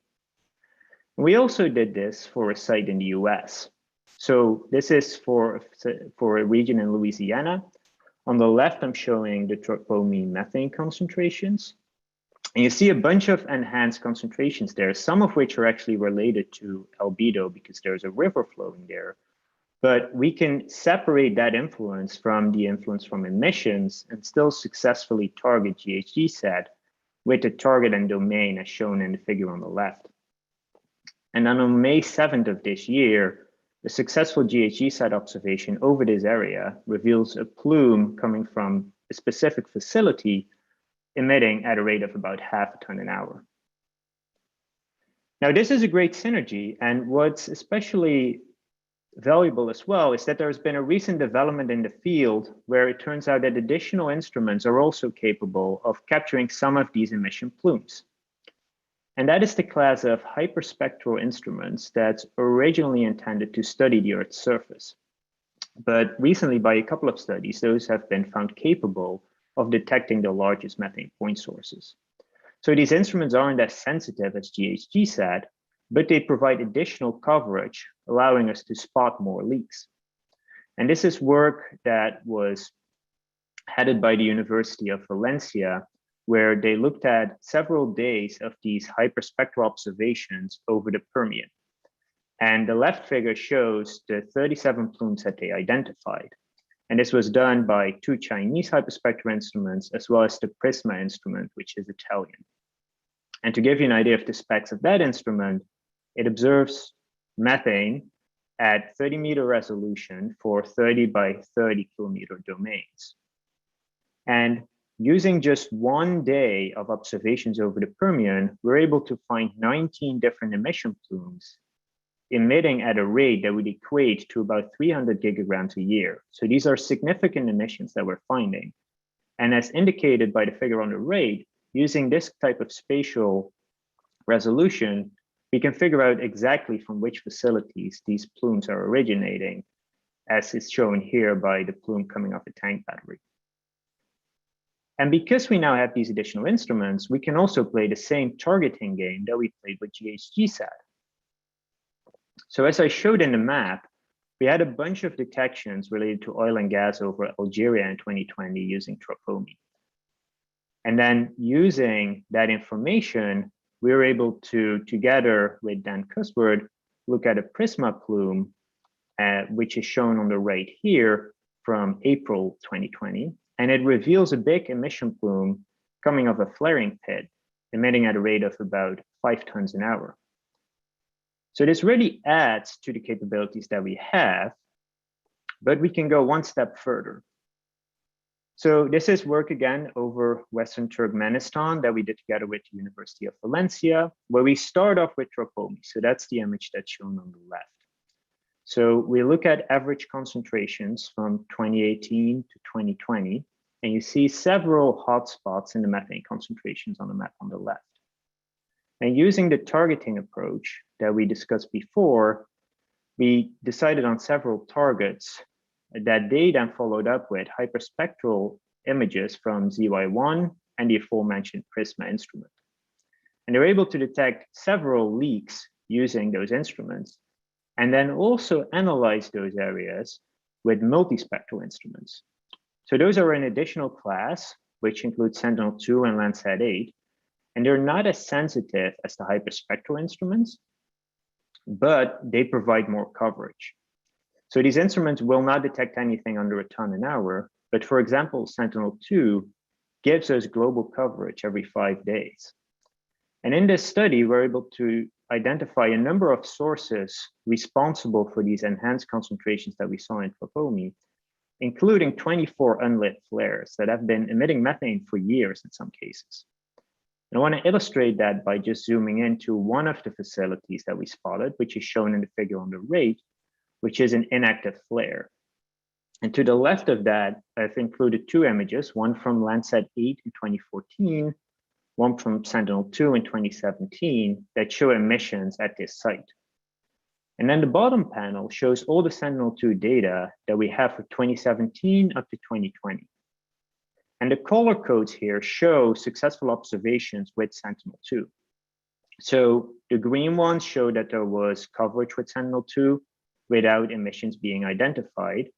We also did this for a site in the US. So this is for a region in Louisiana. On the left, I'm showing the tropomi methane concentrations. And you see a bunch of enhanced concentrations there, some of which are actually related to albedo because there's a river flowing there. But we can separate that influence from the influence from emissions and still successfully target GHGSat with the target and domain as shown in the figure on the left. And then on May 7th of this year, the successful GHGSat observation over this area reveals a plume coming from a specific facility emitting at a rate of about half a ton an hour. Now, this is a great synergy, and what's especially valuable as well is that there's been a recent development in the field where it turns out that additional instruments are also capable of capturing some of these emission plumes. And that is the class of hyperspectral instruments that's originally intended to study the Earth's surface. But recently, by a couple of studies, those have been found capable of detecting the largest methane point sources. So these instruments aren't as sensitive as GHGSat, but they provide additional coverage, allowing us to spot more leaks. And this is work that was headed by the University of Valencia, where they looked at several days of these hyperspectral observations over the Permian. And the left figure shows the 37 plumes that they identified. And this was done by 2 Chinese hyperspectral instruments, as well as the Prisma instrument, which is Italian. And to give you an idea of the specs of that instrument, it observes methane at 30-meter resolution for 30 by 30 kilometer domains. And using just 1 day of observations over the Permian, we're able to find 19 different emission plumes emitting at a rate that would equate to about 300 gigagrams a year. So these are significant emissions that we're finding. And as indicated by the figure on the right, using this type of spatial resolution, we can figure out exactly from which facilities these plumes are originating, as is shown here by the plume coming off a tank battery. And because we now have these additional instruments, we can also play the same targeting game that we played with GHGSat. So as I showed in the map, we had a bunch of detections related to oil and gas over Algeria in 2020 using tropomi. And then using that information, we were able to, together with Dan Cusward, look at a Prisma plume, which is shown on the right here from April 2020. And it reveals a big emission plume coming off a flaring pit, emitting at a rate of about 5 tons an hour. So this really adds to the capabilities that we have, but we can go one step further. So this is work again over Western Turkmenistan that we did together with the University of Valencia, where we start off with tropomi. So that's the image that's shown on the left. So we look at average concentrations from 2018 to 2020, and you see several hotspots in the methane concentrations on the map on the left. And using the targeting approach that we discussed before, we decided on several targets that they then followed up with hyperspectral images from ZY1 and the aforementioned Prisma instrument. And they're able to detect several leaks using those instruments, and then also analyze those areas with multispectral instruments. So those are an additional class, which includes Sentinel-2 and Landsat-8, and they're not as sensitive as the hyperspectral instruments, but they provide more coverage. So these instruments will not detect anything under a ton an hour, but for example, Sentinel-2 gives us global coverage every 5 days. And in this study, we're able to identify a number of sources responsible for these enhanced concentrations that we saw in Tropomi, including 24 unlit flares that have been emitting methane for years in some cases. And I want to illustrate that by just zooming into one of the facilities that we spotted, which is shown in the figure on the right, which is an inactive flare. And to the left of that, I've included two images, one from Landsat 8 in 2014, one from Sentinel-2 in 2017, that show emissions at this site. And then the bottom panel shows all the Sentinel-2 data that we have for 2017 up to 2020. And the color codes here show successful observations with Sentinel-2. So the green ones show that there was coverage with Sentinel-2 without emissions being identified.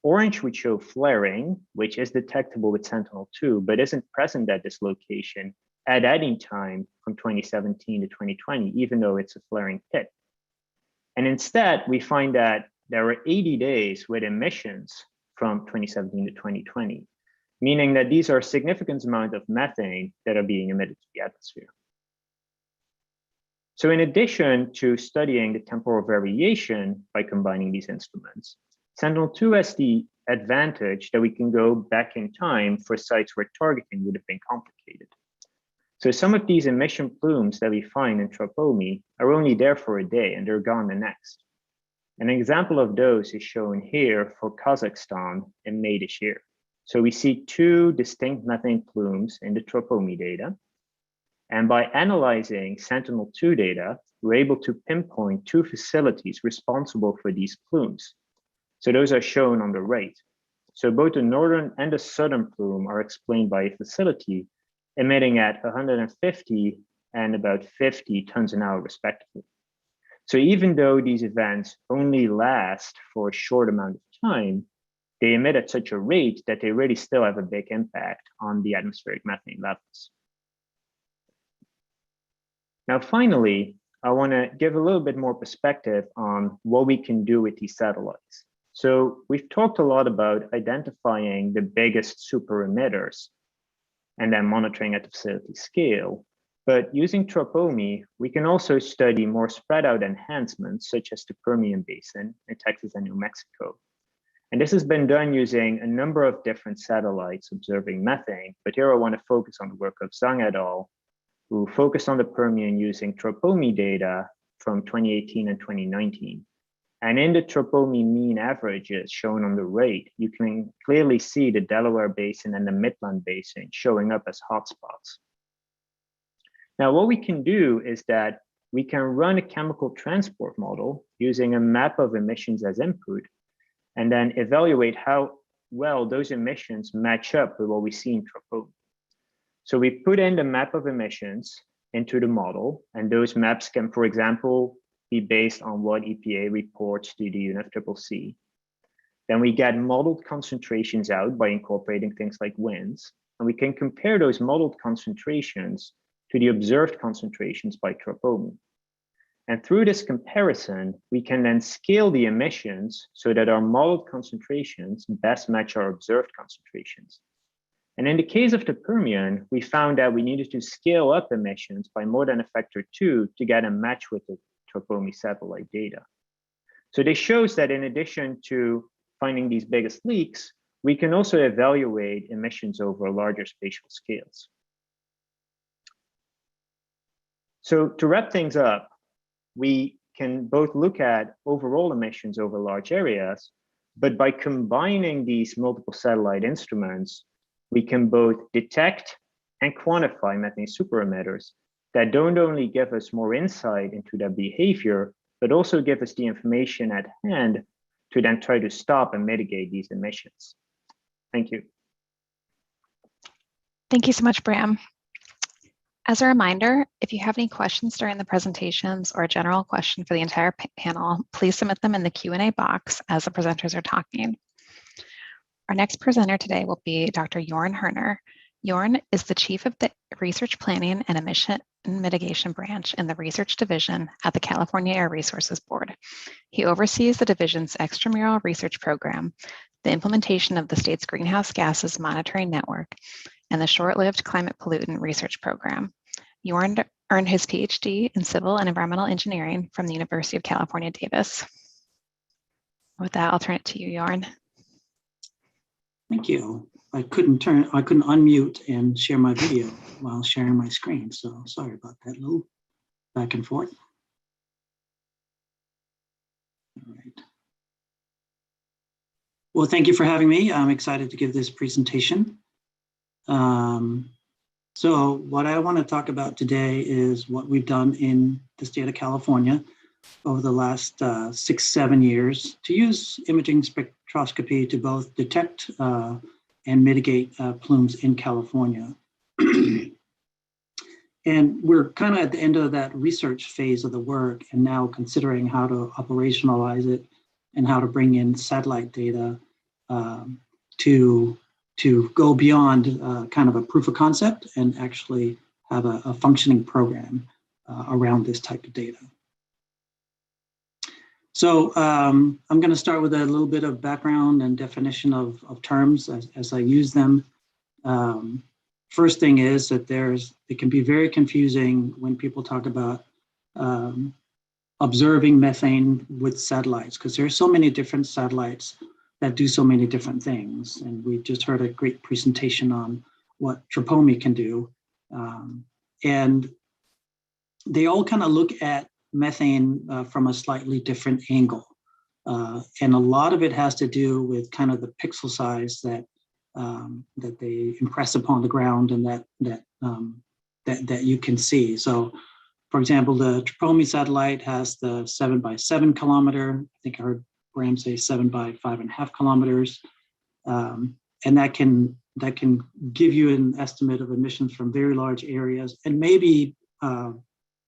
Orange would show flaring, which is detectable with Sentinel-2, but isn't present at this location at any time from 2017 to 2020, even though it's a flaring pit. And instead, we find that there were 80 days with emissions from 2017 to 2020, meaning that these are a significant amount of methane that are being emitted to the atmosphere. So in addition to studying the temporal variation by combining these instruments, Sentinel-2 has the advantage that we can go back in time for sites where targeting would have been complicated. So some of these emission plumes that we find in Tropomi are only there for a day and they're gone the next. An example of those is shown here for Kazakhstan in May this year. So we see two distinct methane plumes in the Tropomi data. And by analyzing Sentinel-2 data, we're able to pinpoint two facilities responsible for these plumes. So those are shown on the right. So both the northern and the southern plume are explained by a facility emitting at 150 and about 50 tons an hour respectively. So even though these events only last for a short amount of time, they emit at such a rate that they really still have a big impact on the atmospheric methane levels. Now, finally, I want to give a little bit more perspective on what we can do with these satellites. So we've talked a lot about identifying the biggest super emitters and then monitoring at the facility scale. But using Tropomi, we can also study more spread out enhancements, such as the Permian Basin in Texas and New Mexico. And this has been done using a number of different satellites observing methane. But here I want to focus on the work of Zhang et al., who focused on the Permian using Tropomi data from 2018 and 2019. And in the Tropomi mean averages shown on the right, you can clearly see the Delaware Basin and the Midland Basin showing up as hotspots. Now, what we can do is that we can run a chemical transport model using a map of emissions as input, and then evaluate how well those emissions match up with what we see in Tropomi. So we put in the map of emissions into the model, and those maps can, for example, be based on what EPA reports to the UNFCCC. Then we get modeled concentrations out by incorporating things like winds, and we can compare those modeled concentrations to the observed concentrations by Tropomi. And through this comparison, we can then scale the emissions so that our modeled concentrations best match our observed concentrations. And in the case of the Permian, we found that we needed to scale up emissions by more than a factor 2 to get a match with the Tropomi satellite data. So this shows that in addition to finding these biggest leaks, we can also evaluate emissions over larger spatial scales. So to wrap things up, we can both look at overall emissions over large areas, but by combining these multiple satellite instruments, we can both detect and quantify methane superemitters that don't only give us more insight into their behavior, but also give us the information at hand to then try to stop and mitigate these emissions. Thank you. Thank you so much, Bram. As a reminder, if you have any questions during the presentations or a general question for the entire panel, please submit them in the Q&A box as the presenters are talking. Our next presenter today will be Dr. Jorn Herner. Jorn is the Chief of the Research Planning and Emission Mitigation Branch in the Research Division at the California Air Resources Board. He oversees the division's extramural research program, the implementation of the state's greenhouse gases monitoring network, and the short-lived climate pollutant research program. Jorn earned his Ph.D. in civil and environmental engineering from the University of California, Davis. With that, I'll turn it to you, Jorn. Thank you. I couldn't unmute and share my video while sharing my screen, so sorry about that little back and forth. All right. Well, thank you for having me. I'm excited to give this presentation. So what I want to talk about today is what we've done in the state of California over the last 6-7 years to use imaging spectroscopy to both detect and mitigate plumes in California. And we're kind of at the end of that research phase of the work and now considering how to operationalize it and how to bring in satellite data to go beyond kind of a proof of concept and actually have a functioning program around this type of data. So I'm going to start with a little bit of background and definition of terms as I use them. First thing is that it can be very confusing when people talk about observing methane with satellites, because there are so many different satellites that do so many different things. And we just heard a great presentation on what Tropomi can do. And they all kind of look at methane from a slightly different angle. And a lot of it has to do with kind of the pixel size that they impress upon the ground and that you can see. So for example, the Tropomi satellite has the 7x7 kilometer. I think I heard Bram say 7 by 5.5 kilometers. And that can give you an estimate of emissions from very large areas and maybe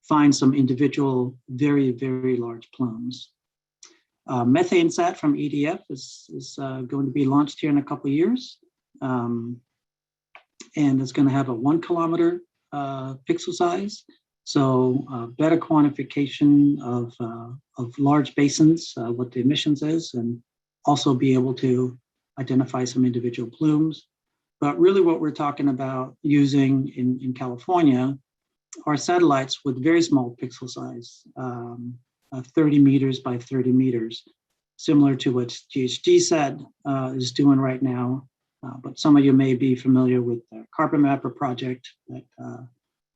find some individual very, very large plumes. MethaneSat from EDF is going to be launched here in a couple of years. And it's going to have a 1 kilometer pixel size. So better quantification of large basins, what the emissions is, and also be able to identify some individual plumes. But really what we're talking about using in California are satellites with very small pixel size, 30 meters by 30 meters, similar to what GHGSat is doing right now. But some of you may be familiar with the Carbon Mapper project that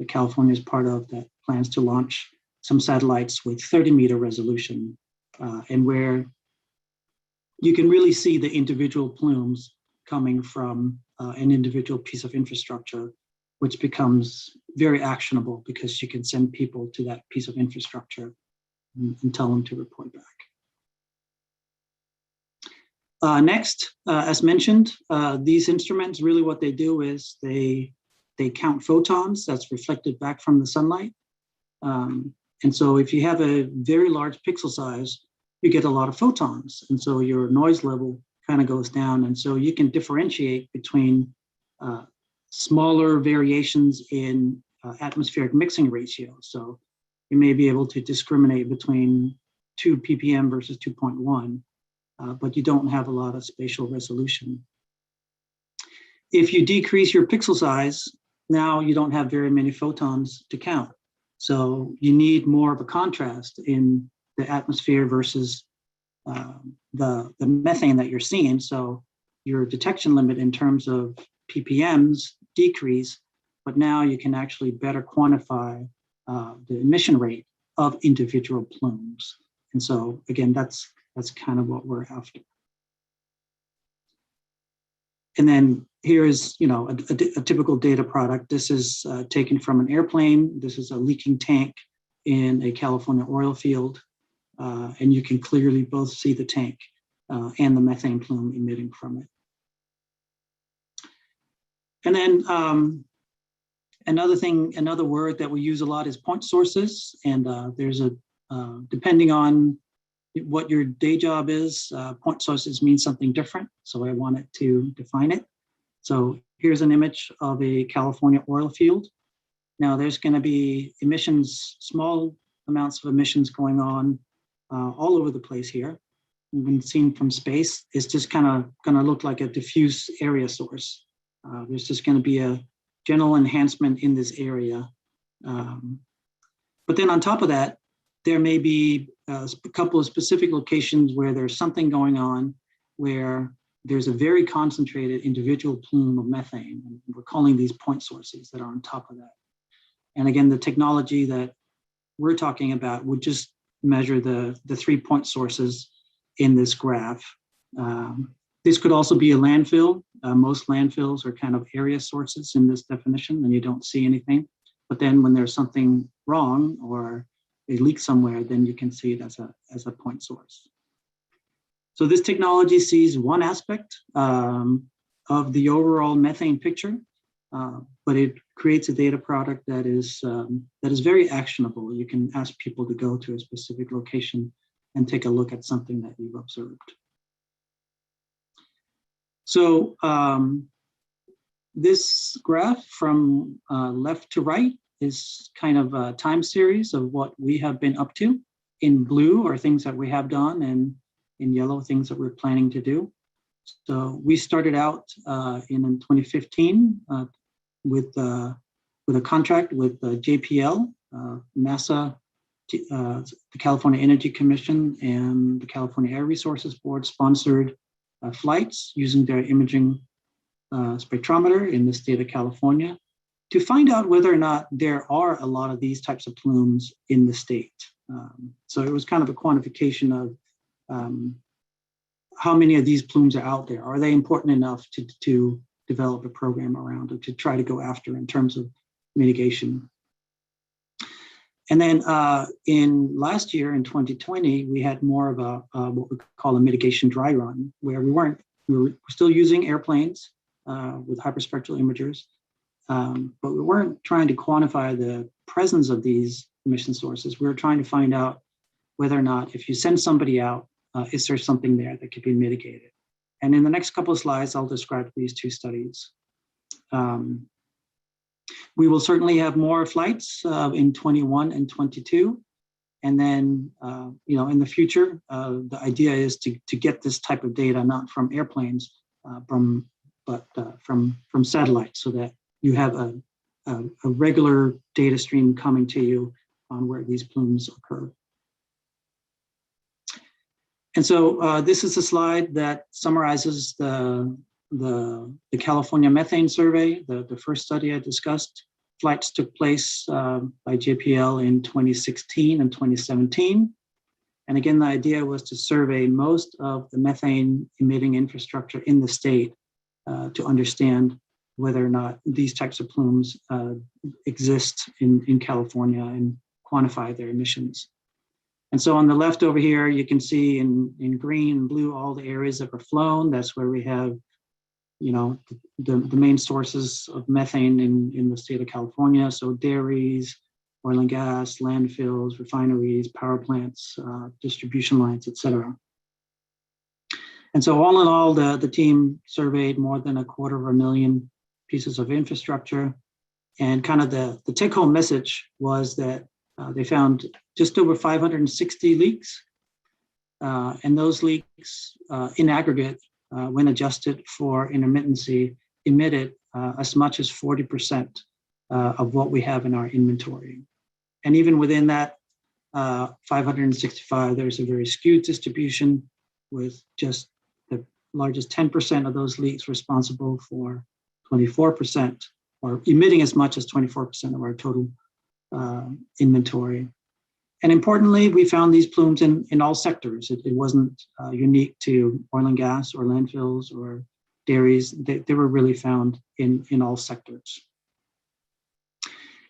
California is part of, that plans to launch some satellites with 30-meter resolution, and where you can really see the individual plumes coming from an individual piece of infrastructure, which becomes very actionable because you can send people to that piece of infrastructure and tell them to report back. Next, as mentioned, these instruments, really what they do is they count photons that's reflected back from the sunlight. And so if you have a very large pixel size, you get a lot of photons. And so your noise level kind of goes down. And so you can differentiate between smaller variations in atmospheric mixing ratio. So you may be able to discriminate between 2 ppm versus 2.1, but you don't have a lot of spatial resolution. If you decrease your pixel size, now you don't have very many photons to count. So you need more of a contrast in the atmosphere versus the methane that you're seeing. So your detection limit in terms of ppms decrease, but now you can actually better quantify the emission rate of individual plumes. And so again, that's kind of what we're after. And then here's, you know, a typical data product. This is taken from an airplane. This is a leaking tank in a California oil field. And you can clearly both see the tank and the methane plume emitting from it. And then another word that we use a lot is point sources. And there's depending on what your day job is, point sources mean something different. So I wanted to define it. So here's an image of a California oil field. Now there's going to be emissions, small amounts of emissions going on all over the place here. When seen from space, it's just kind of going to look like a diffuse area source. There's just going to be a general enhancement in this area. But then on top of that, there may be a couple of specific locations where there's something going on where there's a very concentrated individual plume of methane. And we're calling these point sources that are on top of that. And again, the technology that we're talking about would just measure the 3 point sources in this graph. This could also be a landfill. Most landfills are kind of area sources in this definition, and you don't see anything. But then when there's something wrong or a leak somewhere, then you can see it as a point source. So this technology sees one aspect of the overall methane picture, but it creates a data product that is very actionable. You can ask people to go to a specific location and take a look at something that you've observed. So this graph from left to right is kind of a time series of what we have been up to. In blue are things that we have done, and in yellow, things that we're planning to do. So we started out in 2015 with a contract with JPL, NASA, the California Energy Commission, and the California Air Resources Board sponsored flights using their imaging spectrometer in the state of California to find out whether or not there are a lot of these types of plumes in the state. So it was kind of a quantification of how many of these plumes are out there. Are they important enough to develop a program around it, to try to go after in terms of mitigation? And then in last year, in 2020, we had more of a what we call a mitigation dry run, where we were still using airplanes with hyperspectral imagers, but we weren't trying to quantify the presence of these emission sources. We were trying to find out whether or not, if you send somebody out, is there something there that could be mitigated? And in the next couple of slides, I'll describe these two studies. We will certainly have more flights in 21 and 22. And then, in the future, the idea is to get this type of data, not from airplanes, but from satellites, so that you have a regular data stream coming to you on where these plumes occur. And so this is a slide that summarizes the California Methane Survey, the first study I discussed. Flights took place by JPL in 2016 and 2017. And again, the idea was to survey most of the methane emitting infrastructure in the state to understand whether or not these types of plumes exist in California and quantify their emissions. And so on the left over here, you can see in green and blue all the areas that were flown. That's where we have, the main sources of methane in the state of California. So dairies, oil and gas, landfills, refineries, power plants, distribution lines, et cetera. And so all in all, the team surveyed more than 250,000 pieces of infrastructure. And kind of the take-home message was that they found just over 560 leaks. And those leaks in aggregate, when adjusted for intermittency, emitted as much as 40% of what we have in our inventory. And even within that 565, there's a very skewed distribution, with just the largest 10% of those leaks responsible for 24%, or emitting as much as 24% of our total inventory. And importantly, we found these plumes in all sectors. It wasn't unique to oil and gas or landfills or dairies. They were really found in all sectors.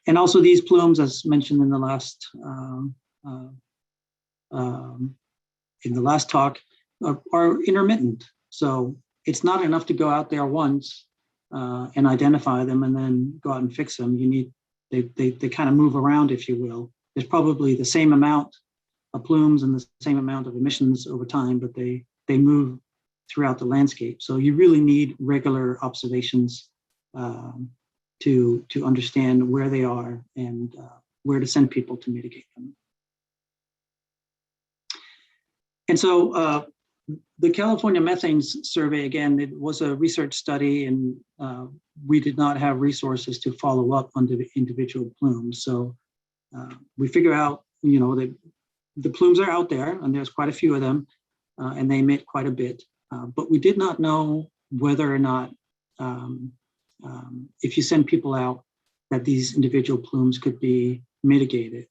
And also these plumes, as mentioned in the last talk, are intermittent. So it's not enough to go out there once and identify them and then go out and fix them. You need, they kind of move around, if you will. There's probably the same amount of plumes and the same amount of emissions over time, but they move throughout the landscape. So you really need regular observations to understand where they are and where to send people to mitigate them. And so the California Methane Survey, again, it was a research study, and we did not have resources to follow up on the individual plumes. So we figure out, you know, that the plumes are out there, and there's quite a few of them, and they emit quite a bit. But we did not know whether or not, if you send people out, that these individual plumes could be mitigated.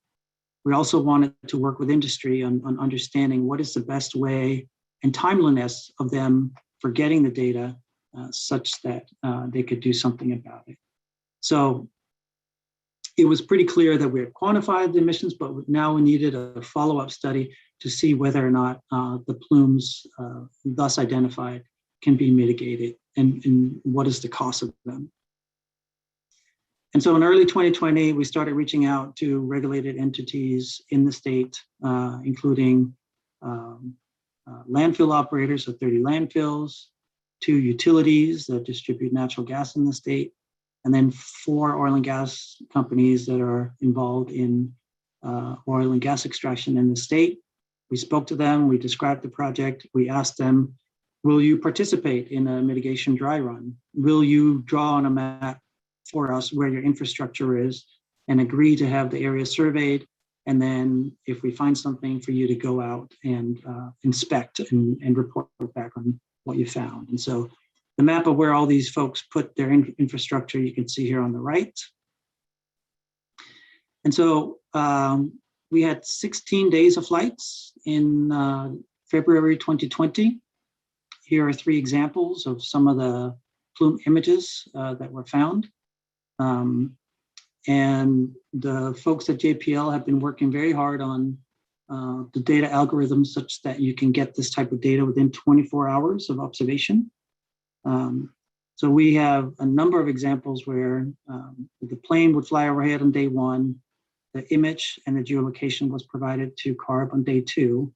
We also wanted to work with industry on understanding what is the best way and timeliness of them for getting the data such that they could do something about it. So it was pretty clear that we had quantified the emissions, but now we needed a follow-up study to see whether or not the plumes thus identified can be mitigated and what is the cost of them. And so in early 2020, we started reaching out to regulated entities in the state, including landfill operators of 30 landfills, 2 utilities that distribute natural gas in the state, and then 4 oil and gas companies that are involved in oil and gas extraction in the state. We spoke to them, we described the project, we asked them, will you participate in a mitigation dry run? Will you draw on a map for us where your infrastructure is and agree to have the area surveyed? And then if we find something, for you to go out and inspect and report back on what you found. And so the map of where all these folks put their infrastructure, you can see here on the right. And so we had 16 days of flights in February 2020. Here are 3 examples of some of the plume images that were found. And the folks at JPL have been working very hard on the data algorithms such that you can get this type of data within 24 hours of observation. So we have a number of examples where the plane would fly overhead on day 1, the image and the geolocation was provided to CARB on day 2.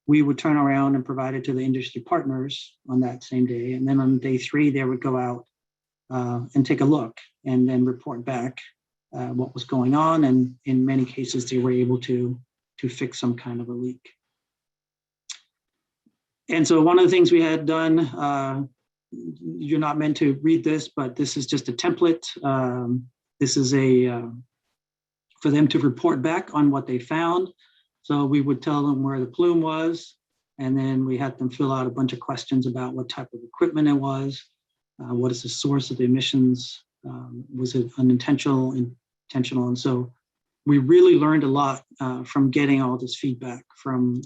We would turn around and provide it to the industry partners on that same day. And then on day 3, they would go out and take a look and then report back what was going on. And in many cases, they were able to fix some kind of a leak. And so one of the things we had done, you're not meant to read this, but this is just a template. This is for them to report back on what they found. So we would tell them where the plume was, and then we had them fill out a bunch of questions about what type of equipment it was, what is the source of the emissions, was it unintentional, intentional, and so we really learned a lot from getting all this feedback from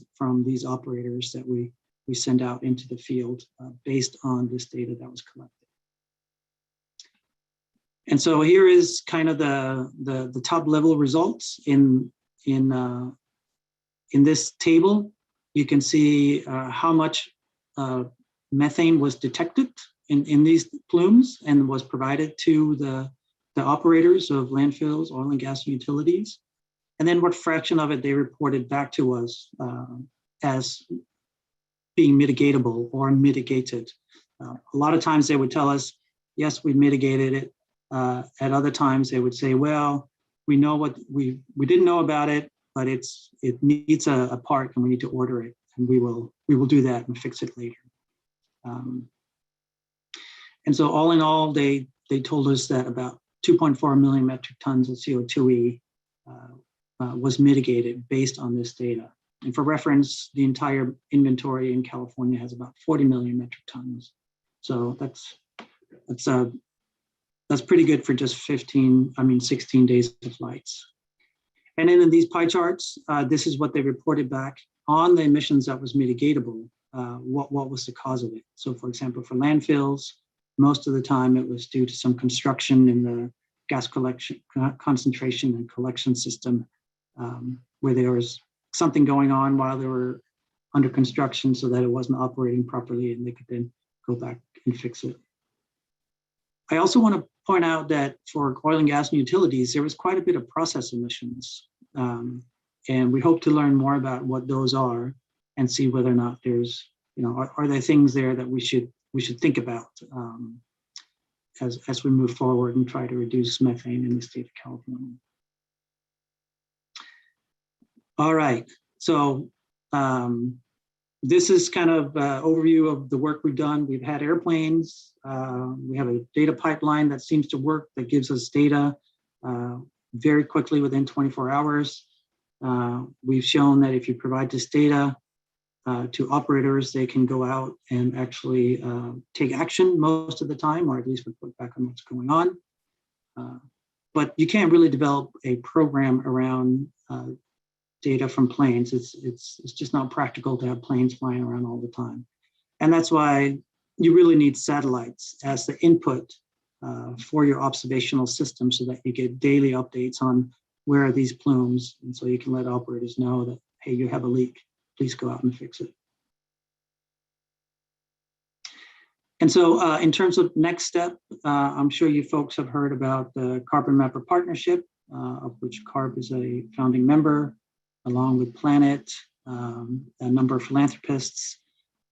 these operators that we send out into the field based on this data that was collected. And so here is kind of the top level results in this table. You can see how much methane was detected in these plumes and was provided to the operators of landfills, oil and gas utilities, and then what fraction of it they reported back to us as being mitigatable or mitigated. A lot of times they would tell us, yes, we mitigated it. At other times they would say, well, we know what we didn't know about it, but it needs a part and we need to order it, and we will do that and fix it later. And so all in all, they told us that about 2.4 million metric tons of CO2e was mitigated based on this data. And for reference, the entire inventory in California has about 40 million metric tons. So that's pretty good for just 16 days of flights. And then in these pie charts, this is what they reported back on the emissions that was mitigatable. What was the cause of it? So for example, for landfills, most of the time it was due to some construction in the gas collection, concentration and collection system, where there was something going on while they were under construction so that it wasn't operating properly and they could then go back and fix it. I also want to point out that for oil and gas and utilities, there was quite a bit of process emissions. And we hope to learn more about what those are and see whether or not there's, are there things there that we should think about as we move forward and try to reduce methane in the state of California. All right, so this is kind of an overview of the work we've done. We've had airplanes. We have a data pipeline that seems to work, that gives us data very quickly within 24 hours. We've shown that if you provide this data to operators, they can go out and actually take action most of the time, or at least report back on what's going on. But you can't really develop a program around data from planes. It's just not practical to have planes flying around all the time. And that's why you really need satellites as the input for your observational system, so that you get daily updates on where are these plumes. And so you can let operators know that, hey, you have a leak, please go out and fix it. And so in terms of next step, I'm sure you folks have heard about the Carbon Mapper Partnership, of which CARB is a founding member, along with Planet, a number of philanthropists,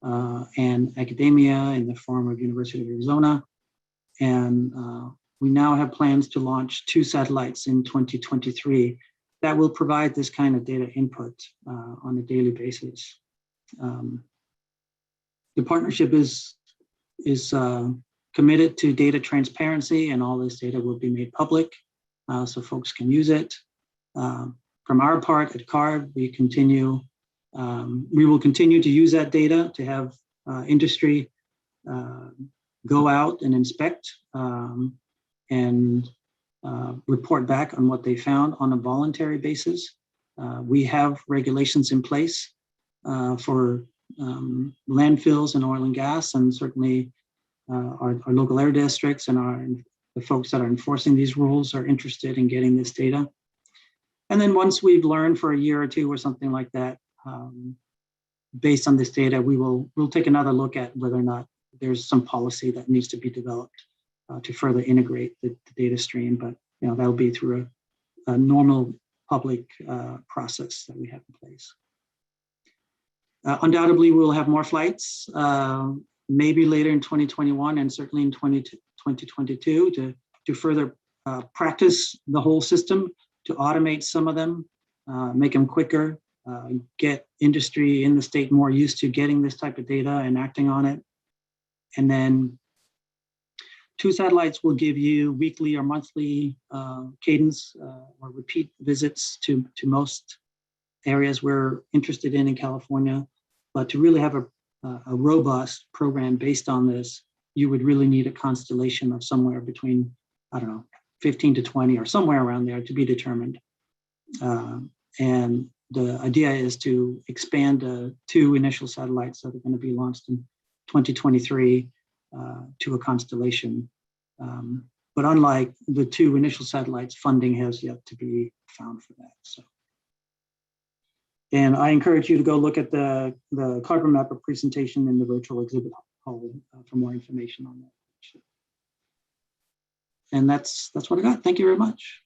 and academia in the form of University of Arizona. And we now have plans to launch 2 satellites in 2023 that will provide this kind of data input on a daily basis. The partnership is committed to data transparency, and all this data will be made public so folks can use it. From our part at CARB, we will continue to use that data to have industry go out and inspect and report back on what they found on a voluntary basis. We have regulations in place for landfills and oil and gas, and certainly our local air districts and the folks that are enforcing these rules are interested in getting this data. And then once we've learned for a year or 2 or something like that, based on this data, we'll take another look at whether or not there's some policy that needs to be developed to further integrate the data stream. But that'll be through a normal public process that we have in place. Undoubtedly, we'll have more flights, maybe later in 2021 and certainly in 2022 to further practice the whole system, to automate some of them, make them quicker, get industry in the state more used to getting this type of data and acting on it. And then 2 satellites will give you weekly or monthly cadence or repeat visits to most areas we're interested in California. But to really have a robust program based on this, you would really need a constellation of somewhere between, 15 to 20 or somewhere around there, to be determined. And the idea is to expand 2 initial satellites that are going to be launched in 2023 to a constellation. But unlike the 2 initial satellites, funding has yet to be found for that. So, and I encourage you to go look at the Carbon Mapper presentation in the virtual exhibit hall for more information on that. And that's what I got. Thank you very much.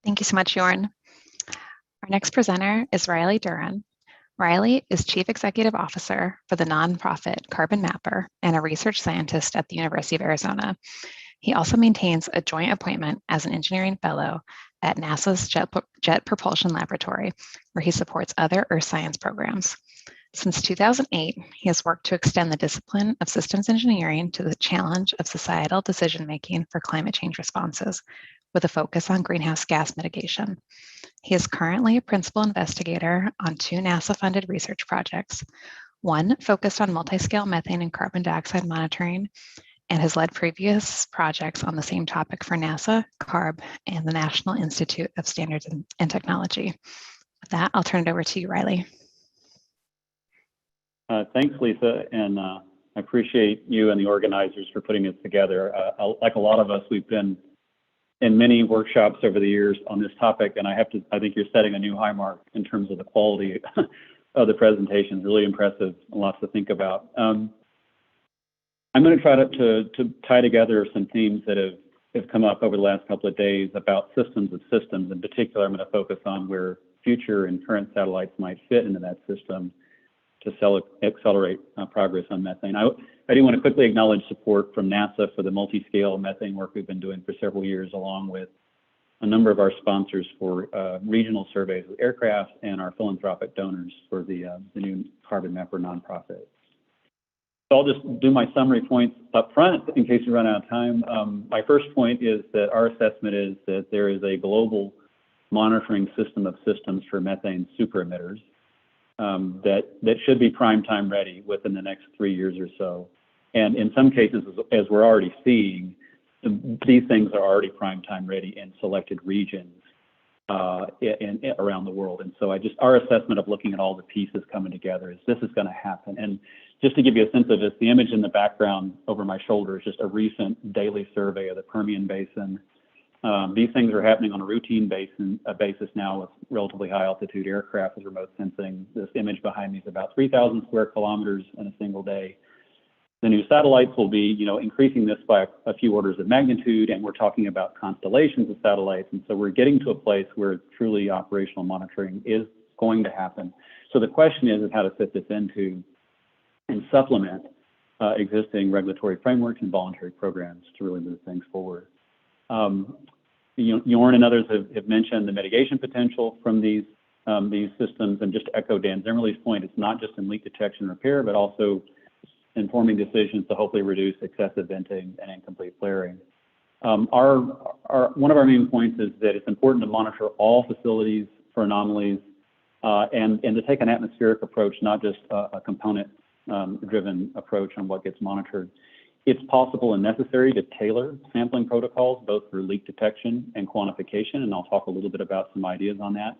Thank you so much, Jorn. Our next presenter is Riley Duran. Riley is Chief Executive Officer for the nonprofit Carbon Mapper and a research scientist at the University of Arizona. He also maintains a joint appointment as an engineering fellow at NASA's Jet Propulsion Laboratory, where he supports other Earth science programs. Since 2008, he has worked to extend the discipline of systems engineering to the challenge of societal decision-making for climate change responses, with a focus on greenhouse gas mitigation. He is currently a principal investigator on 2 NASA-funded research projects, one focused on multi-scale methane and carbon dioxide monitoring, and has led previous projects on the same topic for NASA, CARB, and the National Institute of Standards and Technology. With that, I'll turn it over to you, Riley. Thanks, Lisa, and I appreciate you and the organizers for putting this together. Like a lot of us, we've been in many workshops over the years on this topic, and I think you're setting a new high mark in terms of the quality of the presentation. Really impressive, lots to think about. I'm going to try to tie together some themes that have come up over the last couple of days about systems of systems. In particular, I'm going to focus on where future and current satellites might fit into that system to accelerate progress on methane. I do want to quickly acknowledge support from NASA for the multi-scale methane work we've been doing for several years, along with a number of our sponsors for regional surveys with aircraft and our philanthropic donors for the new Carbon Mapper nonprofit. So I'll just do my summary points up front in case we run out of time. My first point is that our assessment is that there is a global monitoring system of systems for methane super emitters that should be prime time ready within the next 3 years or so. And in some cases, as we're already seeing, these things are already prime time ready in selected regions around the world. And so our assessment of looking at all the pieces coming together is this is going to happen. And just to give you a sense of this, the image in the background over my shoulder is just a recent daily survey of the Permian Basin. These things are happening on a routine basis now with relatively high altitude aircraft with remote sensing. This image behind me is about 3,000 square kilometers in a single day. The new satellites will be, increasing this by a few orders of magnitude, and we're talking about constellations of satellites. And so we're getting to a place where truly operational monitoring is going to happen. So the question is how to fit this into and supplement existing regulatory frameworks and voluntary programs to really move things forward. Jorn and others have mentioned the mitigation potential from these systems, and just to echo Dan Zimmerle's point, it's not just in leak detection and repair, but also informing decisions to hopefully reduce excessive venting and incomplete flaring. One of our main points is that it's important to monitor all facilities for anomalies and to take an atmospheric approach, not just a component-driven approach on what gets monitored. It's possible and necessary to tailor sampling protocols, both for leak detection and quantification, and I'll talk a little bit about some ideas on that.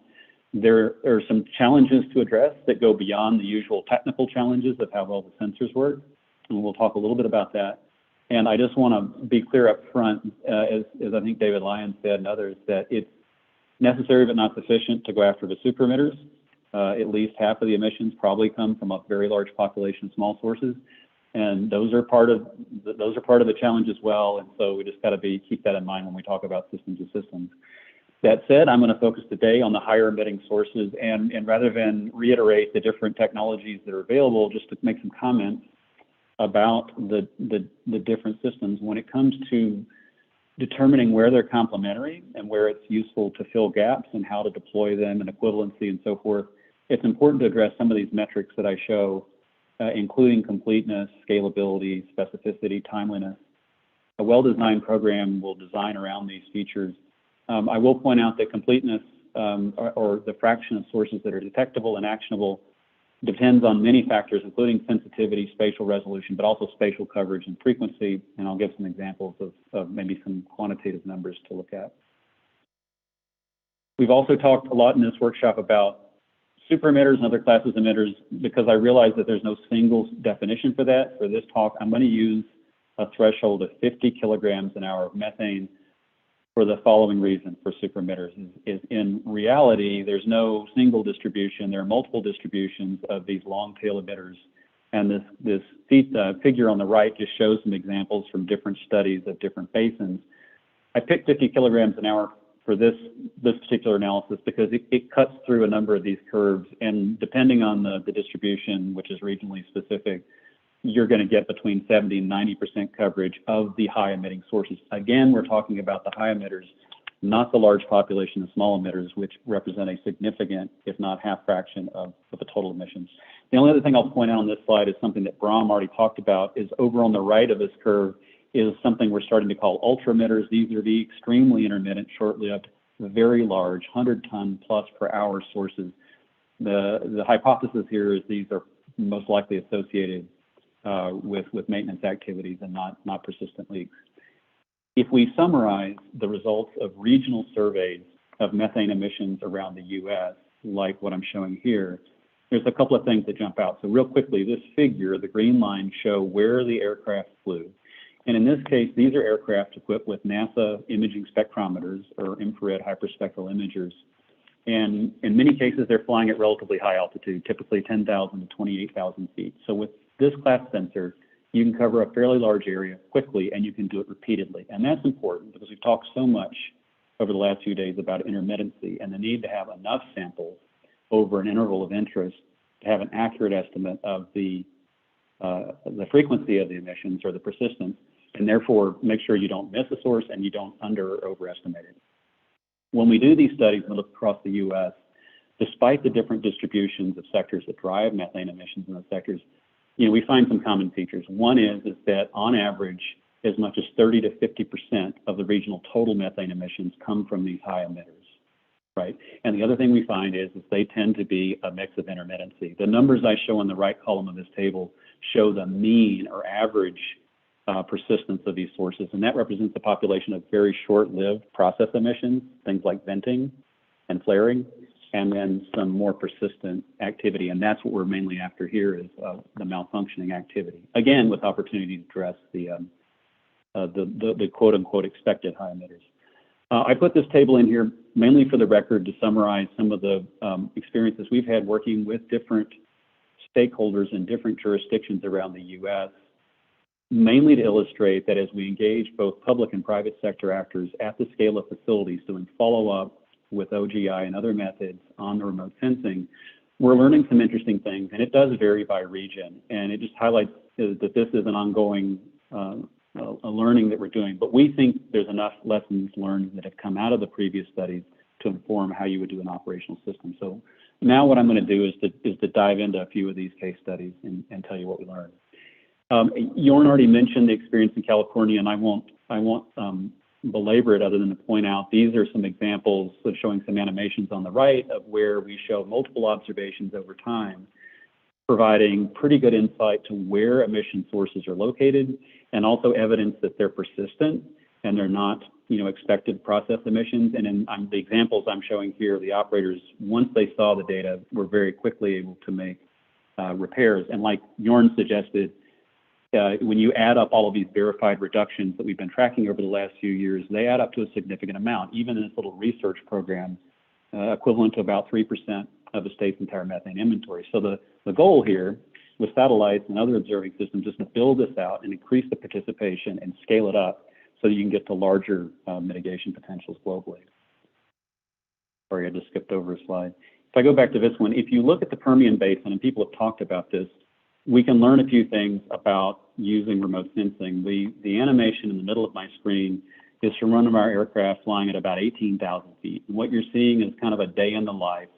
There are some challenges to address that go beyond the usual technical challenges of how well the sensors work, and we'll talk a little bit about that. And I just want to be clear up front, as I think David Lyons said and others, that it's necessary but not sufficient to go after the super emitters. At least half of the emissions probably come from a very large population of small sources, and those are part of the challenge as well. And so we just got to keep that in mind when we talk about systems of systems. That said, I'm going to focus today on the higher emitting sources, and rather than reiterate the different technologies that are available, just to make some comments about the different systems when it comes to determining where they're complementary and where it's useful to fill gaps and how to deploy them and equivalency and so forth. It's important to address some of these metrics that I show, including completeness, scalability, specificity, timeliness. A well-designed program will design around these features. I will point out that completeness or the fraction of sources that are detectable and actionable depends on many factors, including sensitivity, spatial resolution, but also spatial coverage and frequency. And I'll give some examples of maybe some quantitative numbers to look at. We've also talked a lot in this workshop about super emitters and other classes of emitters, because I realize that there's no single definition for that. For this talk, I'm going to use a threshold of 50 kilograms an hour of methane for the following reason for super emitters. Is in reality, there's no single distribution. There are multiple distributions of these long tail emitters. And this figure on the right just shows some examples from different studies of different basins. I picked 50 kilograms an hour for this particular analysis because it cuts through a number of these curves, and depending on the distribution, which is regionally specific, you're going to get between 70 and 90% coverage of the high emitting sources. Again, we're talking about the high emitters, not the large population of small emitters, which represent a significant, if not half fraction of the total emissions. The only other thing I'll point out on this slide is something that Bram already talked about, is over on the right of this curve is something we're starting to call ultra emitters. These are the extremely intermittent, short-lived, very large, 100-ton plus per hour sources. The hypothesis here is these are most likely associated with maintenance activities and not persistent leaks. If we summarize the results of regional surveys of methane emissions around the US, like what I'm showing here, there's a couple of things that jump out. So real quickly, this figure, the green lines show where the aircraft flew. And in this case, these are aircraft equipped with NASA imaging spectrometers or infrared hyperspectral imagers. And in many cases, they're flying at relatively high altitude, typically 10,000 to 28,000 feet. So with this class sensor, you can cover a fairly large area quickly, and you can do it repeatedly. And that's important because we've talked so much over the last few days about intermittency and the need to have enough samples over an interval of interest to have an accurate estimate of the frequency of the emissions or the persistence, and therefore make sure you don't miss a source and you don't under or overestimate it. When we do these studies and look across the US, despite the different distributions of sectors that drive methane emissions in those sectors, we find some common features. One is that on average, as much as 30 to 50% of the regional total methane emissions come from these high emitters, right? And the other thing we find is they tend to be a mix of intermittency. The numbers I show in the right column of this table show the mean or average persistence of these sources, and that represents a population of very short-lived process emissions, things like venting and flaring, and then some more persistent activity, and that's what we're mainly after here is the malfunctioning activity. Again, with opportunity to address the quote-unquote expected high emitters. I put this table in here mainly for the record to summarize some of the experiences we've had working with different stakeholders in different jurisdictions around the U.S., mainly to illustrate that as we engage both public and private sector actors at the scale of facilities doing follow-up with OGI and other methods on the remote sensing, we're learning some interesting things, and it does vary by region, and it just highlights that this is an ongoing a learning that we're doing, but we think there's enough lessons learned that have come out of the previous studies to inform how you would do an operational system. So now what I'm going to do is to dive into a few of these case studies and tell you what we learned. Jorn already mentioned the experience in California, and I won't belabor it other than to point out these are some examples of showing some animations on the right of where we show multiple observations over time, providing pretty good insight to where emission sources are located, and also evidence that they're persistent and they're not, expected process emissions. And in the examples I'm showing here, the operators, once they saw the data, were very quickly able to make repairs. And like Jorn suggested, when you add up all of these verified reductions that we've been tracking over the last few years, they add up to a significant amount, even in this little research program, equivalent to about 3% of the state's entire methane inventory. So the goal here with satellites and other observing systems is to build this out and increase the participation and scale it up so that you can get to larger mitigation potentials globally. Sorry, I just skipped over a slide. If I go back to this one, if you look at the Permian Basin, and people have talked about this, we can learn a few things about using remote sensing. The animation in the middle of my screen is from one of our aircraft flying at about 18,000 feet. And what you're seeing is kind of a day in the life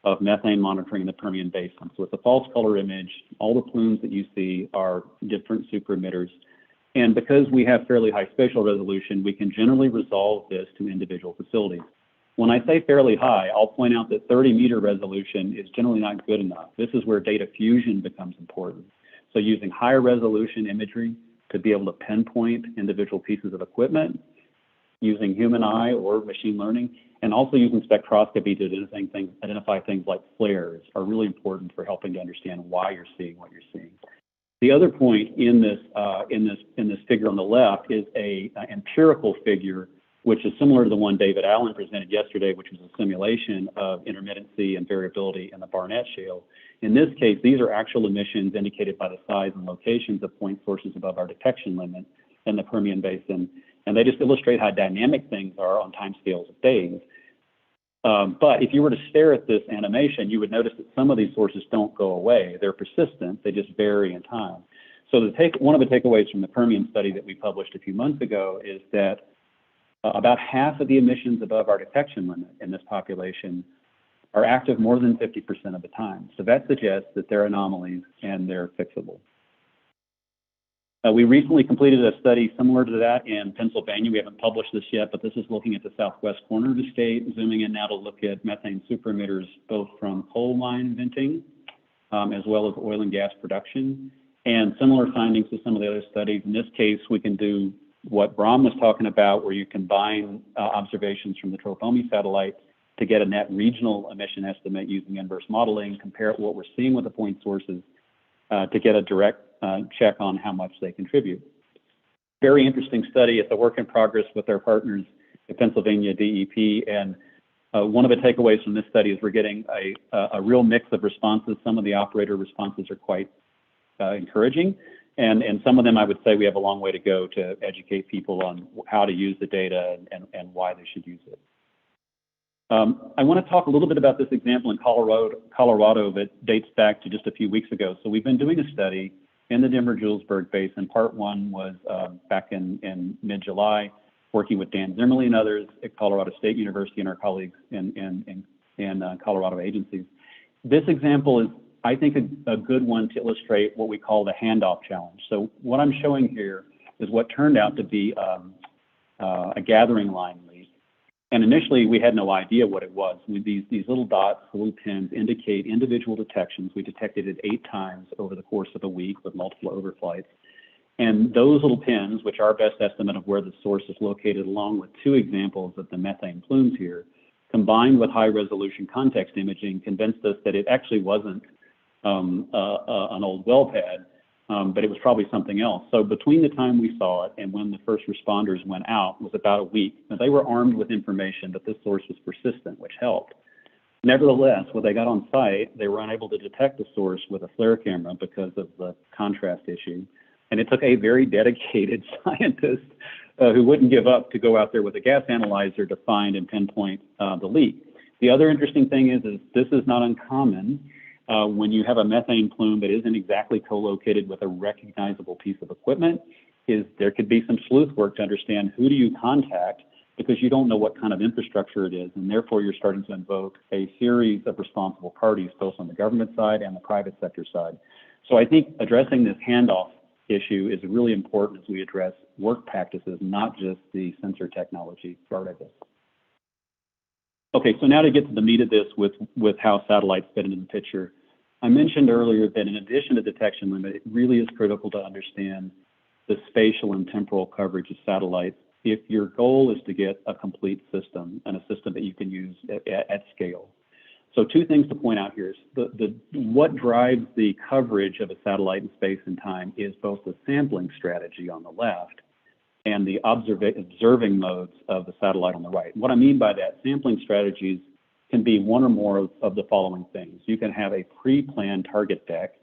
of methane monitoring in the Permian Basin. So it's a false color image. All the plumes that you see are different super emitters. And because we have fairly high spatial resolution, we can generally resolve this to individual facilities. When I say fairly high, I'll point out that 30-meter resolution is generally not good enough. This is where data fusion becomes important. So using higher resolution imagery to be able to pinpoint individual pieces of equipment, using human eye or machine learning, and also using spectroscopy to identify things like flares are really important for helping to understand why you're seeing what you're seeing. The other point in this figure on the left is an empirical figure, which is similar to the one David Allen presented yesterday, which was a simulation of intermittency and variability in the Barnett Shale. In this case, these are actual emissions indicated by the size and locations of point sources above our detection limit in the Permian Basin. And they just illustrate how dynamic things are on timescales of days. But if you were to stare at this animation, you would notice that some of these sources don't go away. They're persistent. They just vary in time. So one of the takeaways from the Permian study that we published a few months ago is that about half of the emissions above our detection limit in this population are active more than 50% of the time. So that suggests that they're anomalies and they're fixable. We recently completed a study similar to that in Pennsylvania. We haven't published this yet, but this is looking at the southwest corner of the state, zooming in now to look at methane super emitters, both from coal mine venting as well as oil and gas production. and similar findings to some of the other studies. In this case, we can do what Brahm was talking about, where you combine observations from the Tropomi satellite to get a net regional emission estimate using inverse modeling, compare it what we're seeing with the point sources to get a direct check on how much they contribute. Very interesting study. It's a work in progress with our partners at Pennsylvania DEP, and one of the takeaways from this study is we're getting a real mix of responses. Some of the operator responses are quite encouraging, and some of them I would say we have a long way to go to educate people on how to use the data and why they should use it. I want to talk a little bit about this example in Colorado that dates back to just a few weeks ago. So we've been doing a study in the Denver-Julesburg Basin. Part one was back in mid-July, working with Dan Zimmerle and others at Colorado State University and our colleagues in Colorado agencies. This example is, I think, a good one to illustrate what we call the handoff challenge. So what I'm showing here is what turned out to be a gathering line leak. And initially, we had no idea what it was. These little dots, little pins, indicate individual detections. We detected it 8 times over the course of a week with multiple overflights. And those little pins, which are our best estimate of where the source is located, along with 2 examples of the methane plumes here, combined with high-resolution context imaging, convinced us that it actually wasn't an old well pad, but it was probably something else. So between the time we saw it and when the first responders went out was about a week. Now, they were armed with information that this source was persistent, which helped. Nevertheless, when they got on site, they were unable to detect the source with a flare camera because of the contrast issue. And it took a very dedicated scientist who wouldn't give up to go out there with a gas analyzer to find and pinpoint the leak. The other interesting thing is this is not uncommon. When you have a methane plume that isn't exactly co-located with a recognizable piece of equipment, there could be some sleuth work to understand who do you contact, because you don't know what kind of infrastructure it is, and therefore you're starting to invoke a series of responsible parties, both on the government side and the private sector side. So I think addressing this handoff issue is really important as we address work practices, not just the sensor technology part of it. Okay, so now to get to the meat of this with how satellites fit into the picture. I mentioned earlier that in addition to detection limit, it really is critical to understand the spatial and temporal coverage of satellites if your goal is to get a complete system and a system that you can use at scale. So 2 things to point out here is what drives the coverage of a satellite in space and time is both the sampling strategy on the left and the observing modes of the satellite on the right. What I mean by that, sampling strategies can be one or more of the following things. You can have a pre-planned target deck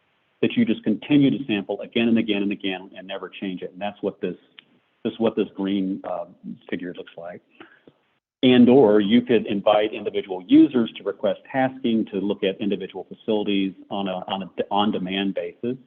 that you just continue to sample again and again and again and never change it. And that's what this green figure looks like. And or you could invite individual users to request tasking to look at individual facilities on an on-demand basis.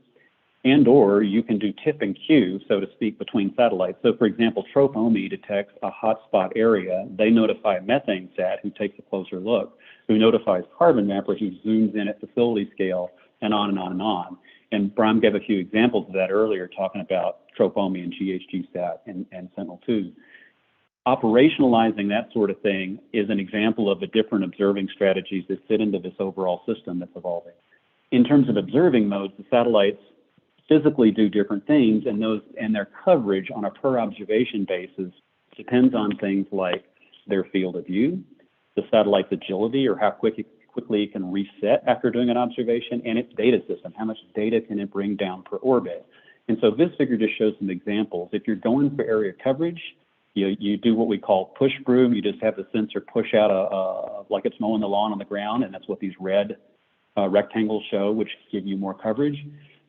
And or you can do tip and queue, so to speak, between satellites. So for example, Tropomi detects a hotspot area. They notify Methane Sat, who takes a closer look, who notifies Carbon Mapper, who zooms in at facility scale, and on and on and on. And Brahm gave a few examples of that earlier, talking about Tropomi and GHG Sat and Sentinel-2. Operationalizing that sort of thing is an example of the different observing strategies that fit into this overall system that's evolving. In terms of observing modes, the satellites physically do different things, and their coverage on a per observation basis depends on things like their field of view, the satellite's agility, or how quickly it can reset after doing an observation, and its data system, how much data can it bring down per orbit. And so this figure just shows some examples. If you're going for area coverage, you do what we call push broom. You just have the sensor push out like it's mowing the lawn on the ground, and that's what these red rectangles show, which give you more coverage.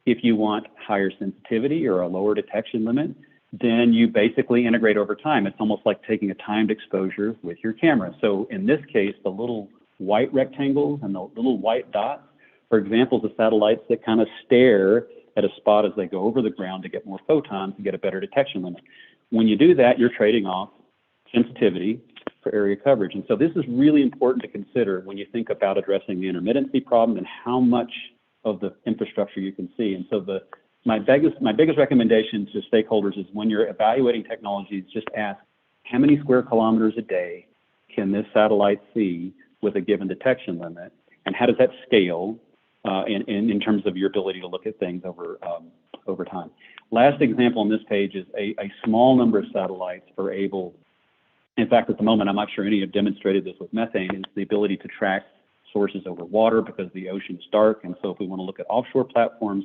If you want higher sensitivity or a lower detection limit, then you basically integrate over time. It's almost like taking a timed exposure with your camera. So in this case, the little white rectangles and the little white dots are examples of satellites that kind of stare at a spot as they go over the ground to get more photons to get a better detection limit. When you do that, you're trading off sensitivity for area coverage. And so this is really important to consider when you think about addressing the intermittency problem and how much of the infrastructure you can see. And so my biggest recommendation to stakeholders is when you're evaluating technologies, just ask how many square kilometers a day can this satellite see with a given detection limit, and how does that scale in terms of your ability to look at things over time. Last example on this page is a small number of satellites are able, in fact, at the moment, I'm not sure any have demonstrated this with methane, is the ability to track sources over water because the ocean is dark. And so if we want to look at offshore platforms,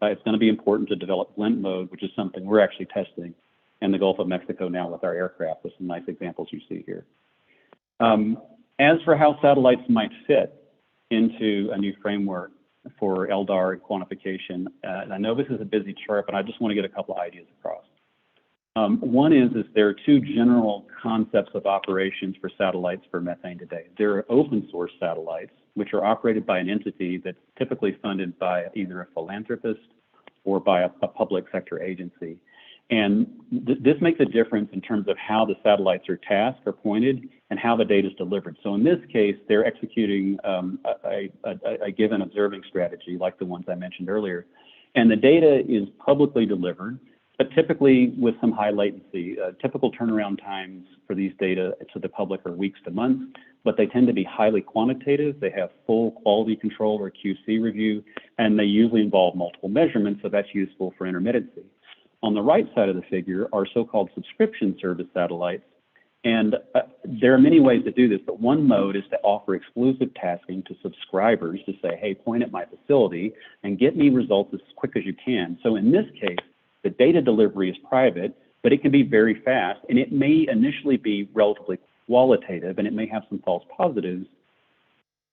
it's going to be important to develop glint mode, which is something we're actually testing in the Gulf of Mexico now with our aircraft, with some nice examples you see here. As for how satellites might fit into a new framework for LDAR and quantification, and I know this is a busy chart, but I just want to get a couple of ideas across. One is there are two general concepts of operations for satellites for methane today. There are open source satellites, which are operated by an entity that's typically funded by either a philanthropist or by a public sector agency. And this makes a difference in terms of how the satellites are tasked or pointed and how the data is delivered. So in this case, they're executing a given observing strategy like the ones I mentioned earlier. And the data is publicly delivered, but typically with some high latency. Typical turnaround times for these data to the public are weeks to months, but they tend to be highly quantitative. They have full quality control or QC review, and they usually involve multiple measurements, so that's useful for intermittency. On the right side of the figure are so-called subscription service satellites. And there are many ways to do this, but one mode is to offer exclusive tasking to subscribers to say, hey, point at my facility and get me results as quick as you can. So in this case, the data delivery is private, but it can be very fast, and it may initially be relatively qualitative, and it may have some false positives,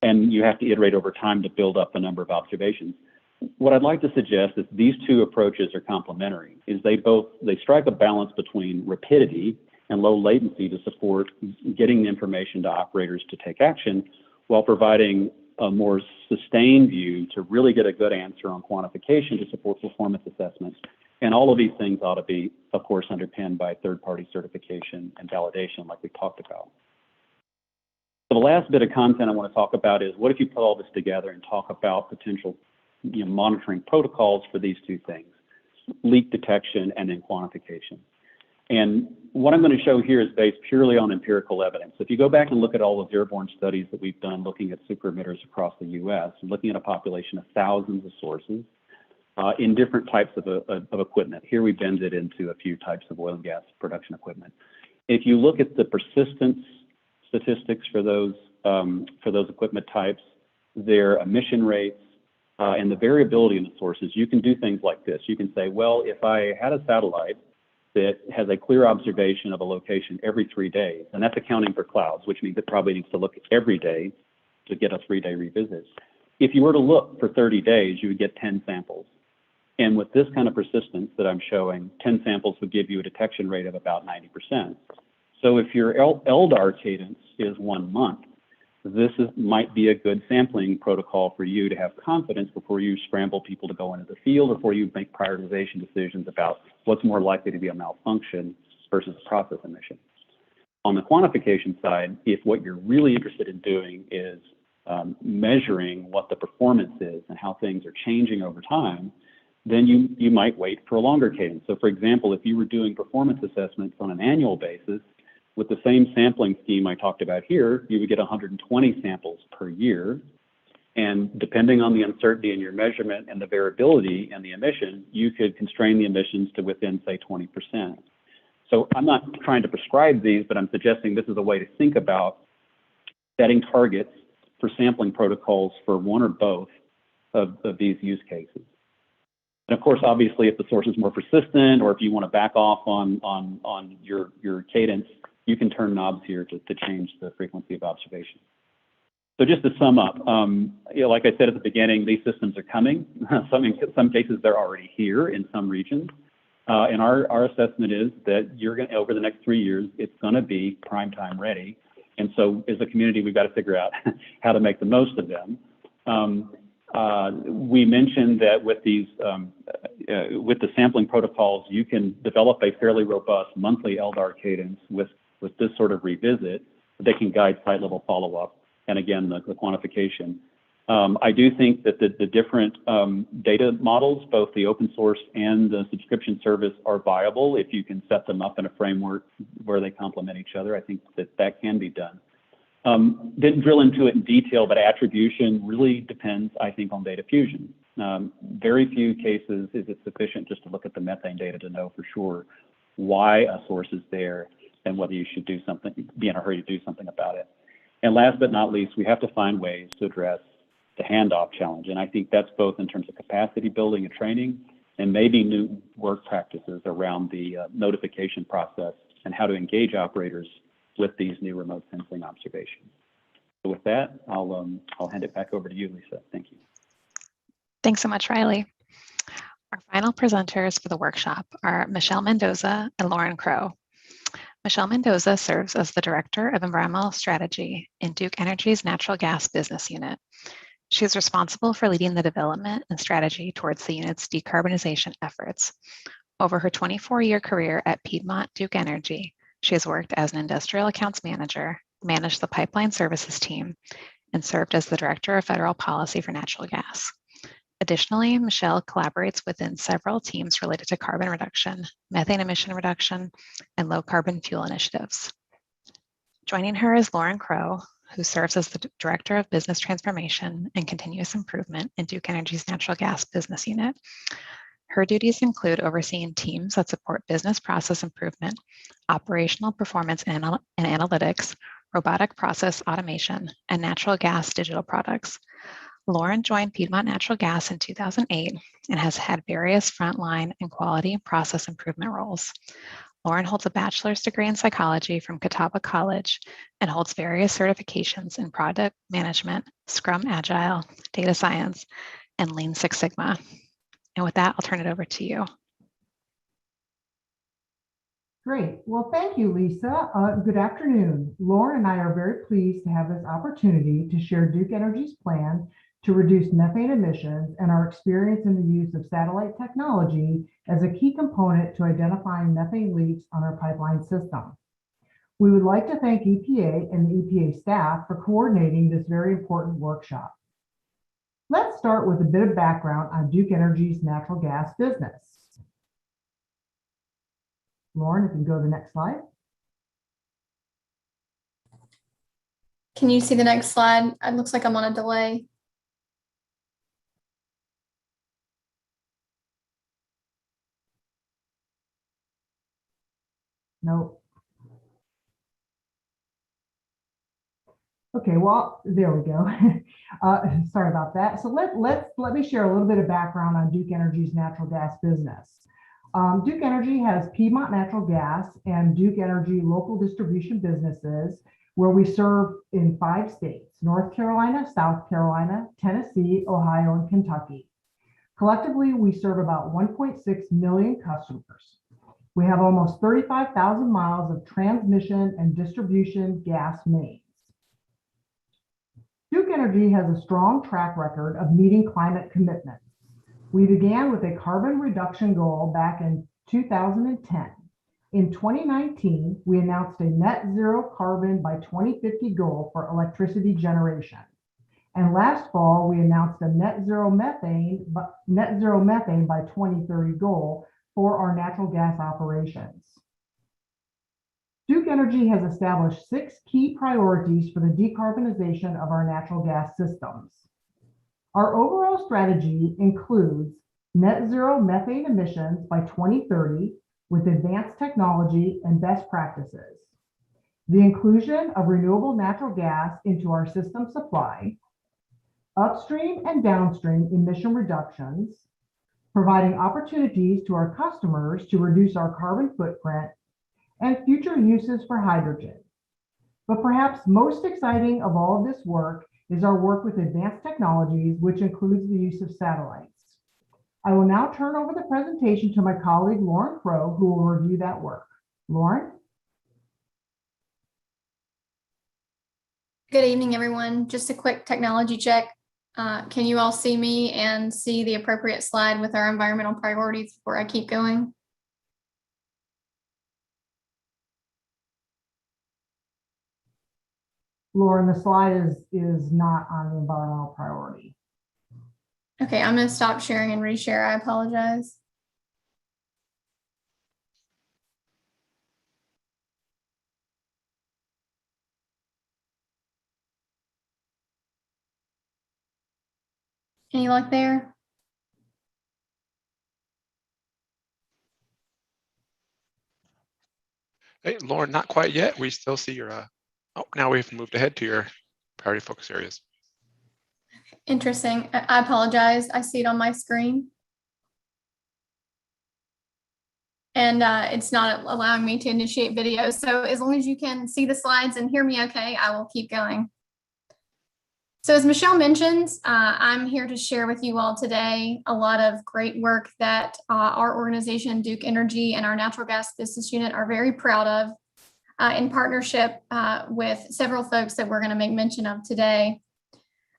and you have to iterate over time to build up a number of observations. What I'd like to suggest is these two approaches are complementary, is they strike a balance between rapidity and low latency to support getting the information to operators to take action while providing a more sustained view to really get a good answer on quantification to support performance assessments. And all of these things ought to be, of course, underpinned by third-party certification and validation like we talked about. So the last bit of content I want to talk about is what if you put all this together and talk about potential monitoring protocols for these two things, leak detection and then quantification. And what I'm going to show here is based purely on empirical evidence. If you go back and look at all the airborne studies that we've done looking at super emitters across the US, looking at a population of thousands of sources in different types of equipment. Here we bend it into a few types of oil and gas production equipment. If you look at the persistence statistics for those equipment types, their emission rates, and the variability in the sources, you can do things like this. You can say, well, if I had a satellite that has a clear observation of a location every 3 days, and that's accounting for clouds, which means it probably needs to look every day to get a 3-day revisit. If you were to look for 30 days, you would get 10 samples. And with this kind of persistence that I'm showing, 10 samples would give you a detection rate of about 90%. So if your LDAR cadence is 1 month, this might be a good sampling protocol for you to have confidence before you scramble people to go into the field or before you make prioritization decisions about what's more likely to be a malfunction versus a process emission. On the quantification side, if what you're really interested in doing is measuring what the performance is and how things are changing over time, then you might wait for a longer cadence. So for example, if you were doing performance assessments on an annual basis, with the same sampling scheme I talked about here, you would get 120 samples per year. And depending on the uncertainty in your measurement and the variability in the emission, you could constrain the emissions to within, say, 20%. So I'm not trying to prescribe these, but I'm suggesting this is a way to think about setting targets for sampling protocols for one or both of these use cases. And of course, obviously, if the source is more persistent or if you want to back off on your cadence, you can turn knobs here to change the frequency of observation. So just to sum up, like I said at the beginning, these systems are coming. In some cases, they're already here in some regions. And our assessment is that over the next 3 years, it's going to be prime time ready. And so as a community, we've got to figure out how to make the most of them. We mentioned that with the sampling protocols, you can develop a fairly robust monthly LDAR cadence with this sort of revisit. They can guide site level follow-up and again, the quantification. I do think that the different data models, both the open source and the subscription service, are viable if you can set them up in a framework where they complement each other. I think that can be done. Didn't drill into it in detail, but attribution really depends, I think, on data fusion. Very few cases is it sufficient just to look at the methane data to know for sure why a source is there and whether you should do something, be in a hurry to do something about it. And last but not least, we have to find ways to address the handoff challenge. And I think that's both in terms of capacity building and training, and maybe new work practices around the notification process and how to engage operators with these new remote sensing observations. So with that, I'll hand it back over to you, Lisa. Thank you. Thanks so much, Riley. Our final presenters for the workshop are Michelle Mendoza and Lauren Crow. Michelle Mendoza serves as the Director of Environmental Strategy in Duke Energy's Natural Gas Business Unit. She is responsible for leading the development and strategy towards the unit's decarbonization efforts. Over her 24-year career at Piedmont Duke Energy, she has worked as an industrial accounts manager, managed the pipeline services team, and served as the Director of Federal Policy for Natural Gas. Additionally, Michelle collaborates within several teams related to carbon reduction, methane emission reduction, and low carbon fuel initiatives. Joining her is Lauren Crow, who serves as the Director of Business Transformation and Continuous Improvement in Duke Energy's Natural Gas Business Unit. Her duties include overseeing teams that support business process improvement, operational performance and analytics, robotic process automation, and natural gas digital products. Lauren joined Piedmont Natural Gas in 2008 and has had various frontline and quality process improvement roles. Lauren holds a bachelor's degree in psychology from Catawba College and holds various certifications in product management, Scrum Agile, data science, and Lean Six Sigma. And with that, I'll turn it over to you. Great. Well, thank you, Lisa. Good afternoon. Lauren and I are very pleased to have this opportunity to share Duke Energy's plan to reduce methane emissions and our experience in the use of satellite technology as a key component to identifying methane leaks on our pipeline system. We would like to thank EPA and the EPA staff for coordinating this very important workshop. Let's start with a bit of background on Duke Energy's natural gas business. Lauren, if you can go to the next slide. Can you see the next slide? It looks like I'm on a delay. Nope. Okay, well, there we go. Sorry about that. So let me share a little bit of background on Duke Energy's natural gas business. Duke Energy has Piedmont Natural Gas and Duke Energy local distribution businesses where we serve in 5 states: North Carolina, South Carolina, Tennessee, Ohio, and Kentucky. Collectively, we serve about 1.6 million customers. We have almost 35,000 miles of transmission and distribution gas mains. Duke Energy has a strong track record of meeting climate commitments. We began with a carbon reduction goal back in 2010. In 2019, we announced a net zero carbon by 2050 goal for electricity generation. And last fall, we announced a net zero methane by 2030 goal for our natural gas operations. Duke Energy has established 6 key priorities for the decarbonization of our natural gas systems. Our overall strategy includes net zero methane emissions by 2030 with advanced technology and best practices, the inclusion of renewable natural gas into our system supply, upstream and downstream emission reductions, providing opportunities to our customers to reduce our carbon footprint, and future uses for hydrogen. But perhaps most exciting of all of this work is our work with advanced technologies, which includes the use of satellites. I will now turn over the presentation to my colleague, Lauren Crow, who will review that work. Lauren? Good evening, everyone. Just a quick technology check. Can you all see me and see the appropriate slide with our environmental priorities before I keep going? Lauren, the slide is not on the environmental priority. Okay, I'm going to stop sharing and reshare. I apologize. Any luck there? Hey, Lauren, not quite yet. We still see your, oh, now we've moved ahead to your priority focus areas. Interesting. I apologize. I see it on my screen. And it's not allowing me to initiate video. So as long as you can see the slides and hear me okay, I will keep going. So as Michelle mentioned, I'm here to share with you all today a lot of great work that our organization, Duke Energy, and our natural gas business unit are very proud of in partnership with several folks that we're going to make mention of today.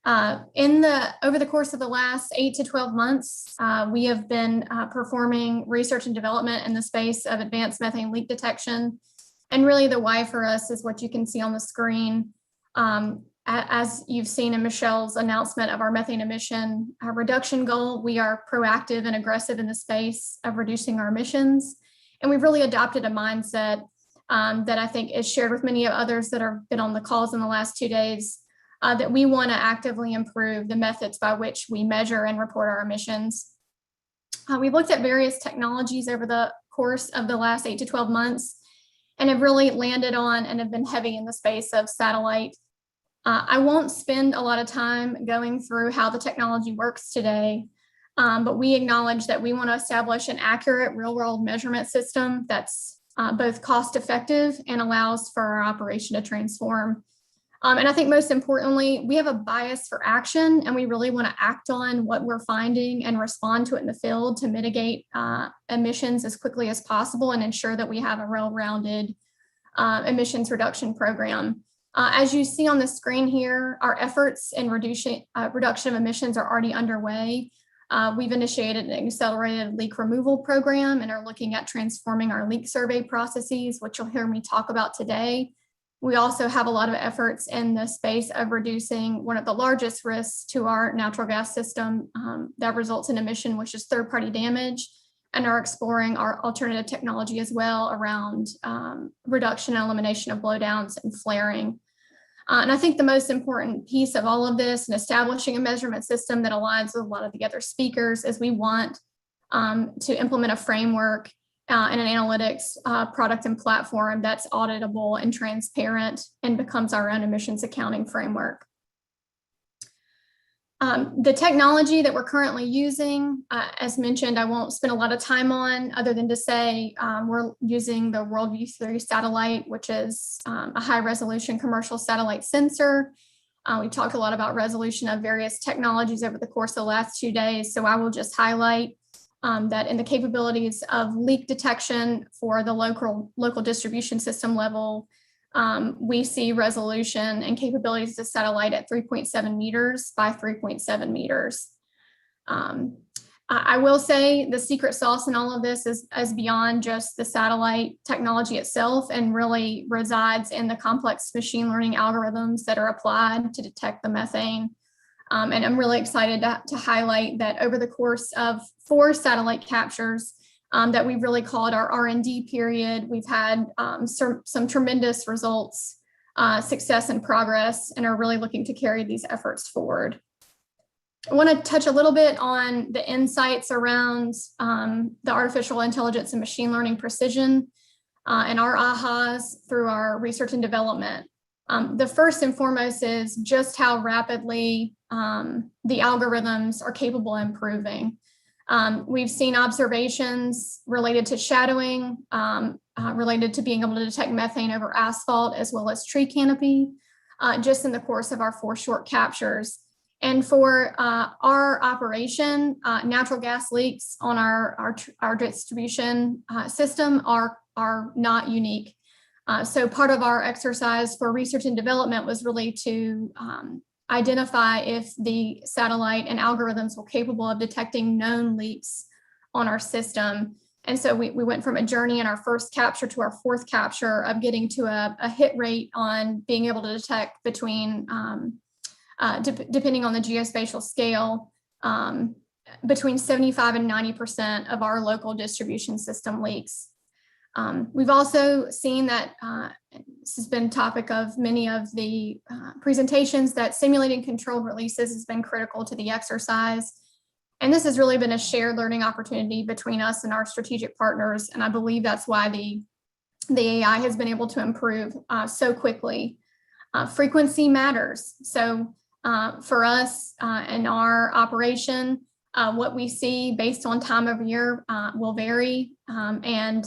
Over the course of the last 8 to 12 months, we have been performing research and development in the space of advanced methane leak detection. And really the why for us is what you can see on the screen. As you've seen in Michelle's announcement of our methane emission reduction goal, we are proactive and aggressive in the space of reducing our emissions. And we've really adopted a mindset that I think is shared with many of others that have been on the calls in the last 2 days, that we want to actively improve the methods by which we measure and report our emissions. We've looked at various technologies over the course of the last 8 to 12 months and have really landed on and have been heavy in the space of satellite. I won't spend a lot of time going through how the technology works today, but we acknowledge that we want to establish an accurate real-world measurement system that's both cost-effective and allows for our operation to transform. And I think most importantly, we have a bias for action, and we really want to act on what we're finding and respond to it in the field to mitigate emissions as quickly as possible and ensure that we have a well-rounded emissions reduction program. As you see on the screen here, our efforts in reduction of emissions are already underway. We've initiated an accelerated leak removal program and are looking at transforming our leak survey processes, which you'll hear me talk about today. We also have a lot of efforts in the space of reducing one of the largest risks to our natural gas system that results in emission, which is third-party damage, and are exploring our alternative technology as well around reduction and elimination of blowdowns and flaring. And I think the most important piece of all of this and establishing a measurement system that aligns with a lot of the other speakers is we want to implement a framework and an analytics product and platform that's auditable and transparent and becomes our own emissions accounting framework. The technology that we're currently using, as mentioned, I won't spend a lot of time on other than to say we're using the WorldView 3 satellite, which is a high resolution commercial satellite sensor. We talked a lot about resolution of various technologies over the course of the last 2 days. So I will just highlight that in the capabilities of leak detection for the local distribution system level, we see resolution and capabilities of satellite at 3.7 meters by 3.7 meters. I will say the secret sauce in all of this is beyond just the satellite technology itself and really resides in the complex machine learning algorithms that are applied to detect the methane. And I'm really excited to highlight that over the course of 4 satellite captures that we've really called our R&D period, we've had some tremendous results, success and progress, and are really looking to carry these efforts forward. I want to touch a little bit on the insights around the artificial intelligence and machine learning precision and our AHAs through our research and development. The first and foremost is just how rapidly the algorithms are capable of improving. We've seen observations related to shadowing, related to being able to detect methane over asphalt as well as tree canopy, just in the course of our 4 short captures. And for our operation, natural gas leaks on our distribution system are not unique. So part of our exercise for research and development was really to identify if the satellite and algorithms were capable of detecting known leaks on our system. And so we went from a journey in our first capture to our 4th capture of getting to a hit rate on being able to detect between, depending on the geospatial scale, between 75 and 90% of our local distribution system leaks. We've also seen that this has been topic of many of the presentations, that simulating controlled releases has been critical to the exercise. And this has really been a shared learning opportunity between us and our strategic partners. And I believe that's why the AI has been able to improve so quickly. Frequency matters. So for us in our operation, what we see based on time of year will vary, and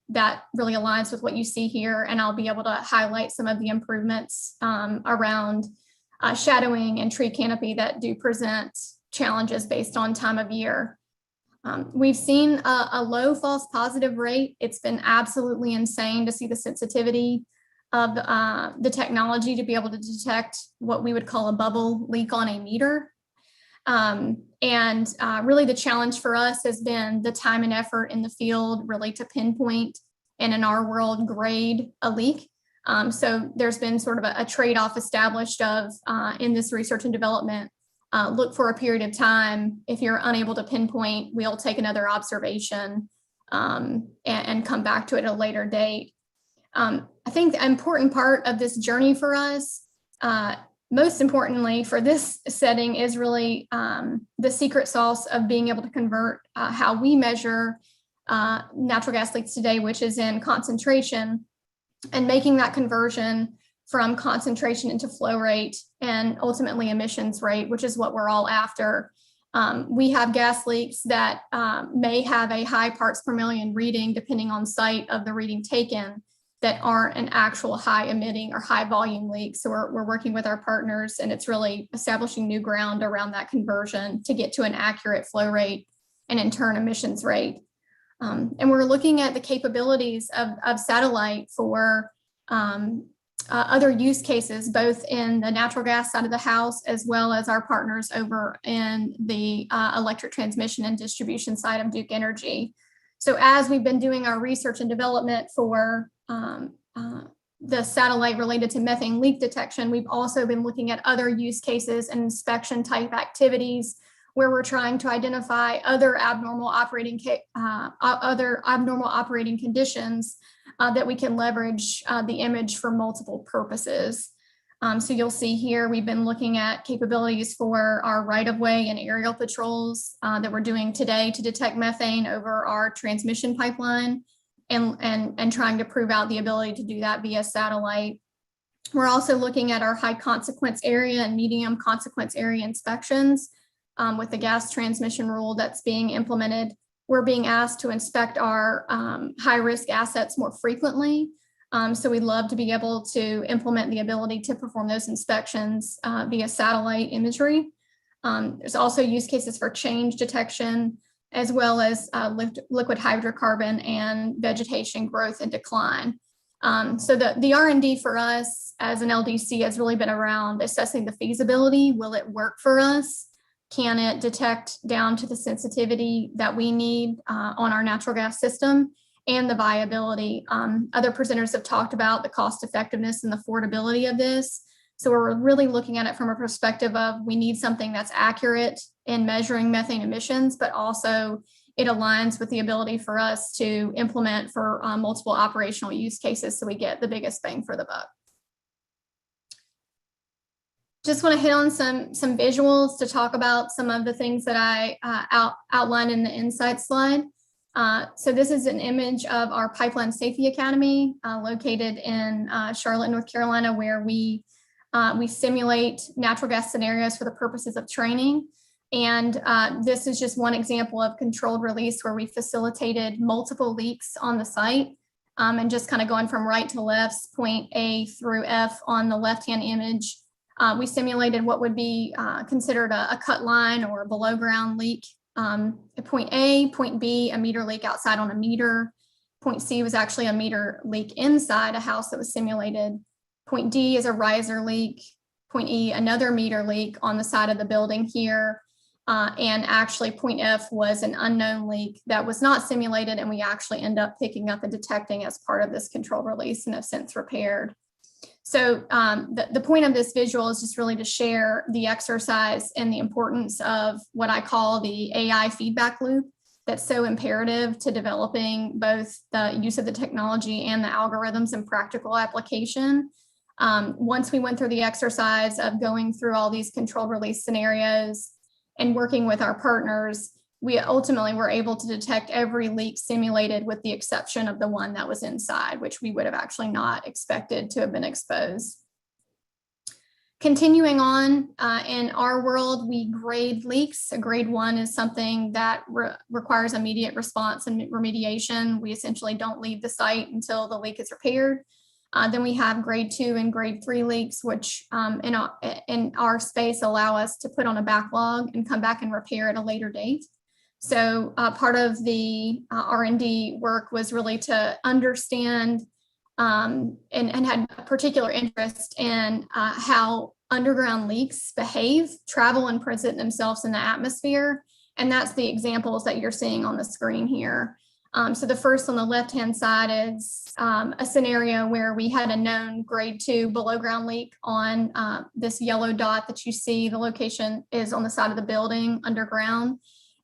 that really aligns with what you see here. And I'll be able to highlight some of the improvements around shadowing and tree canopy that do present challenges based on time of year. We've seen a low false positive rate. It's been absolutely insane to see the sensitivity of the technology to be able to detect what we would call a bubble leak on a meter. Really the challenge for us has been the time and effort in the field really to pinpoint and, in our world, grade a leak. So there's been sort of a trade-off established of in this research and development, look for a period of time. If you're unable to pinpoint, we'll take another observation and come back to it at a later date. I think the important part of this journey for us, most importantly for this setting, is really the secret sauce of being able to convert how we measure natural gas leaks today, which is in concentration, and making that conversion from concentration into flow rate and ultimately emissions rate, which is what we're all after. We have gas leaks that may have a high parts per million reading, depending on site of the reading taken, that aren't an actual high emitting or high volume leak. So we're working with our partners, and it's really establishing new ground around that conversion to get to an accurate flow rate and in turn emissions rate. And we're looking at the capabilities of satellite for other use cases, both in the natural gas side of the house, as well as our partners over in the electric transmission and distribution side of Duke Energy. So as we've been doing our research and development for the satellite related to methane leak detection, we've also been looking at other use cases and inspection type activities where we're trying to identify other abnormal operating conditions that we can leverage the image for multiple purposes. So you'll see here, we've been looking at capabilities for our right-of-way and aerial patrols that we're doing today to detect methane over our transmission pipeline, and trying to prove out the ability to do that via satellite. We're also looking at our high consequence area and medium consequence area inspections with the gas transmission rule that's being implemented. We're being asked to inspect our high-risk assets more frequently. So we'd love to be able to implement the ability to perform those inspections via satellite imagery. There's also use cases for change detection, as well as liquid hydrocarbon and vegetation growth and decline. So the R&D for us as an LDC has really been around assessing the feasibility. Will it work for us? Can it detect down to the sensitivity that we need on our natural gas system, and the viability? Other presenters have talked about the cost effectiveness and the affordability of this. So we're really looking at it from a perspective of, we need something that's accurate in measuring methane emissions, but also it aligns with the ability for us to implement for multiple operational use cases, so we get the biggest bang for the buck. Just want to hit on some visuals to talk about some of the things that I outlined in the insight slide. So this is an image of our Pipeline Safety Academy located in Charlotte, North Carolina, where we simulate natural gas scenarios for the purposes of training. And this is just one example of controlled release where we facilitated multiple leaks on the site. And just kind of going from right to left, point A through F on the left-hand image. We simulated what would be considered a cut line or a below ground leak. At point A, point B, a meter leak outside on a meter. Point C was actually a meter leak inside a house that was simulated. Point D is a riser leak. Point E, another meter leak on the side of the building here. And actually point F was an unknown leak that was not simulated, and we actually end up picking up and detecting as part of this controlled release and have since repaired. So the point of this visual is just really to share the exercise and the importance of what I call the AI feedback loop. that's so imperative to developing both the use of the technology and the algorithms in practical application. Once we went through the exercise of going through all these controlled release scenarios and working with our partners, we ultimately were able to detect every leak simulated with the exception of the one that was inside, which we would have actually not expected to have been exposed. Continuing on, in our world, we grade leaks. A grade 1 is something that requires immediate response and remediation. We essentially don't leave the site until the leak is repaired. Then we have grade 2 and grade 3 leaks, which in our space allow us to put on a backlog and come back and repair at a later date. So part of the R&D work was really to understand and had a particular interest in how underground leaks behave, travel, and present themselves in the atmosphere. And that's the examples that you're seeing on the screen here. So the first on the left-hand side is a scenario where we had a known grade 2 below ground leak on this yellow dot that you see. The location is on the side of the building underground.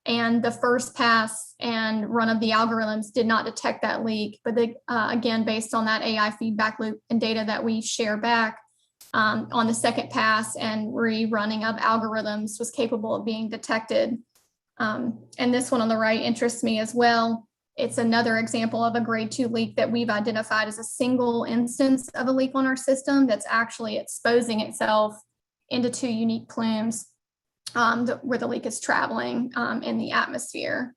And the first pass and run of the algorithms did not detect that leak. But they, again, based on that AI feedback loop and data that we share back on the second pass and rerunning of algorithms was capable of being detected. And this one on the right interests me as well. It's another example of a grade 2 leak that we've identified as a single instance of a leak on our system that's actually exposing itself into 2 unique plumes where the leak is traveling in the atmosphere.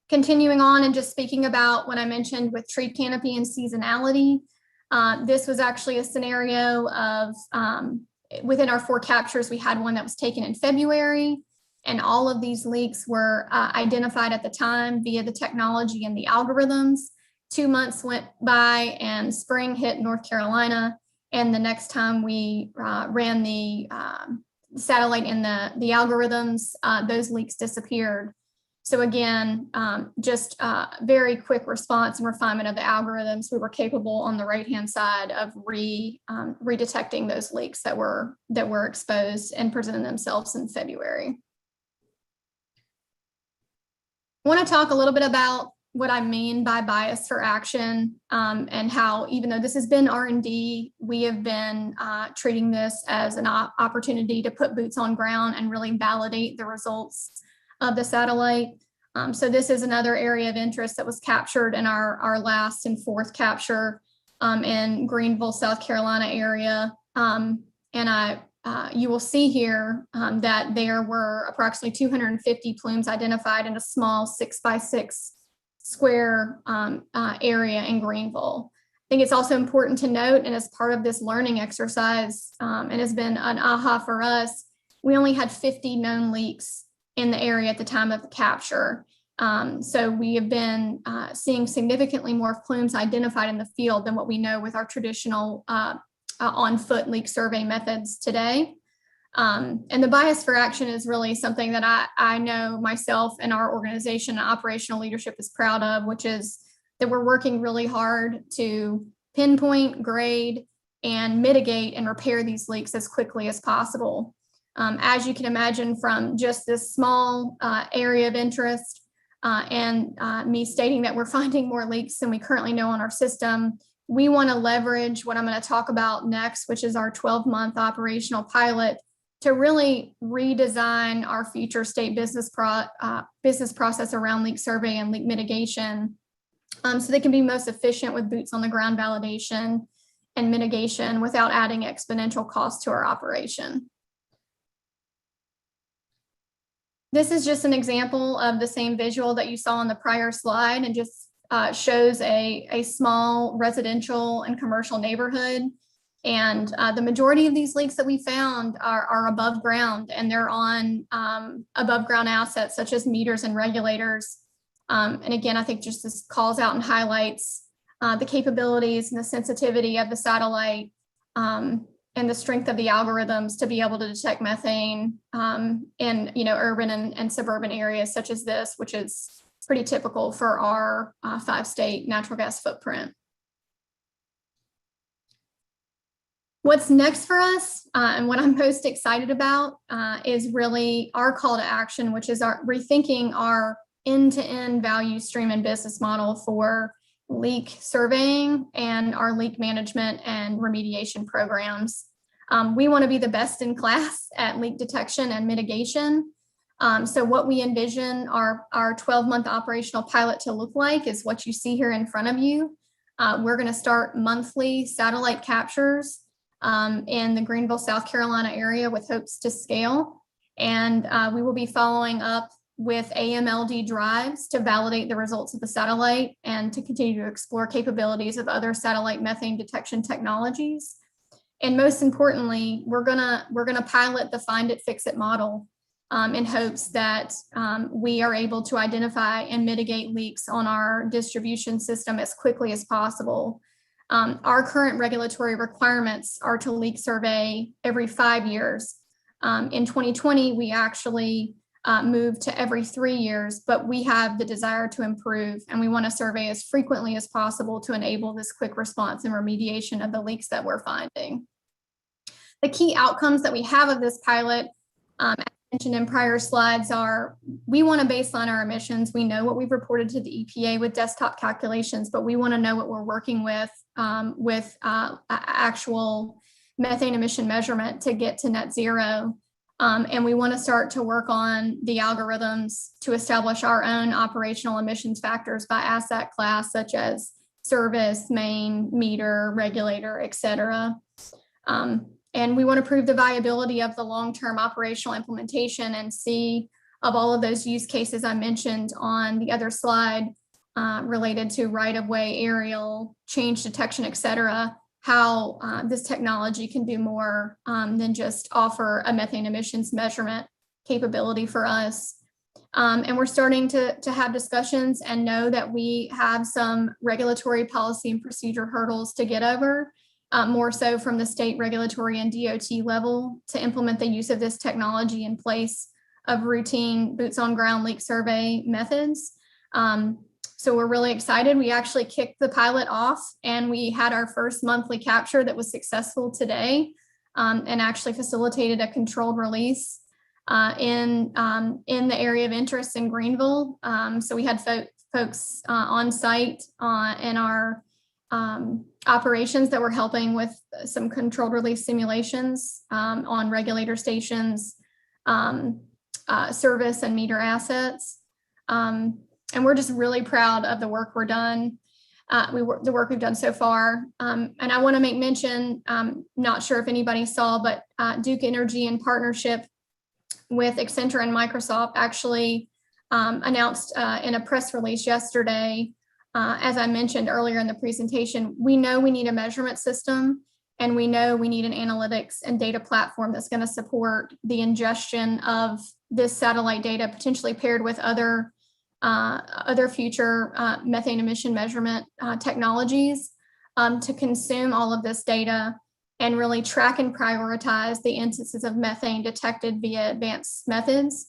Continuing on and just speaking about what I mentioned with tree canopy and seasonality, this was actually a scenario of within our 4 captures, we had one that was taken in February, and all of these leaks were identified at the time via the technology and the algorithms. 2 months went by and spring hit North Carolina, and the next time we ran the satellite in the algorithms, those leaks disappeared. So again, just very quick response and refinement of the algorithms. We were capable on the right-hand side of redetecting those leaks that were exposed and presented themselves in February. I want to talk a little bit about what I mean by bias for action and how, even though this has been R&D, we have been treating this as an opportunity to put boots on ground and really validate the results of the satellite. So this is another area of interest that was captured in our last and 4th capture in Greenville, South Carolina area. You will see here that there were approximately 250 plumes identified in a small 6x6 square area in Greenville. I think it's also important to note, and as part of this learning exercise, and has been an aha for us, we only had 50 known leaks in the area at the time of the capture. So we have been seeing significantly more plumes identified in the field than what we know with our traditional on-foot leak survey methods today. And the bias for action is really something that I know myself and our organization and operational leadership is proud of, which is that we're working really hard to pinpoint, grade, and mitigate and repair these leaks as quickly as possible. As you can imagine from just this small area of interest and me stating that we're finding more leaks than we currently know on our system, we want to leverage what I'm going to talk about next, which is our 12-month operational pilot, to really redesign our future state business process around leak survey and leak mitigation so they can be most efficient with boots on the ground validation and mitigation without adding exponential cost to our operation. This is just an example of the same visual that you saw on the prior slide, and just shows a small residential and commercial neighborhood. And the majority of these leaks that we found are above ground, and they're on above ground assets such as meters and regulators. And again, I think just this calls out and highlights the capabilities and the sensitivity of the satellite and the strength of the algorithms to be able to detect methane in urban and suburban areas such as this, which is pretty typical for our 5-state natural gas footprint. What's next for us and what I'm most excited about is really our call to action, which is rethinking our end-to-end value stream and business model for leak surveying and our leak management and remediation programs. We want to be the best in class at leak detection and mitigation. So what we envision our 12-month operational pilot to look like is what you see here in front of you. We're going to start monthly satellite captures in the Greenville, South Carolina area with hopes to scale. And we will be following up with AMLD drives to validate the results of the satellite and to continue to explore capabilities of other satellite methane detection technologies. And most importantly, we're gonna pilot the find it, fix it model in hopes that we are able to identify and mitigate leaks on our distribution system as quickly as possible. Our current regulatory requirements are to leak survey every 5 years. In 2020, we actually moved to every 3 years, but we have the desire to improve and we want to survey as frequently as possible to enable this quick response and remediation of the leaks that we're finding. The key outcomes that we have of this pilot, as mentioned in prior slides, are we want to baseline our emissions. We know what we've reported to the EPA with desktop calculations, but we want to know what we're working with actual methane emission measurement to get to net zero. And we want to start to work on the algorithms to establish our own operational emissions factors by asset class, such as service, main, meter, regulator, et cetera. And we want to prove the viability of the long-term operational implementation and see of all of those use cases I mentioned on the other slide related to right-of-way, aerial, change detection, et cetera, how this technology can do more than just offer a methane emissions measurement capability for us. And we're starting to have discussions and know that we have some regulatory policy and procedure hurdles to get over, more so from the state regulatory and DOT level to implement the use of this technology in place of routine boots on ground leak survey methods. So we're really excited. We actually kicked the pilot off and we had our first monthly capture that was successful today and actually facilitated a controlled release in the area of interest in Greenville. So we had folks on site in our operations that were helping with some controlled release simulations on regulator stations, service and meter assets. And we're just really proud of the work we're done, the work we've done so far. And I want to make mention, not sure if anybody saw, but Duke Energy in partnership with Accenture and Microsoft actually announced in a press release yesterday, as I mentioned earlier in the presentation, we know we need a measurement system and we know we need an analytics and data platform that's going to support the ingestion of this satellite data, potentially paired with other future methane emission measurement technologies to consume all of this data and really track and prioritize the instances of methane detected via advanced methods.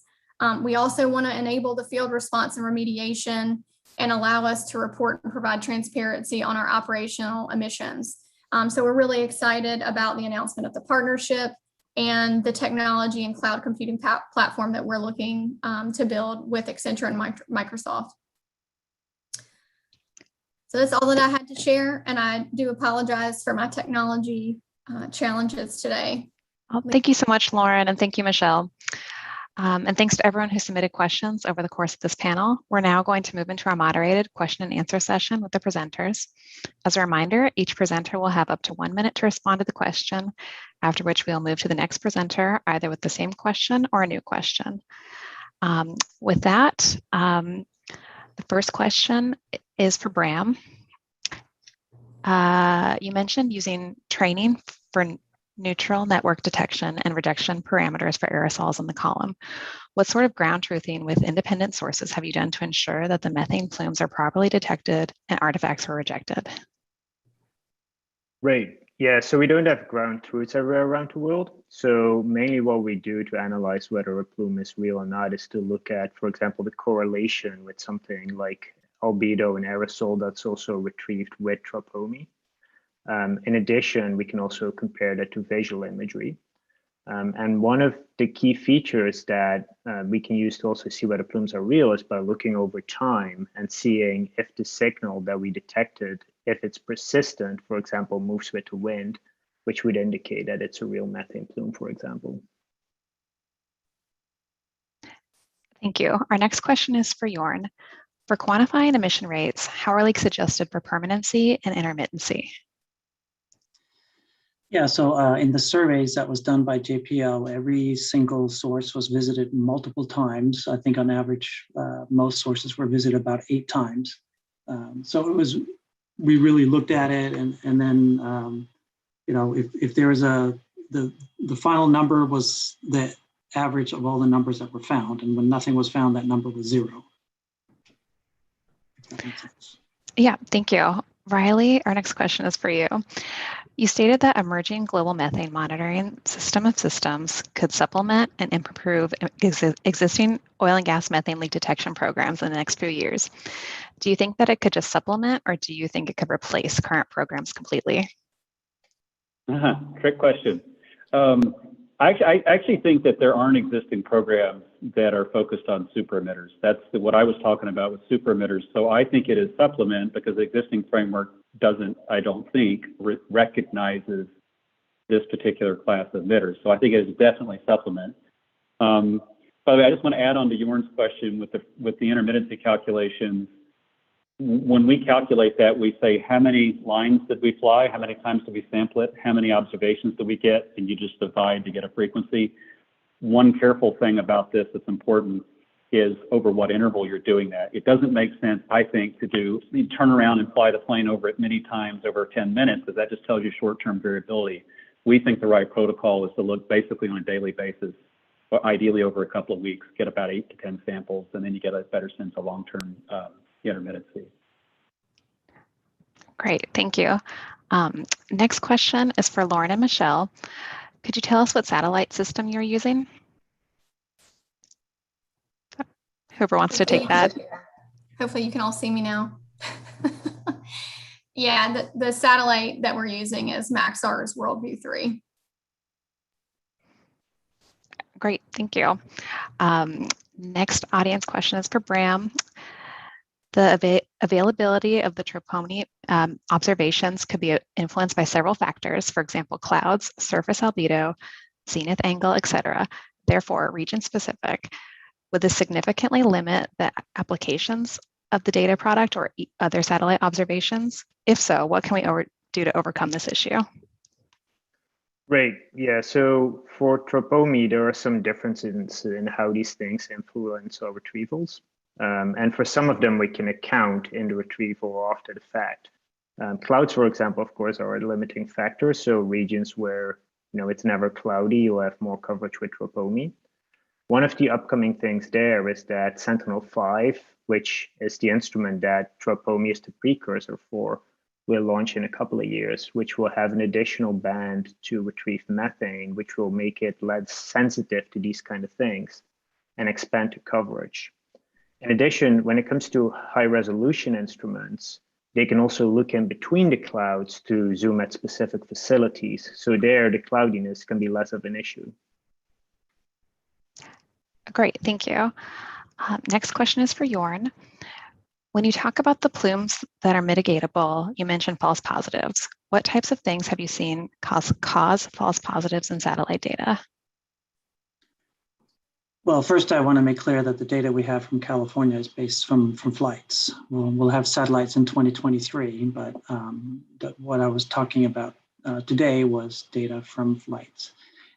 We also want to enable the field response and remediation and allow us to report and provide transparency on our operational emissions. So we're really excited about the announcement of the partnership and the technology and cloud computing platform that we're looking to build with Accenture and Microsoft. So that's all that I had to share, and I do apologize for my technology challenges today. Well, thank you so much, Lauren, and thank you, Michelle. And thanks to everyone who submitted questions over the course of this panel. We're now going to move into our moderated question and answer session with the presenters. As a reminder, each presenter will have up to 1 minute to respond to the question, after which we'll move to the next presenter, either with the same question or a new question. With that, the first question is for Bram. You mentioned using training for neutral network detection and rejection parameters for aerosols in the column. What sort of ground truthing with independent sources have you done to ensure that the methane plumes are properly detected and artifacts are rejected? Right. Yeah, so we don't have ground truths everywhere around the world. So mainly what we do to analyze whether a plume is real or not is to look at, for example, the correlation with something like albedo and aerosol that's also retrieved with tropomi. In addition, we can also compare that to visual imagery. And one of the key features that we can use to also see whether plumes are real is by looking over time and seeing if the signal that we detected, if it's persistent, for example, moves with the wind, which would indicate that it's a real methane plume, for example. Thank you. Our next question is for Jorn. For quantifying emission rates, how are leaks adjusted for permanency and intermittency? Yeah, so in the surveys that was done by JPL, every single source was visited multiple times. I think on average, most sources were visited about 8 times. So it was, we really looked at it, and then, you know, if there was the final number was the average of all the numbers that were found, and when nothing was found, that number was 0. If that makes sense. Yeah, thank you. Riley, our next question is for you. You stated that emerging global methane monitoring system of systems could supplement and improve existing oil and gas methane leak detection programs in the next few years. Do you think that it could just supplement, or do you think it could replace current programs completely? Trick question. I actually think that there aren't existing programs that are focused on super emitters. That's what I was talking about with super emitters. So I think it is supplement because the existing framework doesn't, I don't think, recognizes this particular class of emitters. So I think it is definitely supplement. By the way, I just want to add on to Jorn's question with the intermittency calculations. When we calculate that, we say how many lines did we fly, how many times did we sample it, how many observations did we get, and you just divide to get a frequency. One careful thing about this that's important is over what interval you're doing that. It doesn't make sense, I think, to turn around and fly the plane over it many times over 10 minutes, because that just tells you short-term variability. We think the right protocol is to look basically on a daily basis, or ideally over a couple of weeks, get about 8 to 10 samples, and then you get a better sense of long-term intermittency. Great, thank you. Next question is for Lauren and Michelle. Could you tell us what satellite system you're using? Whoever wants to take that. Hopefully you can all see me now. Yeah, the satellite that we're using is Maxar's Worldview 3. Great, thank you. Next audience question is for Bram. The availability of the Troponi observations could be influenced by several factors, for example, clouds, surface albedo, zenith angle, etc. Therefore, region specific. Would this significantly limit the applications of the data product or other satellite observations? If so, what can we do to overcome this issue? Great. Yeah, so for Tropomi, there are some differences in how these things influence our retrievals. And for some of them, we can account in the retrieval or after the fact. Clouds, for example, of course, are a limiting factor. So regions where it's never cloudy, you'll have more coverage with Tropomi. One of the upcoming things there is that Sentinel-5, which is the instrument that Tropomi is the precursor for, will launch in a couple of years, which will have an additional band to retrieve methane, which will make it less sensitive to these kind of things and expand the coverage. In addition, when it comes to high resolution instruments, they can also look in between the clouds to zoom at specific facilities. So there, the cloudiness can be less of an issue. Great, thank you. Next question is for Jorn. When you talk about the plumes that are mitigatable, you mentioned false positives. What types of things have you seen cause false positives in satellite data? Well, first, I want to make clear that the data we have from California is based from flights. We'll have satellites in 2023, but what I was talking about today was data from flights.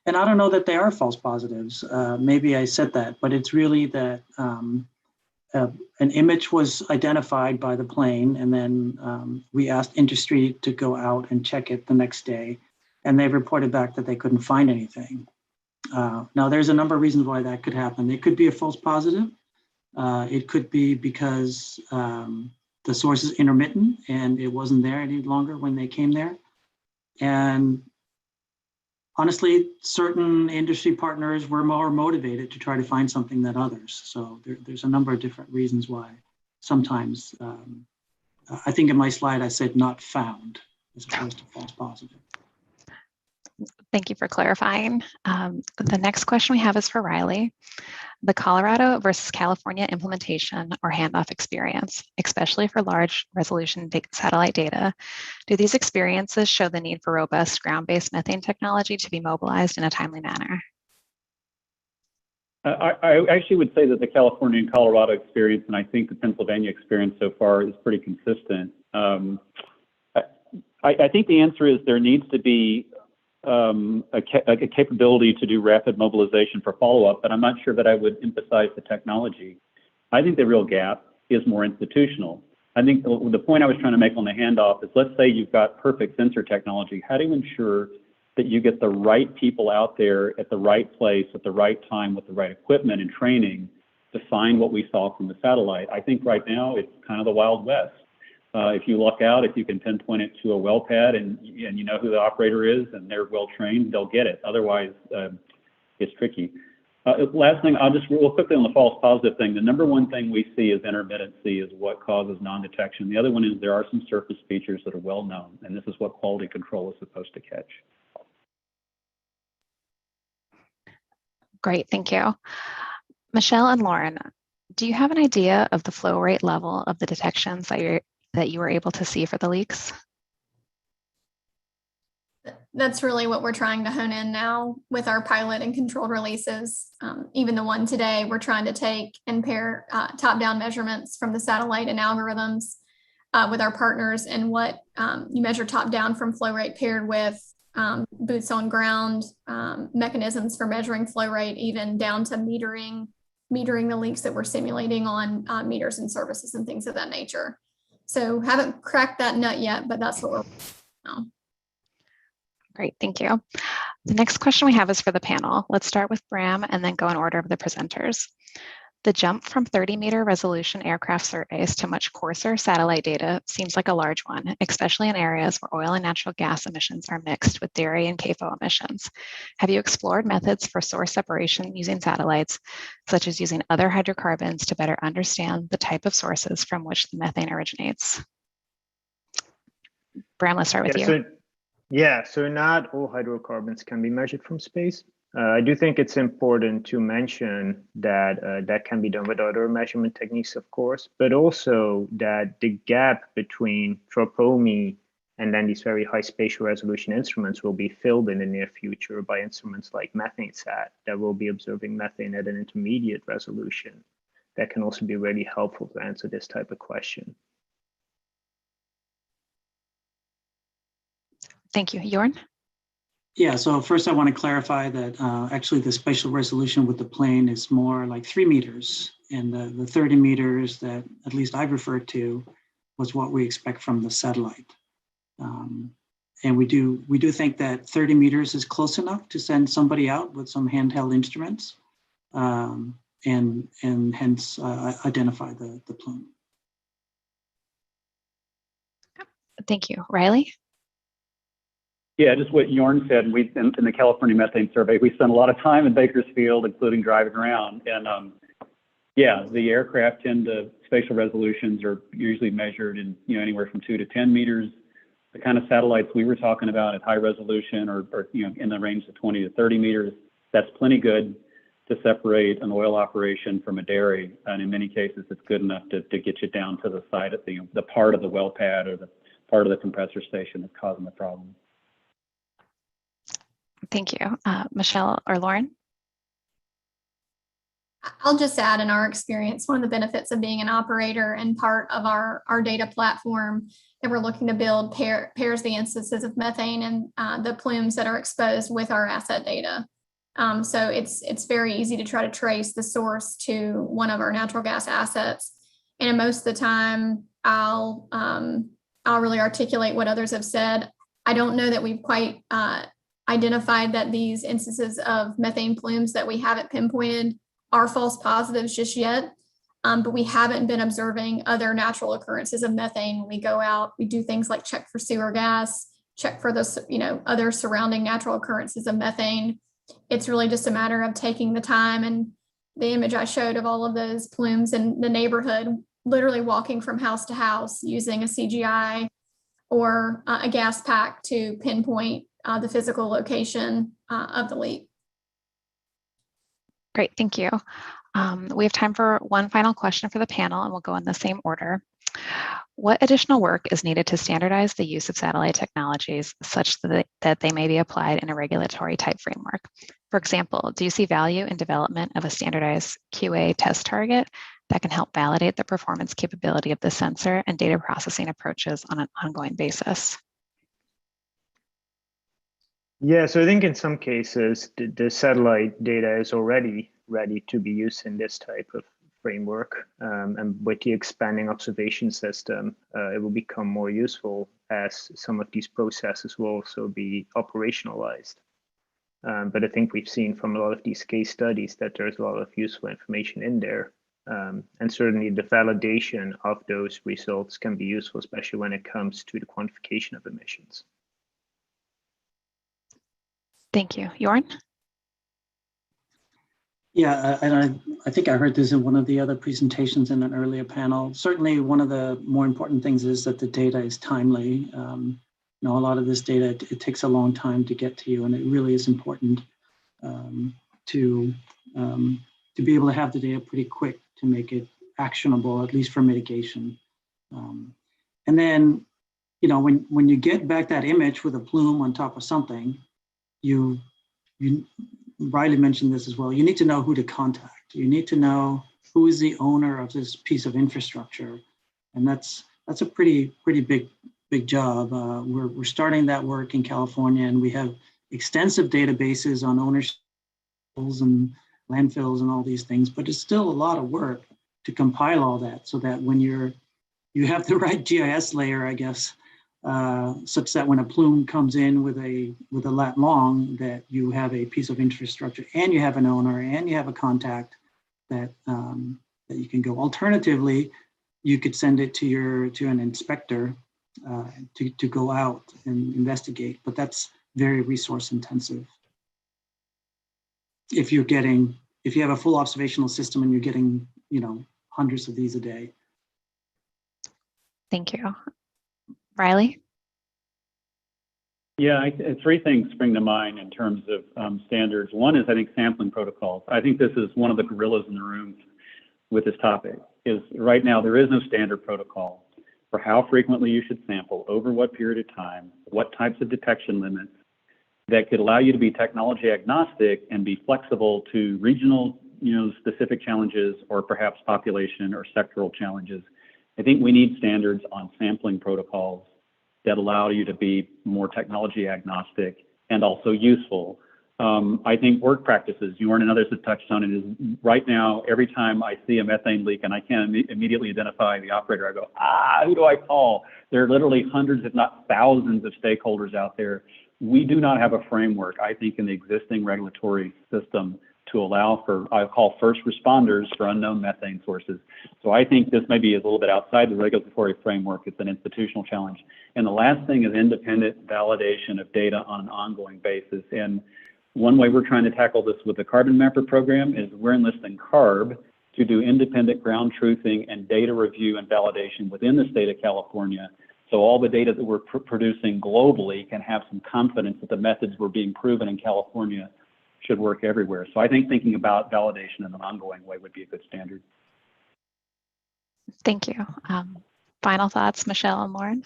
And I don't know that they are false positives. Maybe I said that, but it's really that an image was identified by the plane, and then we asked industry to go out and check it the next day, and they reported back that they couldn't find anything. Now, there's a number of reasons why that could happen. It could be a false positive. It could be because the source is intermittent and it wasn't there any longer when they came there. And honestly, certain industry partners were more motivated to try to find something than others. So there's a number of different reasons why sometimes, I think in my slide I said not found. as opposed to false positive. Thank you for clarifying. The next question we have is for Riley. The Colorado versus California implementation or handoff experience, especially for large resolution satellite data, do these experiences show the need for robust ground-based methane technology to be mobilized in a timely manner? I actually would say that the California and Colorado experience, and I think the Pennsylvania experience so far, is pretty consistent. I think the answer is there needs to be a capability to do rapid mobilization for follow-up, but I'm not sure that I would emphasize the technology. I think the real gap is more institutional. I think the point I was trying to make on the handoff is, let's say you've got perfect sensor technology. How do you ensure that you get the right people out there at the right place at the right time with the right equipment and training to find what we saw from the satellite? I think right now it's kind of the Wild West. If you luck out, if you can pinpoint it to a well pad and you know who the operator is and they're well trained, they'll get it. Otherwise, it's tricky. Last thing, I'll just real quickly on the false positive thing. The number one thing we see is intermittency is what causes non-detection. The other one is there are some surface features that are well known, and this is what quality control is supposed to catch. Great, thank you. Michelle and Lauren, do you have an idea of the flow rate level of the detections that you were able to see for the leaks? That's really what we're trying to hone in now with our pilot and controlled releases. Even the one today, we're trying to take and pair top-down measurements from the satellite and algorithms with our partners, and what you measure top-down from flow rate paired with boots on ground mechanisms for measuring flow rate, even down to metering the leaks that we're simulating on meters and services and things of that nature. So haven't cracked that nut yet, but that's what we're on. Great, thank you. The next question we have is for the panel. Let's start with Bram and then go in order of the presenters. The jump from 30-meter resolution aircraft surveys to much coarser satellite data seems like a large one, especially in areas where oil and natural gas emissions are mixed with dairy and CAFO emissions. Have you explored methods for source separation using satellites, such as using other hydrocarbons to better understand the type of sources from which the methane originates? Bram, let's start with you. So not all hydrocarbons can be measured from space. I do think it's important to mention that that can be done with other measurement techniques, of course, but also that the gap between tropomi and then these very high spatial resolution instruments will be filled in the near future by instruments like MethaneSat that will be observing methane at an intermediate resolution. That can also be really helpful to answer this type of question. Thank you. Jorn? Yeah, so first I want to clarify that actually the spatial resolution with the plane is more like 3 meters, and the 30 meters that at least I've referred to was what we expect from the satellite. And we do think that 30 meters is close enough to send somebody out with some handheld instruments and hence identify the plume. Thank you. Riley? Yeah, just what Jorn said. In the California methane survey, we spent a lot of time in Bakersfield, including driving around. And yeah, the aircraft spatial resolutions are usually measured in anywhere from 2 to 10 meters. The kind of satellites we were talking about at high resolution or in the range of 20 to 30 meters, that's plenty good to separate an oil operation from a dairy. And in many cases, it's good enough to get you down to the side of the part of the well pad or the part of the compressor station that's causing the problem. Thank you. Michelle or Lauren? I'll just add, in our experience, one of the benefits of being an operator and part of our data platform that we're looking to build pairs the instances of methane and the plumes that are exposed with our asset data. So it's very easy to try to trace the source to one of our natural gas assets. And most of the time, I'll really articulate what others have said. I don't know that we've quite identified that these instances of methane plumes that we haven't pinpointed are false positives just yet, but we haven't been observing other natural occurrences of methane. When we go out, we do things like check for sewer gas, check for the other surrounding natural occurrences of methane. It's really just a matter of taking the time, and the image I showed of all of those plumes in the neighborhood, literally walking from house to house using a CGI or a gas pack to pinpoint the physical location of the leak. Great, thank you. We have time for one final question for the panel, and we'll go in the same order. What additional work is needed to standardize the use of satellite technologies such that they may be applied in a regulatory type framework? For example, do you see value in development of a standardized QA test target that can help validate the performance capability of the sensor and data processing approaches on an ongoing basis? Yeah, so I think in some cases, the satellite data is already ready to be used in this type of framework. And with the expanding observation system, it will become more useful as some of these processes will also be operationalized. But I think we've seen from a lot of these case studies that there's a lot of useful information in there. And certainly the validation of those results can be useful, especially when it comes to the quantification of emissions. Thank you. Jorn? Yeah, and I think I heard this in one of the other presentations in an earlier panel. Certainly one of the more important things is that the data is timely. You know, a lot of this data, it takes a long time to get to you, and it really is important to be able to have the data pretty quick to make it actionable, at least for mitigation. And then, you know, when you get back that image with a plume on top of something, you Riley mentioned this as well. You need to know who to contact. You need to know who is the owner of this piece of infrastructure, and that's a pretty big job. We're starting that work in California, and we have extensive databases on ownership and landfills and all these things. But it's still a lot of work to compile all that, so that when you have the right GIS layer, I guess. Such that when a plume comes in with a lat long, that you have a piece of infrastructure and you have an owner and you have a contact that that you can go. Alternatively, you could send it to an inspector to go out and investigate, but that's very resource intensive. If you have a full observational system and you're getting, you know, hundreds of these a day. Thank you. Riley? Yeah, three things spring to mind in terms of standards. One is, I think, sampling protocols. I think this is one of the gorillas in the room with this topic, is right now there is no standard protocol for how frequently you should sample, over what period of time, what types of detection limits that could allow you to be technology agnostic and be flexible to regional, you know, specific challenges or perhaps population or sectoral challenges. I think we need standards on sampling protocols that allow you to be more technology agnostic and also useful. I think work practices, Jorn and others have touched on it, is right now, every time I see a methane leak and I can't immediately identify the operator, I go, who do I call? There are literally hundreds, if not thousands of stakeholders out there. We do not have a framework, I think, in the existing regulatory system to allow for, I call first responders for unknown methane sources. So I think this may be a little bit outside the regulatory framework. It's an institutional challenge. And the last thing is independent validation of data on an ongoing basis. And one way we're trying to tackle this with the Carbon Mapper program is we're enlisting CARB to do independent ground truthing and data review and validation within the state of California. So all the data that we're producing globally can have some confidence that the methods were being proven in California should work everywhere. So I think thinking about validation in an ongoing way would be a good standard. Thank you. Final thoughts, Michelle and Lauren?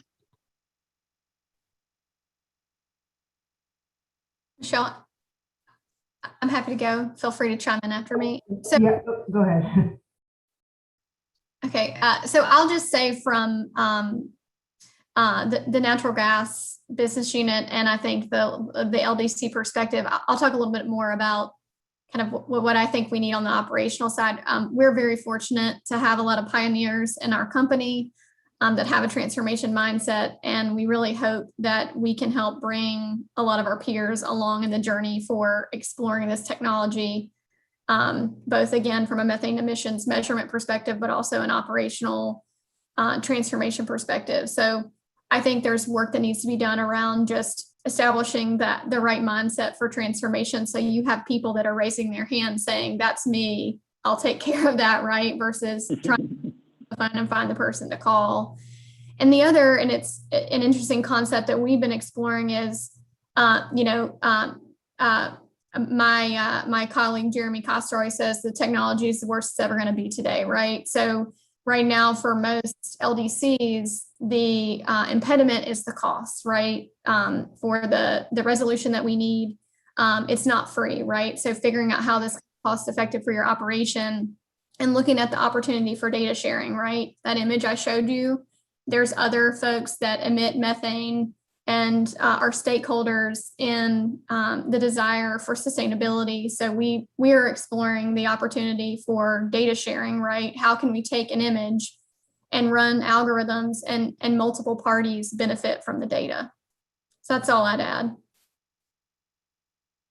Michelle, I'm happy to go. Feel free to chime in after me. So, yeah, go ahead. Okay, so I'll just say from the natural gas business unit, and I think the LDC perspective, I'll talk a little bit more about kind of what I think we need on the operational side. We're very fortunate to have a lot of pioneers in our company that have a transformation mindset, and we really hope that we can help bring a lot of our peers along in the journey for exploring this technology, both again from a methane emissions measurement perspective, but also an operational transformation perspective. So I think there's work that needs to be done around just establishing the right mindset for transformation. So you have people that are raising their hand saying, that's me, I'll take care of that, right? Versus trying to find the person to call. And the other, and it's an interesting concept that we've been exploring is, my colleague Jeremy Coster always says the technology is the worst it's ever going to be today, right? So right now for most LDCs, the impediment is the cost, right? For the resolution that we need, it's not free, right? So figuring out how this is cost effective for your operation and looking at the opportunity for data sharing, right? That image I showed you, there's other folks that emit methane and our stakeholders in the desire for sustainability. So we are exploring the opportunity for data sharing, right? How can we take an image and run algorithms and multiple parties benefit from the data? So that's all I'd add.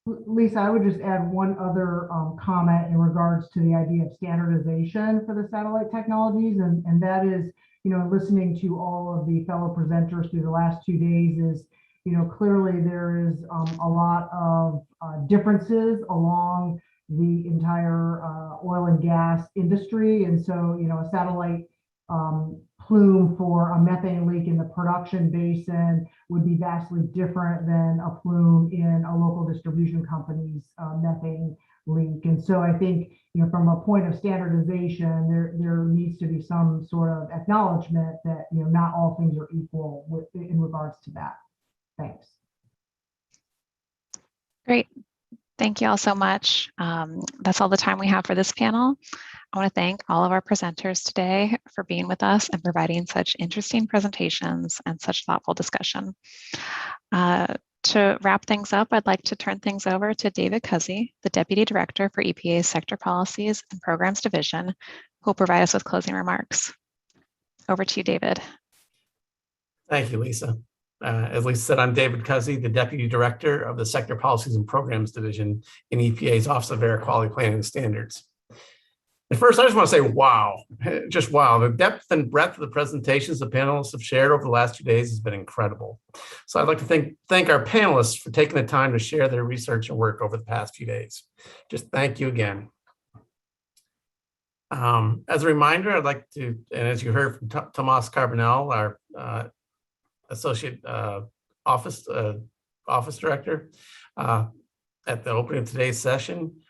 Lisa, I would just add one other comment in regards to the idea of standardization for the satellite technologies, and that is, listening to all of the fellow presenters through the last 2 days is, clearly there is a lot of differences along the entire oil and gas industry, and so, a satellite plume for a methane leak in the production basin would be vastly different than a plume in a local distribution company's methane leak. And so I think, from a point of standardization, there needs to be some sort of acknowledgement that, not all things are equal in regards to that. Thanks. Great. Thank you all so much. That's all the time we have for this panel. I want to thank all of our presenters today for being with us and providing such interesting presentations and such thoughtful discussion. To wrap things up, I'd like to turn things over to David Cuzzy, the Deputy Director for EPA's Sector Policies and Programs Division, who will provide us with closing remarks. Over to you, David. Thank you, Lisa. As Lisa said, I'm David Cuzzy, the Deputy Director of the Sector Policies and Programs Division in EPA's Office of Air Quality Planning and Standards. And first, I just want to say, wow, just wow. The depth and breadth of the presentations the panelists have shared over the last 2 days has been incredible. So I'd like to thank our panelists for taking the time to share their research and work over the past few days. Just thank you again. As a reminder, I'd like to, and as you heard from Tomás Carbonell, our Associate Office Director, at the opening of today's session,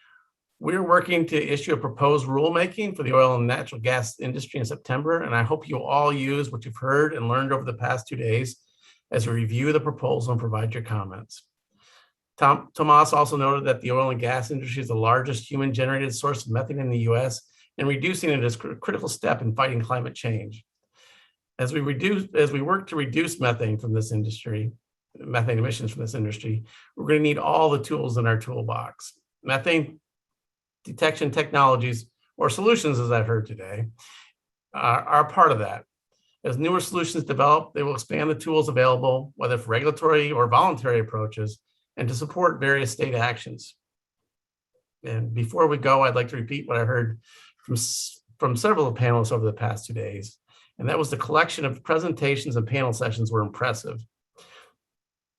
we're working to issue a proposed rulemaking for the oil and natural gas industry in September, and I hope you all use what you've heard and learned over the past 2 days as we review the proposal and provide your comments. Tomás also noted that the oil and gas industry is the largest human-generated source of methane in the U.S., and reducing it is a critical step in fighting climate change. As we work to reduce methane from this industry, methane emissions from this industry, we're going to need all the tools in our toolbox. Methane detection technologies, or solutions, as I've heard today, are part of that. As newer solutions develop, they will expand the tools available, whether for regulatory or voluntary approaches, and to support various state actions. And before we go, I'd like to repeat what I heard from several panelists over the past 2 days, and that was the collection of presentations and panel sessions were impressive.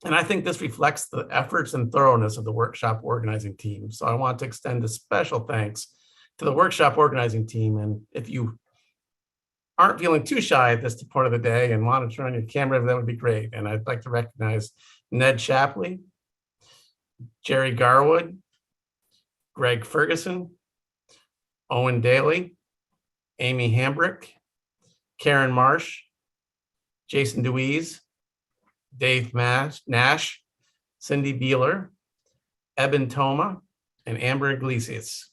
And I think this reflects the efforts and thoroughness of the workshop organizing team. So I want to extend a special thanks to the workshop organizing team. And if you aren't feeling too shy at this part of the day and want to turn on your camera, that would be great. And I'd like to recognize Ned Shapley, Jerry Garwood, Greg Ferguson, Owen Daly, Amy Hambrick, Karen Marsh, Jason Deweese, Dave Nash, Cindy Beeler, Eben Toma, and Amber Iglesias.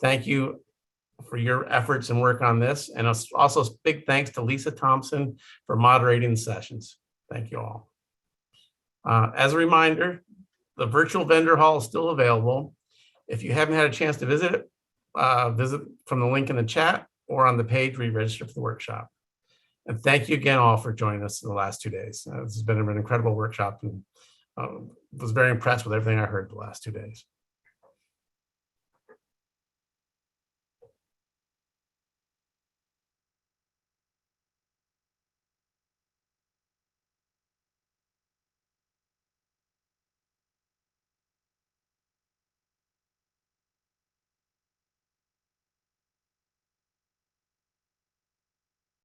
Thank you for your efforts and work on this. And also big thanks to Lisa Thompson for moderating the sessions. Thank you all. As a reminder, the virtual vendor hall is still available. If you haven't had a chance to visit it, visit from the link in the chat or on the page where you register for the workshop. And thank you again all for joining us in the last 2 days. This has been an incredible workshop, and was very impressed with everything I heard the last 2 days.